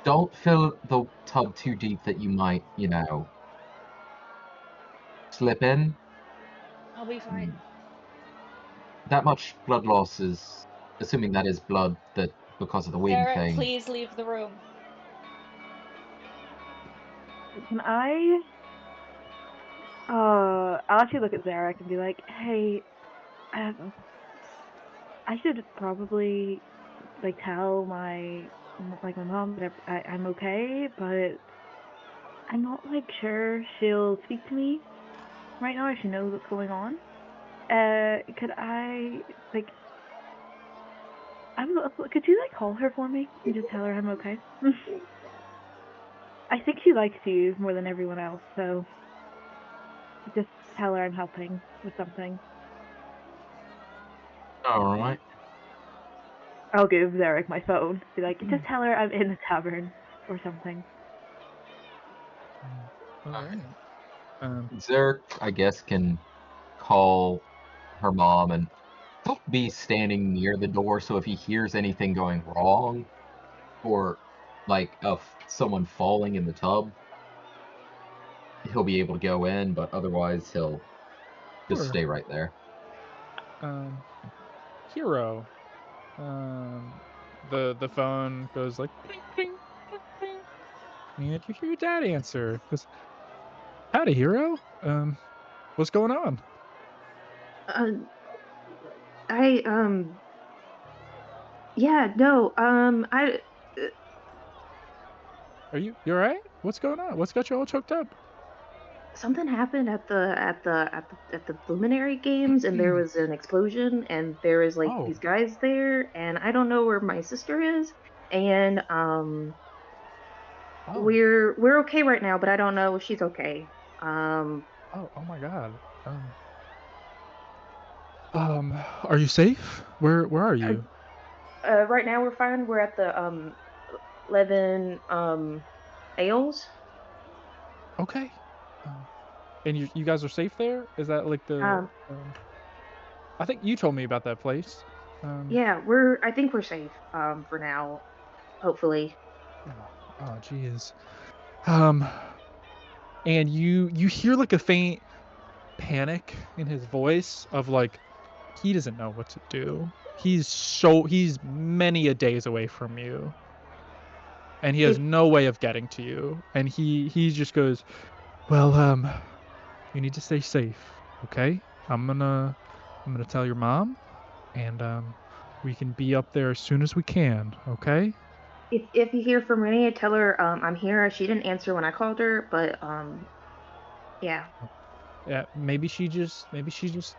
don't fill the tub too deep that you might, slip in. I'll be fine. That much blood loss is, assuming that is blood that because of the wind Zarek, thing. please leave the room. Can I? I'll actually look at Zarek and be like, hey, I should probably tell my mom that I'm okay, but I'm not sure she'll speak to me right now if she knows what's going on. Could I could you call her for me and just tell her I'm okay? I think she likes you more than everyone else, so just tell her I'm helping with something. Alright. I'll give Zarek my phone. Be like, just tell her I'm in the tavern or something. Alright. Zarek, I guess, can call her mom, and he'll be standing near the door, so if he hears anything going wrong, or of someone falling in the tub, he'll be able to go in, but otherwise he'll just Sure. stay right there. Hero. The phone goes like ping, ping, ping, ping. And you hear your dad answer. Goes, howdy, Hero. What's going on? Yeah, no, Are you alright? What's going on? What's got you all choked up? something happened at the Luminary Games, and there was an explosion, and there was these guys there, and I don't know where my sister is, and we're okay right now, but I don't know if she's okay. Oh my god. Are you safe? Where are you? Right now we're fine. We're at the Levin Ales. Okay. And you guys are safe there? Is that like the? I think you told me about that place. Yeah, I think we're safe. For now, hopefully. Oh, jeez. And you hear like a faint panic in his voice of like he doesn't know what to do. He's many a days away from you. And he has no way of getting to you. And he just goes, "Well, you need to stay safe, okay? I'm gonna tell your mom, and we can be up there as soon as we can, okay?" If you hear from Renee, tell her I'm here. She didn't answer when I called her, but yeah. Yeah, maybe she just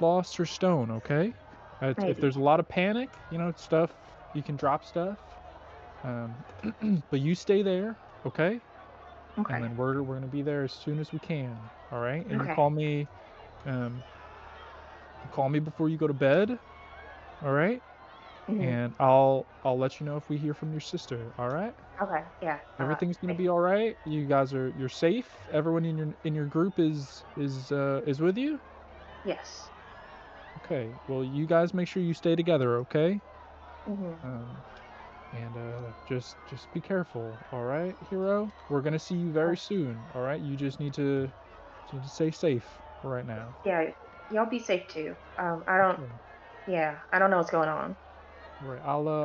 lost her stone, okay? If Maybe. there's a lot of panic, stuff, you can drop stuff. But you stay there, okay? Okay. And then we're gonna be there as soon as we can, all right? And Okay. you call me before you go to bed, all right? Mhm. And I'll let you know if we hear from your sister, all right? Okay. Yeah. Everything's gonna be all right. You're safe. Everyone in your group is with you. Yes. Okay. Well, you guys make sure you stay together, okay? Mhm. And just be careful, all right, Hero? We're gonna see you very soon, all right? You just need to stay safe for right now. Yeah. Y'all be safe too. I don't. Okay. Yeah. I don't know what's going on. All right.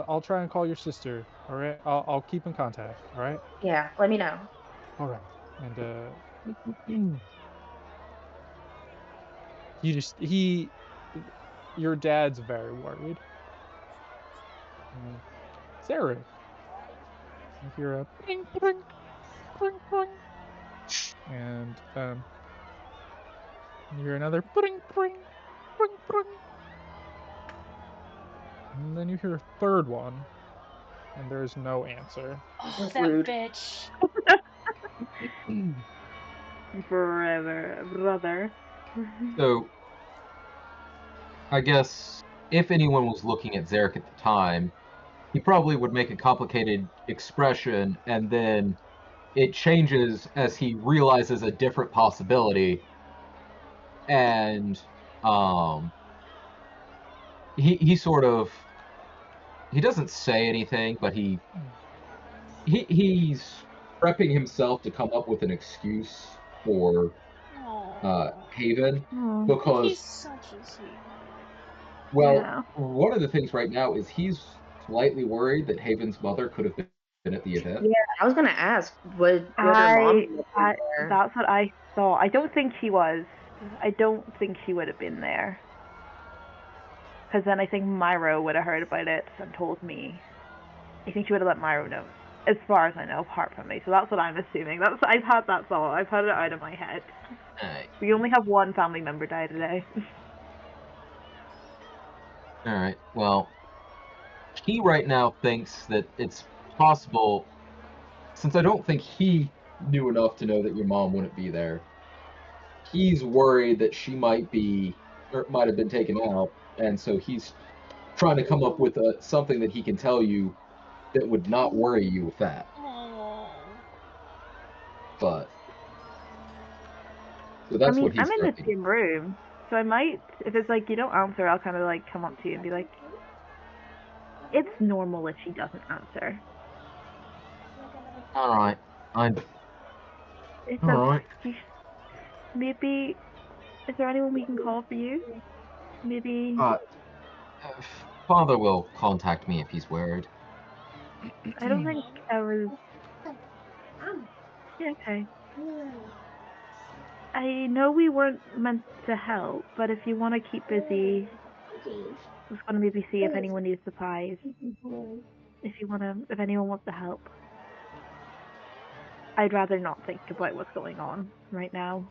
I'll try and call your sister. All right. I'll keep in contact. All right. Yeah. Let me know. All right. And your dad's very worried. Sarah, you hear a ping, ping, ping, ping. And you hear another ping, ping, ping, ping. And then you hear a third one, and there's no answer. Oh, that Rude. bitch. Forever, brother. So, I guess if anyone was looking at Zarek at the time, he probably would make a complicated expression, and then it changes as he realizes a different possibility, and he sort of, he doesn't say anything, but he's prepping himself to come up with an excuse for Haven, Aw. He's because such a sweetheart. well, Yeah. one of the things right now is he's slightly worried that Haven's mother could have been at the event. Yeah. I was gonna ask. Would her mom be there? That's what I thought. I don't think she was. I don't think she would have been there. Because then I think Myro would have heard about it and told me. I think she would have let Myro know. As far as I know, apart from me. So that's what I'm assuming. I've had that thought. I've had it out of my head. Alright. We only have one family member die today. Alright, well, he right now thinks that it's possible, since I don't think he knew enough to know that your mom wouldn't be there, he's worried that she might have been taken out, and so he's trying to come up with something that he can tell you that would not worry you with that. But so that's what he's I'm in the thinking. same room, so I might, if it's like you don't answer, I'll kind of like come up to you and be like, it's normal if she doesn't answer. Alright, It's alright. Maybe, is there anyone we can call for you? Maybe. Father will contact me if he's worried. I don't think I was. Yeah, okay. I know we weren't meant to help, but if you want to keep busy, I was going to maybe see if anyone needs supplies. If anyone wants to help. I'd rather not think about what's going on right now.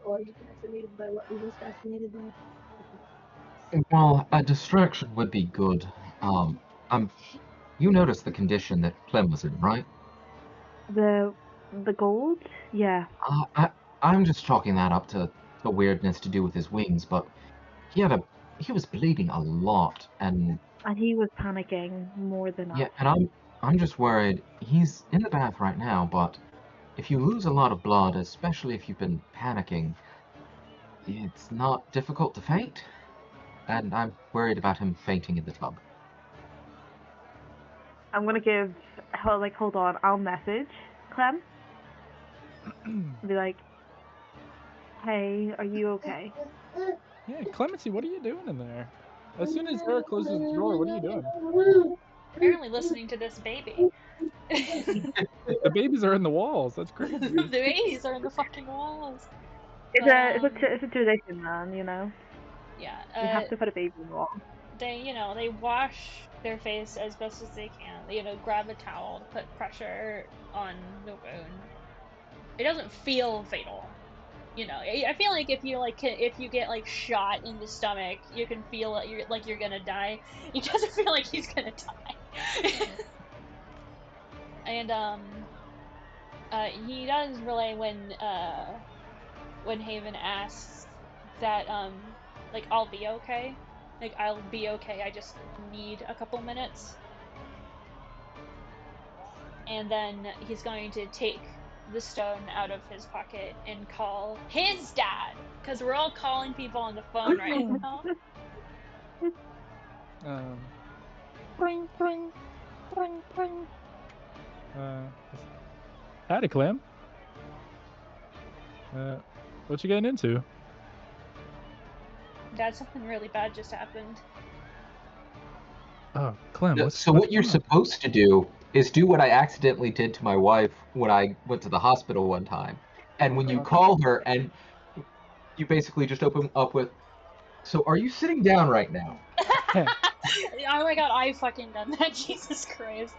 Or you fascinated by what we was fascinated by. Well, a distraction would be good. You noticed the condition that Clem was in, right? The gold? Yeah. I'm just chalking that up to the weirdness to do with his wings, but he was bleeding a lot, and And he was panicking more than yeah, us. and I'm just worried. He's in the bath right now, but if you lose a lot of blood, especially if you've been panicking, it's not difficult to faint, and I'm worried about him fainting in the tub. I'm gonna give, hold on, I'll message Clem. Be like, hey, are you okay? Yeah, Clemency, what are you doing in there? As soon as Eric closes the door, what are you doing? Apparently listening to this baby. The babies are in the walls. That's crazy. The babies are in the fucking walls. It's But, a tradition, man, you know? Yeah. You have to put a baby in the wall. They wash their face as best as they can. Grab a towel to put pressure on the wound. It doesn't feel fatal. I feel like if you get like shot in the stomach, you can feel like you're gonna die. It doesn't feel like he's gonna die. And he does relay when Haven asks that like I'll be okay. Like I'll be okay. I just need a couple minutes. And then he's going to take the stone out of his pocket and call his dad, because we're all calling people on the phone right now. Bring, bring, bring, bring. Howdy, Clem. What you getting into? Dad, something really bad just happened. Oh, Clem, So what you're supposed to do is do what I accidentally did to my wife when I went to the hospital one time. And when you call her and you basically just open up with, so are you sitting down right now? Oh my god, I fucking done that. Jesus Christ.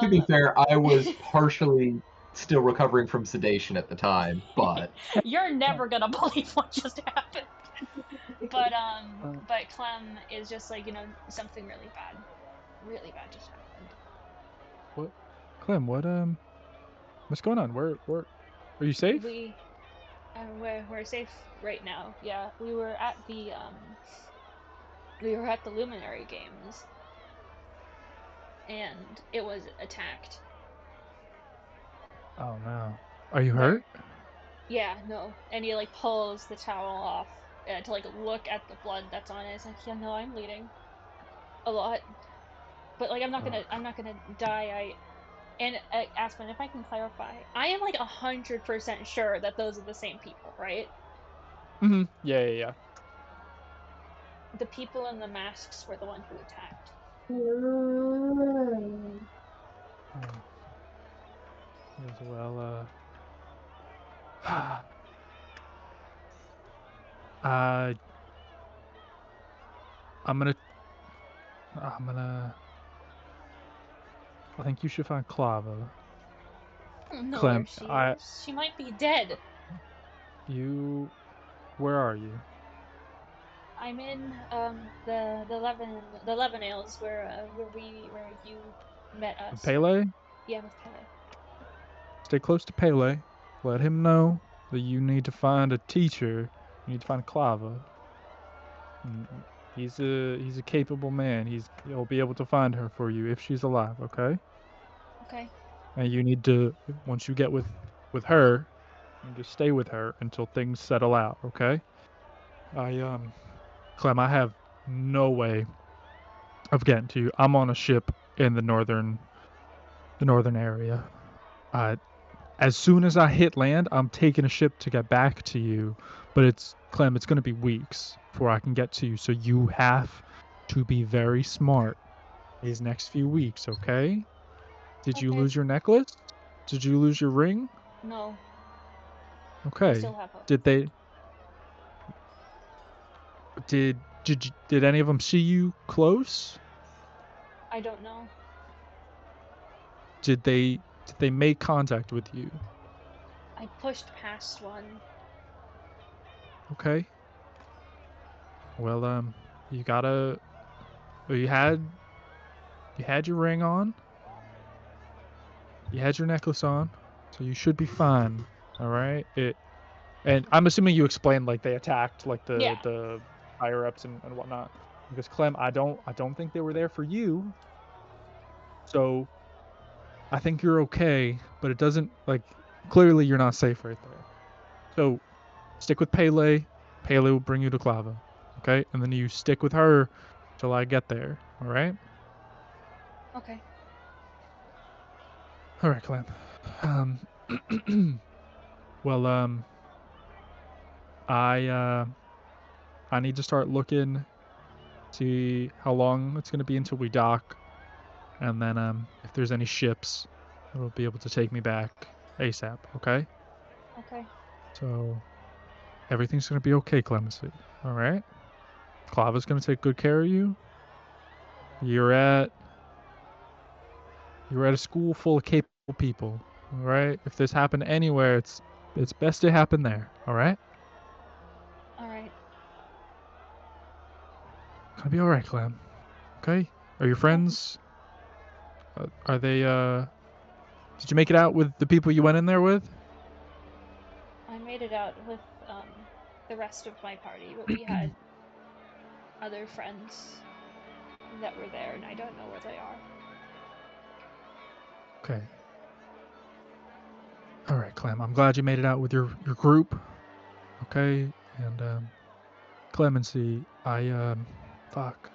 To be fair, I was partially still recovering from sedation at the time, but You're never gonna believe what just happened. But Clem is just like, something really bad just happened. What? Clem, what's going on? Where are you safe? We're safe right now. Yeah, we were at the Luminary Games, and it was attacked. Oh no. Are you hurt? Yeah, no. And he like pulls the towel off to like look at the blood that's on it. It's like, yeah, no, I'm bleeding a lot, but like I'm not gonna die. And Aspen, if I can clarify, I am like 100% sure that those are the same people, right? Mm-hmm. Yeah. The people in the masks were the one who attacked. Well, I think you should find Clava. I don't know Clem, where she might be dead. Where are you? I'm in the Levenales where you met us. Pele? Yeah, with Pele. Stay close to Pele. Let him know that you need to find a teacher. You need to find Clava. He's a capable man. He'll be able to find her for you if she's alive, okay? Okay. And you need to, once you get with her, you need to stay with her until things settle out, okay? Clem, I have no way of getting to you. I'm on a ship in the northern area. As soon as I hit land, I'm taking a ship to get back to you. But Clem, it's going to be weeks before I can get to you. So you have to be very smart these next few weeks, okay? Did you lose your necklace? Did you lose your ring? No. Okay. I still have hope. Did any of them see you close? I don't know. Did they make contact with you? I pushed past one. Okay. Well, you had your ring on. You had your necklace on, so you should be fine. All right. And I'm assuming you explained like they attacked like Yeah. the higher ups and whatnot. Because Clem, I don't think they were there for you. So I think you're okay, but it doesn't like clearly you're not safe right there. So stick with Pele. Pele will bring you to Clava. Okay? And then you stick with her till I get there. Alright? Okay. Alright, Clem. Well, I need to start looking, see how long it's gonna be until we dock, and then if there's any ships that'll be able to take me back ASAP. Okay? Okay. So everything's gonna be okay, Clemency. All right? Clava's gonna take good care of you. You're at a school full of capable people. All right? If this happened anywhere, it's best to happen there. All right? All right. Gonna be all right, Clem. Okay? Are your friends? Are they? Did you make it out with the people you went in there with? I made it out with the rest of my party, but we had other friends that were there, and I don't know where they are. Okay. All right, Clem. I'm glad you made it out with your group. Okay, and Clemency, fuck.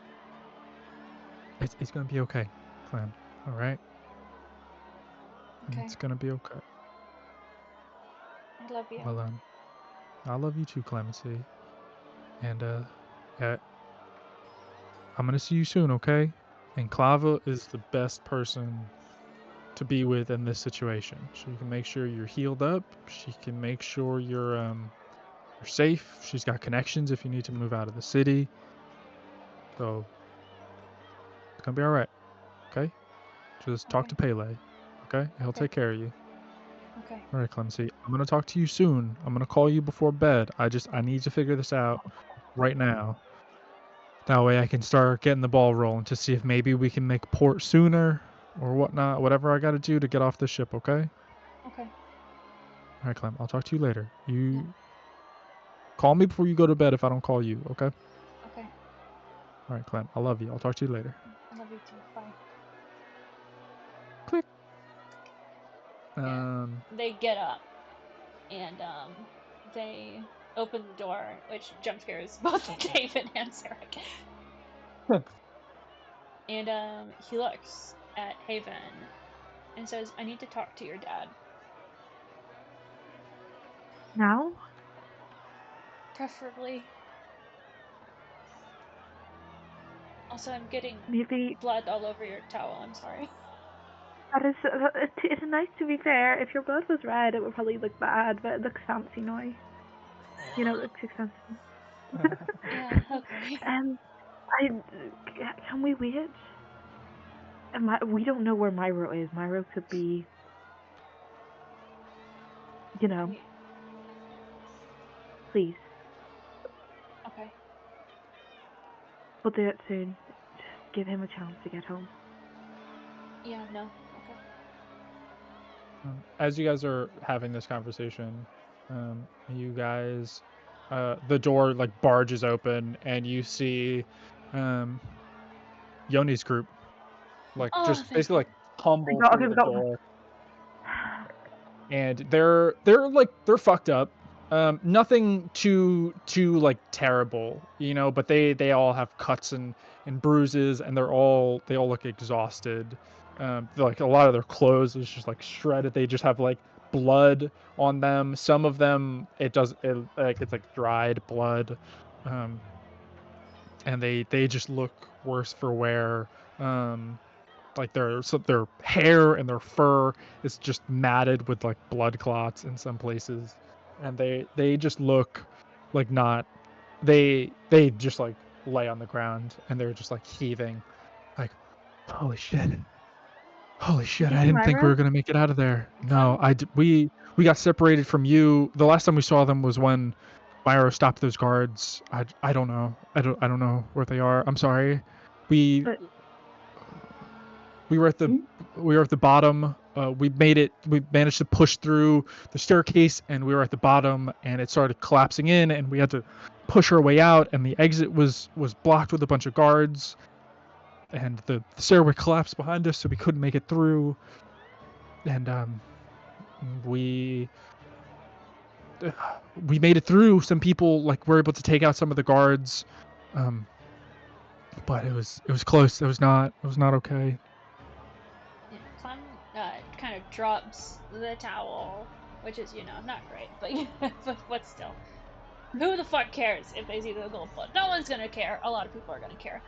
It's gonna be okay, Clem. All right. Okay. It's gonna be okay. I love you. Well, I love you too, Clemency. And yeah, I'm gonna see you soon, okay? And Clava is the best person to be with in this situation. She can make sure you're healed up. She can make sure you're safe. She's got connections if you need to move out of the city. So it's gonna be all right, okay? Just talk to Pele, okay? He'll Okay. take care of you. Okay. All right, Clemency. I'm gonna talk to you soon. I'm gonna call you before bed. I need to figure this out right now. That way I can start getting the ball rolling to see if maybe we can make port sooner or whatnot. Whatever I gotta do to get off the ship, okay? Okay. All right, Clem. I'll talk to you later. You call me before you go to bed if I don't call you, okay? Okay. All right, Clem. I love you. I'll talk to you later. I love you too. Bye. Click. Yeah. They get up and they open the door, which jump scares both David and Sarek. And he looks at Haven and says, "I need to talk to your dad." Now? Preferably. Also, I'm getting Maybe blood all over your towel. I'm sorry. that is. It's nice to be fair. If your blood was red, it would probably look bad, but it looks fancy now. You know, it looks expensive. Yeah. Okay. Can we wait? We don't know where Myro is. Myro could be, you know. Please, Okay. we'll do it soon. Just give him a chance to get home. Yeah. No. Okay. As you guys are having this conversation, you guys, the door like barges open and you see Yoni's group like Oh, just thank basically you. like tumble Okay, through we the got- door, and they're fucked up. Nothing too like terrible, you know, but they all have cuts and bruises, and they all look exhausted. Like a lot of their clothes is just like shredded. They just have like blood on them. Some of them it's like dried blood, and they just look worse for wear. Like their hair and their fur is just matted with like blood clots in some places, and they just look like not they just like lay on the ground and they're just like heaving, like holy shit, I didn't think we were gonna make it out of there. No, we got separated from you. The last time we saw them was when Myro stopped those guards. I don't know. I don't know where they are. I'm sorry. We were at the bottom we managed to push through the staircase, and we were at the bottom, and it started collapsing in, and we had to push our way out, and the exit was blocked with a bunch of guards, and the stairway collapsed behind us, so we couldn't make it through. And we made it through. Some people were able to take out some of the guards, but it was close. It was not okay. Yeah, Clem kind of drops the towel, which is, not great, but still. Who the fuck cares if they see the gold blood? No one's gonna care. A lot of people are gonna care.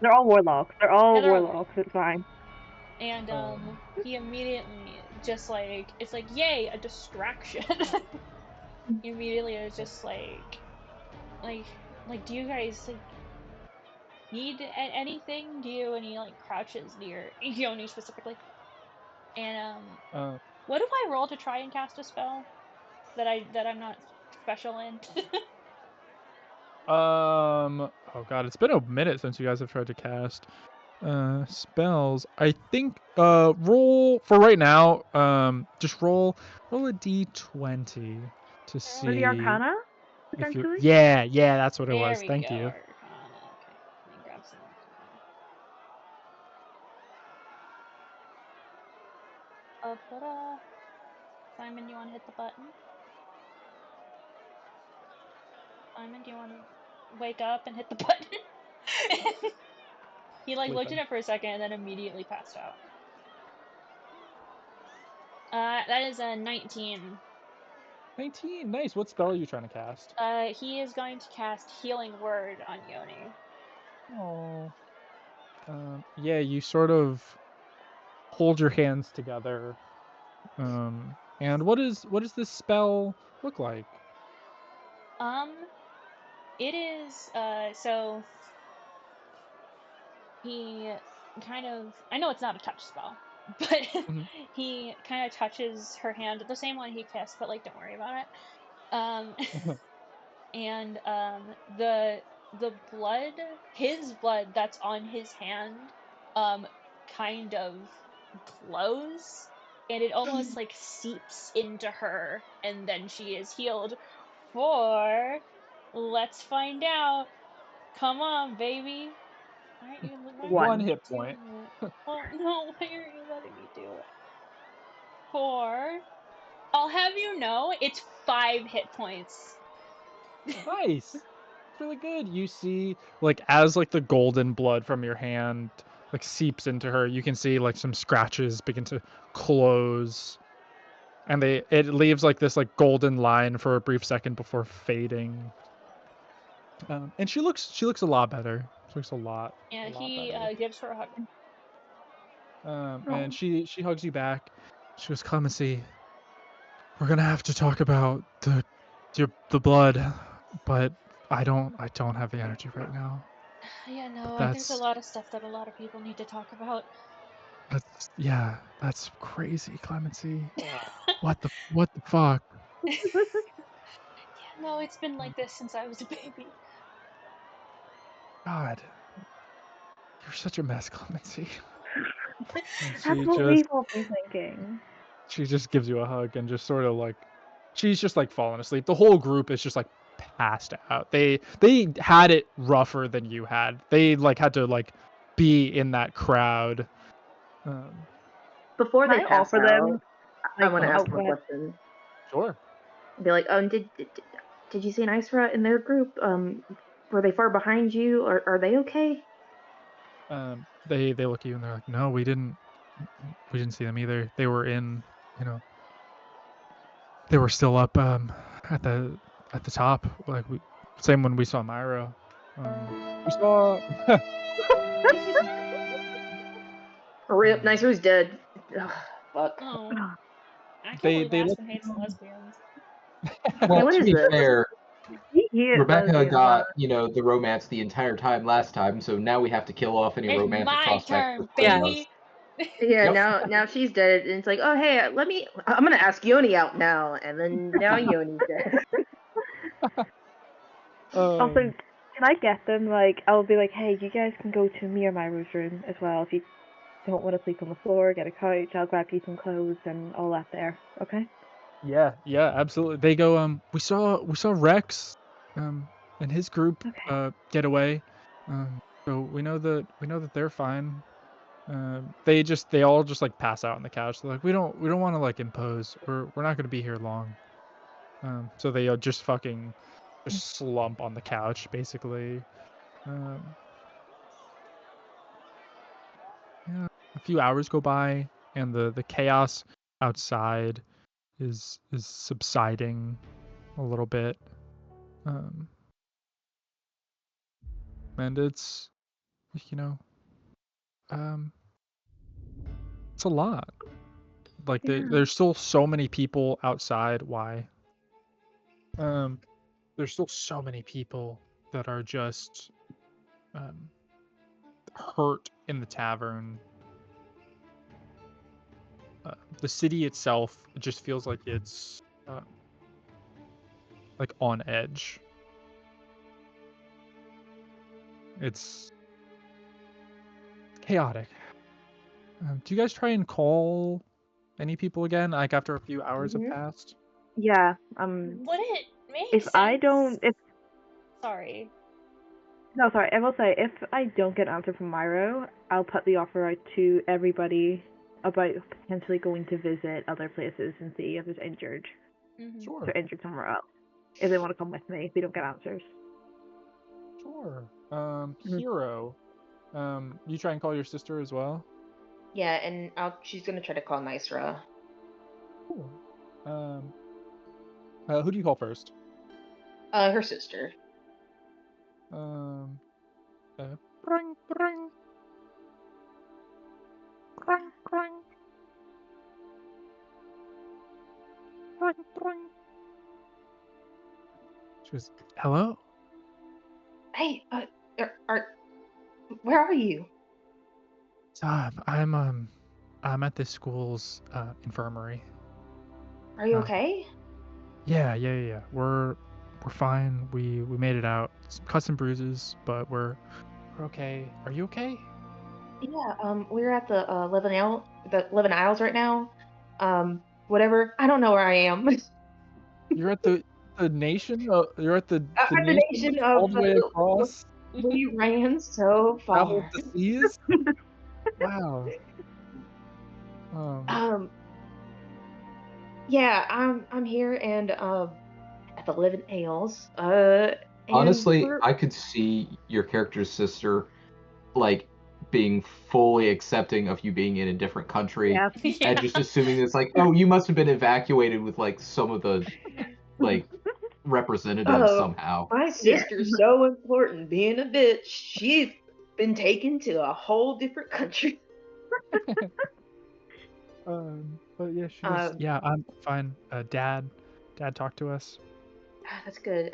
They're all warlocks. They're all Yeah, they're all warlocks. It's fine. And he immediately just it's like, yay, a distraction. He immediately is just like, do you guys need anything? Do you? And he crouches near Yoni specifically. And what do I roll to try and cast a spell that I'm not special in? Oh god, it's been a minute since you guys have tried to cast spells. I think roll for right now. Just roll a d20 to see. For the Arcana, if you're- potentially. yeah, that's what it There was. we Thank go, you. Arcana. Okay, let me grab some Arcana. Simon, you want to hit the button? Simon, do you want to wake up and hit the button? He looked at it for a second and then immediately passed out. That is a 19. 19, nice. What spell are you trying to cast? He is going to cast Healing Word on Yoni. Oh. Yeah, you sort of hold your hands together. And what does this spell look like? It is, so he kind of, I know it's not a touch spell, but he kind of touches her hand, the same one he kissed, but don't worry about it. And the blood, his blood that's on his hand, kind of glows, and it almost seeps into her, and then she is healed. For, let's find out. Come on, baby. Why aren't you One hit point. Oh no, why aren't you letting me do it? For, I'll have you know, it's 5 hit points. Nice. It's really good. You see, as the golden blood from your hand seeps into her, you can see some scratches begin to close, and it leaves this golden line for a brief second before fading. And she looks a lot better. She looks a lot. And a lot he better. gives her a hug. And she hugs you back. She goes, Clemency, we're gonna have to talk about the blood, but I don't have the energy right now. Yeah, no, But there's a lot of stuff that a lot of people need to talk about. That's crazy, Clemency. What the fuck? Yeah, no, it's been like this since I was a baby. God, you're such a mess, Clemency. That's what we've all been thinking. She just gives you a hug and just sort of she's just falling asleep. The whole group is just passed out. They had it rougher than you had. They had to be in that crowd. Before they Can I pass offer out, them? I want to ask go one ahead. question. Sure. Be like, did you see an Isra in their group? Were they far behind you? Are they okay? They look at you and they're like, no, we didn't see them either. They were in, they were still up at the top. Same when we saw Myra. We saw. Rip, Niceru's dead. Ugh, fuck. Oh. I can't They believe look. Aspen hates lesbians. Well, what to is be this? fair, He Rebecca got, the romance the entire time last time, so now we have to kill off any It's romantic my prospects turn, between us. baby. Yeah, Yep. now she's dead, and it's like, oh hey, I'm gonna ask Yoni out now, and then now Yoni's dead. Also, can I get them? I'll be like, hey, you guys can go to me or my room as well if you don't want to sleep on the floor, get a couch. I'll grab you some clothes and all that there. Okay? Yeah, absolutely. They go, we saw Rex, and his group, Okay. get away. So we know that they're fine. They all just like pass out on the couch. They're like, we don't want to like impose. We're not gonna be here long. So they just fucking just slump on the couch basically. Um, yeah, a few hours go by, and the chaos outside is subsiding a little bit. And it's, you know, um, it's a lot. Like Yeah. there's still so many people outside. Why? There's still so many people that are just hurt in the tavern. The city itself just feels like it's like on edge. It's chaotic. Do you guys try and call any people again? Like after a few hours have passed? Yeah. Would it make If sense? I don't, if Sorry. no, sorry, I will say if I don't get an answer from Myro, I'll put the offer out to everybody about potentially going to visit other places and see if there's injured. Mhm. If Sure. they're injured somewhere else. If they want to come with me, if we don't get answers. Sure. Mhm. Hero. You try and call your sister as well? Yeah, and she's gonna try to call Nysra. Cool. Who do you call first? Her sister. Bring, bring, bring, bring, bring. She goes, hello? Hey, where are you? I'm at this school's infirmary. Are you okay? Yeah. We're fine. We made it out. Some cuts and bruises, but we're okay. Are you okay? Yeah, we're at the 11 Isles right now. Whatever. I don't know where I am. You're at the nation. You're at the At the nation nation all of the way across. we ran so Traveled far. the seas. Wow. Yeah, I'm here and at the 11 Ales. And Honestly, we're I could see your character's sister like being fully accepting of you being in a different country Yeah. and just assuming it's like, oh, you must have been evacuated with like some of the like representatives somehow. my sister's so important. Being a bitch, she's been taken to a whole different country. But yeah, she goes, yeah, I'm fine. Dad talked to us. That's good.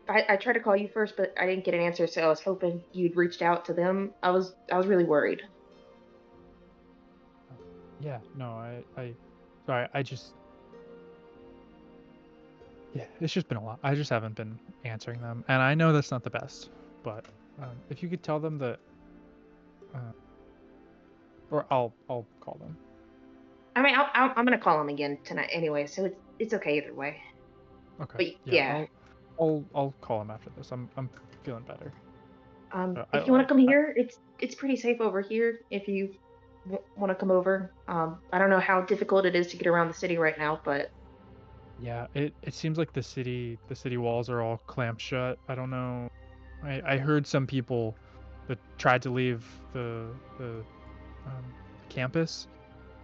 I tried to call you first, but I didn't get an answer, so I was hoping you'd reached out to them. I was really worried. Yeah, no, sorry, yeah, it's just been a lot. I just haven't been answering them, and I know that's not the best, but if you could tell them that, or I'll call them. I mean, I'm gonna call them again tonight anyway, so it's okay either way. Okay. But yeah. I'll call them after this. I'm feeling better. If you want to come here, it's pretty safe over here. If you want to come over, I don't know how difficult it is to get around the city right now, but yeah, it seems like the city walls are all clamped shut. I don't know. I heard some people that tried to leave the campus,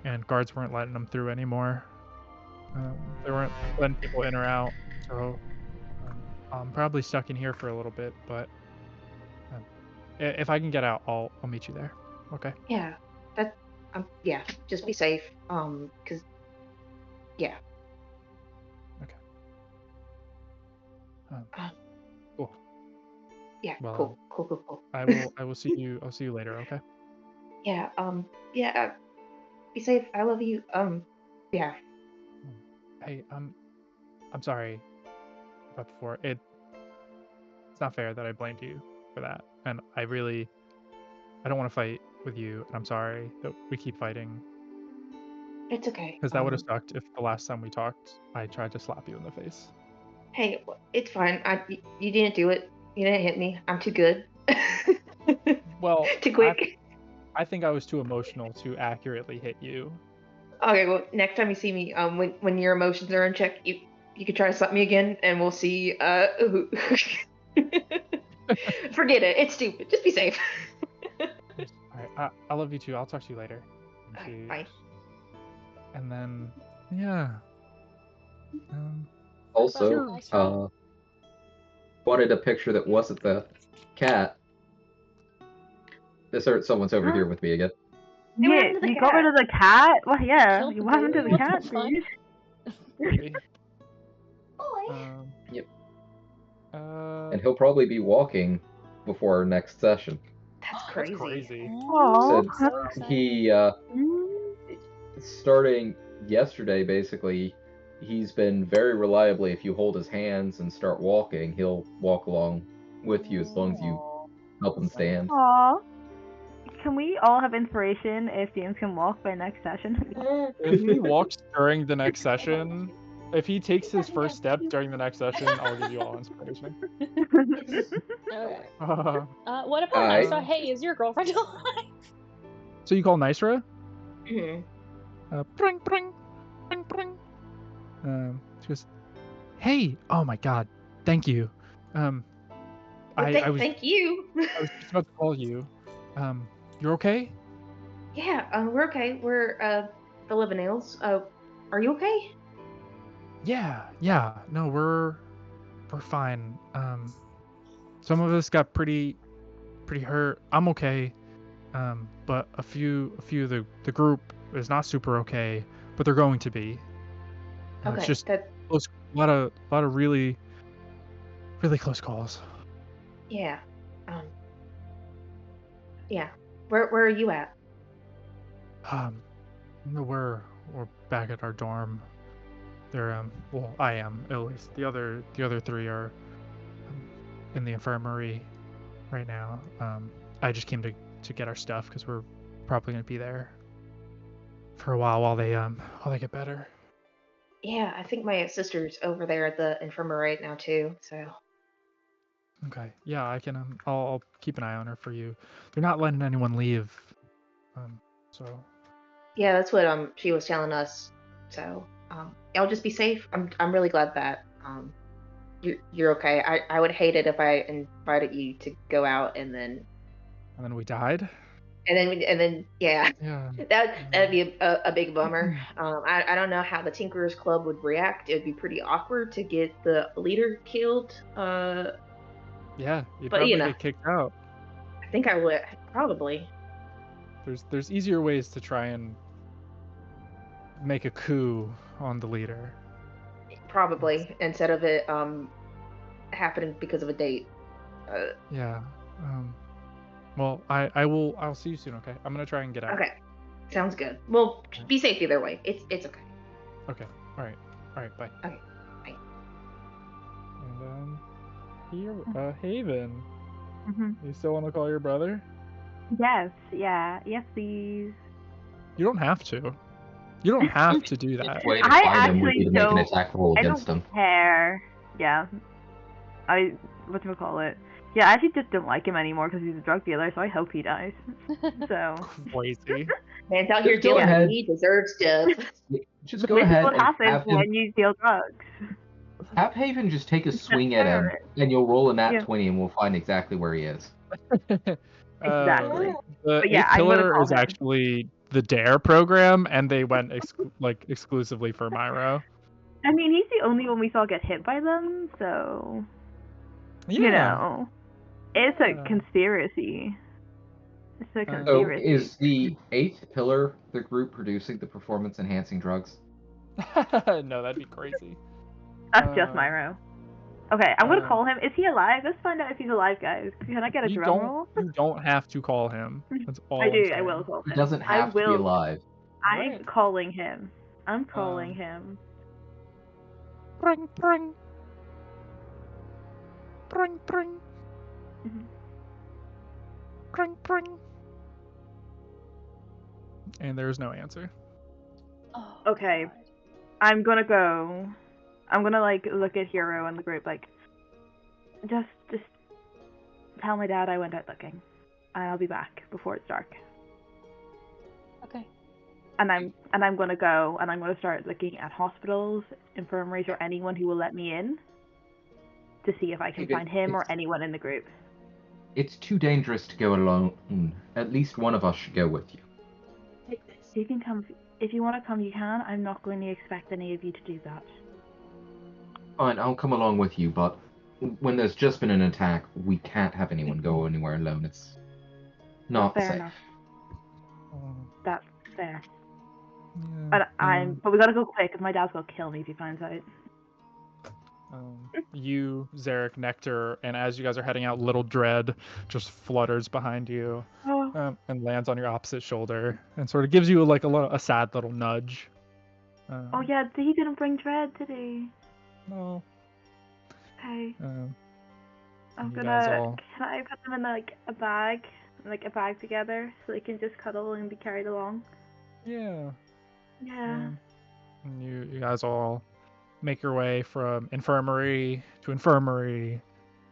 and guards weren't letting them through anymore. They weren't letting people in or out, so I'm probably stuck in here for a little bit. But if I can get out, I'll meet you there. Okay. yeah, yeah, just be safe. Cause yeah. Okay. Cool. Yeah. Well, Cool. I will see you. I'll see you later. Okay. Yeah. Yeah. Be safe. I love you. Yeah. Hey, I'm sorry about before. It's not fair that I blamed you for that, and I don't want to fight with you, and I'm sorry that we keep fighting. It's okay. Because that would have sucked if the last time we talked, I tried to slap you in the face. Hey, it's fine. You didn't do it. You didn't hit me. I'm too good. Well, Too quick. I think I was too emotional to accurately hit you. Okay, well, next time you see me, when your emotions are in check, you can try to slap me again, and we'll see. Forget it. It's stupid. Just be safe. Alright, I love you too. I'll talk to you later. Okay, bye. And then, yeah. Also, wanted a picture that wasn't the cat. Someone's over here with me again. Hey, what Yeah, happened to the you got rid cat? of the cat? Well, yeah. Killed the What happened to the baby. cat, What the fuck? dude? Maybe. Boy. Yep. And And he'll probably be walking before our next session. That's that's crazy. crazy. Aw. Since So excited. he, starting yesterday, basically, he's been very reliably, if you hold his hands and start walking, he'll walk along with you as long as you help him stand. Aw. Can we all have inspiration if James can walk by next session? If he walks during the next session, if he takes his first step during the next session, I'll give you all inspiration. Okay. Uh, What about I- Nisa? Hey, is your girlfriend alive? so you call Nysra? Mhm. Pring, pring, pring, pring. She goes, hey, oh my god, thank you. Well, I was thank you. I was just about to call you. You're okay? Yeah, we're okay. We're the Libanels. Are you okay? Yeah. No, we're fine. Some of us got pretty hurt. I'm okay. But a few of the group is not super okay, but they're going to be. It's Okay. just That. close, a lot of really close calls. Yeah. Yeah. Where are you at? No, we're back at our dorm. They're well, I am at least. The other three are in the infirmary right now. I just came to get our stuff because we're probably gonna be there for a while they get better. Yeah, I think my sister's over there at the infirmary right now too. So. Okay. Yeah, I can. I'll keep an eye on her for you. They're not letting anyone leave. So. Yeah, that's what she was telling us. So y'all just be safe. I'm really glad that you're okay. I would hate it if I invited you to go out and then we died. and then yeah. Yeah. That'd be a big bummer. I don't know how the Tinkerers Club would react. It'd be pretty awkward to get the leader killed. Yeah, you'd But, probably you know. get kicked out. I think I would probably. There's easier ways to try and make a coup on the leader. Probably instead of it happening because of a date. Yeah. Well, I'll see you soon, okay? I'm gonna try and get out. Okay, sounds good. Well, be safe either way. It's okay. Okay. All right. Bye. Okay, bye. And here, Haven. Mhm. You still want to call your brother? Yes, yeah. Yes, please. You don't have to. You don't have to do that. Way to I find him would actually be to make an don't- attack roll I against don't him. care. Yeah. Whatchamacallit? Yeah, I actually just don't like him anymore because he's a drug dealer, so I hope he dies. So. Crazy. Man's out here Just go dealing. ahead. He deserves death. Just go This is ahead what and happens have him. when you deal drugs. Have Haven just take a swing at him, and you'll roll a nat Yeah. 20, and we'll find exactly where he is. Exactly. The But yeah, Eighth I'm gonna Pillar call is him. actually the DARE program, and they went exclusively for Myro. I mean, he's the only one we saw get hit by them, so Yeah. you know, it's a Yeah. conspiracy. It's a So, conspiracy. is the 8th Pillar the group producing the performance-enhancing drugs? No, that'd be crazy. That's just uh, Myro. Okay, I'm gonna uh, call him. Is he alive? Let's find out if he's alive, guys. Can I get a You drum roll? don't have to call him. That's all. I do. I'm I will saying. call He him. doesn't have to be alive. I'm Right. calling him. I'm calling him. Pring, pring. Pring, pring. Mhm. Pring, pring. And there's no answer. Oh, Okay. God. I'm gonna go. I'm gonna like look at Hero and the group like, just tell my dad I went out looking. I'll be back before it's dark. Okay. And I'm gonna go and I'm gonna start looking at hospitals, infirmaries, or anyone who will let me in to see if I can Okay, find him or it's- anyone in the group. It's too dangerous to go alone. At least one of us should go with you. Take this. You can come if you want to come. You can. I'm not going to expect any of you to do that. Fine, I'll come along with you, but when there's just been an attack, we can't have anyone go anywhere alone. It's not Fair safe. enough. Um, That's fair. yeah, But we gotta go quick because my dad's gonna kill me if he finds out. You, Zarek, Nectar, and as you guys are heading out, Little Dread just flutters behind you Oh, and lands on your opposite shoulder and sort of gives you like a sad little nudge. oh yeah, he didn't bring Dread, did he? No. Okay. Um, I'm you guys gonna. all- Can I put them in like a bag together, so they can just cuddle and be carried along? yeah. Yeah. And you guys all make your way from infirmary to infirmary,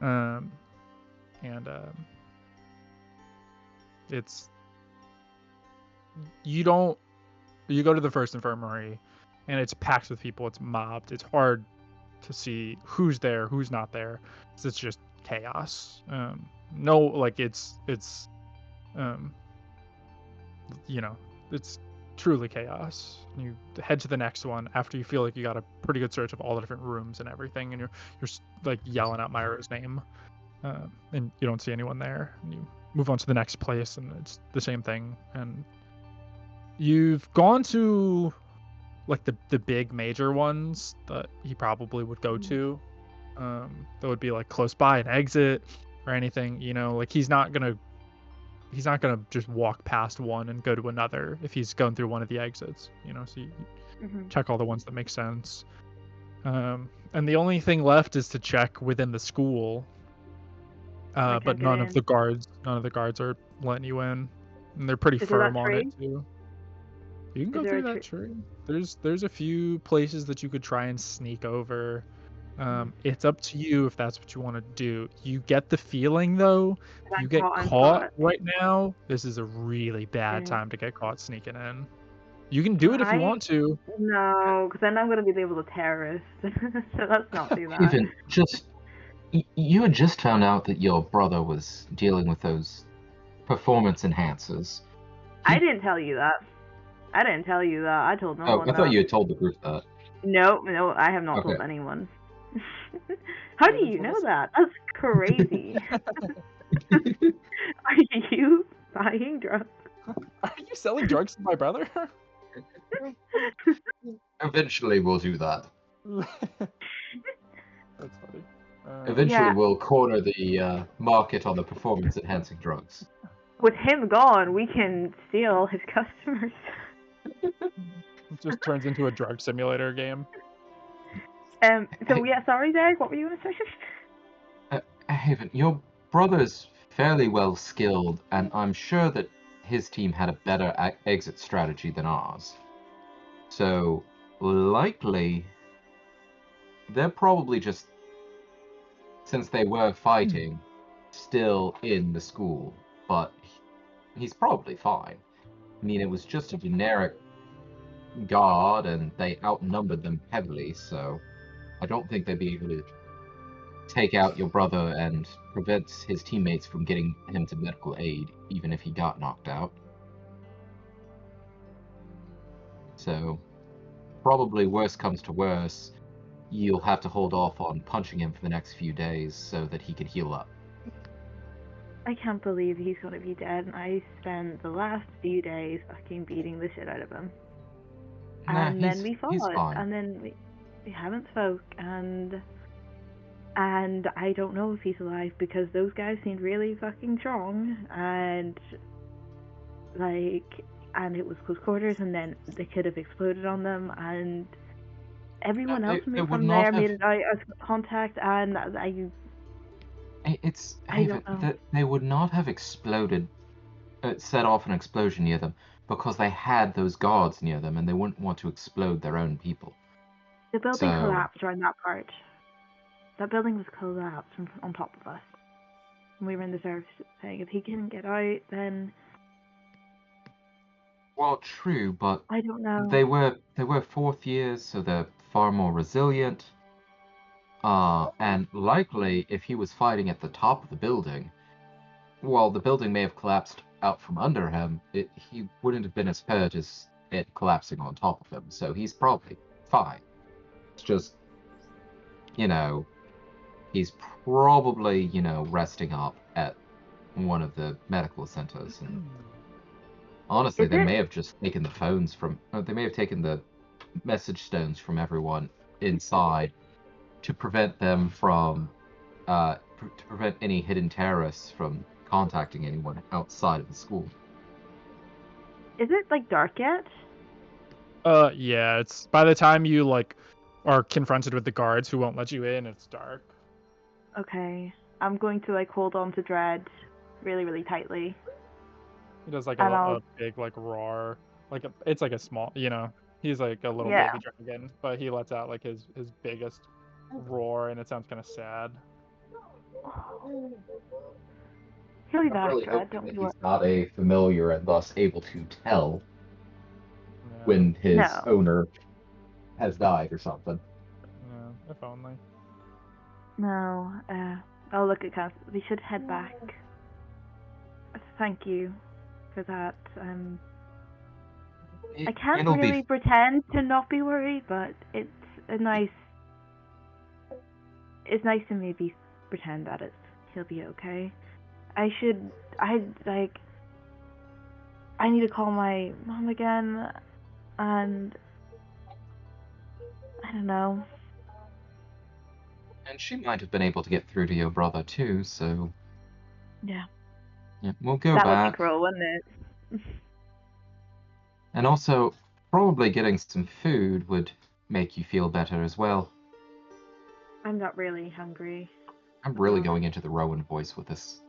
and it's you go to the first infirmary, and it's packed with people. It's mobbed. It's hard to see who's there, who's not there. It's just chaos. No, like it's it's truly chaos. You head to the next one after you feel like you got a pretty good search of all the different rooms and everything, and you're like yelling out Myra's name, and you don't see anyone there. And you move on to the next place, and it's the same thing. And you've gone to like the big major ones that he probably would go to. That would be like close by an exit or anything. Like he's not gonna just walk past one and go to another if he's going through one of the exits. So you Mhm. check all the ones that make sense. And the only thing left is to check within the school. I But can't get none of in. the guards are letting you in, and they're pretty Is there that firm on it tree? too. You can Is go there through a that tree. There's a few places that you could try and sneak over. It's up to you if that's what you want to do. You get the feeling though, if I'm you get I'm caught right now, this is a really bad Yeah. time to get caught sneaking in. You can do it if you want to. No, because then I'm gonna be labeled a terrorist. So let's not do that. Even you had just found out that your brother was dealing with those performance enhancers. I didn't tell you that. I didn't tell you that. I told no Oh, one I thought that. you had told the group that. No, I have not told Okay. anyone. How do you know that? That's crazy. Are you buying drugs? Are you selling drugs to my brother? Eventually, we'll do that. That's funny. Eventually, Yeah. we'll corner the market on the performance-enhancing drugs. With him gone, we can steal his customers. It just turns into a drug simulator game. So yeah, sorry, Derek. What were you gonna say? Haven, your brother's fairly well skilled, and I'm sure that his team had a better exit strategy than ours. So, likely, they're probably just, since they were fighting, still in the school. But he's probably fine. I mean, it was just a generic guard, and they outnumbered them heavily, so I don't think they'd be able to take out your brother and prevent his teammates from getting him to medical aid, even if he got knocked out. So, probably worst comes to worst, you'll have to hold off on punching him for the next few days so that he can heal up. I can't believe he's gonna be dead, and I spent the last few days fucking beating the shit out of him. And then we he's fought, fine. and then we haven't spoke, and I don't know if he's alive because those guys seemed really fucking strong, and it was close quarters, and then they could have exploded on them, and everyone No, else they would from not there made have- it out as contact, and It's I don't Haven, know. they would not have exploded set off an explosion near them because they had those guards near them and they wouldn't want to explode their own people. The building So- collapsed around that part. That building was collapsed on top of us. And we were in the service thing. If he couldn't get out, then Well, true, but I don't know. they were fourth years, so they're far more resilient. And likely, if he was fighting at the top of the building, while the building may have collapsed out from under him, he wouldn't have been as hurt as it collapsing on top of him. So he's probably fine. It's just, he's probably, resting up at one of the medical centers. And honestly, Is they it- may have just taken the phones they may have taken the message stones from everyone inside to prevent them from, to prevent any hidden terrorists from contacting anyone outside of the school. Is it like dark yet? Yeah, it's by the time you like are confronted with the guards who won't let you in, it's dark. Okay. I'm going to like hold on to Dread really, really tightly. He does like And a I'll- big like roar, it's like a small, he's like a little Yeah. baby dragon, but he lets out like his biggest roar, and it sounds kind of sad. He'll be I'm back, really Dread. hoping Don't that you worry. he's not a familiar and thus able to tell Yeah, when his No. owner has died or something. yeah, if only. No, I'll look at Cass. We should head back. Thank you for that. I can't It'll really be pretend to not be worried, but it's nice to maybe pretend that he'll be okay. I need to call my mom again, and I don't know. and she might have been able to get through to your brother too, so Yeah, we'll go that would back. be cruel, wouldn't it? And also, probably getting some food would make you feel better as well. I'm not really hungry. I'm really going into the Rowan voice with this,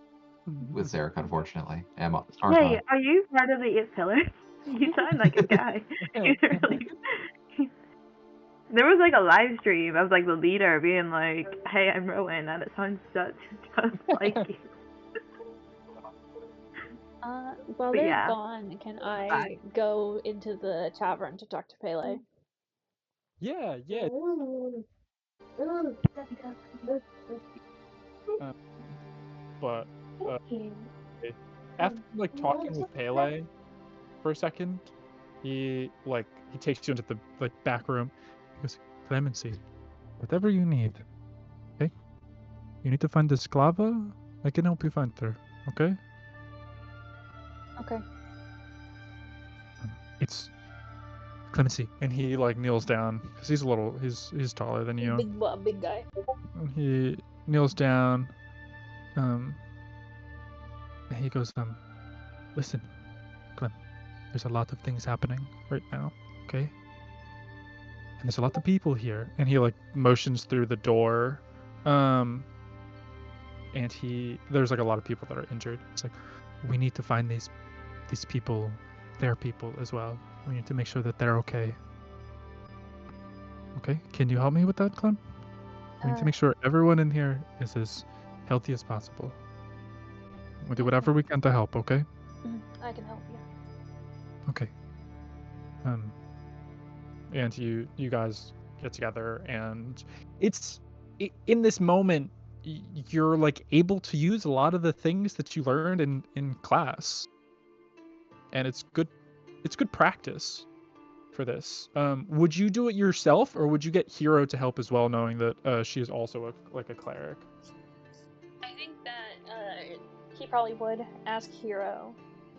with Zarek, unfortunately. Aren't Hey, I? are you part of the 8 pillars? You sound like a guy. You really... There was like a live stream of like the leader being like, "Hey, I'm Rowan," and it sounds just like you. While But they're yeah. gone, can I go into the tavern to talk to Pele? Yeah. But after like talking with Pele for a second, he takes you into the back room. He goes, "Clemency, whatever you need, okay? You need to find the Sklava. I can help you find her, okay? Okay. It's Clemency." And he like kneels down because he's taller than you. Big guy. And he kneels down. And he goes, "Listen, Clem, there's a lot of things happening right now, okay? And there's a lot of people here." And he like motions through the door. And there's like a lot of people that are injured. It's like, we need to find these people, their people as well. We need to make sure that they're okay. Okay? Can you help me with that, Clem? We need to make sure everyone in here is as healthy as possible. We'll do whatever we can to help, okay? I can help you. Okay. And you guys get together, and in this moment, you're like able to use a lot of the things that you learned in class, and it's good practice for this. Would you do it yourself, or would you get Hero to help as well, knowing that she is also a cleric? I think that he probably would ask Hero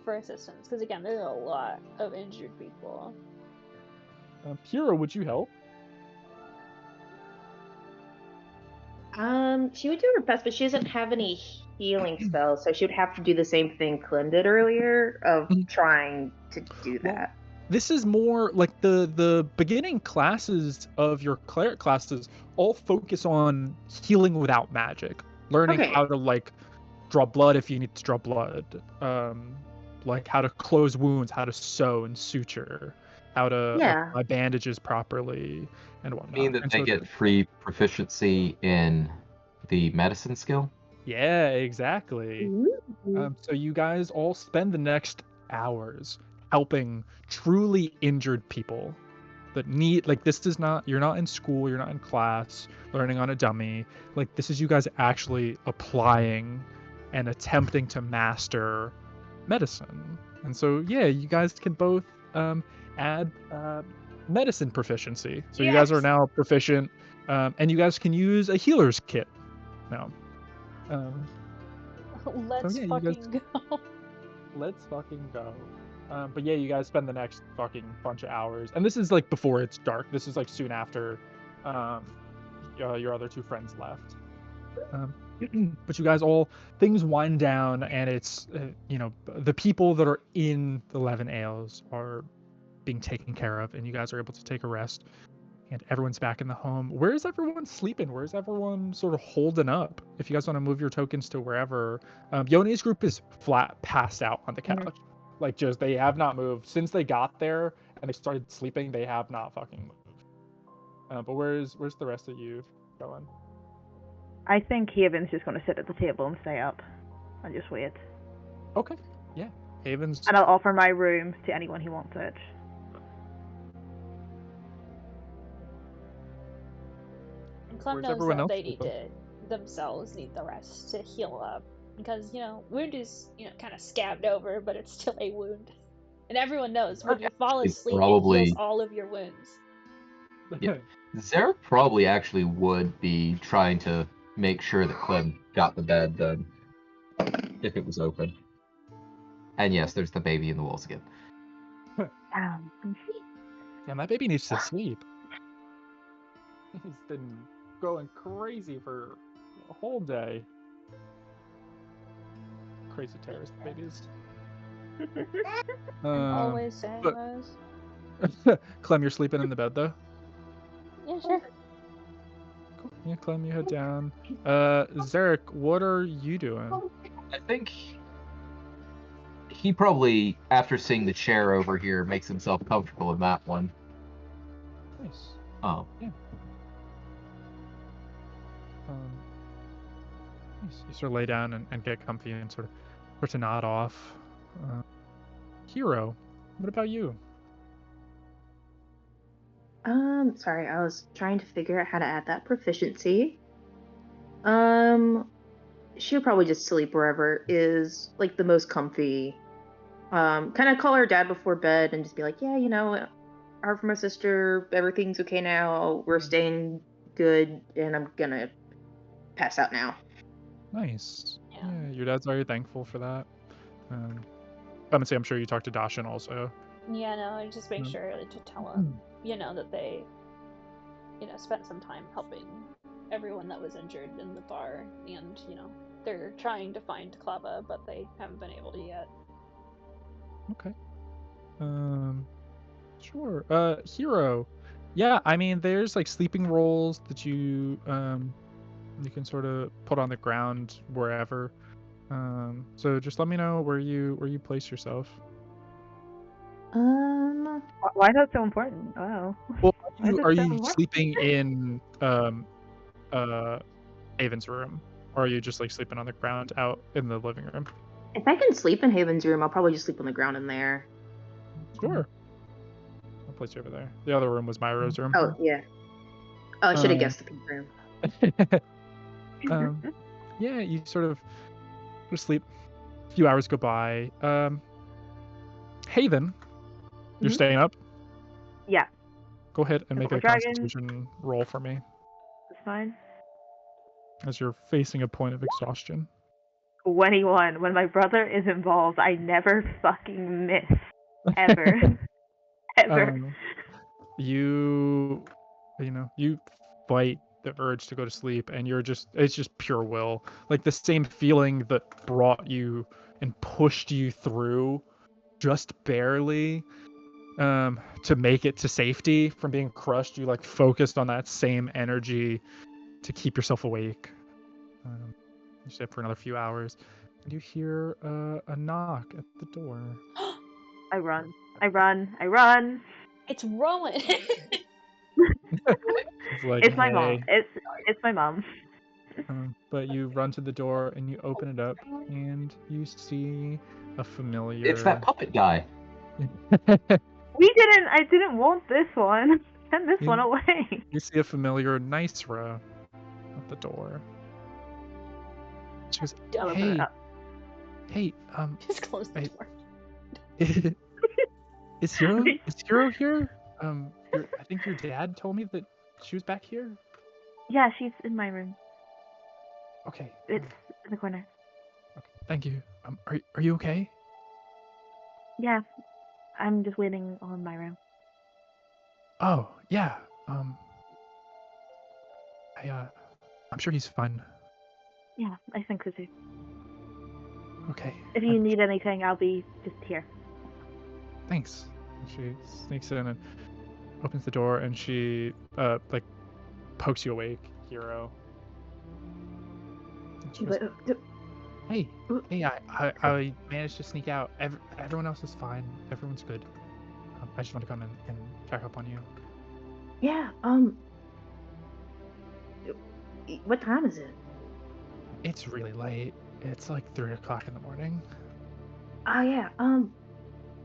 for assistance, because again, there's a lot of injured people. Hero, would you help? She would do her best, but she doesn't have any healing spells, so she would have to do the same thing Clem did earlier of trying to do that. This is more like the beginning classes of your cleric classes all focus on healing without magic, learning Okay. how to like draw blood if you need to draw blood, like how to close wounds, how to sew and suture, how to Yeah. apply bandages properly, and whatnot. Mean that And they so get free proficiency in the medicine skill? yeah, exactly. So you guys all spend the next hours helping truly injured people that need, like, this is not, you're not in school, you're not in class learning on a dummy. Like, this is you guys actually applying and attempting to master medicine. And so yeah, you guys can both add medicine proficiency. So you guys are Yes. now proficient, and you guys can use a healer's kit now. Let's yeah, you guys- fucking go. Let's fucking go. But yeah, you guys spend the next fucking bunch of hours, and this is like before it's dark. This is like soon after your other two friends left. But you guys all, things wind down, and it's the people that are in the 11 Ales are being taken care of, and you guys are able to take a rest, and everyone's back in the home. Where is everyone sleeping? Where is everyone sort of holding up? If you guys want to move your tokens to wherever, Yoni's group is flat passed out on the couch. Like, just, they have not moved since they got there and they started sleeping. They have not fucking moved. But where's the rest of you going? I think Haven's just going to sit at the table and stay up and just wait. Okay, yeah. Haven's. And I'll offer my room to anyone who wants it. And Clem Where's knows everyone that else they need sleeping? to themselves need the rest to heal up because wound is kind of scabbed over, but it's still a wound. And everyone knows when you fall It's asleep, it probably- heals all of your wounds. Yeah. Zarek probably actually would be trying to make sure that Clem got the bed done if it was open. And yes, there's the baby in the walls again. Yeah, my baby needs to sleep. He's been going crazy for a whole day. Crazy terrorist babies. I'm always saying but- those. Clem, you're sleeping in the bed though? Yeah, sure. Cool. Yeah, Clem, you head down. Zarek, what are you doing? I think he probably, after seeing the chair over here, makes himself comfortable in that one. Nice. Oh. Yeah. Nice. You sort of lay down and get comfy and sort of start to nod off. Hero, what about you? Sorry, I was trying to figure out how to add that proficiency. She'll probably just sleep wherever is like the most comfy. Kind of call her dad before bed and just be like, yeah, heard from my sister, everything's okay now, we're staying good, and I'm gonna pass out now. Nice. Yeah. Yeah, your dad's very thankful for that. I'm gonna say I'm sure you talked to Dashin also. Yeah, no, I just make Mm. sure to tell them, that they, spent some time helping everyone that was injured in the bar, and, they're trying to find Klava, but they haven't been able to yet. Okay. Sure. Hero. Yeah, I mean, there's like sleeping rolls that you can sort of put on the ground wherever. So just let me know where you place yourself. Why is that so important? Oh. Well, Why is it are so you important? sleeping in Haven's room, or are you just like sleeping on the ground out in the living room? If I can sleep in Haven's room, I'll probably just sleep on the ground in there. Sure. I'll place you over there. The other room was Myro's room. Oh, yeah. Oh, I should have Um, guessed the pink room. Yeah, you sort of sleep. A few hours go by. Haven, you're Mhm. staying up. Yeah, Go ahead and make a Double dragon. Constitution roll for me, it's fine. as you're facing a point of exhaustion. 21. When my brother is involved, I never fucking miss. Ever. Ever. You fight the urge to go to sleep, and it's just pure will. Like the same feeling that brought you and pushed you through just barely to make it to safety from being crushed. You like focused on that same energy to keep yourself awake. You stay up for another few hours. you hear a knock at the door. I run. I run. I run. It's Rowan. It's like, It's my mom. "Hey." It's my mom. But you run to the door and you open it up and you see a familiar. It's that puppet guy. I didn't want this one. Send this one You- away. You see a familiar Nicera at the door. She goes, I'll open it "Hey, up. hey, Just close the Wait. door. is Hero here? I think your dad told me that she was back here. Yeah, she's in my room. Okay. It's in the corner. Okay. Thank you. Are you okay? Yeah, I'm just waiting on my room. Oh, yeah. I'm sure he's fine. Yeah, I think so too. Okay. If you need anything, I'll be just here. Thanks. And she sneaks in and opens the door, and she like pokes you awake, Hero. And she goes, hey, I managed to sneak out. Everyone else is fine. Everyone's good. I just want to come in and check up on you. Yeah, what time is it? It's really late. It's like 3 o'clock in the morning. Oh yeah,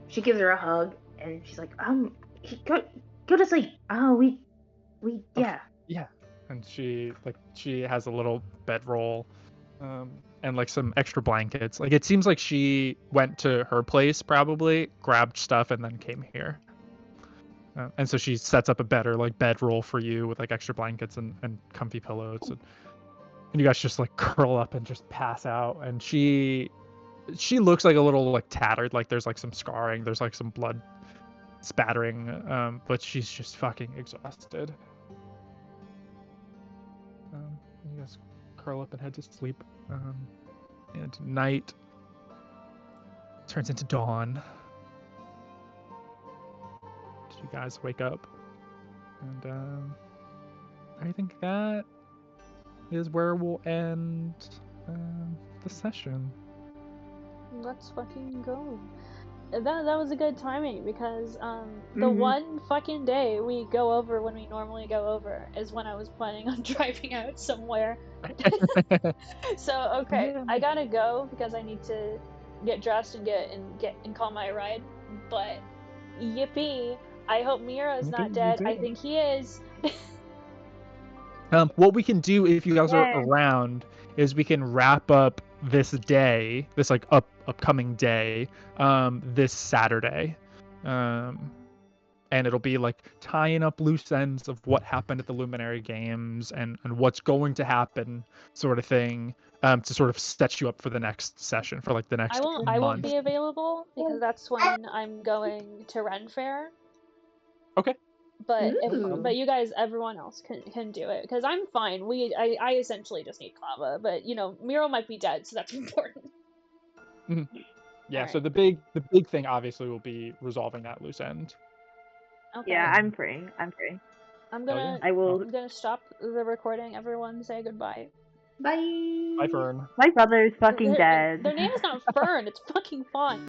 she gives her a hug and she's like, go to sleep. Oh, we, yeah. Yeah. And she has a little bedroll, and like some extra blankets. Like it seems like she went to her place, probably grabbed stuff, and then came here. And so she sets up a better like bedroll for you with like extra blankets and comfy pillows, and you guys just like curl up and just pass out. And she looks like a little like tattered, like there's like some scarring, there's like some blood spattering, but she's just fucking exhausted. You guys curl up and head to sleep, and night turns into dawn. You guys wake up, and I think that is where we'll end the session. Let's fucking go. That was a good timing because the one fucking day we go over when we normally go over is when I was planning on driving out somewhere. So okay, Yeah. I gotta go because I need to get dressed and get and call my ride. But yippee! I hope Mira's Yippee, not you dead. too. I think he is. What we can do if you guys Yay. are around is we can wrap up this day, this like upcoming day, this Saturday, and it'll be like tying up loose ends of what happened at the Luminary Games and what's going to happen, sort of thing, to sort of set you up for the next session, for like the next I won't month. be available because that's when I'm going to Ren Fair. Okay. But Ooh. but you guys, everyone else can do it because I'm fine. I essentially just need Clava, but you know Miro might be dead, so that's important. Yeah. Alright. So the big thing obviously will be resolving that loose end. Okay. Yeah, I'm free. I'm free. I'm Hell gonna yeah. I will. I'm gonna stop the recording. Everyone, say goodbye. Bye. Bye, Fern. My brother's fucking dead. Their name is not Fern. It's fucking Fawn.